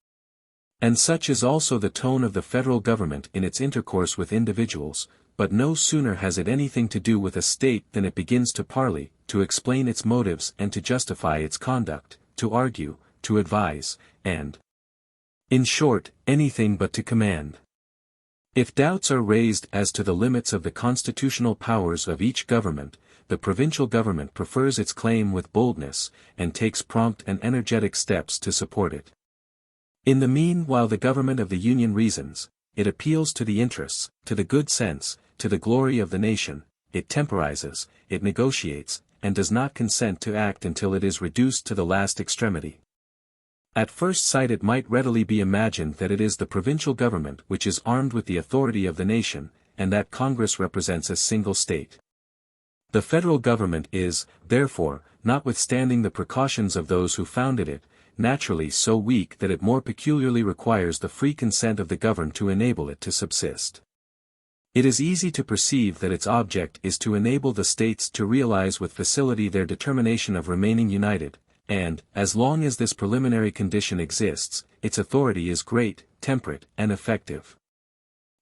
And such is also the tone of the federal government in its intercourse with individuals, but no sooner has it anything to do with a state than it begins to parley, to explain its motives and to justify its conduct, to argue, to advise, and, in short, anything but to command. If doubts are raised as to the limits of the constitutional powers of each government, the provincial government prefers its claim with boldness, and takes prompt and energetic steps to support it. In the meanwhile the government of the Union reasons, it appeals to the interests, to the good sense, to the glory of the nation, it temporizes, it negotiates, and does not consent to act until it is reduced to the last extremity. At first sight it might readily be imagined that it is the provincial government which is armed with the authority of the nation, and that Congress represents a single state. The federal government is, therefore, notwithstanding the precautions of those who founded it, naturally so weak that it more peculiarly requires the free consent of the governed to enable it to subsist. It is easy to perceive that its object is to enable the states to realize with facility their determination of remaining united, and, as long as this preliminary condition exists, its authority is great, temperate, and effective.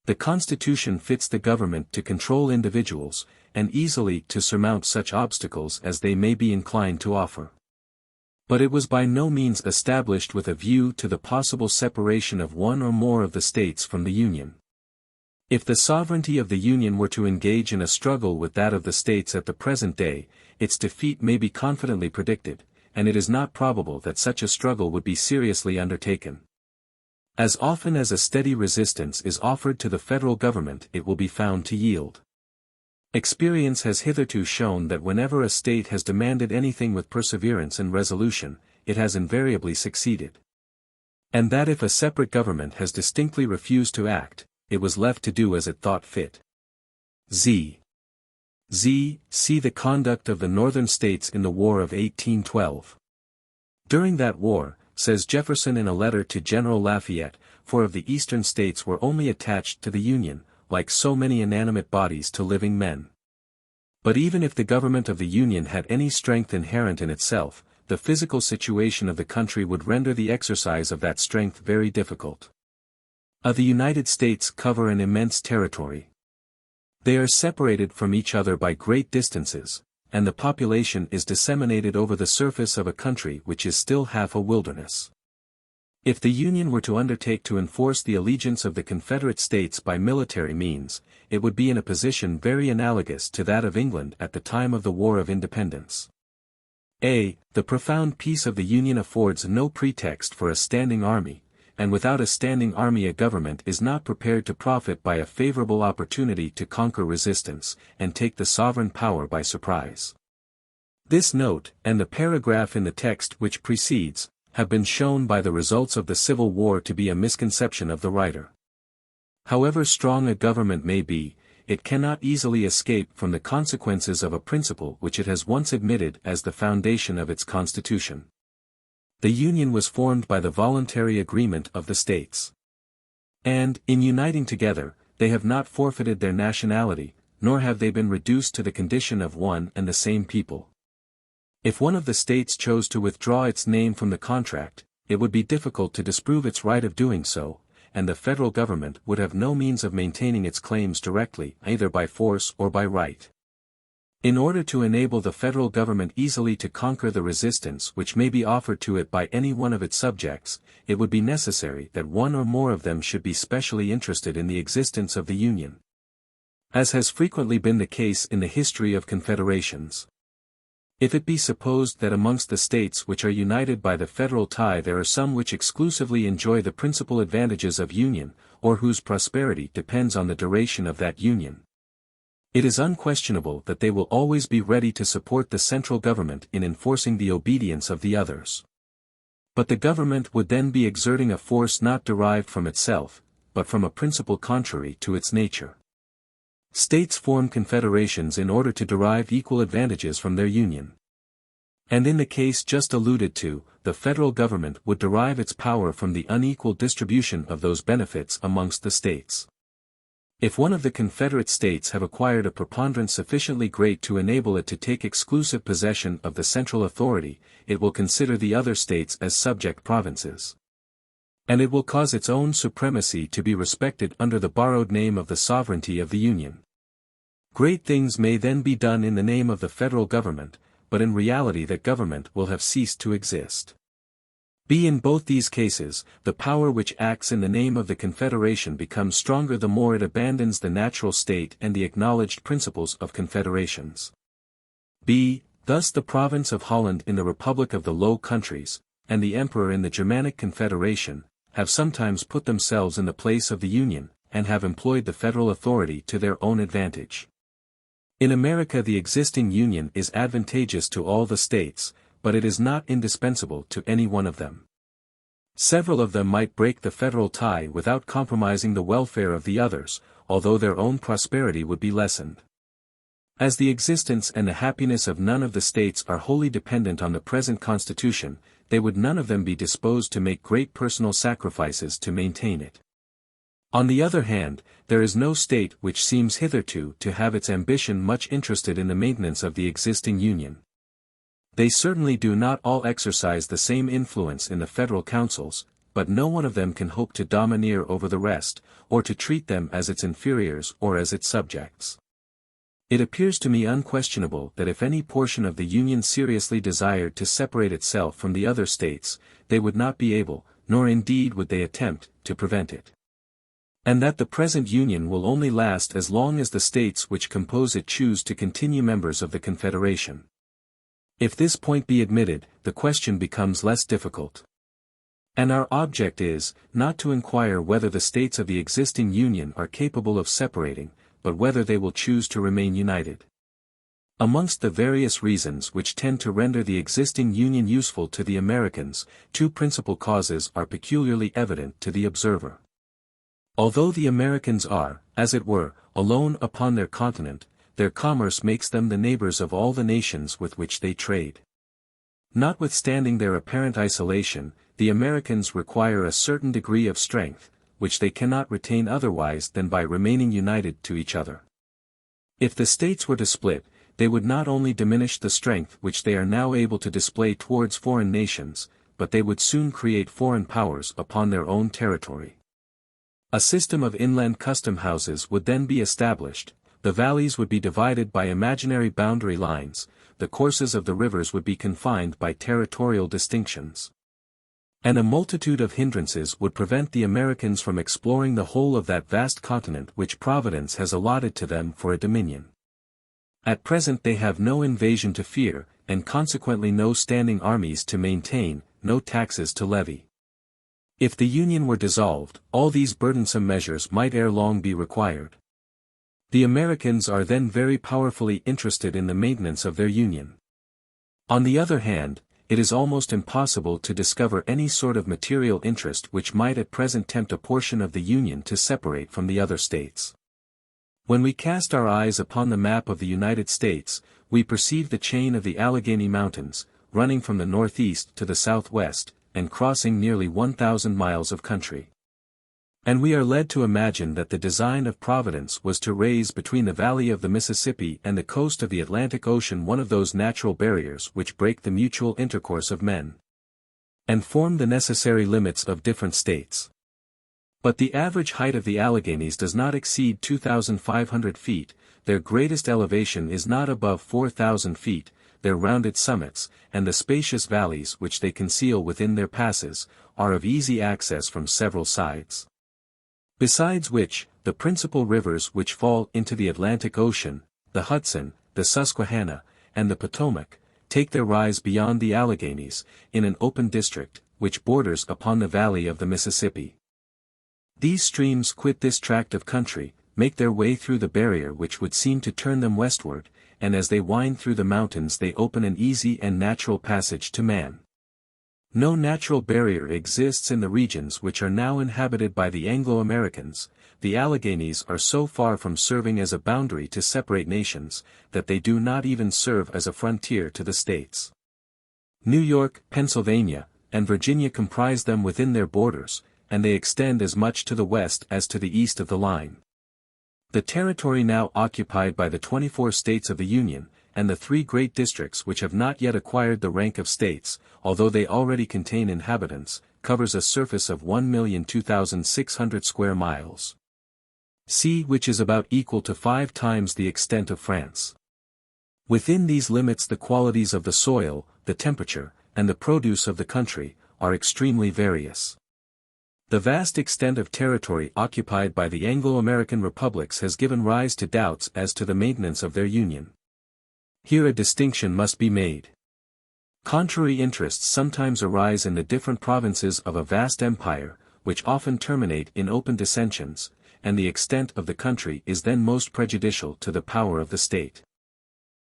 The Constitution fits the government to control individuals, and easily to surmount such obstacles as they may be inclined to offer. But it was by no means established with a view to the possible separation of one or more of the states from the Union. If the sovereignty of the Union were to engage in a struggle with that of the states at the present day, its defeat may be confidently predicted, and it is not probable that such a struggle would be seriously undertaken. As often as a steady resistance is offered to the federal government it will be found to yield. Experience has hitherto shown that whenever a state has demanded anything with perseverance and resolution, it has invariably succeeded. And that if a separate government has distinctly refused to act, it was left to do as it thought fit. See the conduct of the Northern states in the War of 1812. During that war, says Jefferson in a letter to General Lafayette, 4 of the Eastern states were only attached to the Union, like so many inanimate bodies to living men. But even if the government of the Union had any strength inherent in itself, the physical situation of the country would render the exercise of that strength very difficult. The United States cover an immense territory. They are separated from each other by great distances, and the population is disseminated over the surface of a country which is still half a wilderness. If the Union were to undertake to enforce the allegiance of the Confederate States by military means, it would be in a position very analogous to that of England at the time of the War of Independence. The profound peace of the Union affords no pretext for a standing army, and without a standing army a government is not prepared to profit by a favorable opportunity to conquer resistance, and take the sovereign power by surprise. This note, and the paragraph in the text which precedes, have been shown by the results of the Civil War to be a misconception of the writer. However strong a government may be, it cannot easily escape from the consequences of a principle which it has once admitted as the foundation of its constitution. The Union was formed by the voluntary agreement of the states. And, in uniting together, they have not forfeited their nationality, nor have they been reduced to the condition of one and the same people. If one of the states chose to withdraw its name from the contract, it would be difficult to disprove its right of doing so, and the federal government would have no means of maintaining its claims directly, either by force or by right. In order to enable the federal government easily to conquer the resistance which may be offered to it by any one of its subjects, it would be necessary that one or more of them should be specially interested in the existence of the Union. As has frequently been the case in the history of confederations. If it be supposed that amongst the states which are united by the federal tie there are some which exclusively enjoy the principal advantages of union, or whose prosperity depends on the duration of that union, it is unquestionable that they will always be ready to support the central government in enforcing the obedience of the others. But the government would then be exerting a force not derived from itself, but from a principle contrary to its nature. States form confederations in order to derive equal advantages from their union. And in the case just alluded to, the federal government would derive its power from the unequal distribution of those benefits amongst the states. If one of the Confederate States have acquired a preponderance sufficiently great to enable it to take exclusive possession of the central authority, it will consider the other states as subject provinces. And it will cause its own supremacy to be respected under the borrowed name of the sovereignty of the Union. Great things may then be done in the name of the federal government, but in reality that government will have ceased to exist. In both these cases, the power which acts in the name of the Confederation becomes stronger the more it abandons the natural state and the acknowledged principles of confederations. Thus the province of Holland in the Republic of the Low Countries, and the Emperor in the Germanic Confederation, have sometimes put themselves in the place of the Union, and have employed the federal authority to their own advantage. In America the existing Union is advantageous to all the states, but it is not indispensable to any one of them. Several of them might break the federal tie without compromising the welfare of the others, although their own prosperity would be lessened. As the existence and the happiness of none of the states are wholly dependent on the present constitution, they would none of them be disposed to make great personal sacrifices to maintain it. On the other hand, there is no state which seems hitherto to have its ambition much interested in the maintenance of the existing Union. They certainly do not all exercise the same influence in the federal councils, but no one of them can hope to domineer over the rest, or to treat them as its inferiors or as its subjects. It appears to me unquestionable that if any portion of the Union seriously desired to separate itself from the other states, they would not be able, nor indeed would they attempt, to prevent it. And that the present Union will only last as long as the states which compose it choose to continue members of the Confederation. If this point be admitted, the question becomes less difficult. And our object is, not to inquire whether the states of the existing Union are capable of separating, but whether they will choose to remain united. Amongst the various reasons which tend to render the existing Union useful to the Americans, two principal causes are peculiarly evident to the observer. Although the Americans are, as it were, alone upon their continent, their commerce makes them the neighbors of all the nations with which they trade. Notwithstanding their apparent isolation, the Americans require a certain degree of strength, which they cannot retain otherwise than by remaining united to each other. If the states were to split, they would not only diminish the strength which they are now able to display towards foreign nations, but they would soon create foreign powers upon their own territory. A system of inland custom houses would then be established, the valleys would be divided by imaginary boundary lines, the courses of the rivers would be confined by territorial distinctions. And a multitude of hindrances would prevent the Americans from exploring the whole of that vast continent which Providence has allotted to them for a dominion. At present they have no invasion to fear, and consequently no standing armies to maintain, no taxes to levy. If the Union were dissolved, all these burdensome measures might ere long be required. The Americans are then very powerfully interested in the maintenance of their Union. On the other hand, it is almost impossible to discover any sort of material interest which might at present tempt a portion of the Union to separate from the other states. When we cast our eyes upon the map of the United States, we perceive the chain of the Allegheny Mountains, running from the northeast to the southwest, and crossing nearly 1,000 miles of country. And we are led to imagine that the design of Providence was to raise between the valley of the Mississippi and the coast of the Atlantic Ocean one of those natural barriers which break the mutual intercourse of men, and form the necessary limits of different states. But the average height of the Alleghenies does not exceed 2,500 feet, their greatest elevation is not above 4,000 feet, their rounded summits, and the spacious valleys which they conceal within their passes, are of easy access from several sides. Besides which, the principal rivers which fall into the Atlantic Ocean, the Hudson, the Susquehanna, and the Potomac, take their rise beyond the Alleghenies, in an open district, which borders upon the valley of the Mississippi. These streams quit this tract of country, make their way through the barrier which would seem to turn them westward, and as they wind through the mountains they open an easy and natural passage to man. No natural barrier exists in the regions which are now inhabited by the Anglo-Americans. The Alleghenies are so far from serving as a boundary to separate nations, that they do not even serve as a frontier to the states. New York, Pennsylvania, and Virginia comprise them within their borders, and they extend as much to the west as to the east of the line. The territory now occupied by the 24 states of the Union, and the 3 great districts which have not yet acquired the rank of states, although they already contain inhabitants, covers a surface of 1,002,600 square miles. Which is about equal to 5 times the extent of France. Within these limits the qualities of the soil, the temperature, and the produce of the country, are extremely various. The vast extent of territory occupied by the Anglo-American republics has given rise to doubts as to the maintenance of their union. Here a distinction must be made. Contrary interests sometimes arise in the different provinces of a vast empire, which often terminate in open dissensions, and the extent of the country is then most prejudicial to the power of the state.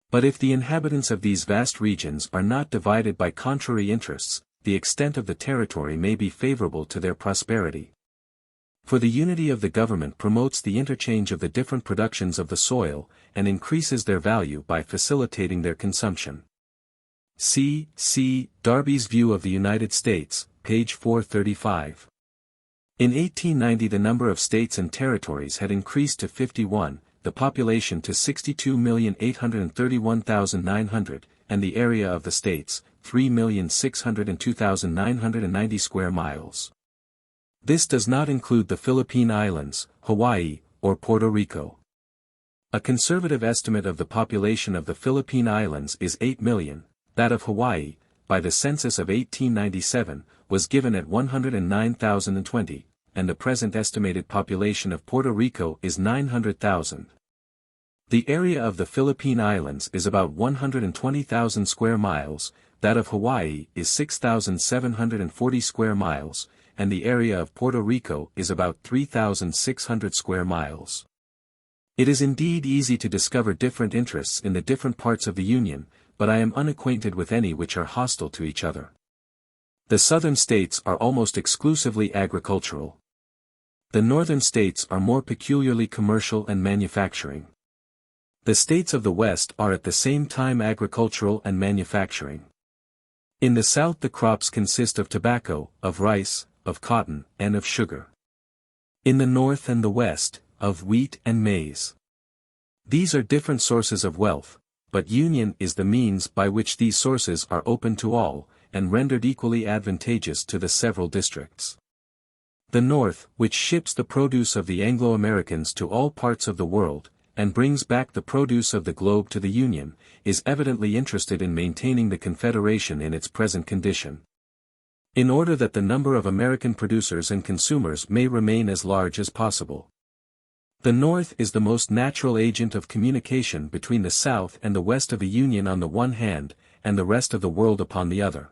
But if the inhabitants of these vast regions are not divided by contrary interests, the extent of the territory may be favorable to their prosperity. For the unity of the government promotes the interchange of the different productions of the soil, and increases their value by facilitating their consumption. See Darby's View of the United States, page 435. In 1890 the number of states and territories had increased to 51, the population to 62,831,900, and the area of the states, 3,602,990 square miles. This does not include the Philippine Islands, Hawaii, or Puerto Rico. A conservative estimate of the population of the Philippine Islands is 8 million, that of Hawaii, by the census of 1897, was given at 109,020, and the present estimated population of Puerto Rico is 900,000. The area of the Philippine Islands is about 120,000 square miles, that of Hawaii is 6,740 square miles, and the area of Puerto Rico is about 3,600 square miles. It is indeed easy to discover different interests in the different parts of the Union, but I am unacquainted with any which are hostile to each other. The southern states are almost exclusively agricultural. The northern states are more peculiarly commercial and manufacturing. The states of the West are at the same time agricultural and manufacturing. In the South the crops consist of tobacco, of rice, of cotton, and of sugar. In the North and the West, of wheat and maize. These are different sources of wealth, but union is the means by which these sources are open to all, and rendered equally advantageous to the several districts. The North, which ships the produce of the Anglo-Americans to all parts of the world, and brings back the produce of the globe to the Union, is evidently interested in maintaining the Confederation in its present condition. In order that the number of American producers and consumers may remain as large as possible. The North is the most natural agent of communication between the South and the West of the Union on the one hand, and the rest of the world upon the other.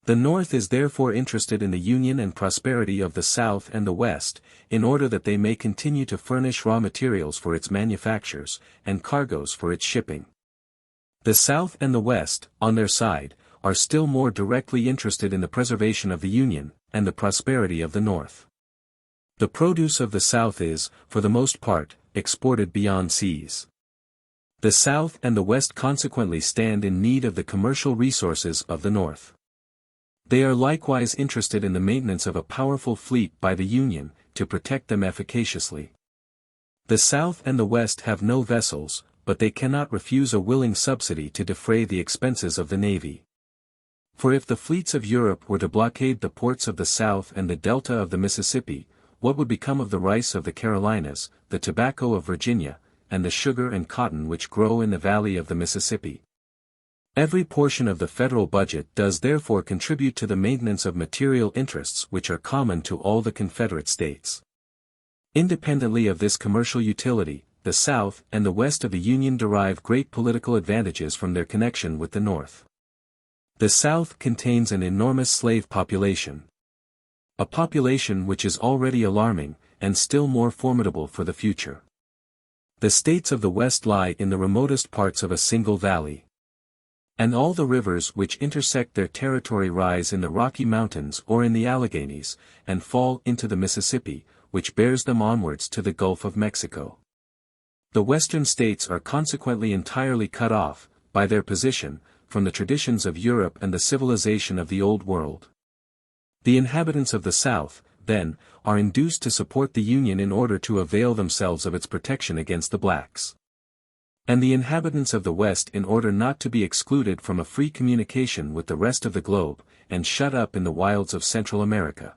The North is therefore interested in the union and prosperity of the South and the West, in order that they may continue to furnish raw materials for its manufactures, and cargoes for its shipping. The South and the West, on their side, are still more directly interested in the preservation of the Union, and the prosperity of the North. The produce of the South is, for the most part, exported beyond seas. The South and the West consequently stand in need of the commercial resources of the North. They are likewise interested in the maintenance of a powerful fleet by the Union, to protect them efficaciously. The South and the West have no vessels, but they cannot refuse a willing subsidy to defray the expenses of the navy. For if the fleets of Europe were to blockade the ports of the South and the delta of the Mississippi, what would become of the rice of the Carolinas, the tobacco of Virginia, and the sugar and cotton which grow in the valley of the Mississippi? Every portion of the federal budget does therefore contribute to the maintenance of material interests which are common to all the Confederate states. Independently of this commercial utility, the South and the West of the Union derive great political advantages from their connection with the North. The South contains an enormous slave population. A population which is already alarming, and still more formidable for the future. The states of the West lie in the remotest parts of a single valley. And all the rivers which intersect their territory rise in the Rocky Mountains or in the Alleghanies, and fall into the Mississippi, which bears them onwards to the Gulf of Mexico. The Western states are consequently entirely cut off, by their position, from the traditions of Europe and the civilization of the Old World. The inhabitants of the South, then, are induced to support the Union in order to avail themselves of its protection against the blacks. And the inhabitants of the West in order not to be excluded from a free communication with the rest of the globe, and shut up in the wilds of Central America.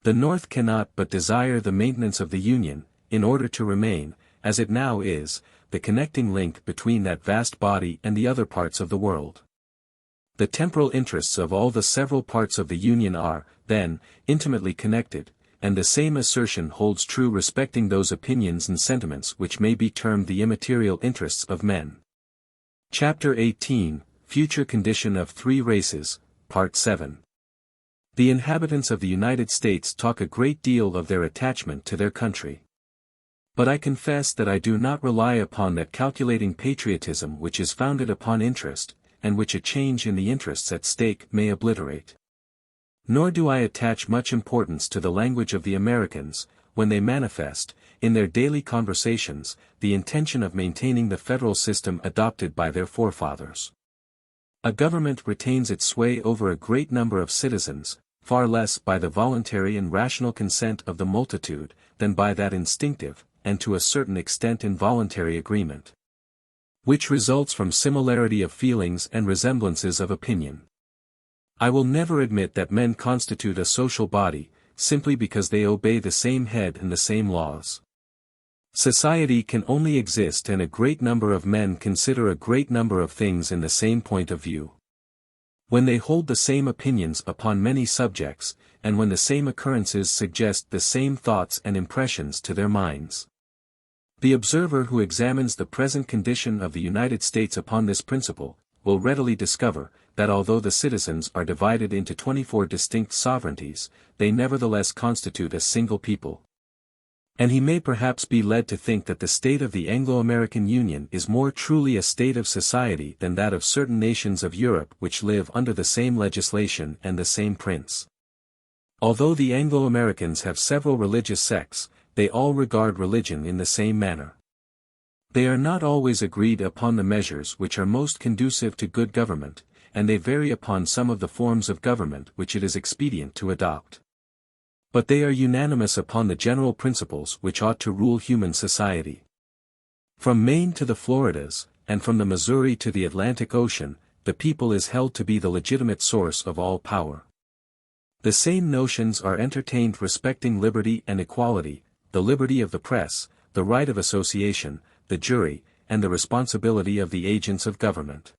The North cannot but desire the maintenance of the Union, in order to remain, as it now is, the connecting link between that vast body and the other parts of the world. The temporal interests of all the several parts of the Union are, then, intimately connected, and the same assertion holds true respecting those opinions and sentiments which may be termed the immaterial interests of men. Chapter 18, Future Condition of Three Races, Part 7. The inhabitants of the United States talk a great deal of their attachment to their country. But I confess that I do not rely upon that calculating patriotism which is founded upon interest, and which a change in the interests at stake may obliterate. Nor do I attach much importance to the language of the Americans, when they manifest, in their daily conversations, the intention of maintaining the federal system adopted by their forefathers. A government retains its sway over a great number of citizens, far less by the voluntary and rational consent of the multitude, than by that instinctive, and to a certain extent involuntary agreement, which results from similarity of feelings and resemblances of opinion. I will never admit that men constitute a social body, simply because they obey the same head and the same laws. Society can only exist and a great number of men consider a great number of things in the same point of view. When they hold the same opinions upon many subjects, and when the same occurrences suggest the same thoughts and impressions to their minds. The observer who examines the present condition of the United States upon this principle, will readily discover, that although the citizens are divided into 24 distinct sovereignties, they nevertheless constitute a single people. And he may perhaps be led to think that the state of the Anglo-American Union is more truly a state of society than that of certain nations of Europe which live under the same legislation and the same prince. Although the Anglo-Americans have several religious sects, they all regard religion in the same manner. They are not always agreed upon the measures which are most conducive to good government, and they vary upon some of the forms of government which it is expedient to adopt. But they are unanimous upon the general principles which ought to rule human society. From Maine to the Floridas, and from the Missouri to the Atlantic Ocean, the people is held to be the legitimate source of all power. The same notions are entertained respecting liberty and equality, the liberty of the press, the right of association, the jury, and the responsibility of the agents of government.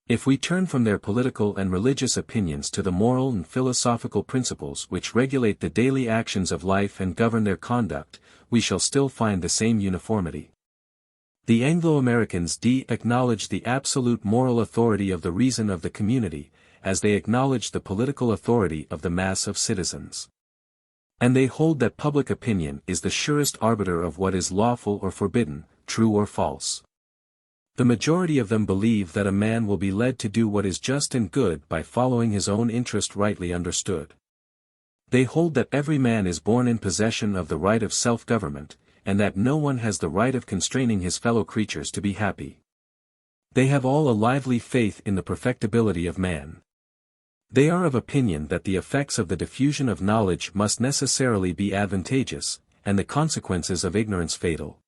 If we turn from their political and religious opinions to the moral and philosophical principles which regulate the daily actions of life and govern their conduct, we shall still find the same uniformity. The Anglo-Americans acknowledge the absolute moral authority of the reason of the community, as they acknowledge the political authority of the mass of citizens. And they hold that public opinion is the surest arbiter of what is lawful or forbidden, true or false. The majority of them believe that a man will be led to do what is just and good by following his own interest rightly understood. They hold that every man is born in possession of the right of self-government, and that no one has the right of constraining his fellow creatures to be happy. They have all a lively faith in the perfectibility of man. They are of opinion that the effects of the diffusion of knowledge must necessarily be advantageous, and the consequences of ignorance fatal.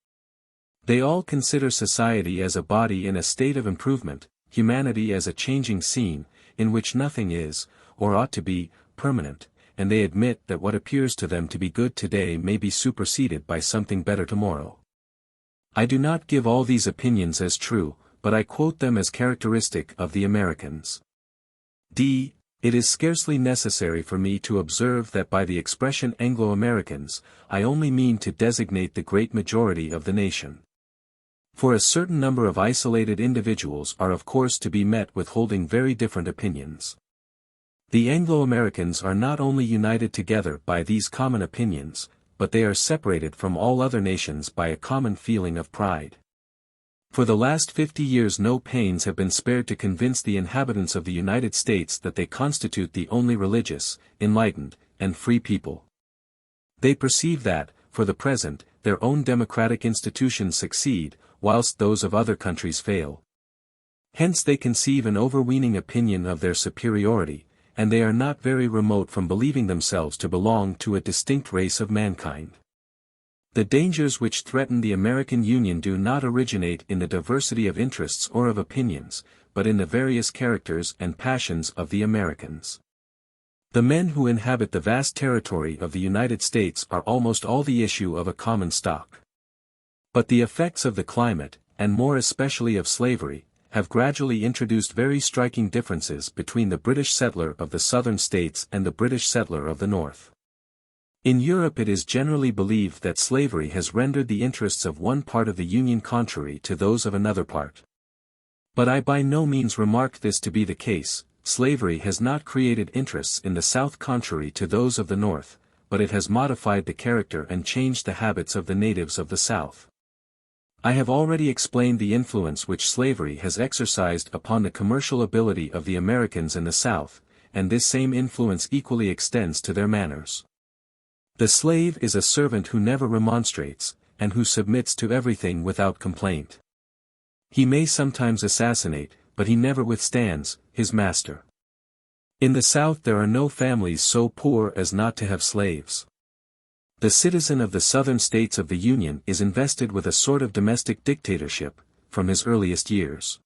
They all consider society as a body in a state of improvement, humanity as a changing scene, in which nothing is, or ought to be, permanent, and they admit that what appears to them to be good today may be superseded by something better tomorrow. I do not give all these opinions as true, but I quote them as characteristic of the Americans. It is scarcely necessary for me to observe that by the expression Anglo-Americans, I only mean to designate the great majority of the nation. For a certain number of isolated individuals are of course to be met with holding very different opinions. The Anglo-Americans are not only united together by these common opinions, but they are separated from all other nations by a common feeling of pride. For the last 50 years no pains have been spared to convince the inhabitants of the United States that they constitute the only religious, enlightened, and free people. They perceive that, for the present, their own democratic institutions succeed, whilst those of other countries fail. Hence they conceive an overweening opinion of their superiority, and they are not very remote from believing themselves to belong to a distinct race of mankind. The dangers which threaten the American Union do not originate in the diversity of interests or of opinions, but in the various characters and passions of the Americans. The men who inhabit the vast territory of the United States are almost all the issue of a common stock. But the effects of the climate, and more especially of slavery, have gradually introduced very striking differences between the British settler of the southern states and the British settler of the north. In Europe it is generally believed that slavery has rendered the interests of one part of the Union contrary to those of another part. But I by no means remark this to be the case. Slavery has not created interests in the South contrary to those of the North, but it has modified the character and changed the habits of the natives of the South. I have already explained the influence which slavery has exercised upon the commercial ability of the Americans in the South, and this same influence equally extends to their manners. The slave is a servant who never remonstrates, and who submits to everything without complaint. He may sometimes assassinate, but he never withstands his master. In the South there are no families so poor as not to have slaves. The citizen of the southern states of the Union is invested with a sort of domestic dictatorship, from his earliest years.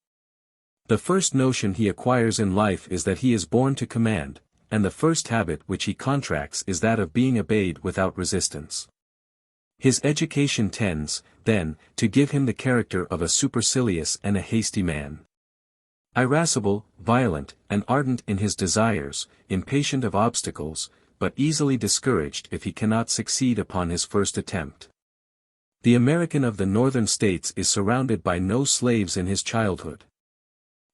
The first notion he acquires in life is that he is born to command, and the first habit which he contracts is that of being obeyed without resistance. His education tends, then, to give him the character of a supercilious and a hasty man. Irascible, violent, and ardent in his desires, impatient of obstacles, but easily discouraged if he cannot succeed upon his first attempt. The American of the northern states is surrounded by no slaves in his childhood.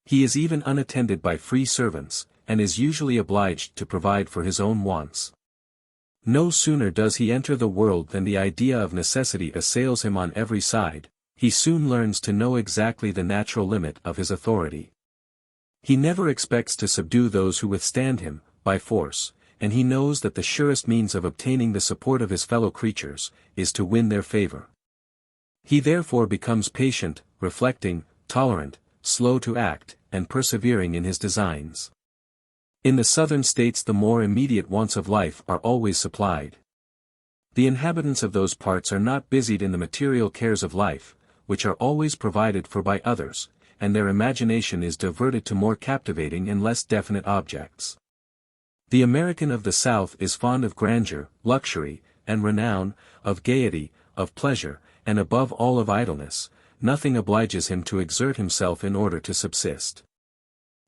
He is even unattended by free servants, and is usually obliged to provide for his own wants. No sooner does he enter the world than the idea of necessity assails him on every side. He soon learns to know exactly the natural limit of his authority. He never expects to subdue those who withstand him, by force, and he knows that the surest means of obtaining the support of his fellow creatures, is to win their favor. He therefore becomes patient, reflecting, tolerant, slow to act, and persevering in his designs. In the southern states the more immediate wants of life are always supplied. The inhabitants of those parts are not busied in the material cares of life, which are always provided for by others, and their imagination is diverted to more captivating and less definite objects. The American of the South is fond of grandeur, luxury, and renown, of gaiety, of pleasure, and above all of idleness. Nothing obliges him to exert himself in order to subsist.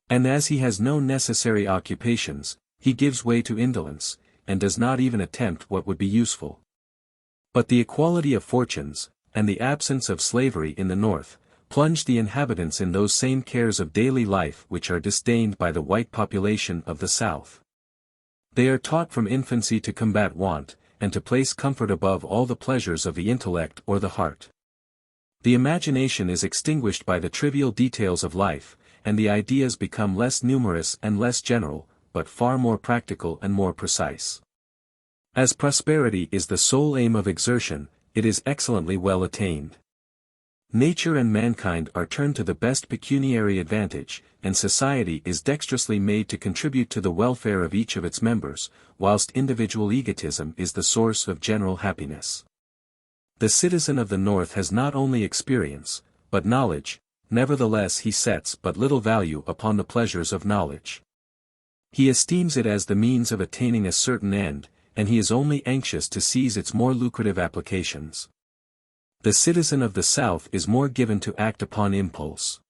And as he has no necessary occupations, he gives way to indolence, and does not even attempt what would be useful. But the equality of fortunes, and the absence of slavery in the North, plunge the inhabitants in those same cares of daily life which are disdained by the white population of the South. They are taught from infancy to combat want, and to place comfort above all the pleasures of the intellect or the heart. The imagination is extinguished by the trivial details of life, and the ideas become less numerous and less general, but far more practical and more precise. As prosperity is the sole aim of exertion, it is excellently well attained. Nature and mankind are turned to the best pecuniary advantage, and society is dexterously made to contribute to the welfare of each of its members, whilst individual egotism is the source of general happiness. The citizen of the North has not only experience, but knowledge. Nevertheless he sets but little value upon the pleasures of knowledge. He esteems it as the means of attaining a certain end, and he is only anxious to seize its more lucrative applications. The citizen of the South is more given to act upon impulse.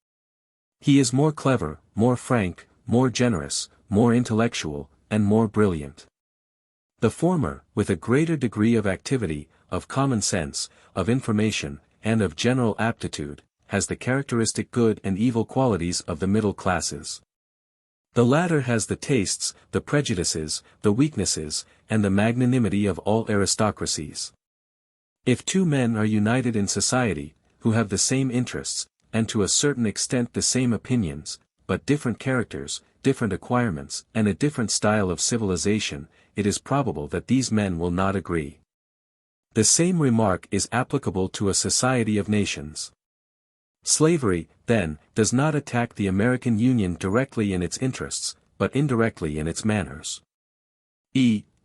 He is more clever, more frank, more generous, more intellectual, and more brilliant. The former, with a greater degree of activity, of common sense, of information, and of general aptitude, has the characteristic good and evil qualities of the middle classes. The latter has the tastes, the prejudices, the weaknesses, and the magnanimity of all aristocracies. If two men are united in society, who have the same interests, and to a certain extent the same opinions, but different characters, different acquirements, and a different style of civilization, it is probable that these men will not agree. The same remark is applicable to a society of nations. Slavery, then, does not attack the American Union directly in its interests, but indirectly in its manners.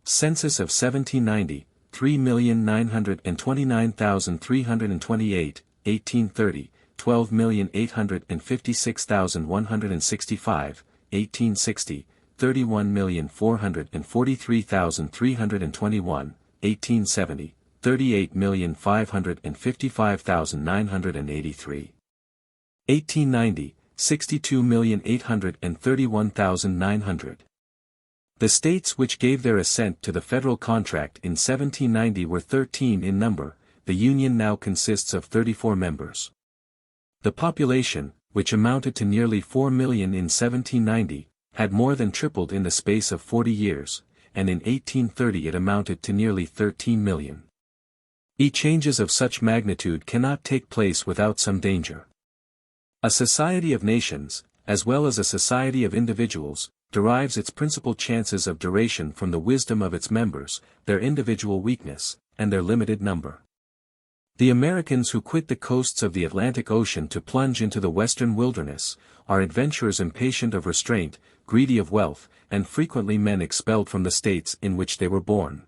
Census of 1790, 3,929,328, 1830, 12,856,165, 1860, 31,443,321, 1870, 38,555,983. 1890, 62,831,900. The states which gave their assent to the federal contract in 1790 were 13 in number. The Union now consists of 34 members. The population, which amounted to nearly 4 million in 1790, had more than tripled in the space of 40 years, and in 1830 it amounted to nearly 13 million. Changes of such magnitude cannot take place without some danger. A society of nations, as well as a society of individuals, derives its principal chances of duration from the wisdom of its members, their individual weakness, and their limited number. The Americans who quit the coasts of the Atlantic Ocean to plunge into the western wilderness, are adventurers impatient of restraint, greedy of wealth, and frequently men expelled from the states in which they were born.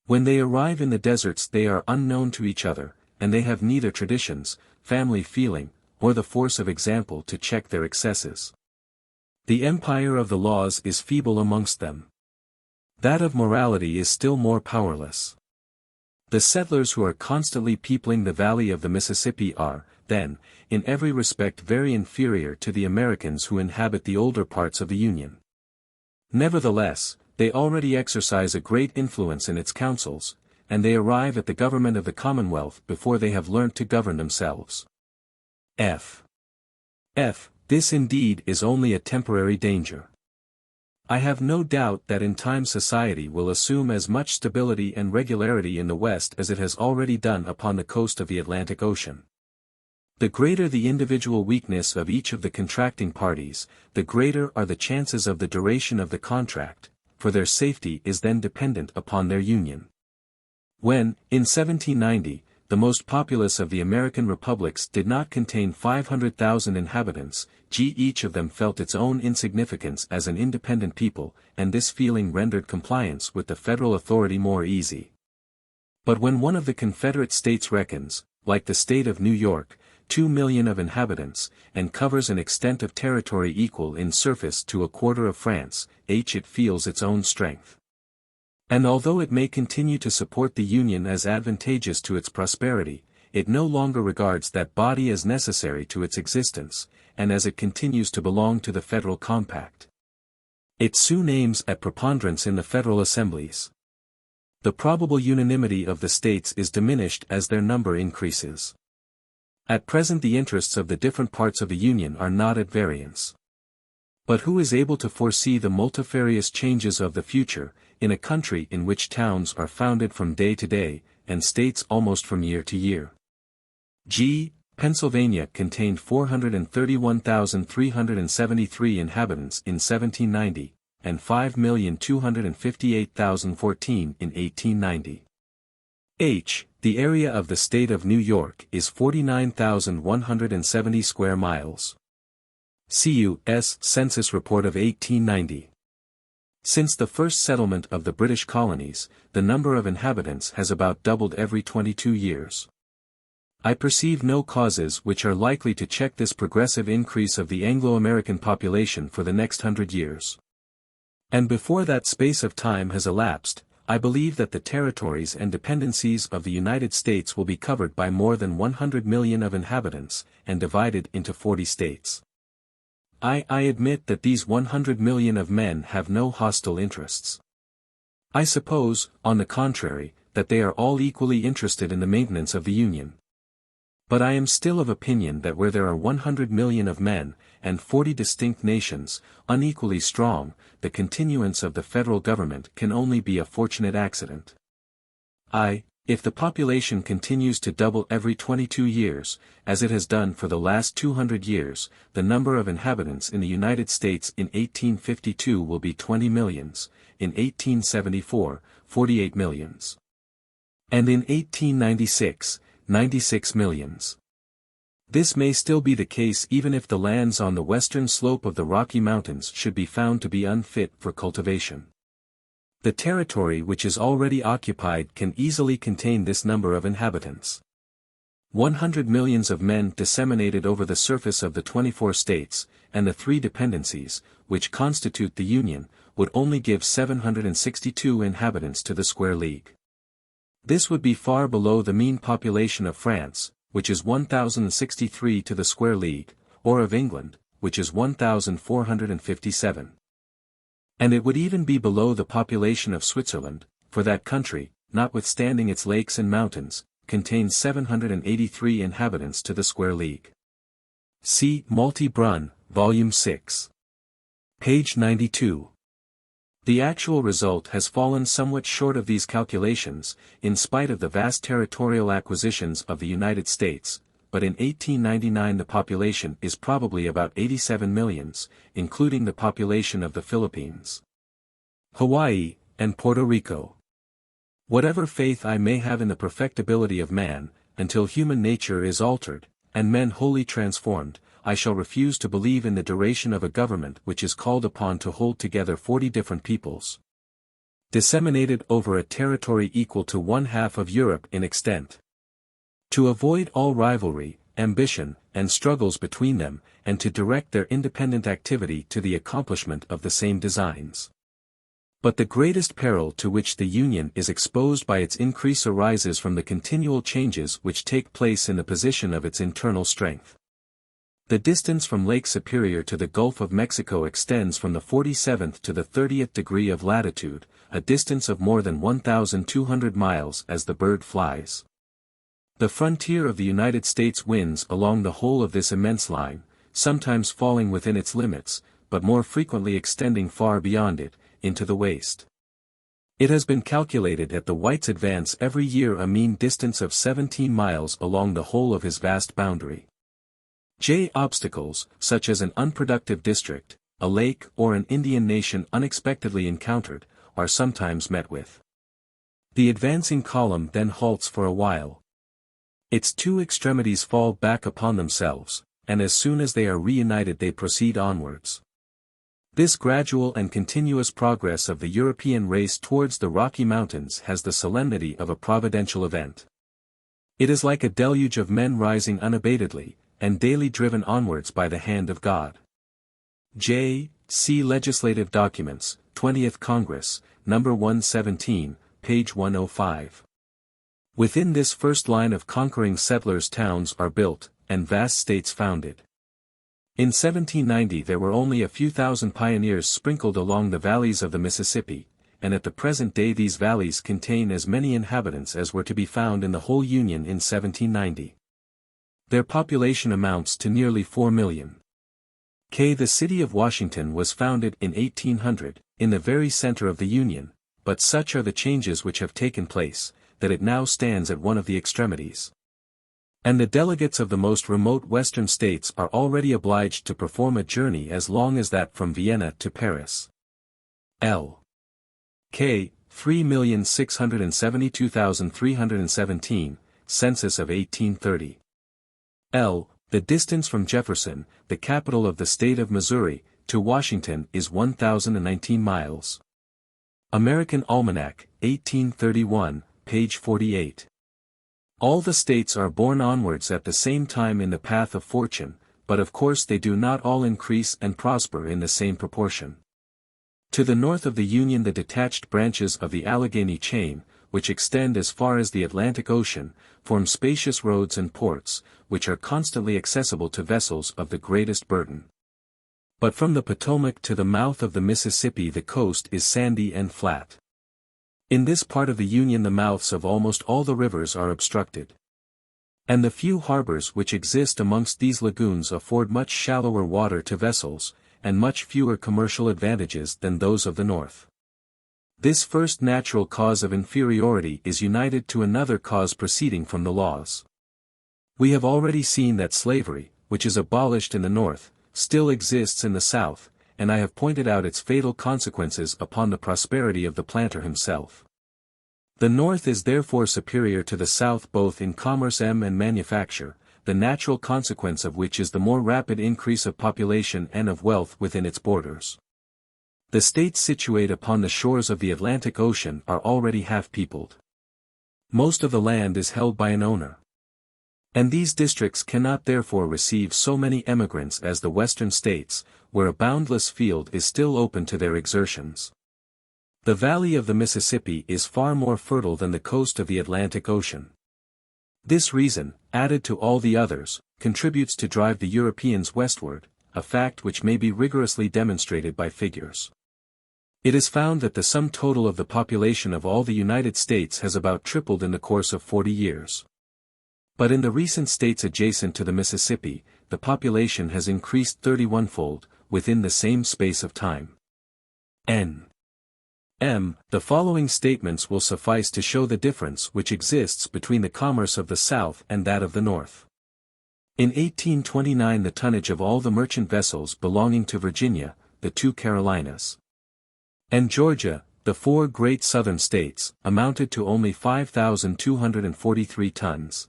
When they arrive in the deserts they are unknown to each other, and they have neither traditions, family feeling, or the force of example to check their excesses. The empire of the laws is feeble amongst them. That of morality is still more powerless. The settlers who are constantly peopling the valley of the Mississippi are, then, in every respect very inferior to the Americans who inhabit the older parts of the Union. Nevertheless, they already exercise a great influence in its councils, and they arrive at the government of the Commonwealth before they have learnt to govern themselves. This indeed is only a temporary danger. I have no doubt that in time society will assume as much stability and regularity in the West as it has already done upon the coast of the Atlantic Ocean. The greater the individual weakness of each of the contracting parties, the greater are the chances of the duration of the contract, for their safety is then dependent upon their union. When, in 1790, the most populous of the American republics did not contain 500,000 inhabitants, each of them felt its own insignificance as an independent people, and this feeling rendered compliance with the federal authority more easy. But when one of the Confederate states reckons, like the state of New York, 2 million of inhabitants, and covers an extent of territory equal in surface to a quarter of France, it feels its own strength. And although it may continue to support the Union as advantageous to its prosperity, it no longer regards that body as necessary to its existence, and as it continues to belong to the federal compact. It soon aims at preponderance in the federal assemblies. The probable unanimity of the states is diminished as their number increases. At present the interests of the different parts of the Union are not at variance. But who is able to foresee the multifarious changes of the future, in a country in which towns are founded from day to day, and states almost from year to year? Pennsylvania contained 431,373 inhabitants in 1790, and 5,258,014 in 1890. The area of the state of New York is 49,170 square miles. C.U.S. Census Report of 1890. Since the first settlement of the British colonies, the number of inhabitants has about doubled every 22 years. I perceive no causes which are likely to check this progressive increase of the Anglo-American population for the next 100 years. And before that space of time has elapsed, I believe that the territories and dependencies of the United States will be covered by more than 100 million of inhabitants, and divided into 40 states. I admit that these 100 million of men have no hostile interests. I suppose, on the contrary, that they are all equally interested in the maintenance of the Union. But I am still of opinion that where there are 100 million of men, and 40 distinct nations, unequally strong, the continuance of the federal government can only be a fortunate accident. If the population continues to double every 22 years, as it has done for the last 200 years, the number of inhabitants in the United States in 1852 will be 20 millions, in 1874, 48 millions. And in 1896, 96 millions. This may still be the case even if the lands on the western slope of the Rocky Mountains should be found to be unfit for cultivation. The territory which is already occupied can easily contain this number of inhabitants. 100 millions of men disseminated over the surface of the 24 states, and the 3 dependencies, which constitute the Union, would only give 762 inhabitants to the square league. This would be far below the mean population of France, which is 1,063 to the square league, or of England, which is 1,457. And it would even be below the population of Switzerland, for that country, notwithstanding its lakes and mountains, contains 783 inhabitants to the square league. See Malty Brun, Volume 6. Page 92. The actual result has fallen somewhat short of these calculations, in spite of the vast territorial acquisitions of the United States, but in 1899 the population is probably about 87 millions, including the population of the Philippines, Hawaii, and Puerto Rico. Whatever faith I may have in the perfectibility of man, until human nature is altered, and men wholly transformed, I shall refuse to believe in the duration of a government which is called upon to hold together 40 different peoples, disseminated over a territory equal to 1/2 of Europe in extent. To avoid all rivalry, ambition, and struggles between them, and to direct their independent activity to the accomplishment of the same designs. But the greatest peril to which the Union is exposed by its increase arises from the continual changes which take place in the position of its internal strength. The distance from Lake Superior to the Gulf of Mexico extends from the 47th to the 30th degree of latitude, a distance of more than 1,200 miles as the bird flies. The frontier of the United States winds along the whole of this immense line, sometimes falling within its limits, but more frequently extending far beyond it, into the waste. It has been calculated that the whites advance every year a mean distance of 17 miles along the whole of his vast boundary. Obstacles, such as an unproductive district, a lake or an Indian nation unexpectedly encountered, are sometimes met with. The advancing column then halts for a while. Its 2 extremities fall back upon themselves, and as soon as they are reunited they proceed onwards. This gradual and continuous progress of the European race towards the Rocky Mountains has the solemnity of a providential event. It is like a deluge of men rising unabatedly, and daily driven onwards by the hand of God. See Legislative Documents, 20th Congress, No. 117, page 105. Within this first line of conquering settlers towns are built, and vast states founded. In 1790 there were only a few thousand pioneers sprinkled along the valleys of the Mississippi, and at the present day these valleys contain as many inhabitants as were to be found in the whole Union in 1790. Their population amounts to nearly 4 million. The city of Washington was founded in 1800, in the very center of the Union, but such are the changes which have taken place, that it now stands at one of the extremities. And the delegates of the most remote western states are already obliged to perform a journey as long as that from Vienna to Paris. K. 3,672,317, Census of 1830. The distance from Jefferson, the capital of the state of Missouri, to Washington is 1,019 miles. American Almanac, 1831, page 48. All the states are borne onwards at the same time in the path of fortune, but of course they do not all increase and prosper in the same proportion. To the north of the Union the detached branches of the Allegheny chain, which extend as far as the Atlantic Ocean, form spacious roads and ports, which are constantly accessible to vessels of the greatest burden. But from the Potomac to the mouth of the Mississippi the coast is sandy and flat. In this part of the Union the mouths of almost all the rivers are obstructed. And the few harbors which exist amongst these lagoons afford much shallower water to vessels, and much fewer commercial advantages than those of the north. This first natural cause of inferiority is united to another cause proceeding from the laws. We have already seen that slavery, which is abolished in the North, still exists in the South, and I have pointed out its fatal consequences upon the prosperity of the planter himself. The North is therefore superior to the South both in commerce and manufacture, the natural consequence of which is the more rapid increase of population and of wealth within its borders. The states situate upon the shores of the Atlantic Ocean are already half-peopled. Most of the land is held by an owner. And these districts cannot therefore receive so many emigrants as the western states, where a boundless field is still open to their exertions. The valley of the Mississippi is far more fertile than the coast of the Atlantic Ocean. This reason, added to all the others, contributes to drive the Europeans westward, a fact which may be rigorously demonstrated by figures. It is found that the sum total of the population of all the United States has about tripled in the course of 40 years. But in the recent states adjacent to the Mississippi, the population has increased 31-fold, within the same space of time. The following statements will suffice to show the difference which exists between the commerce of the South and that of the North. In 1829 the tonnage of all the merchant vessels belonging to Virginia, the 2 Carolinas, and Georgia, the 4 great southern states, amounted to only 5,243 tons.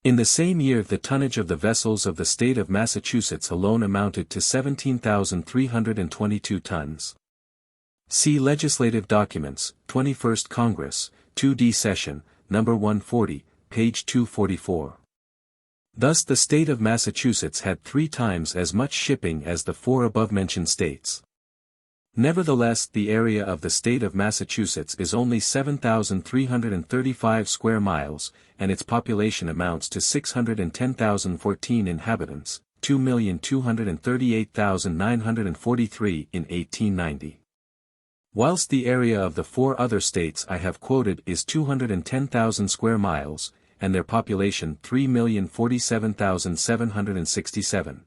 In the same year the tonnage of the vessels of the state of Massachusetts alone amounted to 17,322 tons. See Legislative Documents, 21st Congress, 2D Session, No. 140, page 244. Thus the state of Massachusetts had 3 times as much shipping as the 4 above-mentioned states. Nevertheless the area of the state of Massachusetts is only 7,335 square miles, and its population amounts to 610,014 inhabitants, 2,238,943 in 1890. Whilst the area of the 4 other states I have quoted is 210,000 square miles, and their population 3,047,767.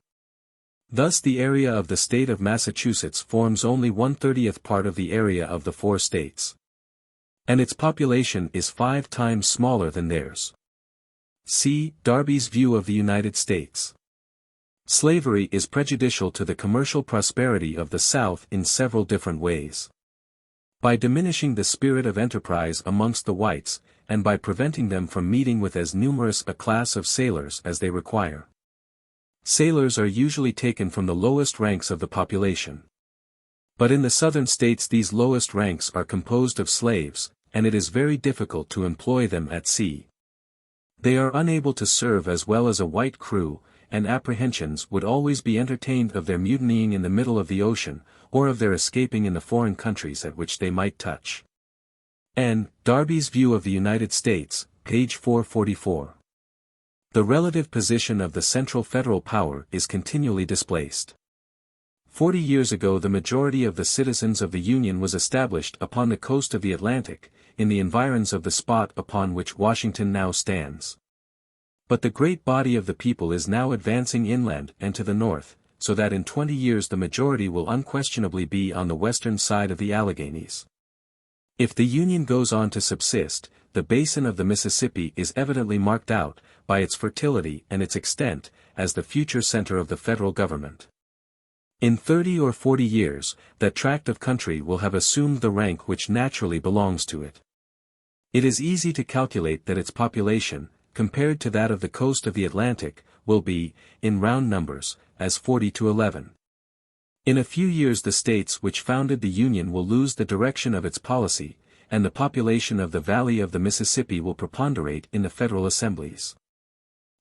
Thus the area of the state of Massachusetts forms only 1/30th part of the area of the 4 states. And its population is 5 times smaller than theirs. See Darby's view of the United States. Slavery is prejudicial to the commercial prosperity of the South in several different ways. By diminishing the spirit of enterprise amongst the whites, and by preventing them from meeting with as numerous a class of sailors as they require. Sailors are usually taken from the lowest ranks of the population. But in the southern states these lowest ranks are composed of slaves, and it is very difficult to employ them at sea. They are unable to serve as well as a white crew, and apprehensions would always be entertained of their mutinying in the middle of the ocean, or of their escaping in the foreign countries at which they might touch. Darby's view of the United States, page 444. The relative position of the central federal power is continually displaced. 40 years ago the majority of the citizens of the Union was established upon the coast of the Atlantic, in the environs of the spot upon which Washington now stands. But the great body of the people is now advancing inland and to the north, so that in 20 years the majority will unquestionably be on the western side of the Alleghanies. If the Union goes on to subsist, the basin of the Mississippi is evidently marked out, by its fertility and its extent, as the future center of the federal government. In 30 or 40 years, that tract of country will have assumed the rank which naturally belongs to it. It is easy to calculate that its population, compared to that of the coast of the Atlantic, will be, in round numbers, as 40 to 11. In a few years the states which founded the Union will lose the direction of its policy, and the population of the valley of the Mississippi will preponderate in the federal assemblies.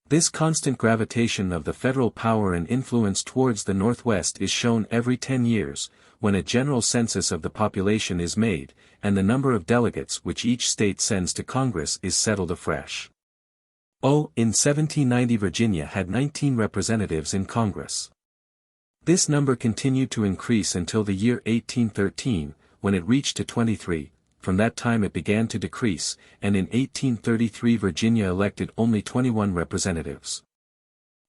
This constant gravitation of the federal power and influence towards the Northwest is shown every 10 years, when a general census of the population is made, and the number of delegates which each state sends to Congress is settled afresh. In 1790 Virginia had 19 representatives in Congress. This number continued to increase until the year 1813, when it reached to 23. From that time it began to decrease, and in 1833 Virginia elected only 21 representatives.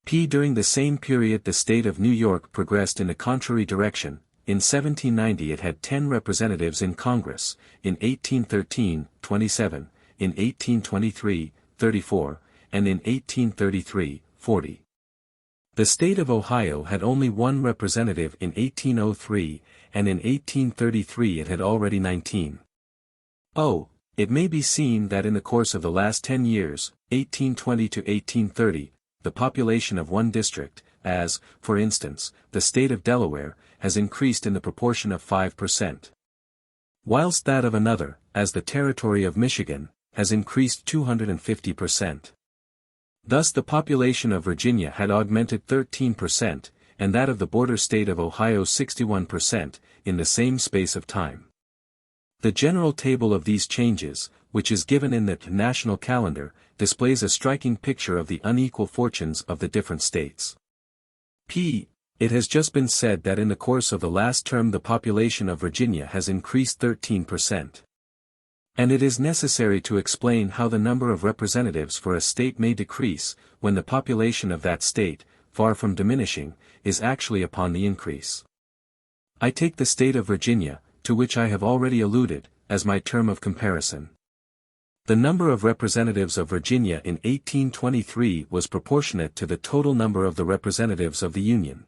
During the same period the state of New York progressed in a contrary direction. In 1790 it had 10 representatives in Congress, in 1813, 27, in 1823, 34, and in 1833, 40. The state of Ohio had only 1 representative in 1803, and in 1833 it had already 19. It may be seen that in the course of the last 10 years, 1820 to 1830, the population of one district, as, for instance, the state of Delaware, has increased in the proportion of 5%. Whilst that of another, as the territory of Michigan, has increased 250%. Thus the population of Virginia had augmented 13%, and that of the border state of Ohio 61%, in the same space of time. The general table of these changes, which is given in the national calendar, displays a striking picture of the unequal fortunes of the different states. It has just been said that in the course of the last term the population of Virginia has increased 13%. And it is necessary to explain how the number of representatives for a state may decrease, when the population of that state, far from diminishing, is actually upon the increase. I take the state of Virginia, to which I have already alluded, as my term of comparison. The number of representatives of Virginia in 1823 was proportionate to the total number of the representatives of the Union.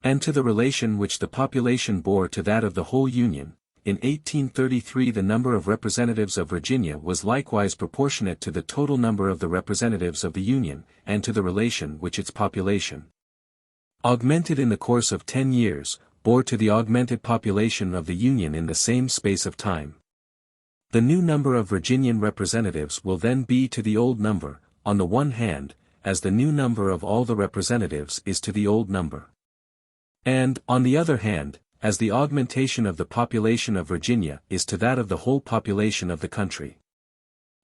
And to the relation which the population bore to that of the whole Union, in 1833 the number of representatives of Virginia was likewise proportionate to the total number of the representatives of the Union, and to the relation which its population, augmented in the course of 10 years, bore to the augmented population of the Union in the same space of time. The new number of Virginian representatives will then be to the old number, on the one hand, as the new number of all the representatives is to the old number. And, on the other hand, as the augmentation of the population of Virginia is to that of the whole population of the country.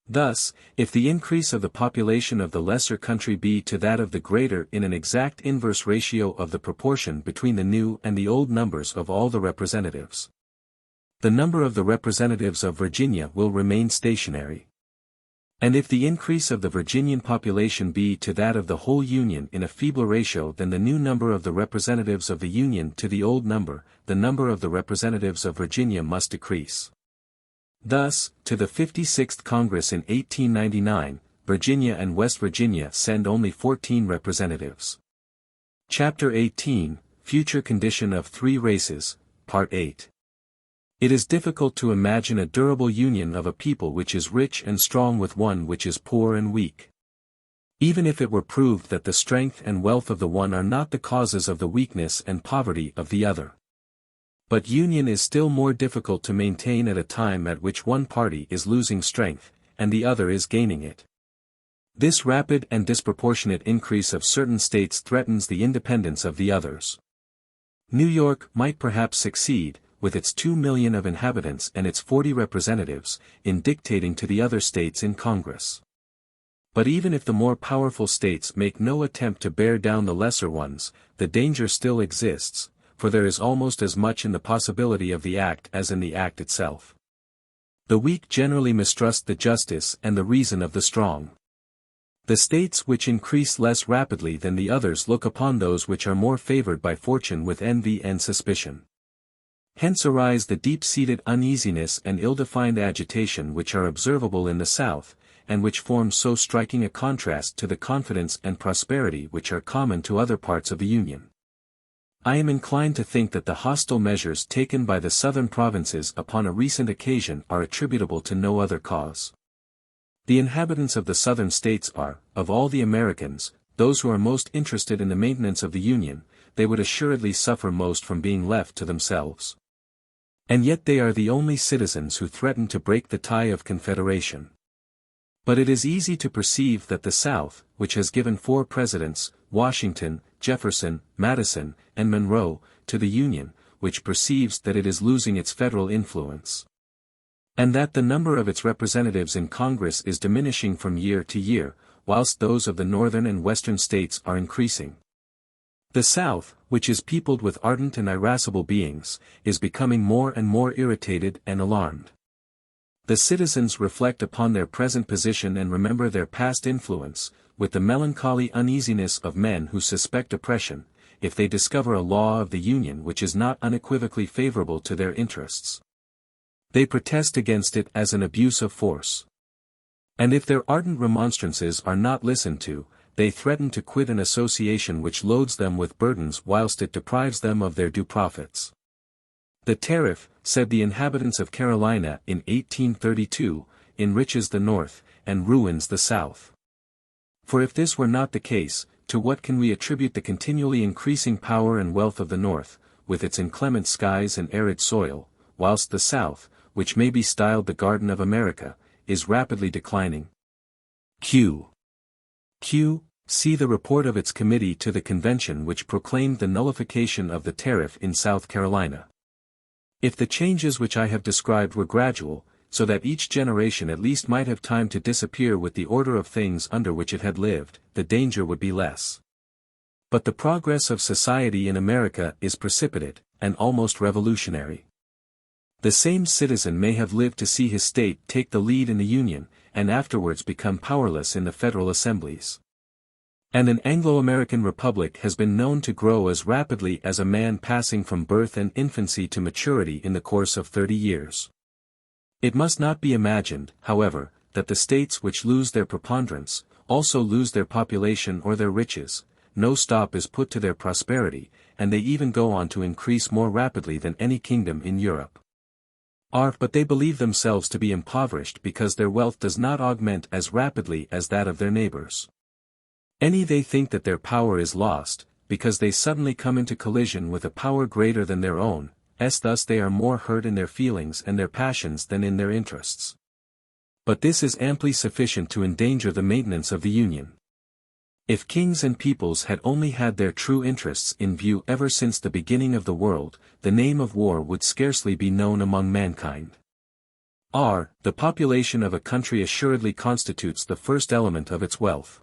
Thus, if the increase of the population of the lesser country be to that of the greater in an exact inverse ratio of the proportion between the new and the old numbers of all the representatives, the number of the representatives of Virginia will remain stationary. And if the increase of the Virginian population be to that of the whole Union in a feebler ratio than the new number of the representatives of the Union to the old number, the number of the representatives of Virginia must decrease. Thus, to the 56th Congress in 1899, Virginia and West Virginia send only 14 representatives. Chapter 18, Future Condition of Three Races, Part 8. It is difficult to imagine a durable union of a people which is rich and strong with one which is poor and weak. Even if it were proved that the strength and wealth of the one are not the causes of the weakness and poverty of the other. But union is still more difficult to maintain at a time at which one party is losing strength, and the other is gaining it. This rapid and disproportionate increase of certain states threatens the independence of the others. New York might perhaps succeed, with its 2 million of inhabitants and its 40 representatives, in dictating to the other states in Congress. But even if the more powerful states make no attempt to bear down the lesser ones, the danger still exists, for there is almost as much in the possibility of the act as in the act itself. The weak generally mistrust the justice and the reason of the strong. The states which increase less rapidly than the others look upon those which are more favored by fortune with envy and suspicion. Hence arise the deep-seated uneasiness and ill-defined agitation which are observable in the South, and which form so striking a contrast to the confidence and prosperity which are common to other parts of the Union. I am inclined to think that the hostile measures taken by the southern provinces upon a recent occasion are attributable to no other cause. The inhabitants of the southern states are, of all the Americans, those who are most interested in the maintenance of the Union. They would assuredly suffer most from being left to themselves. And yet they are the only citizens who threaten to break the tie of confederation. But it is easy to perceive that the South, which has given 4 presidents, Washington, Jefferson, Madison, and Monroe, to the Union, which perceives that it is losing its federal influence. And that the number of its representatives in Congress is diminishing from year to year, whilst those of the northern and western states are increasing. The South, which is peopled with ardent and irascible beings, is becoming more and more irritated and alarmed. The citizens reflect upon their present position and remember their past influence, with the melancholy uneasiness of men who suspect oppression, if they discover a law of the Union which is not unequivocally favorable to their interests. They protest against it as an abuse of force. And if their ardent remonstrances are not listened to, they threaten to quit an association which loads them with burdens whilst it deprives them of their due profits. The tariff, said the inhabitants of Carolina in 1832, enriches the North, and ruins the South. For if this were not the case, to what can we attribute the continually increasing power and wealth of the North, with its inclement skies and arid soil, whilst the South, which may be styled the Garden of America, is rapidly declining? See the report of its committee to the convention which proclaimed the nullification of the tariff in South Carolina. If the changes which I have described were gradual, so that each generation at least might have time to disappear with the order of things under which it had lived, the danger would be less. But the progress of society in America is precipitate, and almost revolutionary. The same citizen may have lived to see his state take the lead in the Union, and afterwards become powerless in the federal assemblies. And an Anglo-American republic has been known to grow as rapidly as a man passing from birth and infancy to maturity in the course of 30 years. It must not be imagined, however, that the states which lose their preponderance, also lose their population or their riches. No stop is put to their prosperity, and they even go on to increase more rapidly than any kingdom in Europe. But they believe themselves to be impoverished because their wealth does not augment as rapidly as that of their neighbors. They think that their power is lost, because they suddenly come into collision with a power greater than their own, thus they are more hurt in their feelings and their passions than in their interests. But this is amply sufficient to endanger the maintenance of the Union. If kings and peoples had only had their true interests in view ever since the beginning of the world, the name of war would scarcely be known among mankind. The population of a country assuredly constitutes the first element of its wealth.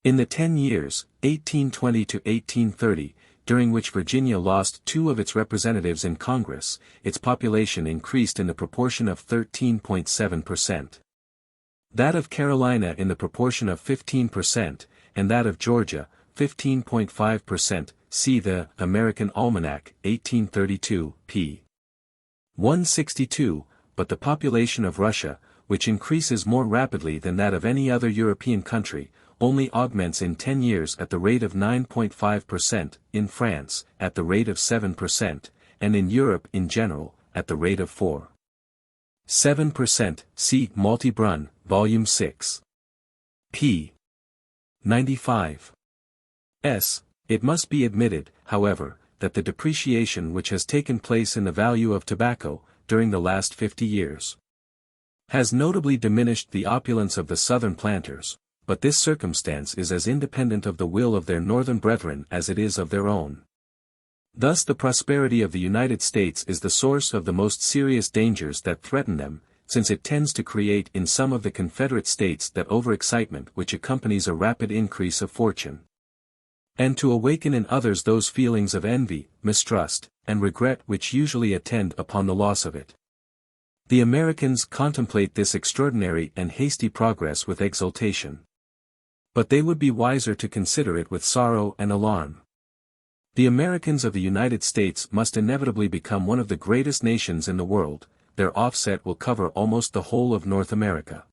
In the 10 years, 1820 to 1830, during which Virginia lost 2 of its representatives in Congress, its population increased in the proportion of 13.7%. That of Carolina in the proportion of 15%, and that of Georgia, 15.5%, see the American Almanac, 1832, p. 162, but the population of Russia, which increases more rapidly than that of any other European country, only augments in 10 years at the rate of 9.5%, in France, at the rate of 7%, and in Europe in general, at the rate of 4.7%, see Malty-Brunn, Volume 6. p. 95. It must be admitted, however, that the depreciation which has taken place in the value of tobacco, during the last 50 years, has notably diminished the opulence of the southern planters, but this circumstance is as independent of the will of their northern brethren as it is of their own. Thus the prosperity of the United States is the source of the most serious dangers that threaten them, since it tends to create in some of the Confederate States that overexcitement which accompanies a rapid increase of fortune, and to awaken in others those feelings of envy, mistrust, and regret which usually attend upon the loss of it. The Americans contemplate this extraordinary and hasty progress with exultation. But they would be wiser to consider it with sorrow and alarm. The Americans of the United States must inevitably become one of the greatest nations in the world. Their offset will cover almost the whole of North America.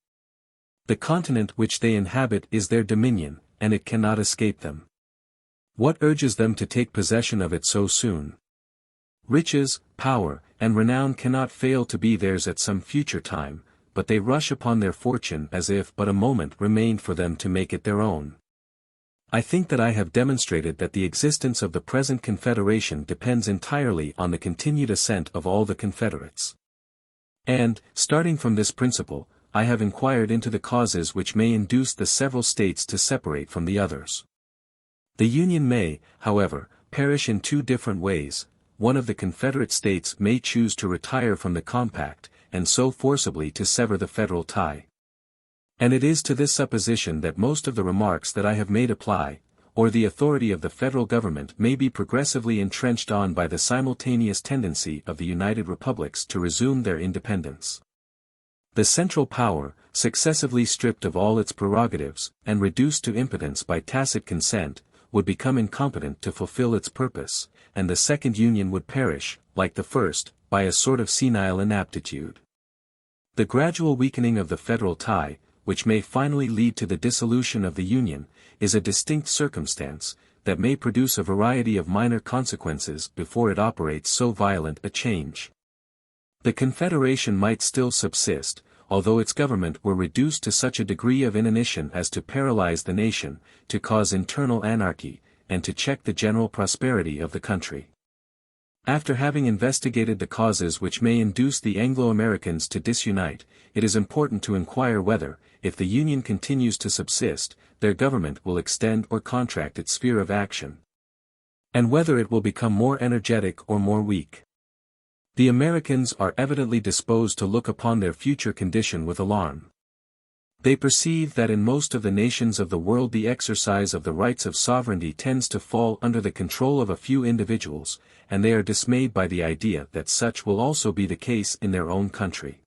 The continent which they inhabit is their dominion, and it cannot escape them. What urges them to take possession of it so soon? Riches, power, and renown cannot fail to be theirs at some future time, but they rush upon their fortune as if but a moment remained for them to make it their own. I think that I have demonstrated that the existence of the present Confederation depends entirely on the continued assent of all the Confederates. And, starting from this principle, I have inquired into the causes which may induce the several states to separate from the others. The Union may, however, perish in 2 different ways. One of the Confederate states may choose to retire from the compact, and so forcibly to sever the federal tie. And it is to this supposition that most of the remarks that I have made apply, or the authority of the federal government may be progressively entrenched on by the simultaneous tendency of the United Republics to resume their independence. The central power, successively stripped of all its prerogatives, and reduced to impotence by tacit consent, would become incompetent to fulfill its purpose, and the second Union would perish, like the first, by a sort of senile inaptitude. The gradual weakening of the federal tie, which may finally lead to the dissolution of the Union, is a distinct circumstance, that may produce a variety of minor consequences before it operates so violent a change. The Confederation might still subsist, although its government were reduced to such a degree of inanition as to paralyze the nation, to cause internal anarchy, and to check the general prosperity of the country. After having investigated the causes which may induce the Anglo-Americans to disunite, it is important to inquire whether, if the Union continues to subsist, their government will extend or contract its sphere of action, and whether it will become more energetic or more weak. The Americans are evidently disposed to look upon their future condition with alarm. They perceive that in most of the nations of the world the exercise of the rights of sovereignty tends to fall under the control of a few individuals, and they are dismayed by the idea that such will also be the case in their own country.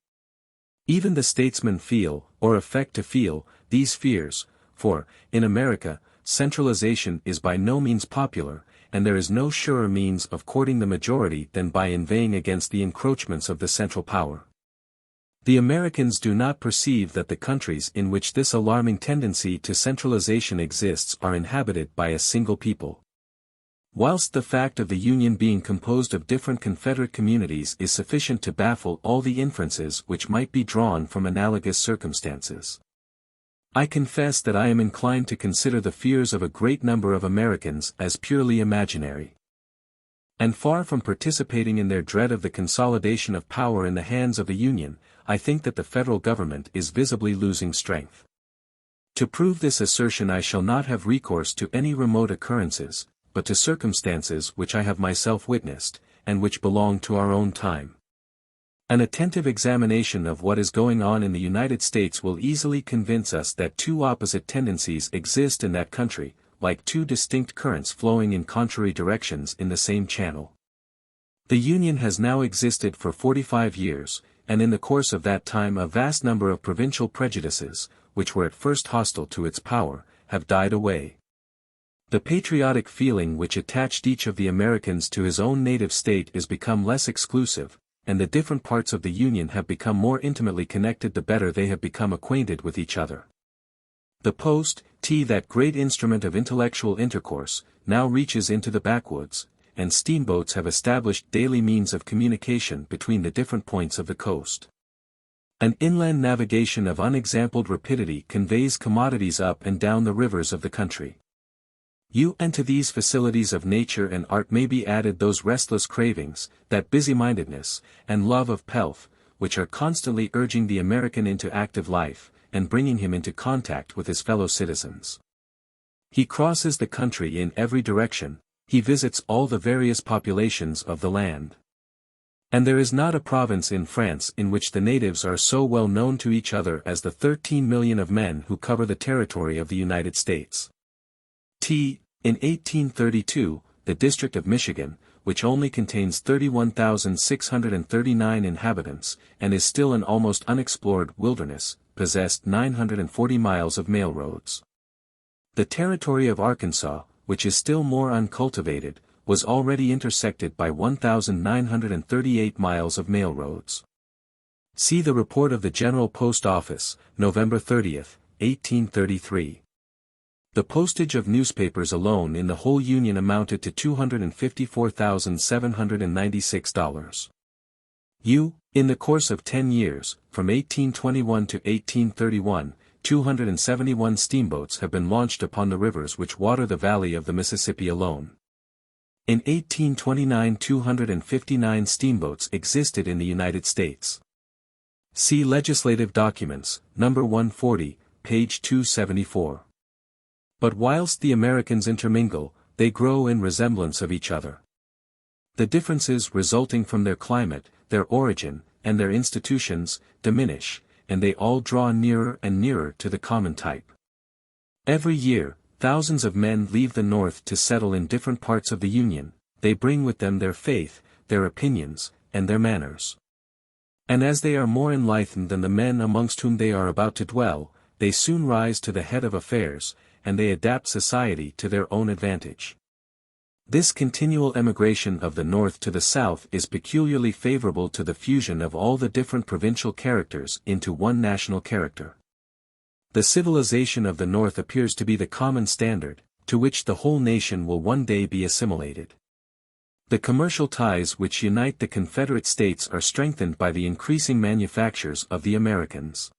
Even the statesmen feel, or affect to feel, these fears, for, in America, centralization is by no means popular, and there is no surer means of courting the majority than by inveighing against the encroachments of the central power. The Americans do not perceive that the countries in which this alarming tendency to centralization exists are inhabited by a single people. Whilst the fact of the Union being composed of different confederate communities is sufficient to baffle all the inferences which might be drawn from analogous circumstances, I confess that I am inclined to consider the fears of a great number of Americans as purely imaginary. And far from participating in their dread of the consolidation of power in the hands of the Union, I think that the federal government is visibly losing strength. To prove this assertion I shall not have recourse to any remote occurrences, but to circumstances which I have myself witnessed, and which belong to our own time. An attentive examination of what is going on in the United States will easily convince us that two opposite tendencies exist in that country, like two distinct currents flowing in contrary directions in the same channel. The Union has now existed for 45 years, and in the course of that time a vast number of provincial prejudices, which were at first hostile to its power, have died away. The patriotic feeling which attached each of the Americans to his own native state is become less exclusive, and the different parts of the Union have become more intimately connected the better they have become acquainted with each other. The post, that great instrument of intellectual intercourse, now reaches into the backwoods, and steamboats have established daily means of communication between the different points of the coast. An inland navigation of unexampled rapidity conveys commodities up and down the rivers of the country. And to these facilities of nature and art may be added those restless cravings, that busy-mindedness, and love of pelf, which are constantly urging the American into active life, and bringing him into contact with his fellow citizens. He crosses the country in every direction, he visits all the various populations of the land. And there is not a province in France in which the natives are so well known to each other as the 13 million of men who cover the territory of the United States. In 1832, the District of Michigan, which only contains 31,639 inhabitants, and is still an almost unexplored wilderness, possessed 940 miles of mail roads. The territory of Arkansas, which is still more uncultivated, was already intersected by 1,938 miles of mail roads. See the report of the General Post Office, November 30, 1833. The postage of newspapers alone in the whole Union amounted to $254,796. In the course of 10 years, from 1821 to 1831, 271 steamboats have been launched upon the rivers which water the valley of the Mississippi alone. In 1829 259 steamboats existed in the United States. See Legislative Documents, No. 140, page 274. But whilst the Americans intermingle, they grow in resemblance of each other. The differences resulting from their climate, their origin, and their institutions, diminish, and they all draw nearer and nearer to the common type. Every year, thousands of men leave the North to settle in different parts of the Union. They bring with them their faith, their opinions, and their manners. And as they are more enlightened than the men amongst whom they are about to dwell, they soon rise to the head of affairs, and they adapt society to their own advantage. This continual emigration of the North to the South is peculiarly favorable to the fusion of all the different provincial characters into one national character. The civilization of the North appears to be the common standard, to which the whole nation will one day be assimilated. The commercial ties which unite the Confederate States are strengthened by the increasing manufactures of the Americans.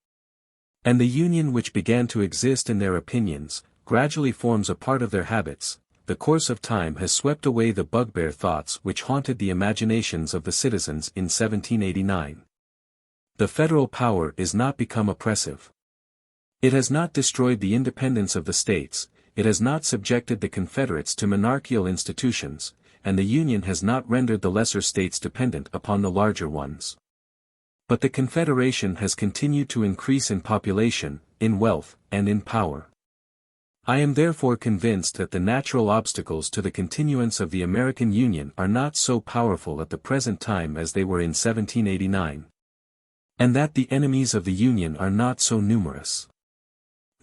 And the union which began to exist in their opinions, gradually forms a part of their habits. The course of time has swept away the bugbear thoughts which haunted the imaginations of the citizens in 1789. The federal power is not become oppressive. It has not destroyed the independence of the states, it has not subjected the Confederates to monarchical institutions, and the Union has not rendered the lesser states dependent upon the larger ones. But the Confederation has continued to increase in population, in wealth, and in power. I am therefore convinced that the natural obstacles to the continuance of the American Union are not so powerful at the present time as they were in 1789. And that the enemies of the Union are not so numerous.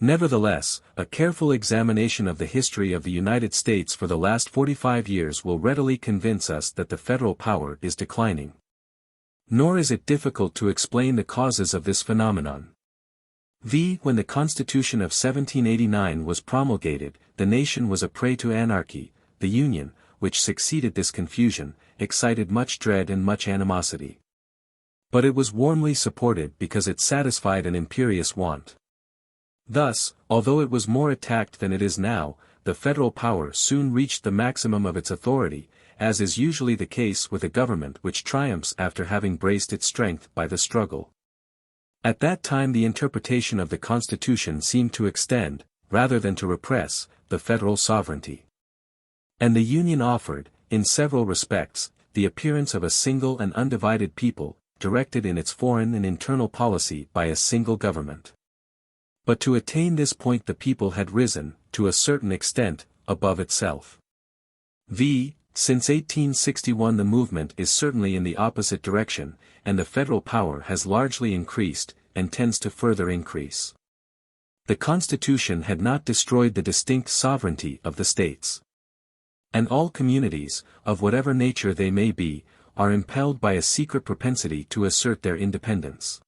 Nevertheless, a careful examination of the history of the United States for the last 45 years will readily convince us that the federal power is declining. Nor is it difficult to explain the causes of this phenomenon. When the Constitution of 1789 was promulgated, the nation was a prey to anarchy. The Union, which succeeded this confusion, excited much dread and much animosity. But it was warmly supported because it satisfied an imperious want. Thus, although it was more attacked than it is now, the federal power soon reached the maximum of its authority, as is usually the case with a government which triumphs after having braced its strength by the struggle. At that time the interpretation of the Constitution seemed to extend, rather than to repress, the federal sovereignty. And the Union offered, in several respects, the appearance of a single and undivided people, directed in its foreign and internal policy by a single government. But to attain this point the people had risen, to a certain extent, above itself. Since 1861 the movement is certainly in the opposite direction, and the federal power has largely increased, and tends to further increase. The Constitution had not destroyed the distinct sovereignty of the states. And all communities, of whatever nature they may be, are impelled by a secret propensity to assert their independence.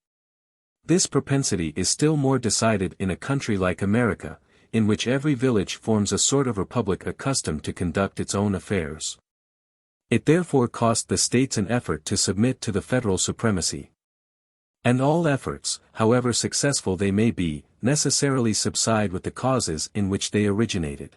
This propensity is still more decided in a country like America, in which every village forms a sort of republic accustomed to conduct its own affairs. It therefore cost the states an effort to submit to the federal supremacy. And all efforts, however successful they may be, necessarily subside with the causes in which they originated.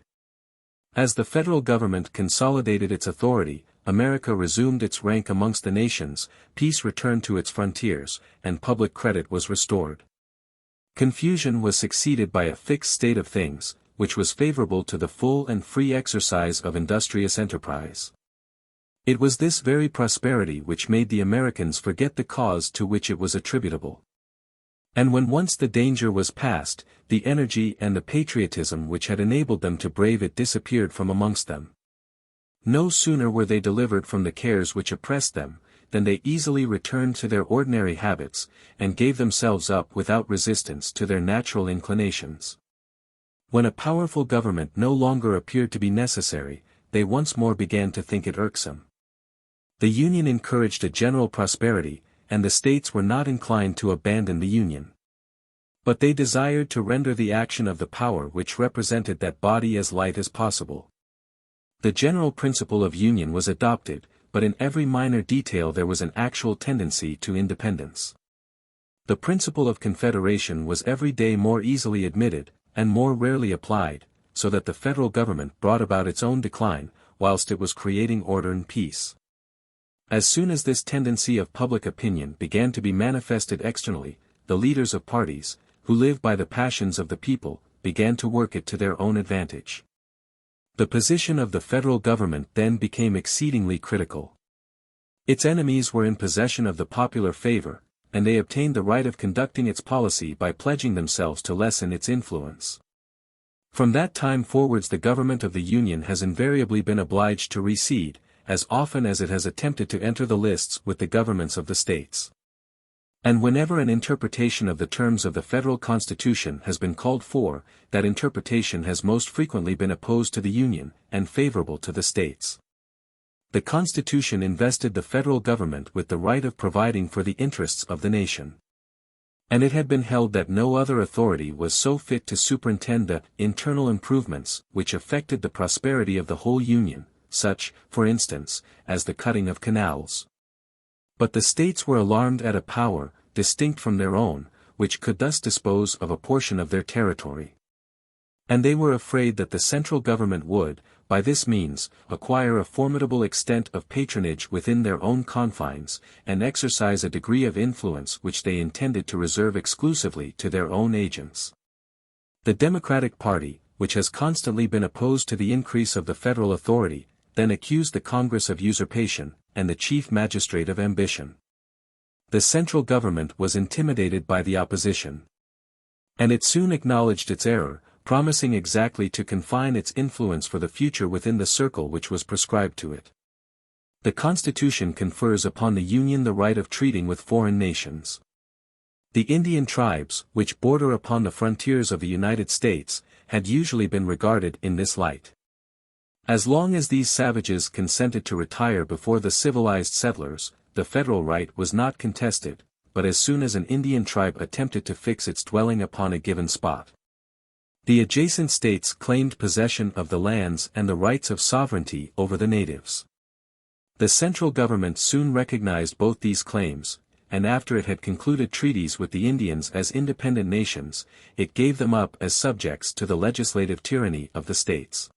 As the federal government consolidated its authority, America resumed its rank amongst the nations, peace returned to its frontiers, and public credit was restored. Confusion was succeeded by a fixed state of things, which was favorable to the full and free exercise of industrious enterprise. It was this very prosperity which made the Americans forget the cause to which it was attributable. And when once the danger was past, the energy and the patriotism which had enabled them to brave it disappeared from amongst them. No sooner were they delivered from the cares which oppressed them, than they easily returned to their ordinary habits, and gave themselves up without resistance to their natural inclinations. When a powerful government no longer appeared to be necessary, they once more began to think it irksome. The Union encouraged a general prosperity, and the states were not inclined to abandon the Union. But they desired to render the action of the power which represented that body as light as possible. The general principle of union was adopted, but in every minor detail there was an actual tendency to independence. The principle of confederation was every day more easily admitted, and more rarely applied, so that the federal government brought about its own decline, whilst it was creating order and peace. As soon as this tendency of public opinion began to be manifested externally, the leaders of parties, who live by the passions of the people, began to work it to their own advantage. The position of the federal government then became exceedingly critical. Its enemies were in possession of the popular favor, and they obtained the right of conducting its policy by pledging themselves to lessen its influence. From that time forwards the government of the Union has invariably been obliged to recede, as often as it has attempted to enter the lists with the governments of the states. And whenever an interpretation of the terms of the federal Constitution has been called for, that interpretation has most frequently been opposed to the Union, and favorable to the states. The Constitution invested the federal government with the right of providing for the interests of the nation. And it had been held that no other authority was so fit to superintend the internal improvements which affected the prosperity of the whole Union, such, for instance, as the cutting of canals. But the states were alarmed at a power, distinct from their own, which could thus dispose of a portion of their territory. And they were afraid that the central government would, by this means, acquire a formidable extent of patronage within their own confines, and exercise a degree of influence which they intended to reserve exclusively to their own agents. The Democratic Party, which has constantly been opposed to the increase of the federal authority, then accused the Congress of usurpation, and the Chief Magistrate of ambition. The central government was intimidated by the opposition. And it soon acknowledged its error, promising exactly to confine its influence for the future within the circle which was prescribed to it. The Constitution confers upon the Union the right of treating with foreign nations. The Indian tribes, which border upon the frontiers of the United States, had usually been regarded in this light. As long as these savages consented to retire before the civilized settlers, the federal right was not contested, but as soon as an Indian tribe attempted to fix its dwelling upon a given spot, the adjacent states claimed possession of the lands and the rights of sovereignty over the natives. The central government soon recognized both these claims, and after it had concluded treaties with the Indians as independent nations, it gave them up as subjects to the legislative tyranny of the states.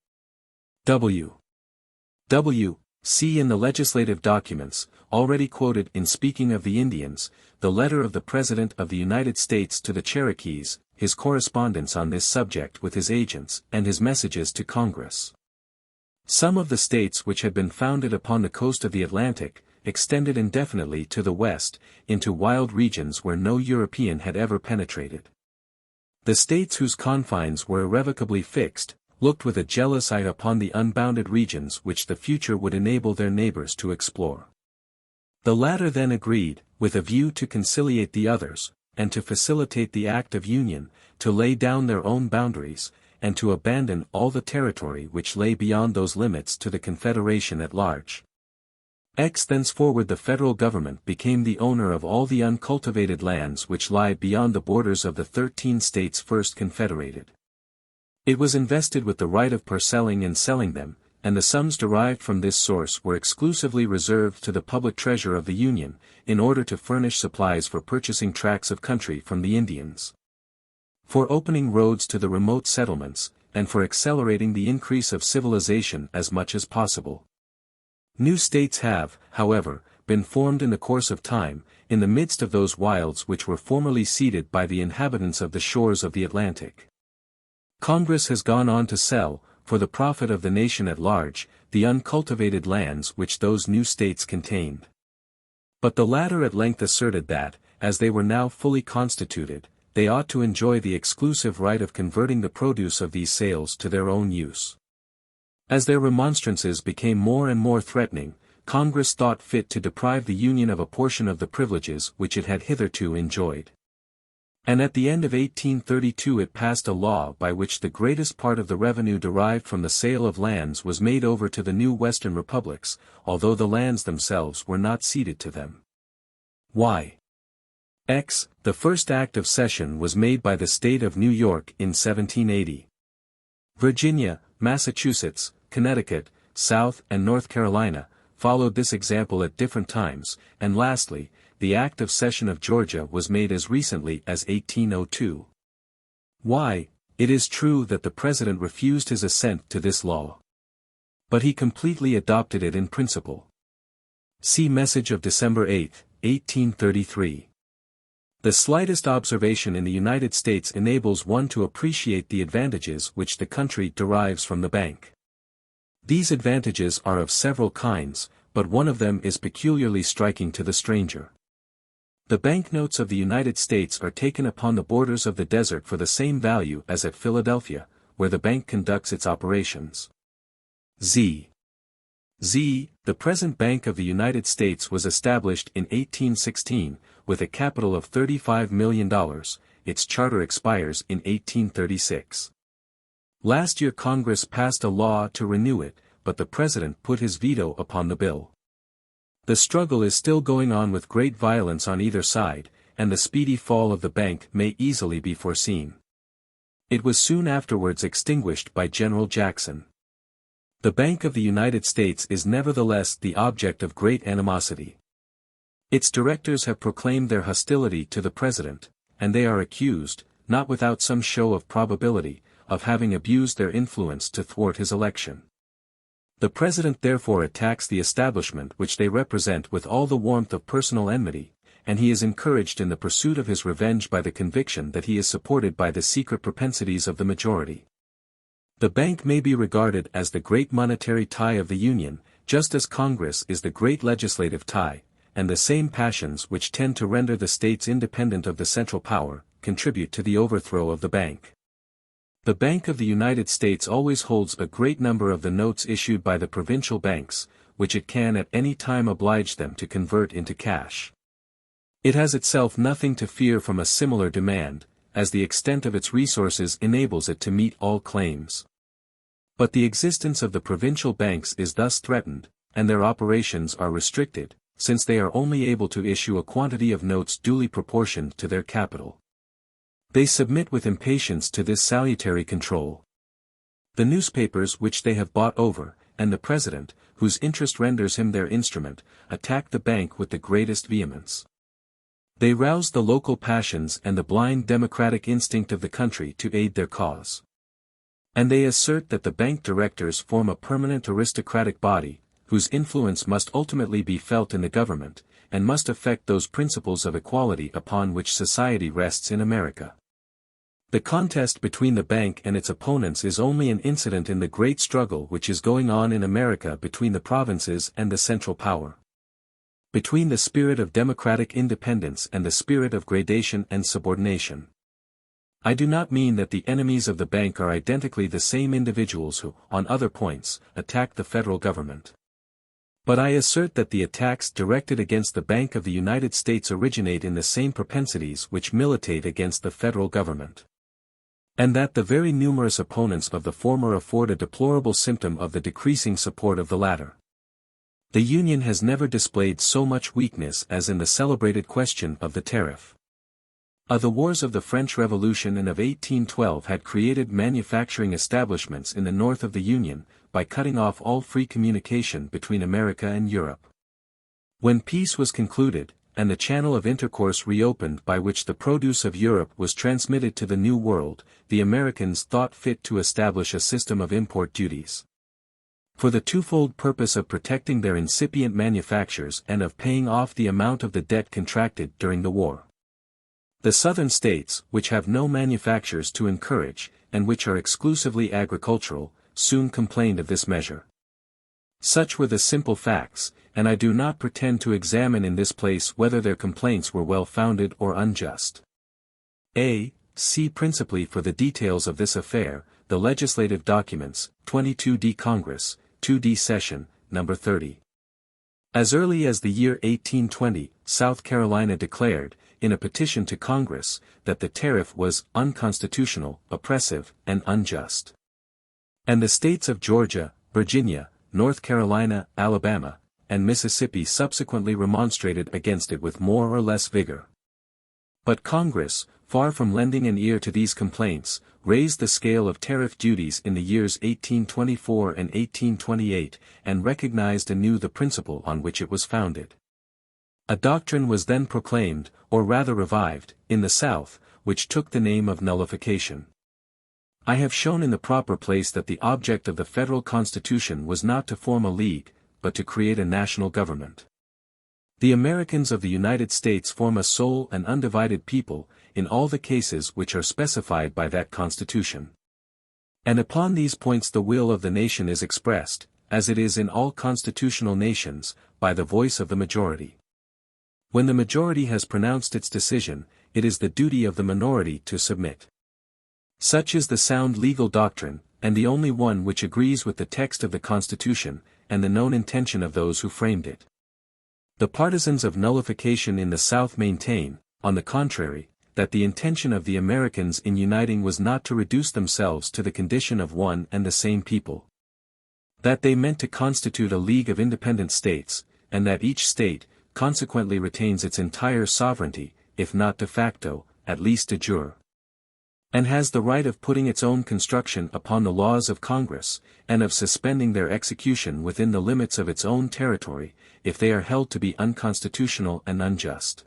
See in the legislative documents, already quoted in speaking of the Indians, the letter of the President of the United States to the Cherokees, his correspondence on this subject with his agents, and his messages to Congress. Some of the states which had been founded upon the coast of the Atlantic, extended indefinitely to the west, into wild regions where no European had ever penetrated. The states whose confines were irrevocably fixed, looked with a jealous eye upon the unbounded regions which the future would enable their neighbors to explore. The latter then agreed, with a view to conciliate the others, and to facilitate the act of union, to lay down their own boundaries, and to abandon all the territory which lay beyond those limits to the Confederation at large. Thenceforward the federal government became the owner of all the uncultivated lands which lie beyond the borders of the 13 states first confederated. It was invested with the right of parcelling and selling them, and the sums derived from this source were exclusively reserved to the public treasure of the Union, in order to furnish supplies for purchasing tracts of country from the Indians, for opening roads to the remote settlements, and for accelerating the increase of civilization as much as possible. New states have, however, been formed in the course of time, in the midst of those wilds which were formerly ceded by the inhabitants of the shores of the Atlantic. Congress has gone on to sell, for the profit of the nation at large, the uncultivated lands which those new states contained. But the latter at length asserted that, as they were now fully constituted, they ought to enjoy the exclusive right of converting the produce of these sales to their own use. As their remonstrances became more and more threatening, Congress thought fit to deprive the Union of a portion of the privileges which it had hitherto enjoyed. And at the end of 1832 it passed a law by which the greatest part of the revenue derived from the sale of lands was made over to the new Western republics, although the lands themselves were not ceded to them. The first act of cession was made by the state of New York in 1780. Virginia, Massachusetts, Connecticut, South and North Carolina, followed this example at different times, and lastly, the Act of Cession of Georgia was made as recently as 1802. It is true that the President refused his assent to this law. But he completely adopted it in principle. See Message of December 8, 1833. The slightest observation in the United States enables one to appreciate the advantages which the country derives from the bank. These advantages are of several kinds, but one of them is peculiarly striking to the stranger. The banknotes of the United States are taken upon the borders of the desert for the same value as at Philadelphia, where the bank conducts its operations. The present Bank of the United States was established in 1816, with a capital of $35 million, its charter expires in 1836. Last year Congress passed a law to renew it, but the President put his veto upon the bill. The struggle is still going on with great violence on either side, and the speedy fall of the bank may easily be foreseen. It was soon afterwards extinguished by General Jackson. The Bank of the United States is nevertheless the object of great animosity. Its directors have proclaimed their hostility to the President, and they are accused, not without some show of probability, of having abused their influence to thwart his election. The President therefore attacks the establishment which they represent with all the warmth of personal enmity, and he is encouraged in the pursuit of his revenge by the conviction that he is supported by the secret propensities of the majority. The bank may be regarded as the great monetary tie of the Union, just as Congress is the great legislative tie, and the same passions which tend to render the states independent of the central power, contribute to the overthrow of the bank. The Bank of the United States always holds a great number of the notes issued by the provincial banks, which it can at any time oblige them to convert into cash. It has itself nothing to fear from a similar demand, as the extent of its resources enables it to meet all claims. But the existence of the provincial banks is thus threatened, and their operations are restricted, since they are only able to issue a quantity of notes duly proportioned to their capital. They submit with impatience to this salutary control. The newspapers which they have bought over, and the President, whose interest renders him their instrument, attack the bank with the greatest vehemence. They rouse the local passions and the blind democratic instinct of the country to aid their cause. And they assert that the bank directors form a permanent aristocratic body, whose influence must ultimately be felt in the government, and must affect those principles of equality upon which society rests in America. The contest between the bank and its opponents is only an incident in the great struggle which is going on in America between the provinces and the central power. Between the spirit of democratic independence and the spirit of gradation and subordination. I do not mean that the enemies of the bank are identically the same individuals who, on other points, attack the federal government. But I assert that the attacks directed against the Bank of the United States originate in the same propensities which militate against the federal government. And that the very numerous opponents of the former afford a deplorable symptom of the decreasing support of the latter. The Union has never displayed so much weakness as in the celebrated question of the tariff. The wars of the French Revolution and of 1812 had created manufacturing establishments in the north of the Union, by cutting off all free communication between America and Europe. When peace was concluded, and the channel of intercourse reopened by which the produce of Europe was transmitted to the New World, the Americans thought fit to establish a system of import duties. For the twofold purpose of protecting their incipient manufactures and of paying off the amount of the debt contracted during the war. The southern states, which have no manufactures to encourage, and which are exclusively agricultural, soon complained of this measure. Such were the simple facts, and I do not pretend to examine in this place whether their complaints were well-founded or unjust. See principally for the details of this affair, the legislative documents, 22D Congress, 2D Session, No. 30. As early as the year 1820, South Carolina declared, in a petition to Congress, that the tariff was unconstitutional, oppressive, and unjust. And the states of Georgia, Virginia, North Carolina, Alabama, and Mississippi subsequently remonstrated against it with more or less vigor. But Congress, far from lending an ear to these complaints, raised the scale of tariff duties in the years 1824 and 1828, and recognized anew the principle on which it was founded. A doctrine was then proclaimed, or rather revived, in the South, which took the name of nullification. I have shown in the proper place that the object of the federal Constitution was not to form a league, but to create a national government. The Americans of the United States form a sole and undivided people, in all the cases which are specified by that Constitution. And upon these points the will of the nation is expressed, as it is in all constitutional nations, by the voice of the majority. When the majority has pronounced its decision, it is the duty of the minority to submit. Such is the sound legal doctrine, and the only one which agrees with the text of the Constitution, and the known intention of those who framed it. The partisans of nullification in the South maintain, on the contrary, that the intention of the Americans in uniting was not to reduce themselves to the condition of one and the same people. That they meant to constitute a league of independent states, and that each state, consequently retains its entire sovereignty, if not de facto, at least de jure. and has the right of putting its own construction upon the laws of Congress, and of suspending their execution within the limits of its own territory, if they are held to be unconstitutional and unjust.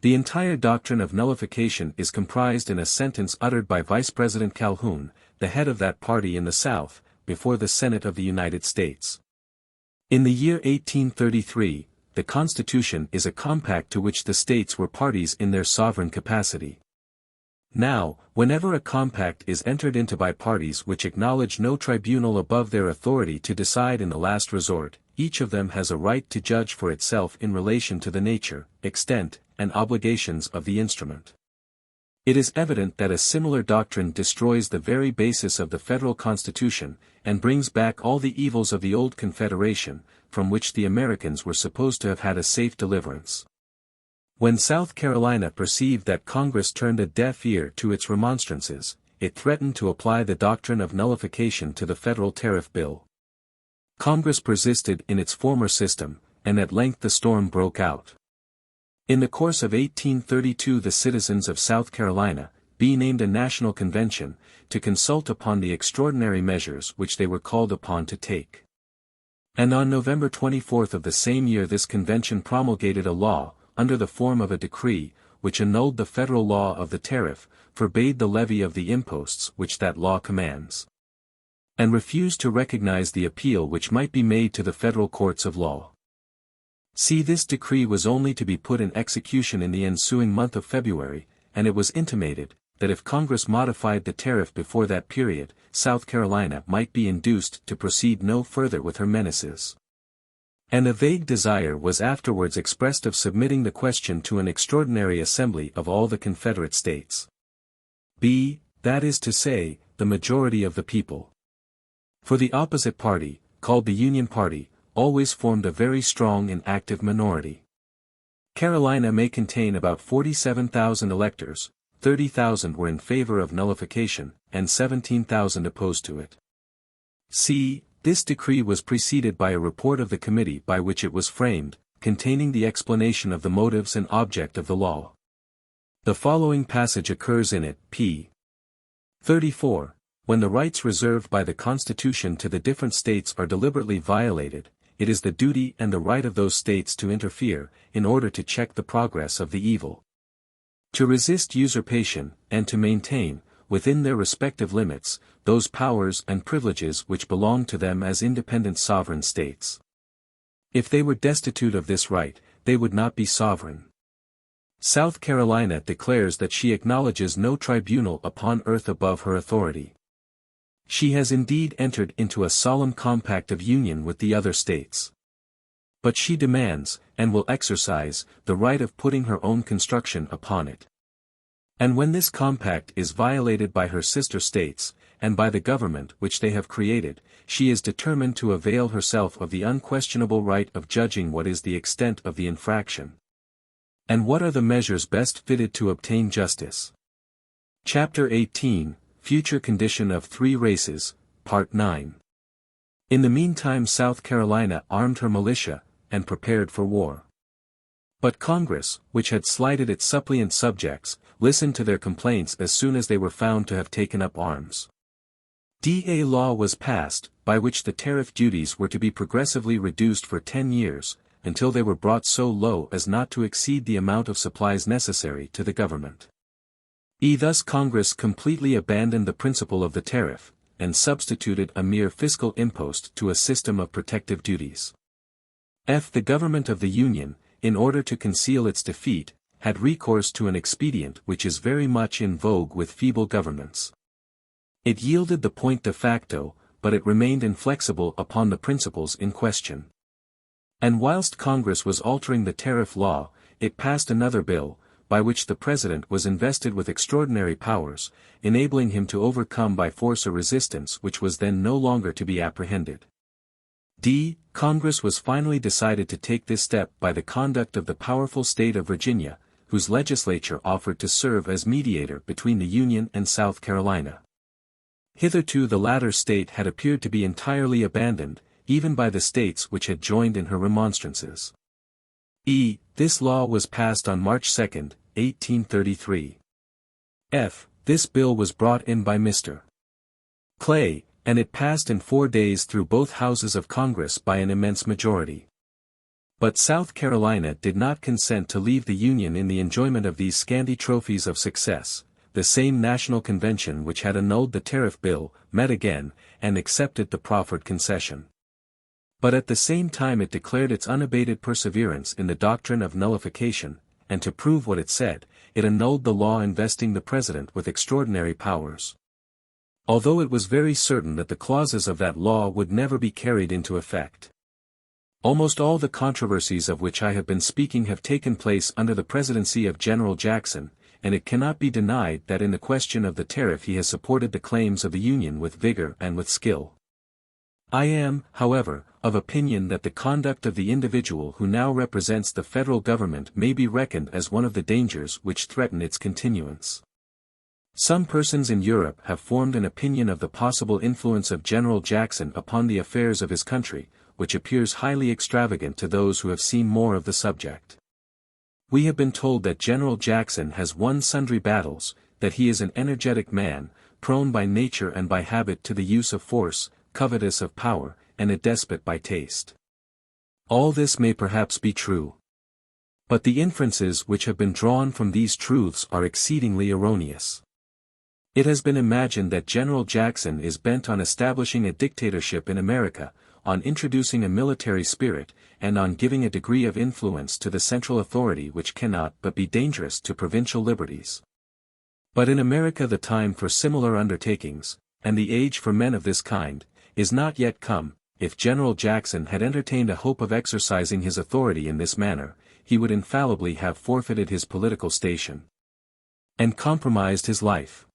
The entire doctrine of nullification is comprised in a sentence uttered by Vice President Calhoun, the head of that party in the South, before the Senate of the United States. In the year 1833, the Constitution is a compact to which the states were parties in their sovereign capacity. Now, whenever a compact is entered into by parties which acknowledge no tribunal above their authority to decide in the last resort, each of them has a right to judge for itself in relation to the nature, extent, and obligations of the instrument. It is evident that a similar doctrine destroys the very basis of the federal Constitution, and brings back all the evils of the old Confederation, from which the Americans were supposed to have had a safe deliverance. When South Carolina perceived that Congress turned a deaf ear to its remonstrances, it threatened to apply the doctrine of nullification to the federal tariff bill. Congress persisted in its former system, and at length the storm broke out. In the course of 1832 the citizens of South Carolina, named a national convention, to consult upon the extraordinary measures which they were called upon to take. And on November 24 of the same year this convention promulgated a law, under the form of a decree, which annulled the federal law of the tariff, forbade the levy of the imposts which that law commands, and refused to recognize the appeal which might be made to the federal courts of law. See, this decree was only to be put in execution in the ensuing month of February, and it was intimated, that if Congress modified the tariff before that period, South Carolina might be induced to proceed no further with her menaces. And a vague desire was afterwards expressed of submitting the question to an extraordinary assembly of all the Confederate states. That is to say, the majority of the people. For the opposite party, called the Union Party, always formed a very strong and active minority. Carolina may contain about 47,000 electors, 30,000 were in favor of nullification, and 17,000 opposed to it. This decree was preceded by a report of the committee by which it was framed, containing the explanation of the motives and object of the law. The following passage occurs in it, p. 34. When the rights reserved by the Constitution to the different states are deliberately violated, it is the duty and the right of those states to interfere, in order to check the progress of the evil, to resist usurpation, and to maintain, within their respective limits, those powers and privileges which belong to them as independent sovereign states. If they were destitute of this right, they would not be sovereign. South Carolina declares that she acknowledges no tribunal upon earth above her authority. She has indeed entered into a solemn compact of union with the other states. But she demands, and will exercise, the right of putting her own construction upon it. And when this compact is violated by her sister states, and by the government which they have created, she is determined to avail herself of the unquestionable right of judging what is the extent of the infraction, and what are the measures best fitted to obtain justice. Chapter 18, Future Condition of Three Races, Part 9. In the meantime South Carolina armed her militia, and prepared for war. But Congress, which had slighted its suppliant subjects, listened to their complaints as soon as they were found to have taken up arms. A law was passed, by which the tariff duties were to be progressively reduced for 10 years, until they were brought so low as not to exceed the amount of supplies necessary to the government. Thus Congress completely abandoned the principle of the tariff, and substituted a mere fiscal impost to a system of protective duties. The government of the Union, in order to conceal its defeat, had recourse to an expedient which is very much in vogue with feeble governments. It yielded the point de facto, but it remained inflexible upon the principles in question. And whilst Congress was altering the tariff law, it passed another bill, by which the President was invested with extraordinary powers, enabling him to overcome by force a resistance which was then no longer to be apprehended. Congress was finally decided to take this step by the conduct of the powerful state of Virginia, whose legislature offered to serve as mediator between the Union and South Carolina. Hitherto the latter state had appeared to be entirely abandoned, even by the states which had joined in her remonstrances. This law was passed on March 2, 1833. this bill was brought in by Mr. Clay, and it passed in 4 days through both houses of Congress by an immense majority. But South Carolina did not consent to leave the Union in the enjoyment of these scanty trophies of success. The same National Convention which had annulled the tariff bill, met again, and accepted the proffered concession. But at the same time it declared its unabated perseverance in the doctrine of nullification, and to prove what it said, it annulled the law investing the President with extraordinary powers. Although it was very certain that the clauses of that law would never be carried into effect. Almost all the controversies of which I have been speaking have taken place under the presidency of General Jackson, and it cannot be denied that in the question of the tariff he has supported the claims of the Union with vigor and with skill. I am, however, of opinion that the conduct of the individual who now represents the federal government may be reckoned as one of the dangers which threaten its continuance. Some persons in Europe have formed an opinion of the possible influence of General Jackson upon the affairs of his country, which appears highly extravagant to those who have seen more of the subject. We have been told that General Jackson has won sundry battles, that he is an energetic man, prone by nature and by habit to the use of force, covetous of power, and a despot by taste. All this may perhaps be true. But the inferences which have been drawn from these truths are exceedingly erroneous. It has been imagined that General Jackson is bent on establishing a dictatorship in America, on introducing a military spirit, and on giving a degree of influence to the central authority which cannot but be dangerous to provincial liberties. But in America the time for similar undertakings, and the age for men of this kind, is not yet come. If General Jackson had entertained a hope of exercising his authority in this manner, he would infallibly have forfeited his political station and compromised his life.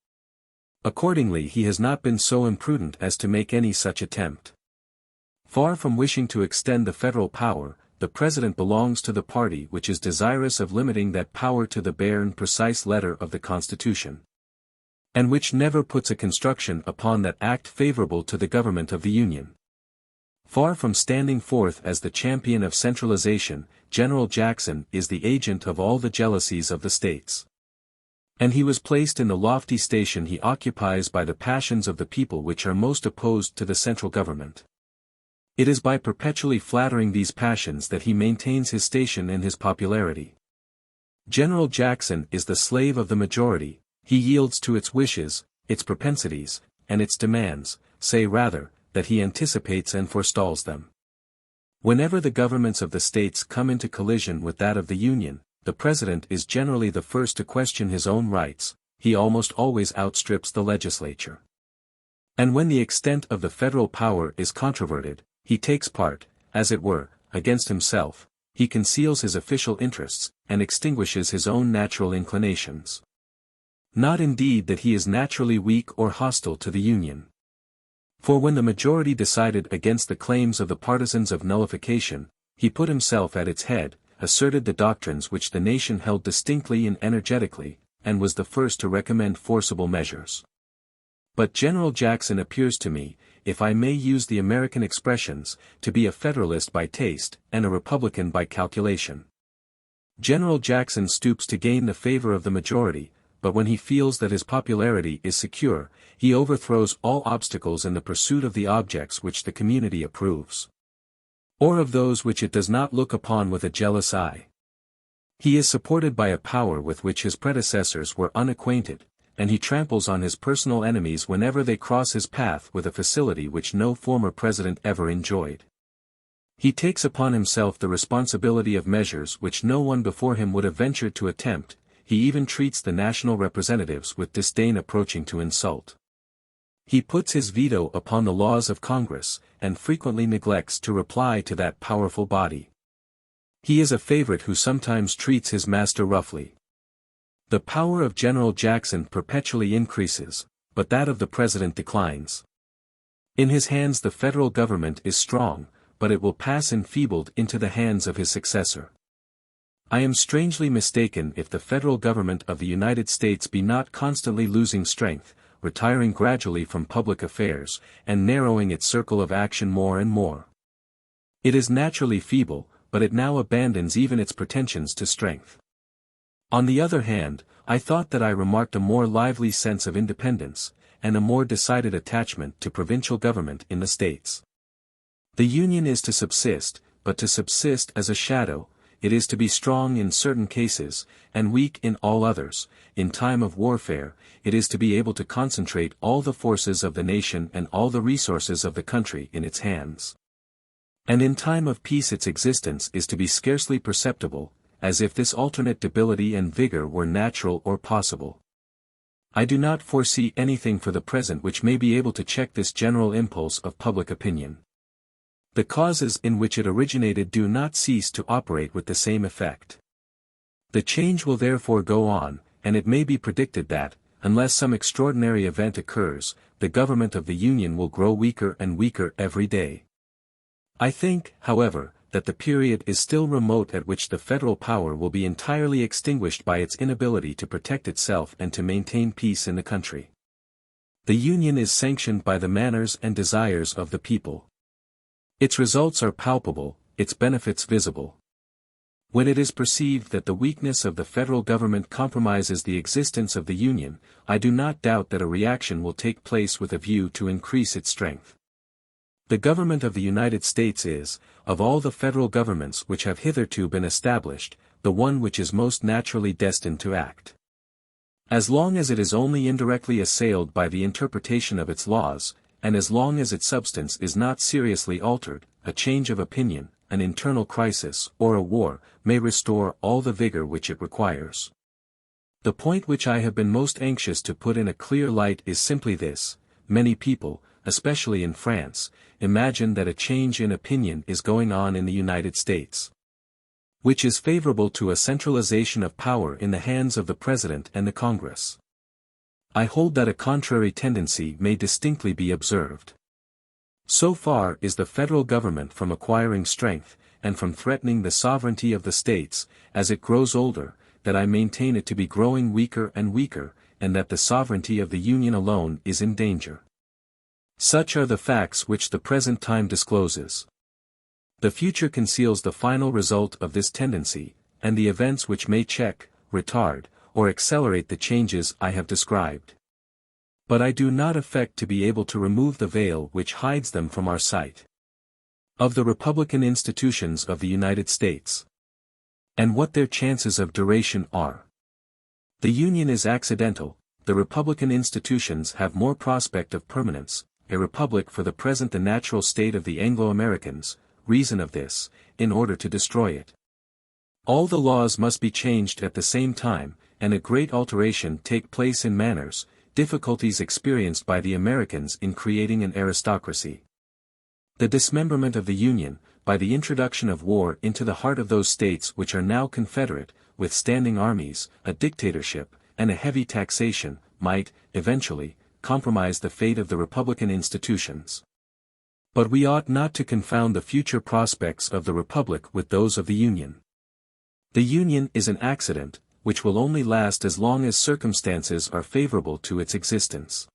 Accordingly he has not been so imprudent as to make any such attempt. Far from wishing to extend the federal power, the President belongs to the party which is desirous of limiting that power to the bare and precise letter of the Constitution, and which never puts a construction upon that act favorable to the government of the Union. Far from standing forth as the champion of centralization, General Jackson is the agent of all the jealousies of the states. And he was placed in the lofty station he occupies by the passions of the people which are most opposed to the central government. It is by perpetually flattering these passions that he maintains his station and his popularity. General Jackson is the slave of the majority, he yields to its wishes, its propensities, and its demands, say rather, that he anticipates and forestalls them. Whenever the governments of the states come into collision with that of the Union, the President is generally the first to question his own rights, he almost always outstrips the legislature. And when the extent of the federal power is controverted, he takes part, as it were, against himself, he conceals his official interests, and extinguishes his own natural inclinations. Not indeed that he is naturally weak or hostile to the Union. For when the majority decided against the claims of the partisans of nullification, he put himself at its head, asserted the doctrines which the nation held distinctly and energetically, and was the first to recommend forcible measures. But General Jackson appears to me, if I may use the American expressions, to be a Federalist by taste, and a Republican by calculation. General Jackson stoops to gain the favor of the majority, but when he feels that his popularity is secure, he overthrows all obstacles in the pursuit of the objects which the community approves, or of those which it does not look upon with a jealous eye. He is supported by a power with which his predecessors were unacquainted, and he tramples on his personal enemies whenever they cross his path with a facility which no former president ever enjoyed. He takes upon himself the responsibility of measures which no one before him would have ventured to attempt, he even treats the national representatives with disdain approaching to insult. He puts his veto upon the laws of Congress, and frequently neglects to reply to that powerful body. He is a favorite who sometimes treats his master roughly. The power of General Jackson perpetually increases, but that of the President declines. In his hands the federal government is strong, but it will pass enfeebled into the hands of his successor. I am strangely mistaken if the federal government of the United States be not constantly losing strength, retiring gradually from public affairs, and narrowing its circle of action more and more. It is naturally feeble, but it now abandons even its pretensions to strength. On the other hand, I thought that I remarked a more lively sense of independence, and a more decided attachment to provincial government in the states. The Union is to subsist, but to subsist as a shadow. It is to be strong in certain cases, and weak in all others. In time of warfare, it is to be able to concentrate all the forces of the nation and all the resources of the country in its hands. And in time of peace its existence is to be scarcely perceptible, as if this alternate debility and vigor were natural or possible. I do not foresee anything for the present which may be able to check this general impulse of public opinion. The causes in which it originated do not cease to operate with the same effect. The change will therefore go on, and it may be predicted that, unless some extraordinary event occurs, the government of the Union will grow weaker and weaker every day. I think, however, that the period is still remote at which the federal power will be entirely extinguished by its inability to protect itself and to maintain peace in the country. The Union is sanctioned by the manners and desires of the people. Its results are palpable, its benefits visible. When it is perceived that the weakness of the federal government compromises the existence of the Union, I do not doubt that a reaction will take place with a view to increase its strength. The government of the United States is, of all the federal governments which have hitherto been established, the one which is most naturally destined to act. As long as it is only indirectly assailed by the interpretation of its laws, and as long as its substance is not seriously altered, a change of opinion, an internal crisis, or a war, may restore all the vigor which it requires. The point which I have been most anxious to put in a clear light is simply this: many people, especially in France, imagine that a change in opinion is going on in the United States, which is favorable to a centralization of power in the hands of the President and the Congress. I hold that a contrary tendency may distinctly be observed. So far is the federal government from acquiring strength, and from threatening the sovereignty of the states, as it grows older, that I maintain it to be growing weaker and weaker, and that the sovereignty of the Union alone is in danger. Such are the facts which the present time discloses. The future conceals the final result of this tendency, and the events which may check, retard, or accelerate the changes I have described. But I do not affect to be able to remove the veil which hides them from our sight. Of the Republican institutions of the United States, and what their chances of duration are. The Union is accidental, the Republican institutions have more prospect of permanence, a republic for the present the natural state of the Anglo-Americans, reason of this, in order to destroy it. All the laws must be changed at the same time, and a great alteration take place in manners, difficulties experienced by the Americans in creating an aristocracy. The dismemberment of the Union, by the introduction of war into the heart of those states which are now confederate, with standing armies, a dictatorship, and a heavy taxation, might, eventually, compromise the fate of the Republican institutions. But we ought not to confound the future prospects of the Republic with those of the Union. The Union is an accident, which will only last as long as circumstances are favorable to its existence.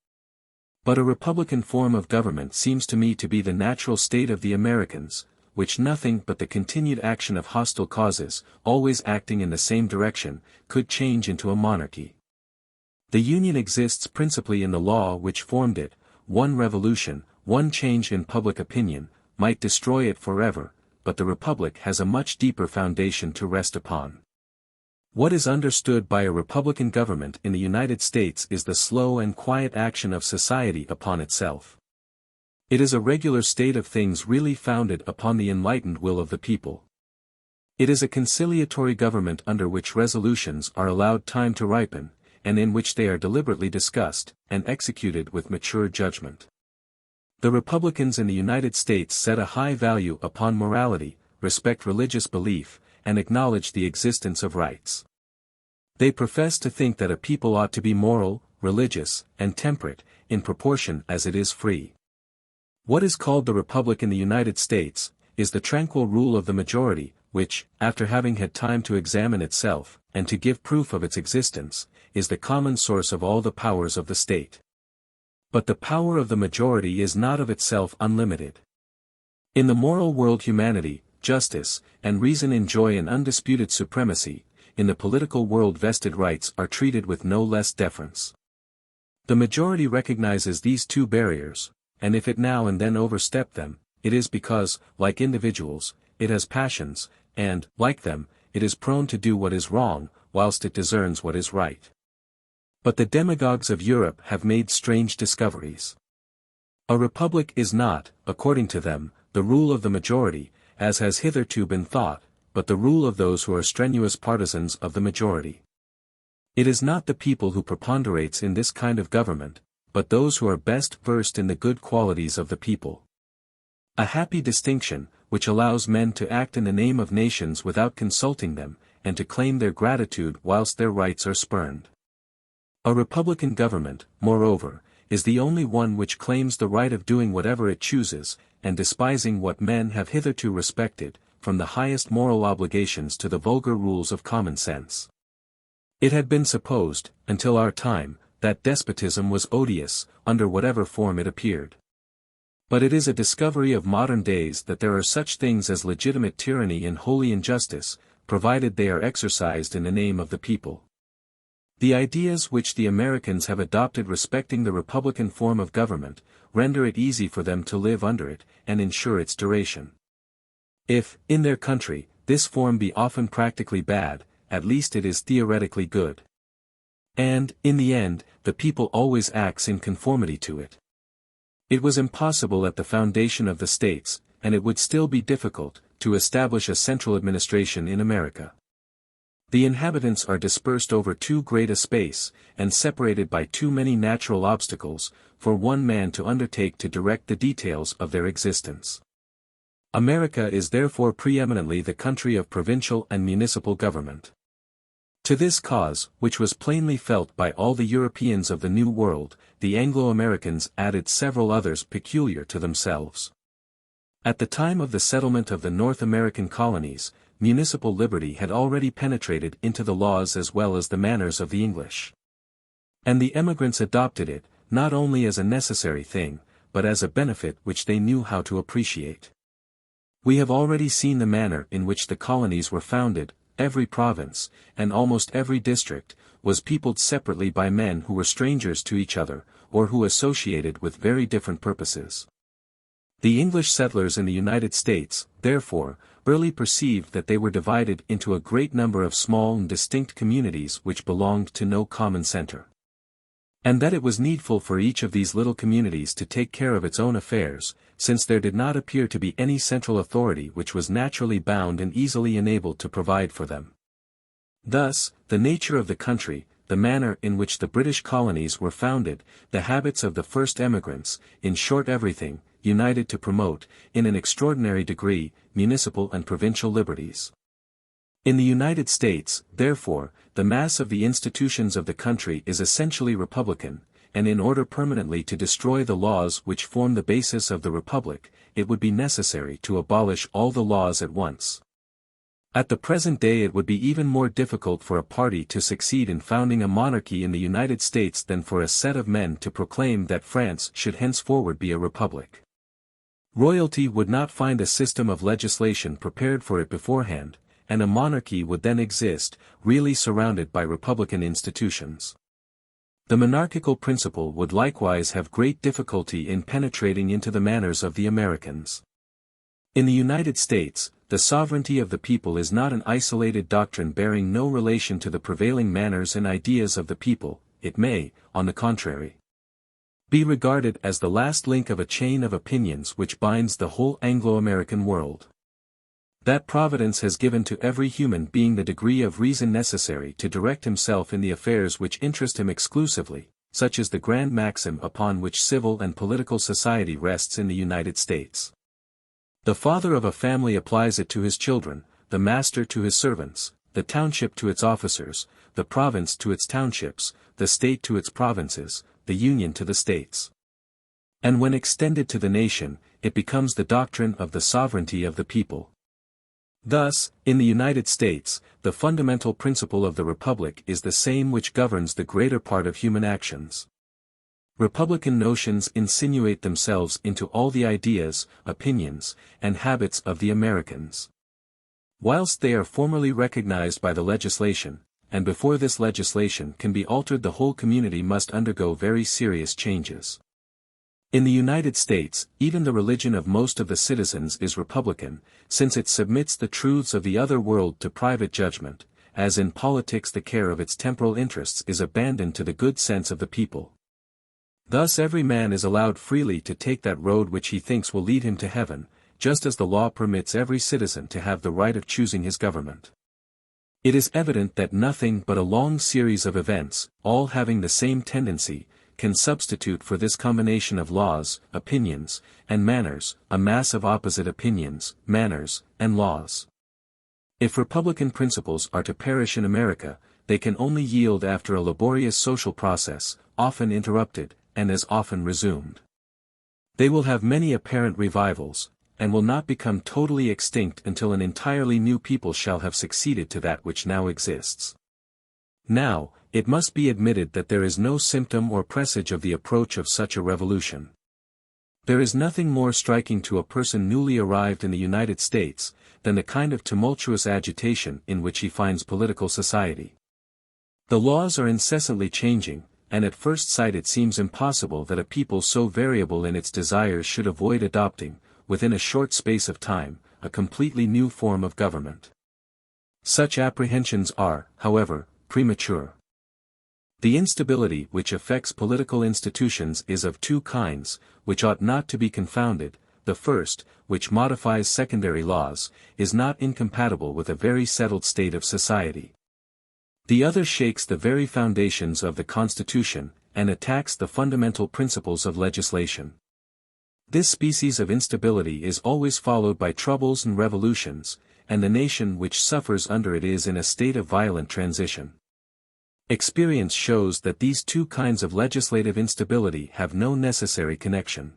But a republican form of government seems to me to be the natural state of the Americans, which nothing but the continued action of hostile causes, always acting in the same direction, could change into a monarchy. The Union exists principally in the law which formed it. One revolution, one change in public opinion, might destroy it forever, but the Republic has a much deeper foundation to rest upon. What is understood by a republican government in the United States is the slow and quiet action of society upon itself. It is a regular state of things really founded upon the enlightened will of the people. It is a conciliatory government under which resolutions are allowed time to ripen, and in which they are deliberately discussed, and executed with mature judgment. The Republicans in the United States set a high value upon morality, respect religious belief, and acknowledge the existence of rights. They profess to think that a people ought to be moral, religious, and temperate, in proportion as it is free. What is called the Republic in the United States, is the tranquil rule of the majority, which, after having had time to examine itself, and to give proof of its existence, is the common source of all the powers of the state. But the power of the majority is not of itself unlimited. In the moral world humanity, justice, and reason enjoy an undisputed supremacy. in the political world vested rights are treated with no less deference. The majority recognizes these two barriers, and if it now and then overstep them, it is because, like individuals, it has passions, and, like them, it is prone to do what is wrong, whilst it discerns what is right. But the demagogues of Europe have made strange discoveries. A republic is not, according to them, the rule of the majority, as has hitherto been thought, but the rule of those who are strenuous partisans of the majority. It is not the people who preponderates in this kind of government, but those who are best versed in the good qualities of the people. A happy distinction, which allows men to act in the name of nations without consulting them, and to claim their gratitude whilst their rights are spurned. A republican government, moreover, is the only one which claims the right of doing whatever it chooses, and despising what men have hitherto respected, from the highest moral obligations to the vulgar rules of common sense. It had been supposed, until our time, that despotism was odious, under whatever form it appeared. But it is a discovery of modern days that there are such things as legitimate tyranny and holy injustice, provided they are exercised in the name of the people. The ideas which the Americans have adopted respecting the republican form of government, render it easy for them to live under it, and ensure its duration. If, in their country, this form be often practically bad, at least it is theoretically good. And, in the end, the people always acts in conformity to it. It was impossible at the foundation of the states, and it would still be difficult, to establish a central administration in America. The inhabitants are dispersed over too great a space, and separated by too many natural obstacles, for one man to undertake to direct the details of their existence. America is therefore preeminently the country of provincial and municipal government. To this cause, which was plainly felt by all the Europeans of the New World, the Anglo-Americans added several others peculiar to themselves. At the time of the settlement of the North American colonies, municipal liberty had already penetrated into the laws as well as the manners of the English. And the emigrants adopted it, not only as a necessary thing, but as a benefit which they knew how to appreciate. We have already seen the manner in which the colonies were founded. Every province, and almost every district, was peopled separately by men who were strangers to each other, or who associated with very different purposes. The English settlers in the United States, therefore, early perceived that they were divided into a great number of small and distinct communities which belonged to no common center. And that it was needful for each of these little communities to take care of its own affairs, since there did not appear to be any central authority which was naturally bound and easily enabled to provide for them. Thus, the nature of the country, the manner in which the British colonies were founded, the habits of the first emigrants, in short everything, united to promote, in an extraordinary degree, municipal and provincial liberties. In the United States, therefore, the mass of the institutions of the country is essentially republican, and in order permanently to destroy the laws which form the basis of the republic, it would be necessary to abolish all the laws at once. At the present day it would be even more difficult for a party to succeed in founding a monarchy in the United States than for a set of men to proclaim that France should henceforward be a republic. Royalty would not find a system of legislation prepared for it beforehand, and a monarchy would then exist, really surrounded by republican institutions. The monarchical principle would likewise have great difficulty in penetrating into the manners of the Americans. In the United States, the sovereignty of the people is not an isolated doctrine bearing no relation to the prevailing manners and ideas of the people. It may, on the contrary, be regarded as the last link of a chain of opinions which binds the whole Anglo-American world. That Providence has given to every human being the degree of reason necessary to direct himself in the affairs which interest him exclusively, such is the grand maxim upon which civil and political society rests in the United States. The father of a family applies it to his children, the master to his servants, the township to its officers, the province to its townships, the state to its provinces, the union to the states. And when extended to the nation, it becomes the doctrine of the sovereignty of the people. Thus, in the United States, the fundamental principle of the republic is the same which governs the greater part of human actions. Republican notions insinuate themselves into all the ideas, opinions, and habits of the Americans. Whilst they are formally recognized by the legislation, and before this legislation can be altered the whole community must undergo very serious changes. In the United States, even the religion of most of the citizens is Republican, since it submits the truths of the other world to private judgment, as in politics the care of its temporal interests is abandoned to the good sense of the people. Thus every man is allowed freely to take that road which he thinks will lead him to heaven, just as the law permits every citizen to have the right of choosing his government. It is evident that nothing but a long series of events, all having the same tendency, can substitute for this combination of laws, opinions, and manners, a mass of opposite opinions, manners, and laws. If republican principles are to perish in America, they can only yield after a laborious social process, often interrupted, and as often resumed. They will have many apparent revivals, and will not become totally extinct until an entirely new people shall have succeeded to that which now exists. Now, it must be admitted that there is no symptom or presage of the approach of such a revolution. There is nothing more striking to a person newly arrived in the United States, than the kind of tumultuous agitation in which he finds political society. The laws are incessantly changing, and at first sight it seems impossible that a people so variable in its desires should avoid adopting, within a short space of time, a completely new form of government. Such apprehensions are, however, premature. The instability which affects political institutions is of two kinds, which ought not to be confounded. The first, which modifies secondary laws, is not incompatible with a very settled state of society. The other shakes the very foundations of the Constitution, and attacks the fundamental principles of legislation. This species of instability is always followed by troubles and revolutions, and the nation which suffers under it is in a state of violent transition. Experience shows that these two kinds of legislative instability have no necessary connection.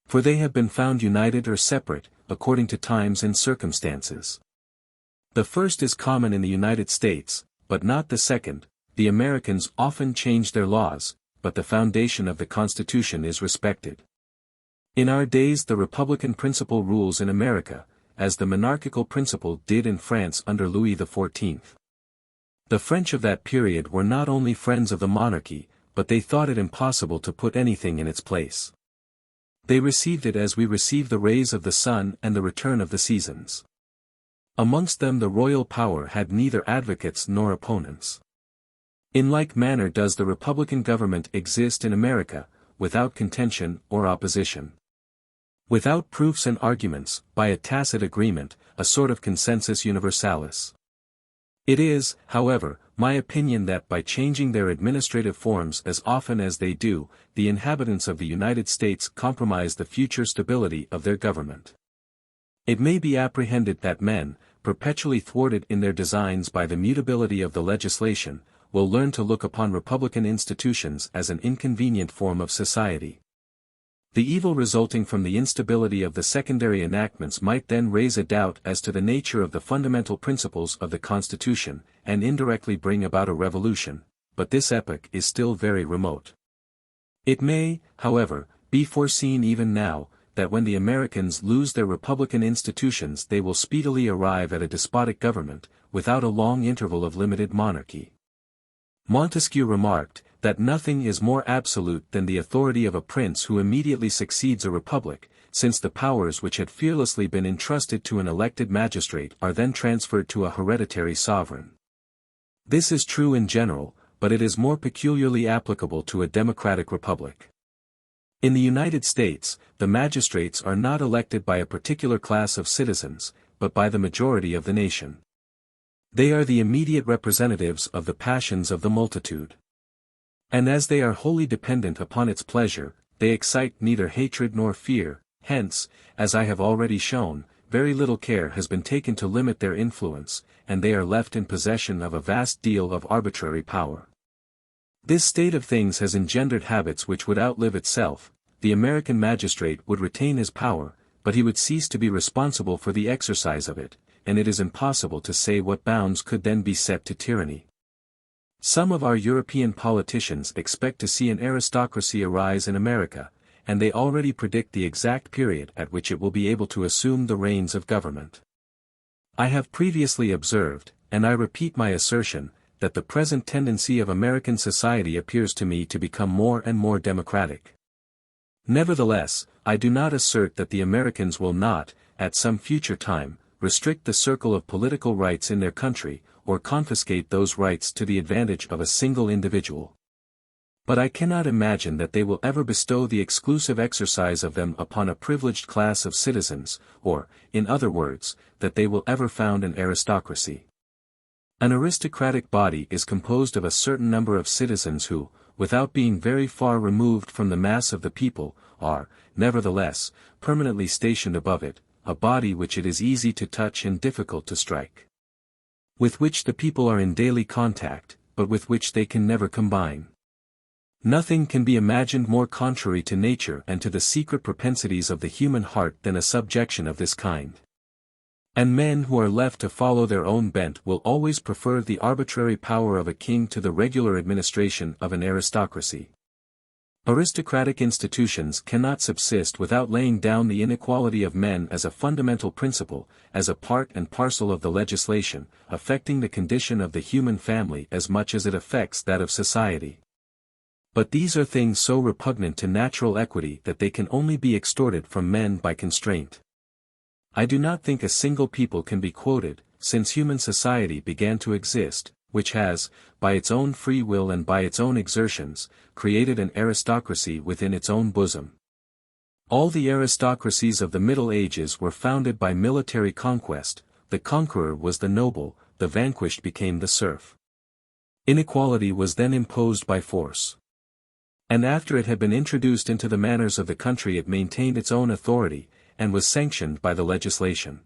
For they have been found united or separate, according to times and circumstances. The first is common in the United States, but not the second. The Americans often change their laws, but the foundation of the Constitution is respected. In our days the Republican principle rules in America, as the monarchical principle did in France under Louis XIV. The French of that period were not only friends of the monarchy, but they thought it impossible to put anything in its place. They received it as we receive the rays of the sun and the return of the seasons. Amongst them the royal power had neither advocates nor opponents. In like manner does the Republican government exist in America, without contention or opposition. Without proofs and arguments, by a tacit agreement, a sort of consensus universalis. It is, however, my opinion that by changing their administrative forms as often as they do, the inhabitants of the United States compromise the future stability of their government. It may be apprehended that men, perpetually thwarted in their designs by the mutability of the legislation, will learn to look upon republican institutions as an inconvenient form of society. The evil resulting from the instability of the secondary enactments might then raise a doubt as to the nature of the fundamental principles of the Constitution, and indirectly bring about a revolution, but this epoch is still very remote. It may, however, be foreseen even now, that when the Americans lose their republican institutions they will speedily arrive at a despotic government, without a long interval of limited monarchy. Montesquieu remarked, that nothing is more absolute than the authority of a prince who immediately succeeds a republic, since the powers which had fearlessly been entrusted to an elected magistrate are then transferred to a hereditary sovereign. This is true in general, but it is more peculiarly applicable to a democratic republic. In the United States, the magistrates are not elected by a particular class of citizens, but by the majority of the nation. They are the immediate representatives of the passions of the multitude. And as they are wholly dependent upon its pleasure, they excite neither hatred nor fear, hence, as I have already shown, very little care has been taken to limit their influence, and they are left in possession of a vast deal of arbitrary power. This state of things has engendered habits which would outlive itself. The American magistrate would retain his power, but he would cease to be responsible for the exercise of it, and it is impossible to say what bounds could then be set to tyranny. Some of our European politicians expect to see an aristocracy arise in America, and they already predict the exact period at which it will be able to assume the reins of government. I have previously observed, and I repeat my assertion, that the present tendency of American society appears to me to become more and more democratic. Nevertheless, I do not assert that the Americans will not, at some future time, restrict the circle of political rights in their country, or confiscate those rights to the advantage of a single individual. But I cannot imagine that they will ever bestow the exclusive exercise of them upon a privileged class of citizens, or, in other words, that they will ever found an aristocracy. An aristocratic body is composed of a certain number of citizens who, without being very far removed from the mass of the people, are, nevertheless, permanently stationed above it, a body which it is easy to touch and difficult to strike. With which the people are in daily contact, but with which they can never combine. Nothing can be imagined more contrary to nature and to the secret propensities of the human heart than a subjection of this kind. And men who are left to follow their own bent will always prefer the arbitrary power of a king to the regular administration of an aristocracy. Aristocratic institutions cannot subsist without laying down the inequality of men as a fundamental principle, as a part and parcel of the legislation, affecting the condition of the human family as much as it affects that of society. But these are things so repugnant to natural equity that they can only be extorted from men by constraint. I do not think a single people can be quoted, since human society began to exist, which has, by its own free will and by its own exertions, created an aristocracy within its own bosom. All the aristocracies of the Middle Ages were founded by military conquest, the conqueror was the noble, the vanquished became the serf. Inequality was then imposed by force. And after it had been introduced into the manners of the country it maintained its own authority, and was sanctioned by the legislation.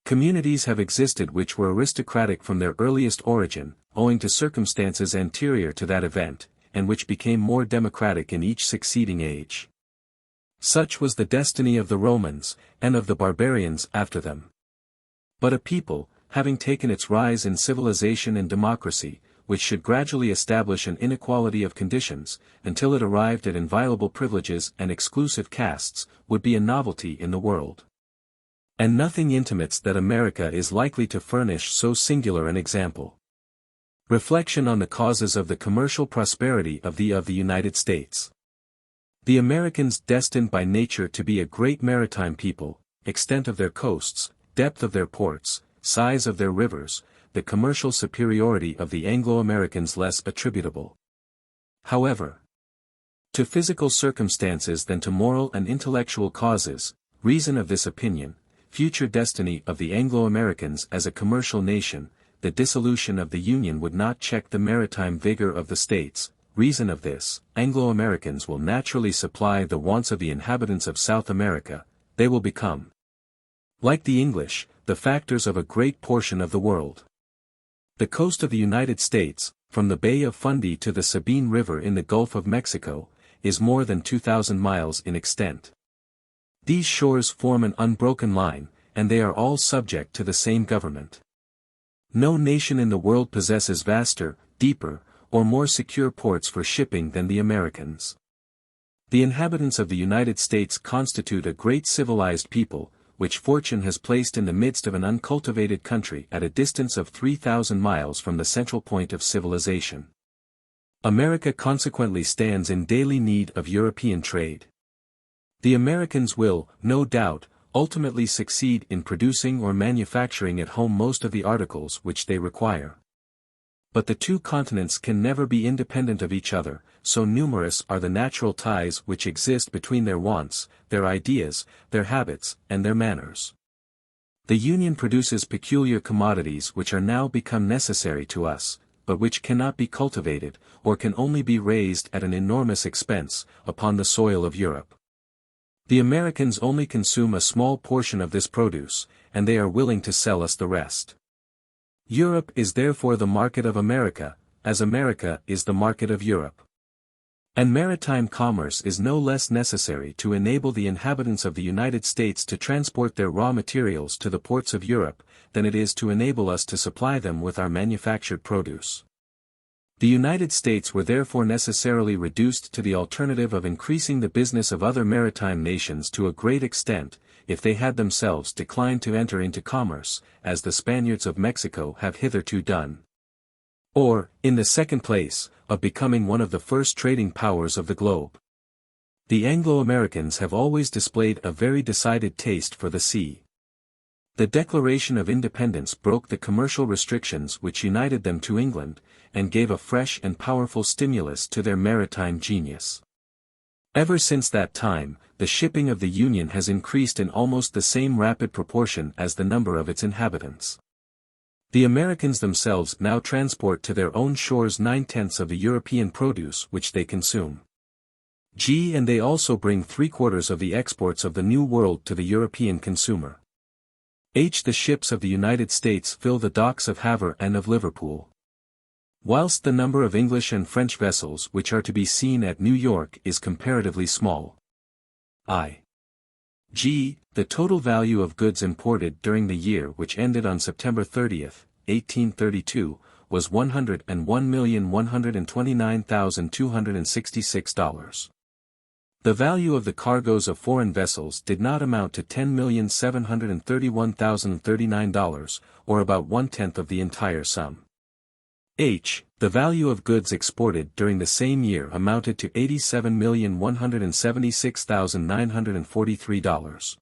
Communities have existed which were aristocratic from their earliest origin, owing to circumstances anterior to that event, and which became more democratic in each succeeding age. Such was the destiny of the Romans, and of the barbarians after them. But a people, having taken its rise in civilization and democracy, which should gradually establish an inequality of conditions, until it arrived at inviolable privileges and exclusive castes, would be a novelty in the world. And nothing intimates that America is likely to furnish so singular an example. Reflection on the causes of the commercial prosperity of the United States. The Americans destined by nature to be a great maritime people, extent of their coasts, depth of their ports, size of their rivers, the commercial superiority of the Anglo-Americans less attributable, however, to physical circumstances than to moral and intellectual causes. Reason of this opinion, future destiny of the Anglo-Americans as a commercial nation, the dissolution of the Union would not check the maritime vigor of the states. Reason of this, Anglo-Americans will naturally supply the wants of the inhabitants of South America, they will become, like the English, the factors of a great portion of the world. The coast of the United States, from the Bay of Fundy to the Sabine River in the Gulf of Mexico, is more than 2,000 miles in extent. These shores form an unbroken line, and they are all subject to the same government. No nation in the world possesses vaster, deeper, or more secure ports for shipping than the Americans. The inhabitants of the United States constitute a great civilized people, which fortune has placed in the midst of an uncultivated country at a distance of 3,000 miles from the central point of civilization. America consequently stands in daily need of European trade. The Americans will, no doubt, ultimately succeed in producing or manufacturing at home most of the articles which they require. But the two continents can never be independent of each other, so numerous are the natural ties which exist between their wants, their ideas, their habits, and their manners. The Union produces peculiar commodities which are now become necessary to us, but which cannot be cultivated, or can only be raised at an enormous expense, upon the soil of Europe. The Americans only consume a small portion of this produce, and they are willing to sell us the rest. Europe is therefore the market of America, as America is the market of Europe. And maritime commerce is no less necessary to enable the inhabitants of the United States to transport their raw materials to the ports of Europe, than it is to enable us to supply them with our manufactured produce. The United States were therefore necessarily reduced to the alternative of increasing the business of other maritime nations to a great extent, if they had themselves declined to enter into commerce, as the Spaniards of Mexico have hitherto done. Or, in the second place, of becoming one of the first trading powers of the globe. The Anglo-Americans have always displayed a very decided taste for the sea. The Declaration of Independence broke the commercial restrictions which united them to England, and gave a fresh and powerful stimulus to their maritime genius. Ever since that time, the shipping of the Union has increased in almost the same rapid proportion as the number of its inhabitants. The Americans themselves now transport to their own shores 9/10 of the European produce which they consume. And they also bring 3/4 of the exports of the New World to the European consumer. The ships of the United States fill the docks of Havre and of Liverpool. Whilst the number of English and French vessels which are to be seen at New York is comparatively small. The total value of goods imported during the year which ended on September 30th, 1832, was $101,129,266. The value of the cargoes of foreign vessels did not amount to $10,731,039, or about 1/10 of the entire sum. The value of goods exported during the same year amounted to $87,176,943.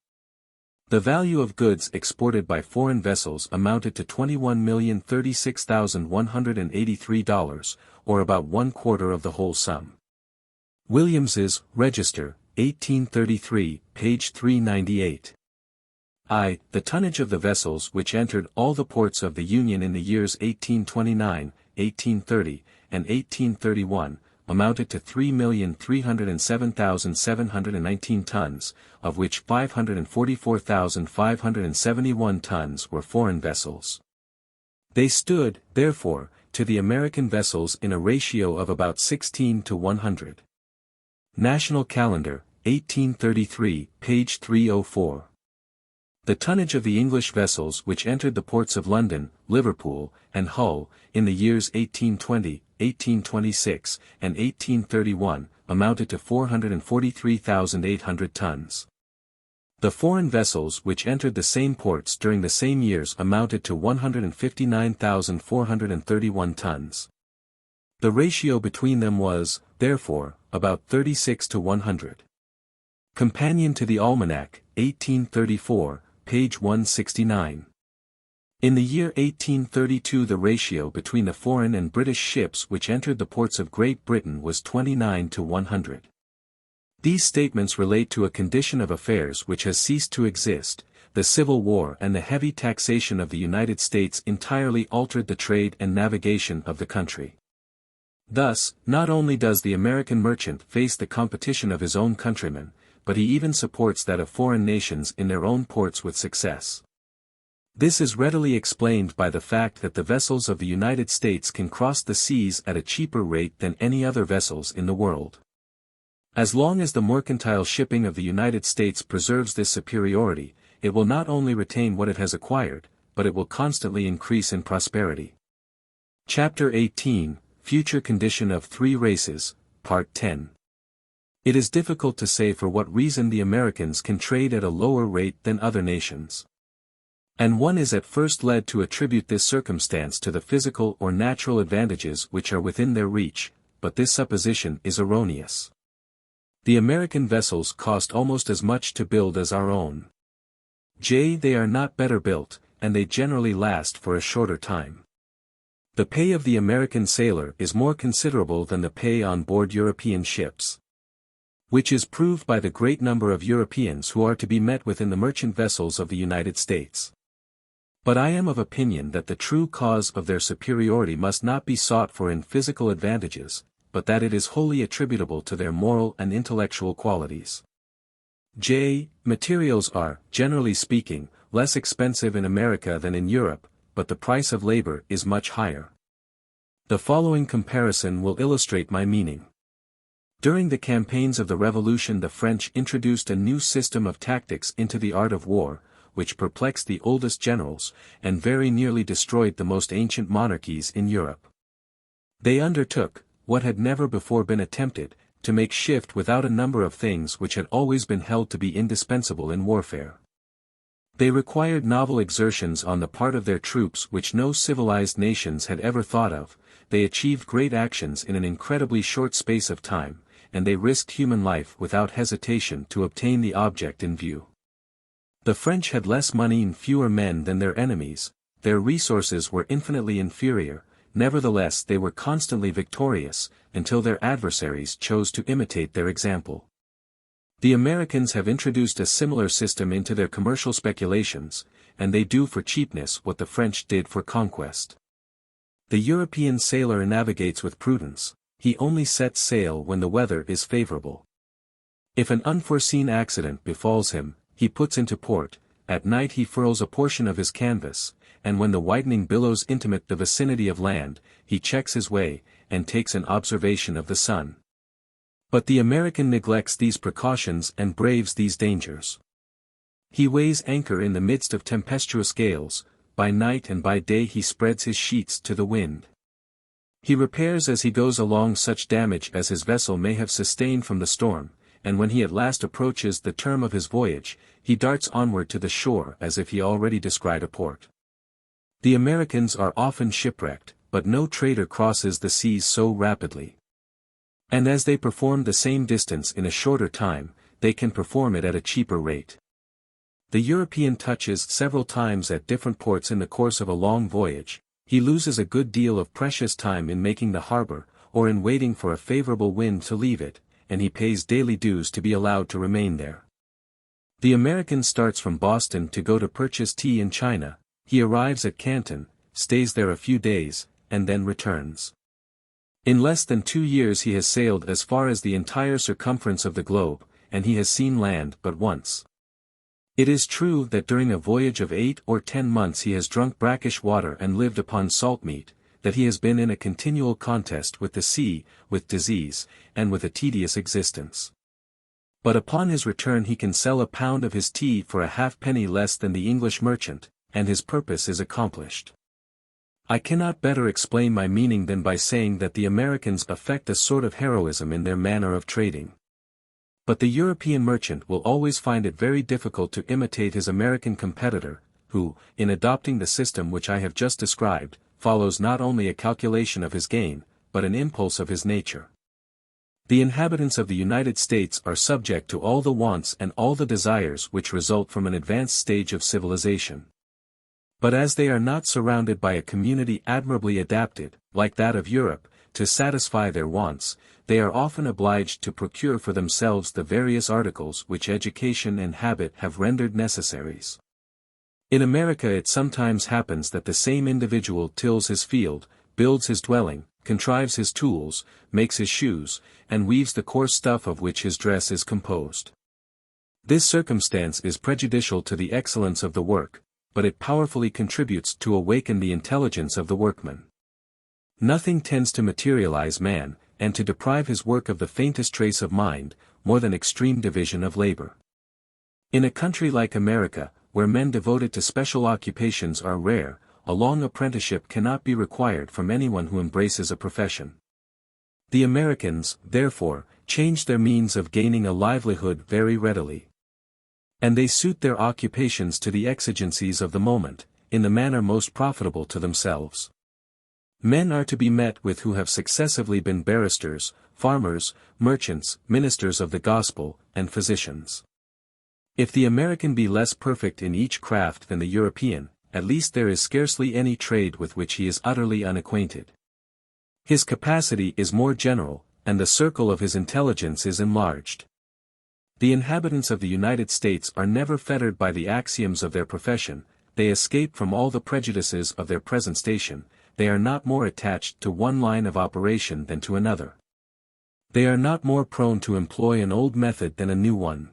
The value of goods exported by foreign vessels amounted to $21,036,183, or about 1/4 of the whole sum. Williams's Register, 1833, page 398. The tonnage of the vessels which entered all the ports of the Union in the years 1829, 1830, and 1831, amounted to 3,307,719 tons, of which 544,571 tons were foreign vessels. They stood, therefore, to the American vessels in a ratio of about 16 to 100. National Calendar, 1833, page 304. The tonnage of the English vessels which entered the ports of London, Liverpool, and Hull, in the years 1820, 1826, and 1831, amounted to 443,800 tons. The foreign vessels which entered the same ports during the same years amounted to 159,431 tons. The ratio between them was, therefore, about 36 to 100. Companion to the Almanac, 1834, page 169. In the year 1832 the ratio between the foreign and British ships which entered the ports of Great Britain was 29 to 100. These statements relate to a condition of affairs which has ceased to exist. The Civil War and the heavy taxation of the United States entirely altered the trade and navigation of the country. Thus, not only does the American merchant face the competition of his own countrymen, but he even supports that of foreign nations in their own ports with success. This is readily explained by the fact that the vessels of the United States can cross the seas at a cheaper rate than any other vessels in the world. As long as the mercantile shipping of the United States preserves this superiority, it will not only retain what it has acquired, but it will constantly increase in prosperity. Chapter 18, Future Condition of Three Races, Part 10. It is difficult to say for what reason the Americans can trade at a lower rate than other nations. And one is at first led to attribute this circumstance to the physical or natural advantages which are within their reach, but this supposition is erroneous. The American vessels cost almost as much to build as our own. They are not better built, and they generally last for a shorter time. The pay of the American sailor is more considerable than the pay on board European ships, which is proved by the great number of Europeans who are to be met with in the merchant vessels of the United States. But I am of opinion that the true cause of their superiority must not be sought for in physical advantages, but that it is wholly attributable to their moral and intellectual qualities. Materials are, generally speaking, less expensive in America than in Europe, but the price of labor is much higher. The following comparison will illustrate my meaning. During the campaigns of the Revolution the French introduced a new system of tactics into the art of war, which perplexed the oldest generals, and very nearly destroyed the most ancient monarchies in Europe. They undertook, what had never before been attempted, to make shift without a number of things which had always been held to be indispensable in warfare. They required novel exertions on the part of their troops which no civilized nations had ever thought of. They achieved great actions in an incredibly short space of time, and they risked human life without hesitation to obtain the object in view. The French had less money and fewer men than their enemies, their resources were infinitely inferior, nevertheless they were constantly victorious, until their adversaries chose to imitate their example. The Americans have introduced a similar system into their commercial speculations, and they do for cheapness what the French did for conquest. The European sailor navigates with prudence, he only sets sail when the weather is favorable. If an unforeseen accident befalls him, he puts into port, at night he furls a portion of his canvas, and when the widening billows intimate the vicinity of land, he checks his way, and takes an observation of the sun. But the American neglects these precautions and braves these dangers. He weighs anchor in the midst of tempestuous gales, by night and by day he spreads his sheets to the wind. He repairs as he goes along such damage as his vessel may have sustained from the storm, and when he at last approaches the term of his voyage, he darts onward to the shore as if he already descried a port. The Americans are often shipwrecked, but no trader crosses the seas so rapidly. And as they perform the same distance in a shorter time, they can perform it at a cheaper rate. The European touches several times at different ports in the course of a long voyage, he loses a good deal of precious time in making the harbor, or in waiting for a favorable wind to leave it, and he pays daily dues to be allowed to remain there. The American starts from Boston to go to purchase tea in China, he arrives at Canton, stays there a few days, and then returns. In less than 2 years he has sailed as far as the entire circumference of the globe, and he has seen land but once. It is true that during a voyage of 8 or 10 months he has drunk brackish water and lived upon salt meat, that he has been in a continual contest with the sea, with disease, and with a tedious existence. But upon his return he can sell a pound of his tea for a halfpenny less than the English merchant, and his purpose is accomplished. I cannot better explain my meaning than by saying that the Americans affect a sort of heroism in their manner of trading. But the European merchant will always find it very difficult to imitate his American competitor, who, in adopting the system which I have just described, follows not only a calculation of his gain, but an impulse of his nature. The inhabitants of the United States are subject to all the wants and all the desires which result from an advanced stage of civilization. But as they are not surrounded by a community admirably adapted, like that of Europe, to satisfy their wants, they are often obliged to procure for themselves the various articles which education and habit have rendered necessaries. In America it sometimes happens that the same individual tills his field, builds his dwelling, contrives his tools, makes his shoes, and weaves the coarse stuff of which his dress is composed. This circumstance is prejudicial to the excellence of the work, but it powerfully contributes to awaken the intelligence of the workman. Nothing tends to materialize man, and to deprive his work of the faintest trace of mind, more than extreme division of labor. In a country like America, where men devoted to special occupations are rare, a long apprenticeship cannot be required from anyone who embraces a profession. The Americans, therefore, change their means of gaining a livelihood very readily. And they suit their occupations to the exigencies of the moment, in the manner most profitable to themselves. Men are to be met with who have successively been barristers, farmers, merchants, ministers of the gospel, and physicians. If the American be less perfect in each craft than the European, at least there is scarcely any trade with which he is utterly unacquainted. His capacity is more general, and the circle of his intelligence is enlarged. The inhabitants of the United States are never fettered by the axioms of their profession, they escape from all the prejudices of their present station, they are not more attached to one line of operation than to another. They are not more prone to employ an old method than a new one.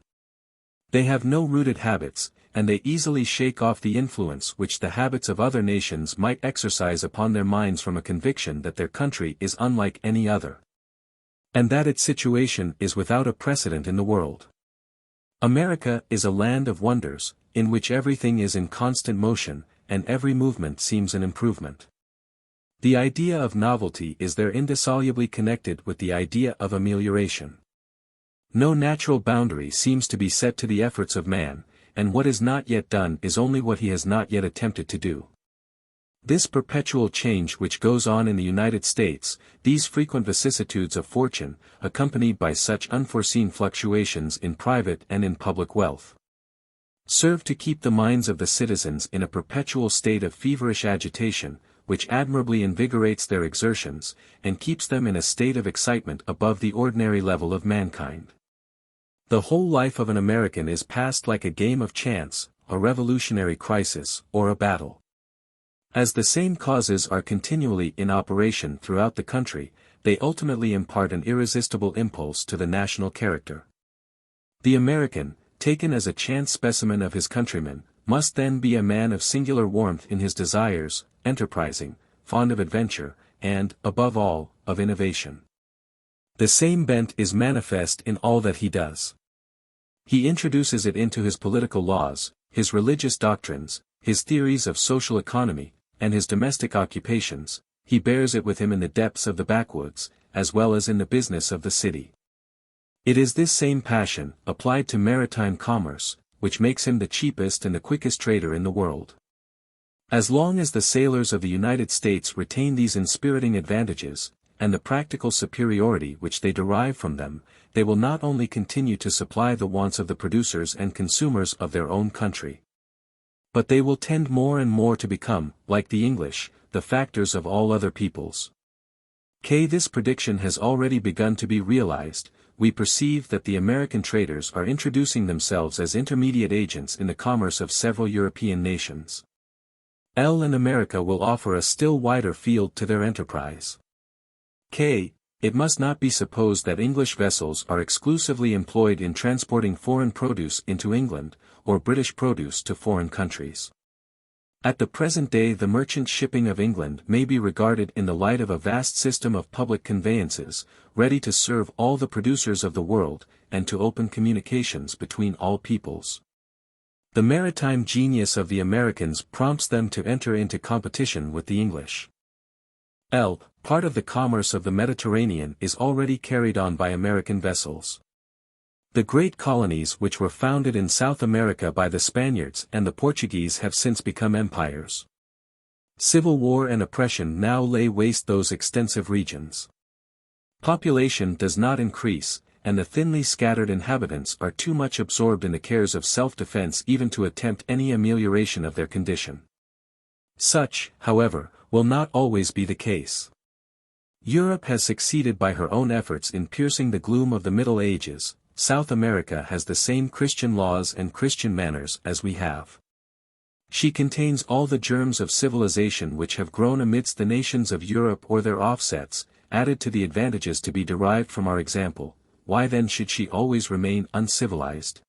They have no rooted habits, and they easily shake off the influence which the habits of other nations might exercise upon their minds from a conviction that their country is unlike any other, and that its situation is without a precedent in the world. America is a land of wonders, in which everything is in constant motion, and every movement seems an improvement. The idea of novelty is there indissolubly connected with the idea of amelioration. No natural boundary seems to be set to the efforts of man, and what is not yet done is only what he has not yet attempted to do. This perpetual change which goes on in the United States, these frequent vicissitudes of fortune, accompanied by such unforeseen fluctuations in private and in public wealth, serve to keep the minds of the citizens in a perpetual state of feverish agitation, which admirably invigorates their exertions, and keeps them in a state of excitement above the ordinary level of mankind. The whole life of an American is passed like a game of chance, a revolutionary crisis, or a battle. As the same causes are continually in operation throughout the country, they ultimately impart an irresistible impulse to the national character. The American, taken as a chance specimen of his countrymen, must then be a man of singular warmth in his desires, enterprising, fond of adventure, and, above all, of innovation. The same bent is manifest in all that he does. He introduces it into his political laws, his religious doctrines, his theories of social economy, and his domestic occupations. He bears it with him in the depths of the backwoods, as well as in the business of the city. It is this same passion, applied to maritime commerce, which makes him the cheapest and the quickest trader in the world. As long as the sailors of the United States retain these inspiriting advantages, and the practical superiority which they derive from them, they will not only continue to supply the wants of the producers and consumers of their own country, but they will tend more and more to become, like the English, the factors of all other peoples. This prediction has already begun to be realized. We perceive that the American traders are introducing themselves as intermediate agents in the commerce of several European nations. And America will offer a still wider field to their enterprise. It must not be supposed that English vessels are exclusively employed in transporting foreign produce into England, or British produce to foreign countries. At the present day the merchant shipping of England may be regarded in the light of a vast system of public conveyances, ready to serve all the producers of the world, and to open communications between all peoples. The maritime genius of the Americans prompts them to enter into competition with the English. Part of the commerce of the Mediterranean is already carried on by American vessels. The great colonies which were founded in South America by the Spaniards and the Portuguese have since become empires. Civil war and oppression now lay waste those extensive regions. Population does not increase, and the thinly scattered inhabitants are too much absorbed in the cares of self-defense even to attempt any amelioration of their condition. Such, however, will not always be the case. Europe has succeeded by her own efforts in piercing the gloom of the Middle Ages. South America has the same Christian laws and Christian manners as we have. She contains all the germs of civilization which have grown amidst the nations of Europe or their offsets, added to the advantages to be derived from our example. Why then should she always remain uncivilized?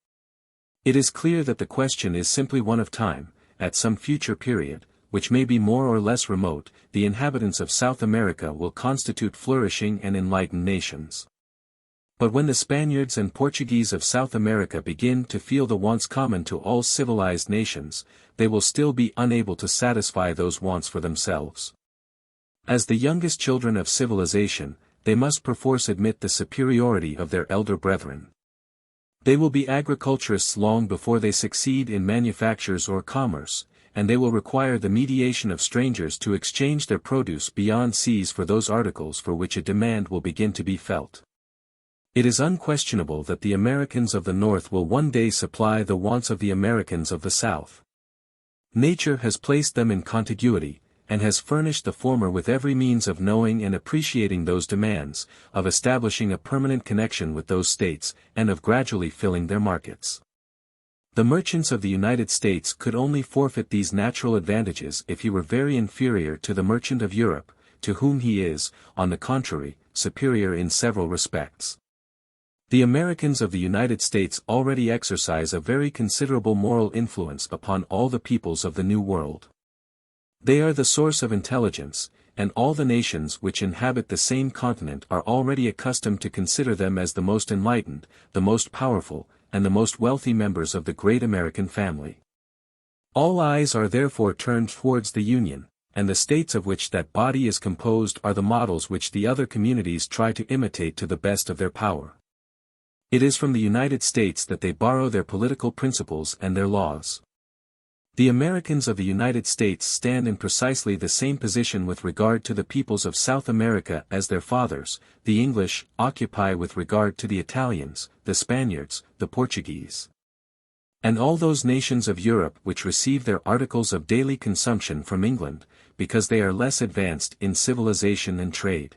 It is clear that the question is simply one of time. At some future period, which may be more or less remote, the inhabitants of South America will constitute flourishing and enlightened nations. But when the Spaniards and Portuguese of South America begin to feel the wants common to all civilized nations, they will still be unable to satisfy those wants for themselves. As the youngest children of civilization, they must perforce admit the superiority of their elder brethren. They will be agriculturists long before they succeed in manufactures or commerce, and they will require the mediation of strangers to exchange their produce beyond seas for those articles for which a demand will begin to be felt. It is unquestionable that the Americans of the North will one day supply the wants of the Americans of the South. Nature has placed them in contiguity, and has furnished the former with every means of knowing and appreciating those demands, of establishing a permanent connection with those states, and of gradually filling their markets. The merchants of the United States could only forfeit these natural advantages if he were very inferior to the merchant of Europe, to whom he is, on the contrary, superior in several respects. The Americans of the United States already exercise a very considerable moral influence upon all the peoples of the New World. They are the source of intelligence, and all the nations which inhabit the same continent are already accustomed to consider them as the most enlightened, the most powerful, and the most wealthy members of the great American family. All eyes are therefore turned towards the Union, and the states of which that body is composed are the models which the other communities try to imitate to the best of their power. It is from the United States that they borrow their political principles and their laws. The Americans of the United States stand in precisely the same position with regard to the peoples of South America as their fathers, the English, occupy with regard to the Italians, the Spaniards, the Portuguese, and all those nations of Europe which receive their articles of daily consumption from England, because they are less advanced in civilization and trade.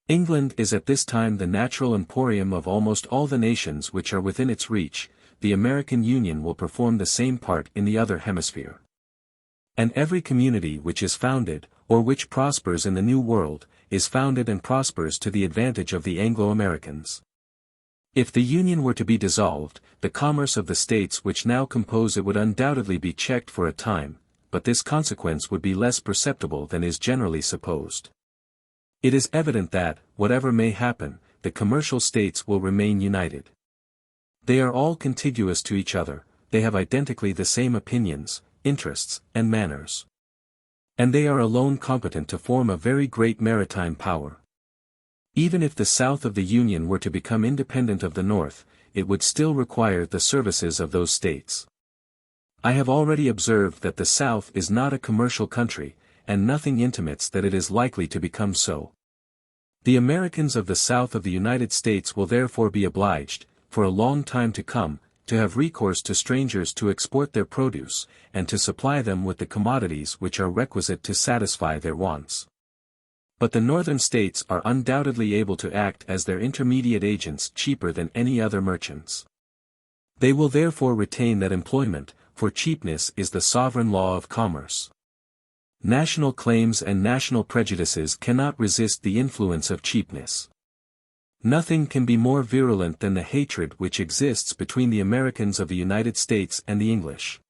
England is at this time the natural emporium of almost all the nations which are within its reach. The American Union will perform the same part in the other hemisphere. And every community which is founded, or which prospers in the New World, is founded and prospers to the advantage of the Anglo-Americans. If the Union were to be dissolved, the commerce of the states which now compose it would undoubtedly be checked for a time, but this consequence would be less perceptible than is generally supposed. It is evident that, whatever may happen, the commercial states will remain united. They are all contiguous to each other, they have identically the same opinions, interests, and manners. And they are alone competent to form a very great maritime power. Even if the South of the Union were to become independent of the North, it would still require the services of those states. I have already observed that the South is not a commercial country, and nothing intimates that it is likely to become so. The Americans of the South of the United States will therefore be obliged, for a long time to come, to have recourse to strangers to export their produce, and to supply them with the commodities which are requisite to satisfy their wants. But the northern states are undoubtedly able to act as their intermediate agents cheaper than any other merchants. They will therefore retain that employment, for cheapness is the sovereign law of commerce. National claims and national prejudices cannot resist the influence of cheapness. Nothing can be more virulent than the hatred which exists between the Americans of the United States and the English.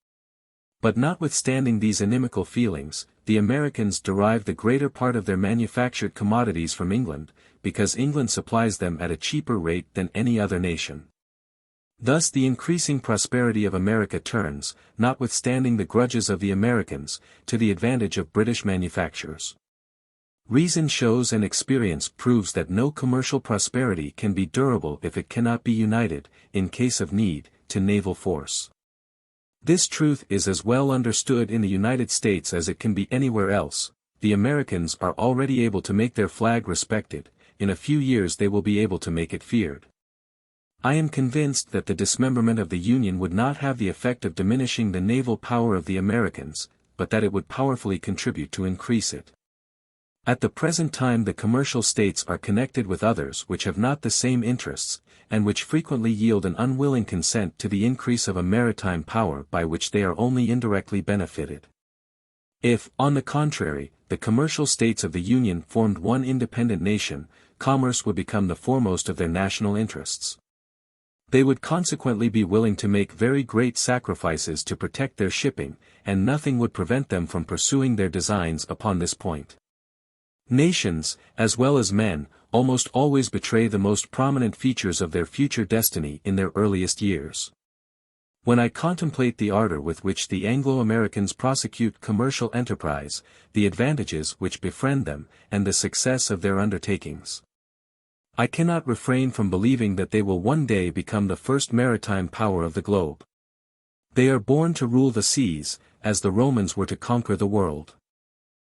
But notwithstanding these inimical feelings, the Americans derive the greater part of their manufactured commodities from England, because England supplies them at a cheaper rate than any other nation. Thus the increasing prosperity of America turns, notwithstanding the grudges of the Americans, to the advantage of British manufactures. Reason shows and experience proves that no commercial prosperity can be durable if it cannot be united, in case of need, to naval force. This truth is as well understood in the United States as it can be anywhere else. The Americans are already able to make their flag respected, in a few years they will be able to make it feared. I am convinced that the dismemberment of the Union would not have the effect of diminishing the naval power of the Americans, but that it would powerfully contribute to increase it. At the present time the commercial states are connected with others which have not the same interests, and which frequently yield an unwilling consent to the increase of a maritime power by which they are only indirectly benefited. If, on the contrary, the commercial states of the Union formed one independent nation, commerce would become the foremost of their national interests. They would consequently be willing to make very great sacrifices to protect their shipping, and nothing would prevent them from pursuing their designs upon this point. Nations, as well as men, almost always betray the most prominent features of their future destiny in their earliest years. When I contemplate the ardor with which the Anglo-Americans prosecute commercial enterprise, the advantages which befriend them, and the success of their undertakings, I cannot refrain from believing that they will one day become the first maritime power of the globe. They are born to rule the seas, as the Romans were to conquer the world.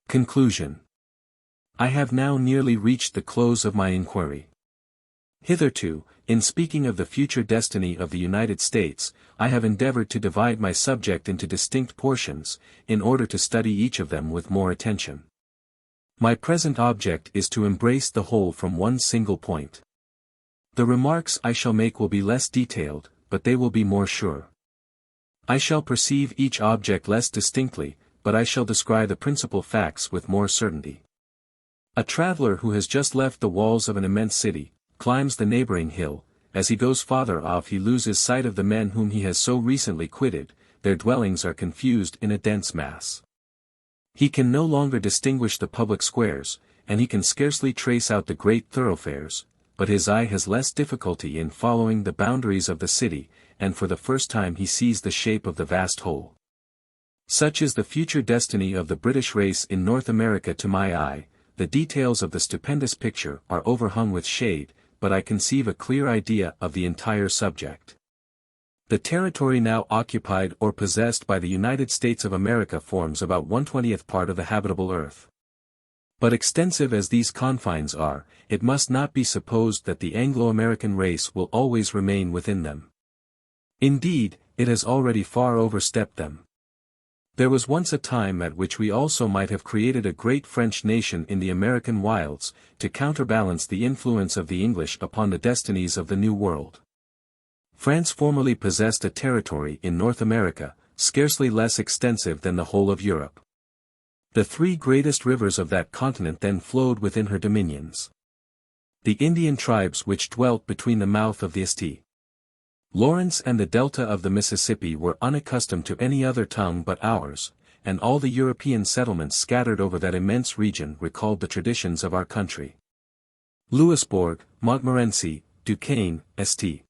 Conclusion. I have now nearly reached the close of my inquiry. Hitherto, in speaking of the future destiny of the United States, I have endeavored to divide my subject into distinct portions, in order to study each of them with more attention. My present object is to embrace the whole from one single point. The remarks I shall make will be less detailed, but they will be more sure. I shall perceive each object less distinctly, but I shall descry the principal facts with more certainty. A traveler who has just left the walls of an immense city, climbs the neighboring hill. As he goes farther off he loses sight of the men whom he has so recently quitted, their dwellings are confused in a dense mass. He can no longer distinguish the public squares, and he can scarcely trace out the great thoroughfares, but his eye has less difficulty in following the boundaries of the city, and for the first time he sees the shape of the vast whole. Such is the future destiny of the British race in North America to my eye. The details of the stupendous picture are overhung with shade, but I conceive a clear idea of the entire subject. The territory now occupied or possessed by the United States of America forms about 1/20th part of the habitable earth. But extensive as these confines are, it must not be supposed that the Anglo-American race will always remain within them. Indeed, it has already far overstepped them. There was once a time at which we also might have created a great French nation in the American wilds, to counterbalance the influence of the English upon the destinies of the New World. France formerly possessed a territory in North America, scarcely less extensive than the whole of Europe. The three greatest rivers of that continent then flowed within her dominions. The Indian tribes which dwelt between the mouth of the St. Lawrence and the delta of the Mississippi were unaccustomed to any other tongue but ours, and all the European settlements scattered over that immense region recalled the traditions of our country. Louisbourg, Montmorency, Duquesne, St.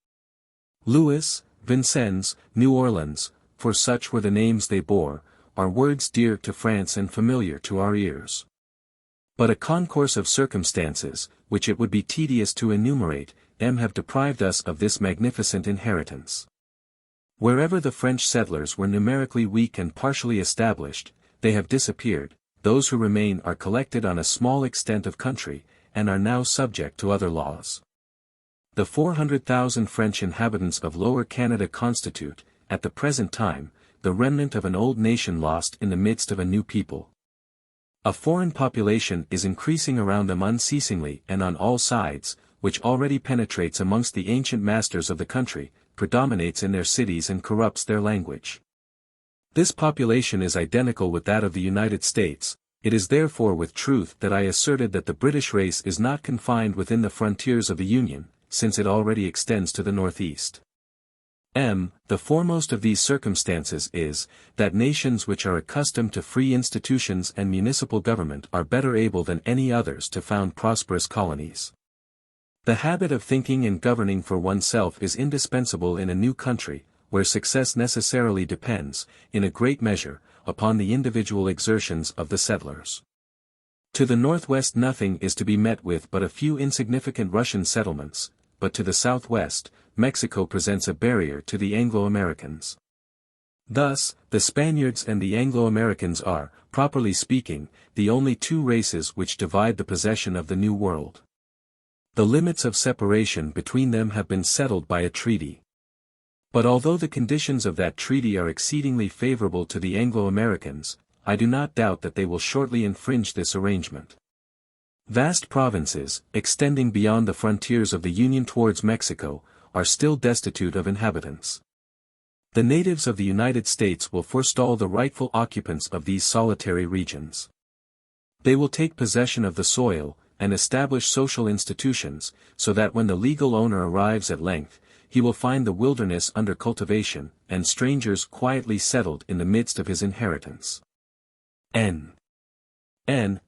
Louis, Vincennes, New Orleans, for such were the names they bore, are words dear to France and familiar to our ears. But a concourse of circumstances, which it would be tedious to enumerate, have deprived us of this magnificent inheritance. Wherever the French settlers were numerically weak and partially established, they have disappeared. Those who remain are collected on a small extent of country, and are now subject to other laws. The 400,000 French inhabitants of Lower Canada constitute, at the present time, the remnant of an old nation lost in the midst of a new people. A foreign population is increasing around them unceasingly and on all sides, which already penetrates amongst the ancient masters of the country, predominates in their cities and corrupts their language. This population is identical with that of the United States. It is therefore with truth that I asserted that the British race is not confined within the frontiers of the Union, since it already extends to the northeast. The foremost of these circumstances is, that nations which are accustomed to free institutions and municipal government are better able than any others to found prosperous colonies. The habit of thinking and governing for oneself is indispensable in a new country, where success necessarily depends, in a great measure, upon the individual exertions of the settlers. To the northwest nothing is to be met with but a few insignificant Russian settlements, but to the southwest, Mexico presents a barrier to the Anglo-Americans. Thus, the Spaniards and the Anglo-Americans are, properly speaking, the only two races which divide the possession of the New World. The limits of separation between them have been settled by a treaty. But although the conditions of that treaty are exceedingly favorable to the Anglo-Americans, I do not doubt that they will shortly infringe this arrangement. Vast provinces, extending beyond the frontiers of the Union towards Mexico, are still destitute of inhabitants. The natives of the United States will forestall the rightful occupants of these solitary regions. They will take possession of the soil, and establish social institutions, so that when the legal owner arrives at length, he will find the wilderness under cultivation, and strangers quietly settled in the midst of his inheritance.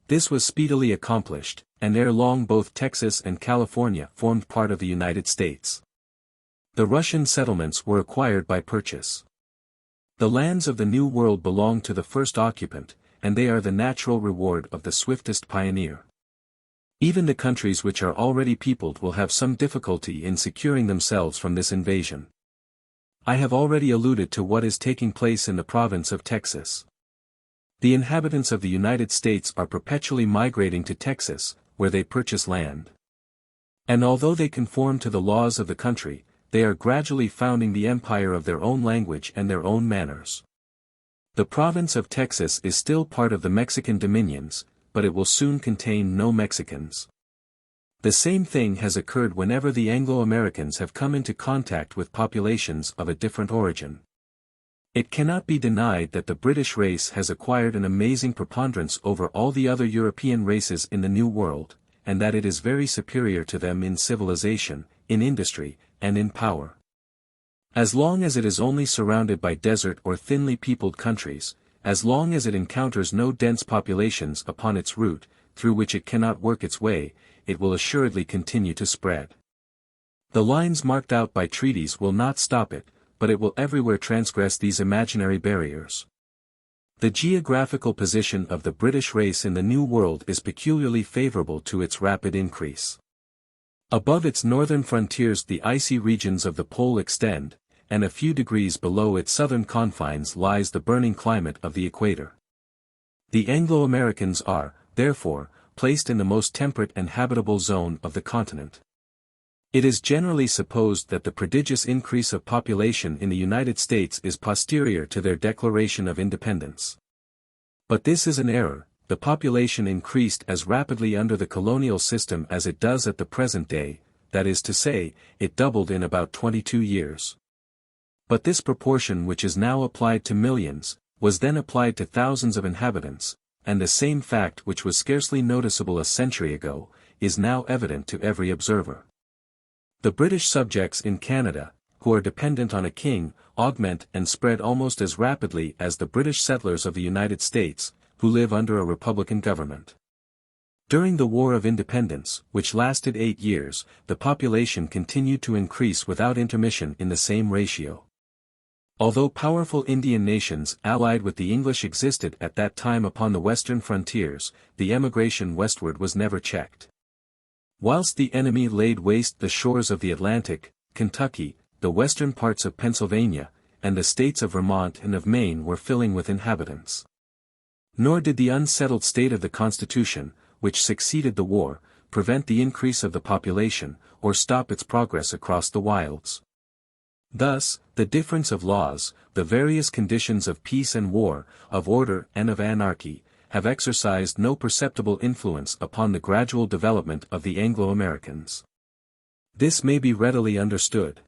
This was speedily accomplished, and ere long both Texas and California formed part of the United States. The Russian settlements were acquired by purchase. The lands of the New World belong to the first occupant, and they are the natural reward of the swiftest pioneer. Even the countries which are already peopled will have some difficulty in securing themselves from this invasion. I have already alluded to what is taking place in the province of Texas. The inhabitants of the United States are perpetually migrating to Texas, where they purchase land. And although they conform to the laws of the country, they are gradually founding the empire of their own language and their own manners. The province of Texas is still part of the Mexican dominions, but it will soon contain no Mexicans. The same thing has occurred whenever the Anglo-Americans have come into contact with populations of a different origin. It cannot be denied that the British race has acquired an amazing preponderance over all the other European races in the New World, and that it is very superior to them in civilization, in industry, and in power. As long as it is only surrounded by desert or thinly peopled countries, as long as it encounters no dense populations upon its route, through which it cannot work its way, it will assuredly continue to spread. The lines marked out by treaties will not stop it, but it will everywhere transgress these imaginary barriers. The geographical position of the British race in the New World is peculiarly favorable to its rapid increase. Above its northern frontiers the icy regions of the pole extend, and a few degrees below its southern confines lies the burning climate of the equator. The Anglo-Americans are, therefore, placed in the most temperate and habitable zone of the continent. It is generally supposed that the prodigious increase of population in the United States is posterior to their declaration of independence. But this is an error. The population increased as rapidly under the colonial system as it does at the present day, that is to say, it doubled in about 22 years. But this proportion which is now applied to millions, was then applied to thousands of inhabitants, and the same fact which was scarcely noticeable a century ago, is now evident to every observer. The British subjects in Canada, who are dependent on a king, augment and spread almost as rapidly as the British settlers of the United States, who live under a republican government. During the War of Independence, which lasted 8 years, the population continued to increase without intermission in the same ratio. Although powerful Indian nations allied with the English existed at that time upon the western frontiers, the emigration westward was never checked. Whilst the enemy laid waste the shores of the Atlantic, Kentucky, the western parts of Pennsylvania, and the states of Vermont and of Maine were filling with inhabitants. Nor did the unsettled state of the Constitution, which succeeded the war, prevent the increase of the population, or stop its progress across the wilds. Thus, the difference of laws, the various conditions of peace and war, of order and of anarchy, have exercised no perceptible influence upon the gradual development of the Anglo-Americans. This may be readily understood.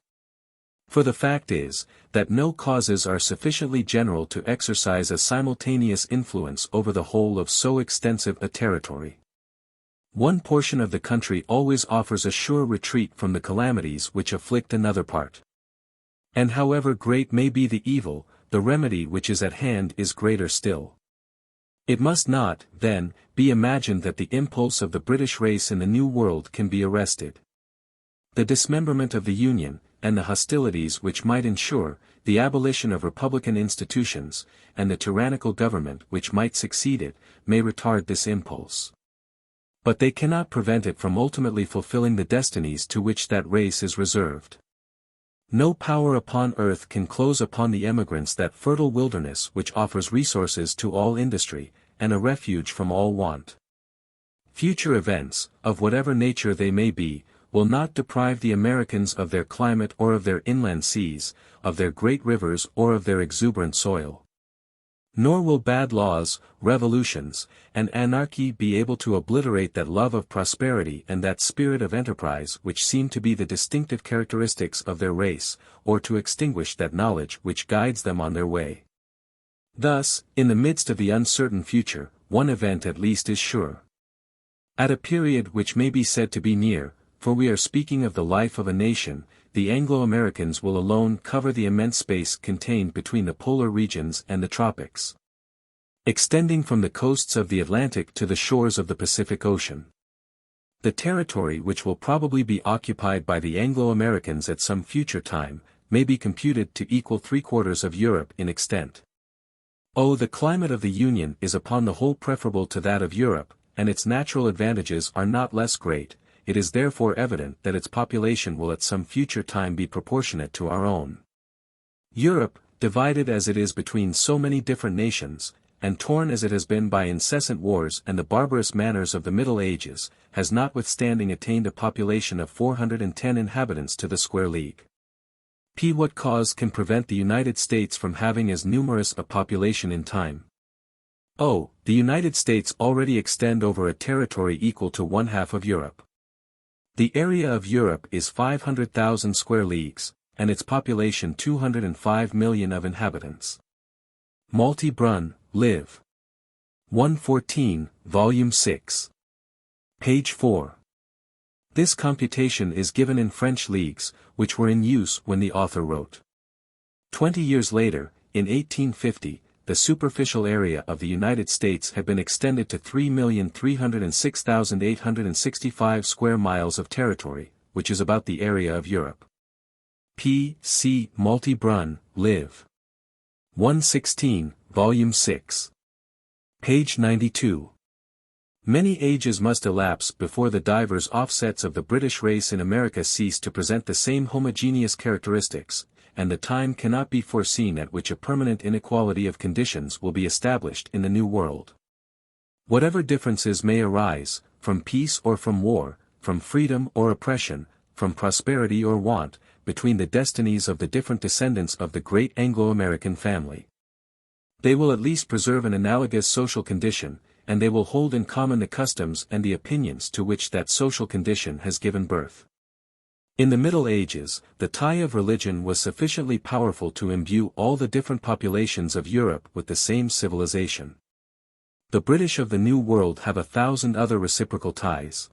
For the fact is, that no causes are sufficiently general to exercise a simultaneous influence over the whole of so extensive a territory. One portion of the country always offers a sure retreat from the calamities which afflict another part. And however great may be the evil, the remedy which is at hand is greater still. It must not, then, be imagined that the impulse of the British race in the New World can be arrested. The dismemberment of the Union, and the hostilities which might ensure, the abolition of republican institutions, and the tyrannical government which might succeed it, may retard this impulse. But they cannot prevent it from ultimately fulfilling the destinies to which that race is reserved. No power upon earth can close upon the emigrants that fertile wilderness which offers resources to all industry, and a refuge from all want. Future events, of whatever nature they may be, will not deprive the Americans of their climate or of their inland seas, of their great rivers or of their exuberant soil. Nor will bad laws, revolutions, and anarchy be able to obliterate that love of prosperity and that spirit of enterprise which seem to be the distinctive characteristics of their race, or to extinguish that knowledge which guides them on their way. Thus, in the midst of the uncertain future, one event at least is sure. At a period which may be said to be near, for we are speaking of the life of a nation, the Anglo-Americans will alone cover the immense space contained between the polar regions and the tropics, extending from the coasts of the Atlantic to the shores of the Pacific Ocean. The territory which will probably be occupied by the Anglo-Americans at some future time, may be computed to equal 3/4 of Europe in extent. Oh, the climate of the Union is upon the whole preferable to that of Europe, and its natural advantages are not less great. It is therefore evident that its population will at some future time be proportionate to our own. Europe, divided as it is between so many different nations, and torn as it has been by incessant wars and the barbarous manners of the Middle Ages, has notwithstanding attained a population of 410 inhabitants to the square league. What cause can prevent the United States from having as numerous a population in time? Oh, the United States already extend over a territory equal to 1/2 of Europe. The area of Europe is 500,000 square leagues, and its population 205 million of inhabitants. Malty Brunn, Liv. 114, Volume 6. Page 4. This computation is given in French leagues, which were in use when the author wrote. 20 years later, in 1850, the superficial area of the United States had been extended to 3,306,865 square miles of territory, which is about the area of Europe. P. C. Malty Brunn, Liv. 116, Volume 6. Page 92. Many ages must elapse before the diverse offsets of the British race in America cease to present the same homogeneous characteristics, and the time cannot be foreseen at which a permanent inequality of conditions will be established in the New World. Whatever differences may arise, from peace or from war, from freedom or oppression, from prosperity or want, between the destinies of the different descendants of the great Anglo-American family, they will at least preserve an analogous social condition, and they will hold in common the customs and the opinions to which that social condition has given birth. In the Middle Ages, the tie of religion was sufficiently powerful to imbue all the different populations of Europe with the same civilization. The British of the New World have 1,000 other reciprocal ties.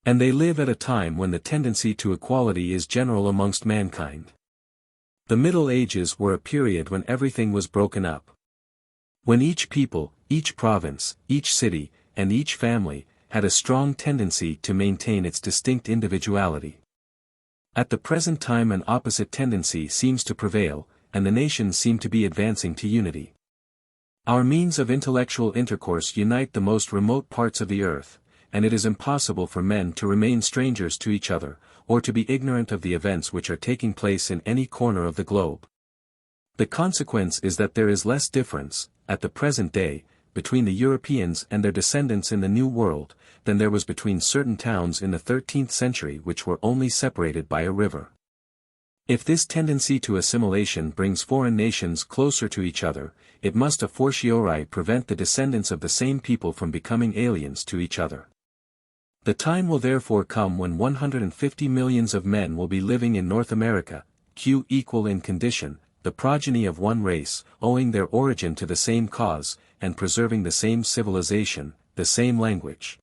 And they live at a time when the tendency to equality is general amongst mankind. The Middle Ages were a period when everything was broken up. When each people, each province, each city, and each family, had a strong tendency to maintain its distinct individuality. At the present time an opposite tendency seems to prevail, and the nations seem to be advancing to unity. Our means of intellectual intercourse unite the most remote parts of the earth, and it is impossible for men to remain strangers to each other, or to be ignorant of the events which are taking place in any corner of the globe. The consequence is that there is less difference, at the present day, between the Europeans and their descendants in the New World, than there was between certain towns in the 13th century which were only separated by a river. If this tendency to assimilation brings foreign nations closer to each other, it must a fortiori prevent the descendants of the same people from becoming aliens to each other. The time will therefore come when 150 millions of men will be living in North America, equal in condition, the progeny of one race, owing their origin to the same cause, and preserving the same civilization, the same language,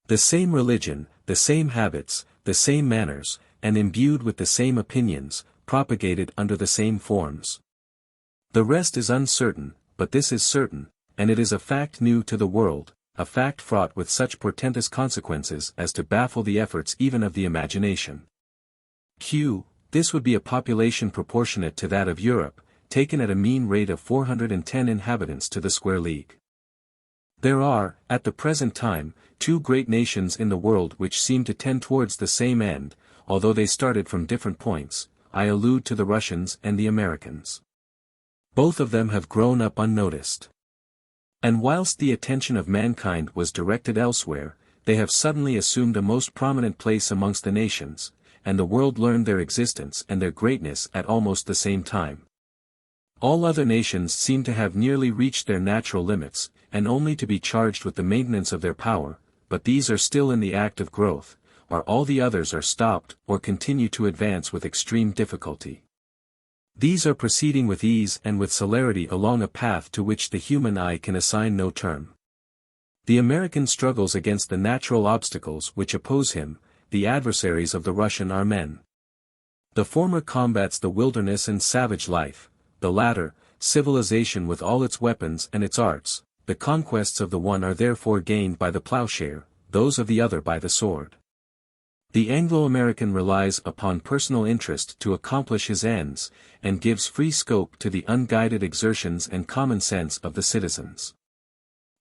the same religion, the same habits, the same manners, and imbued with the same opinions, propagated under the same forms. The rest is uncertain, but this is certain, and it is a fact new to the world, a fact fraught with such portentous consequences as to baffle the efforts even of the imagination. This would be a population proportionate to that of Europe, taken at a mean rate of 410 inhabitants to the square league. There are, at the present time, two great nations in the world which seem to tend towards the same end, although they started from different points. I allude to the Russians and the Americans. Both of them have grown up unnoticed. And whilst the attention of mankind was directed elsewhere, they have suddenly assumed a most prominent place amongst the nations, and the world learned their existence and their greatness at almost the same time. All other nations seem to have nearly reached their natural limits, and only to be charged with the maintenance of their power, but these are still in the act of growth, while all the others are stopped or continue to advance with extreme difficulty. These are proceeding with ease and with celerity along a path to which the human eye can assign no term. The American struggles against the natural obstacles which oppose him. The adversaries of the Russian are men. The former combats the wilderness and savage life, the latter, civilization with all its weapons and its arts. The conquests of the one are therefore gained by the plowshare, those of the other by the sword. The Anglo-American relies upon personal interest to accomplish his ends, and gives free scope to the unguided exertions and common sense of the citizens.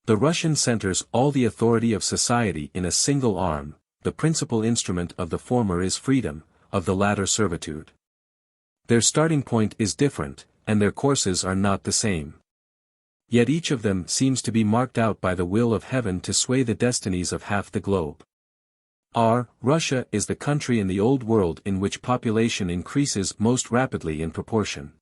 The Russian centers all the authority of society in a single arm. The principal instrument of the former is freedom, of the latter servitude. Their starting point is different, and their courses are not the same. Yet each of them seems to be marked out by the will of heaven to sway the destinies of half the globe. Russia is the country in the Old World in which population increases most rapidly in proportion.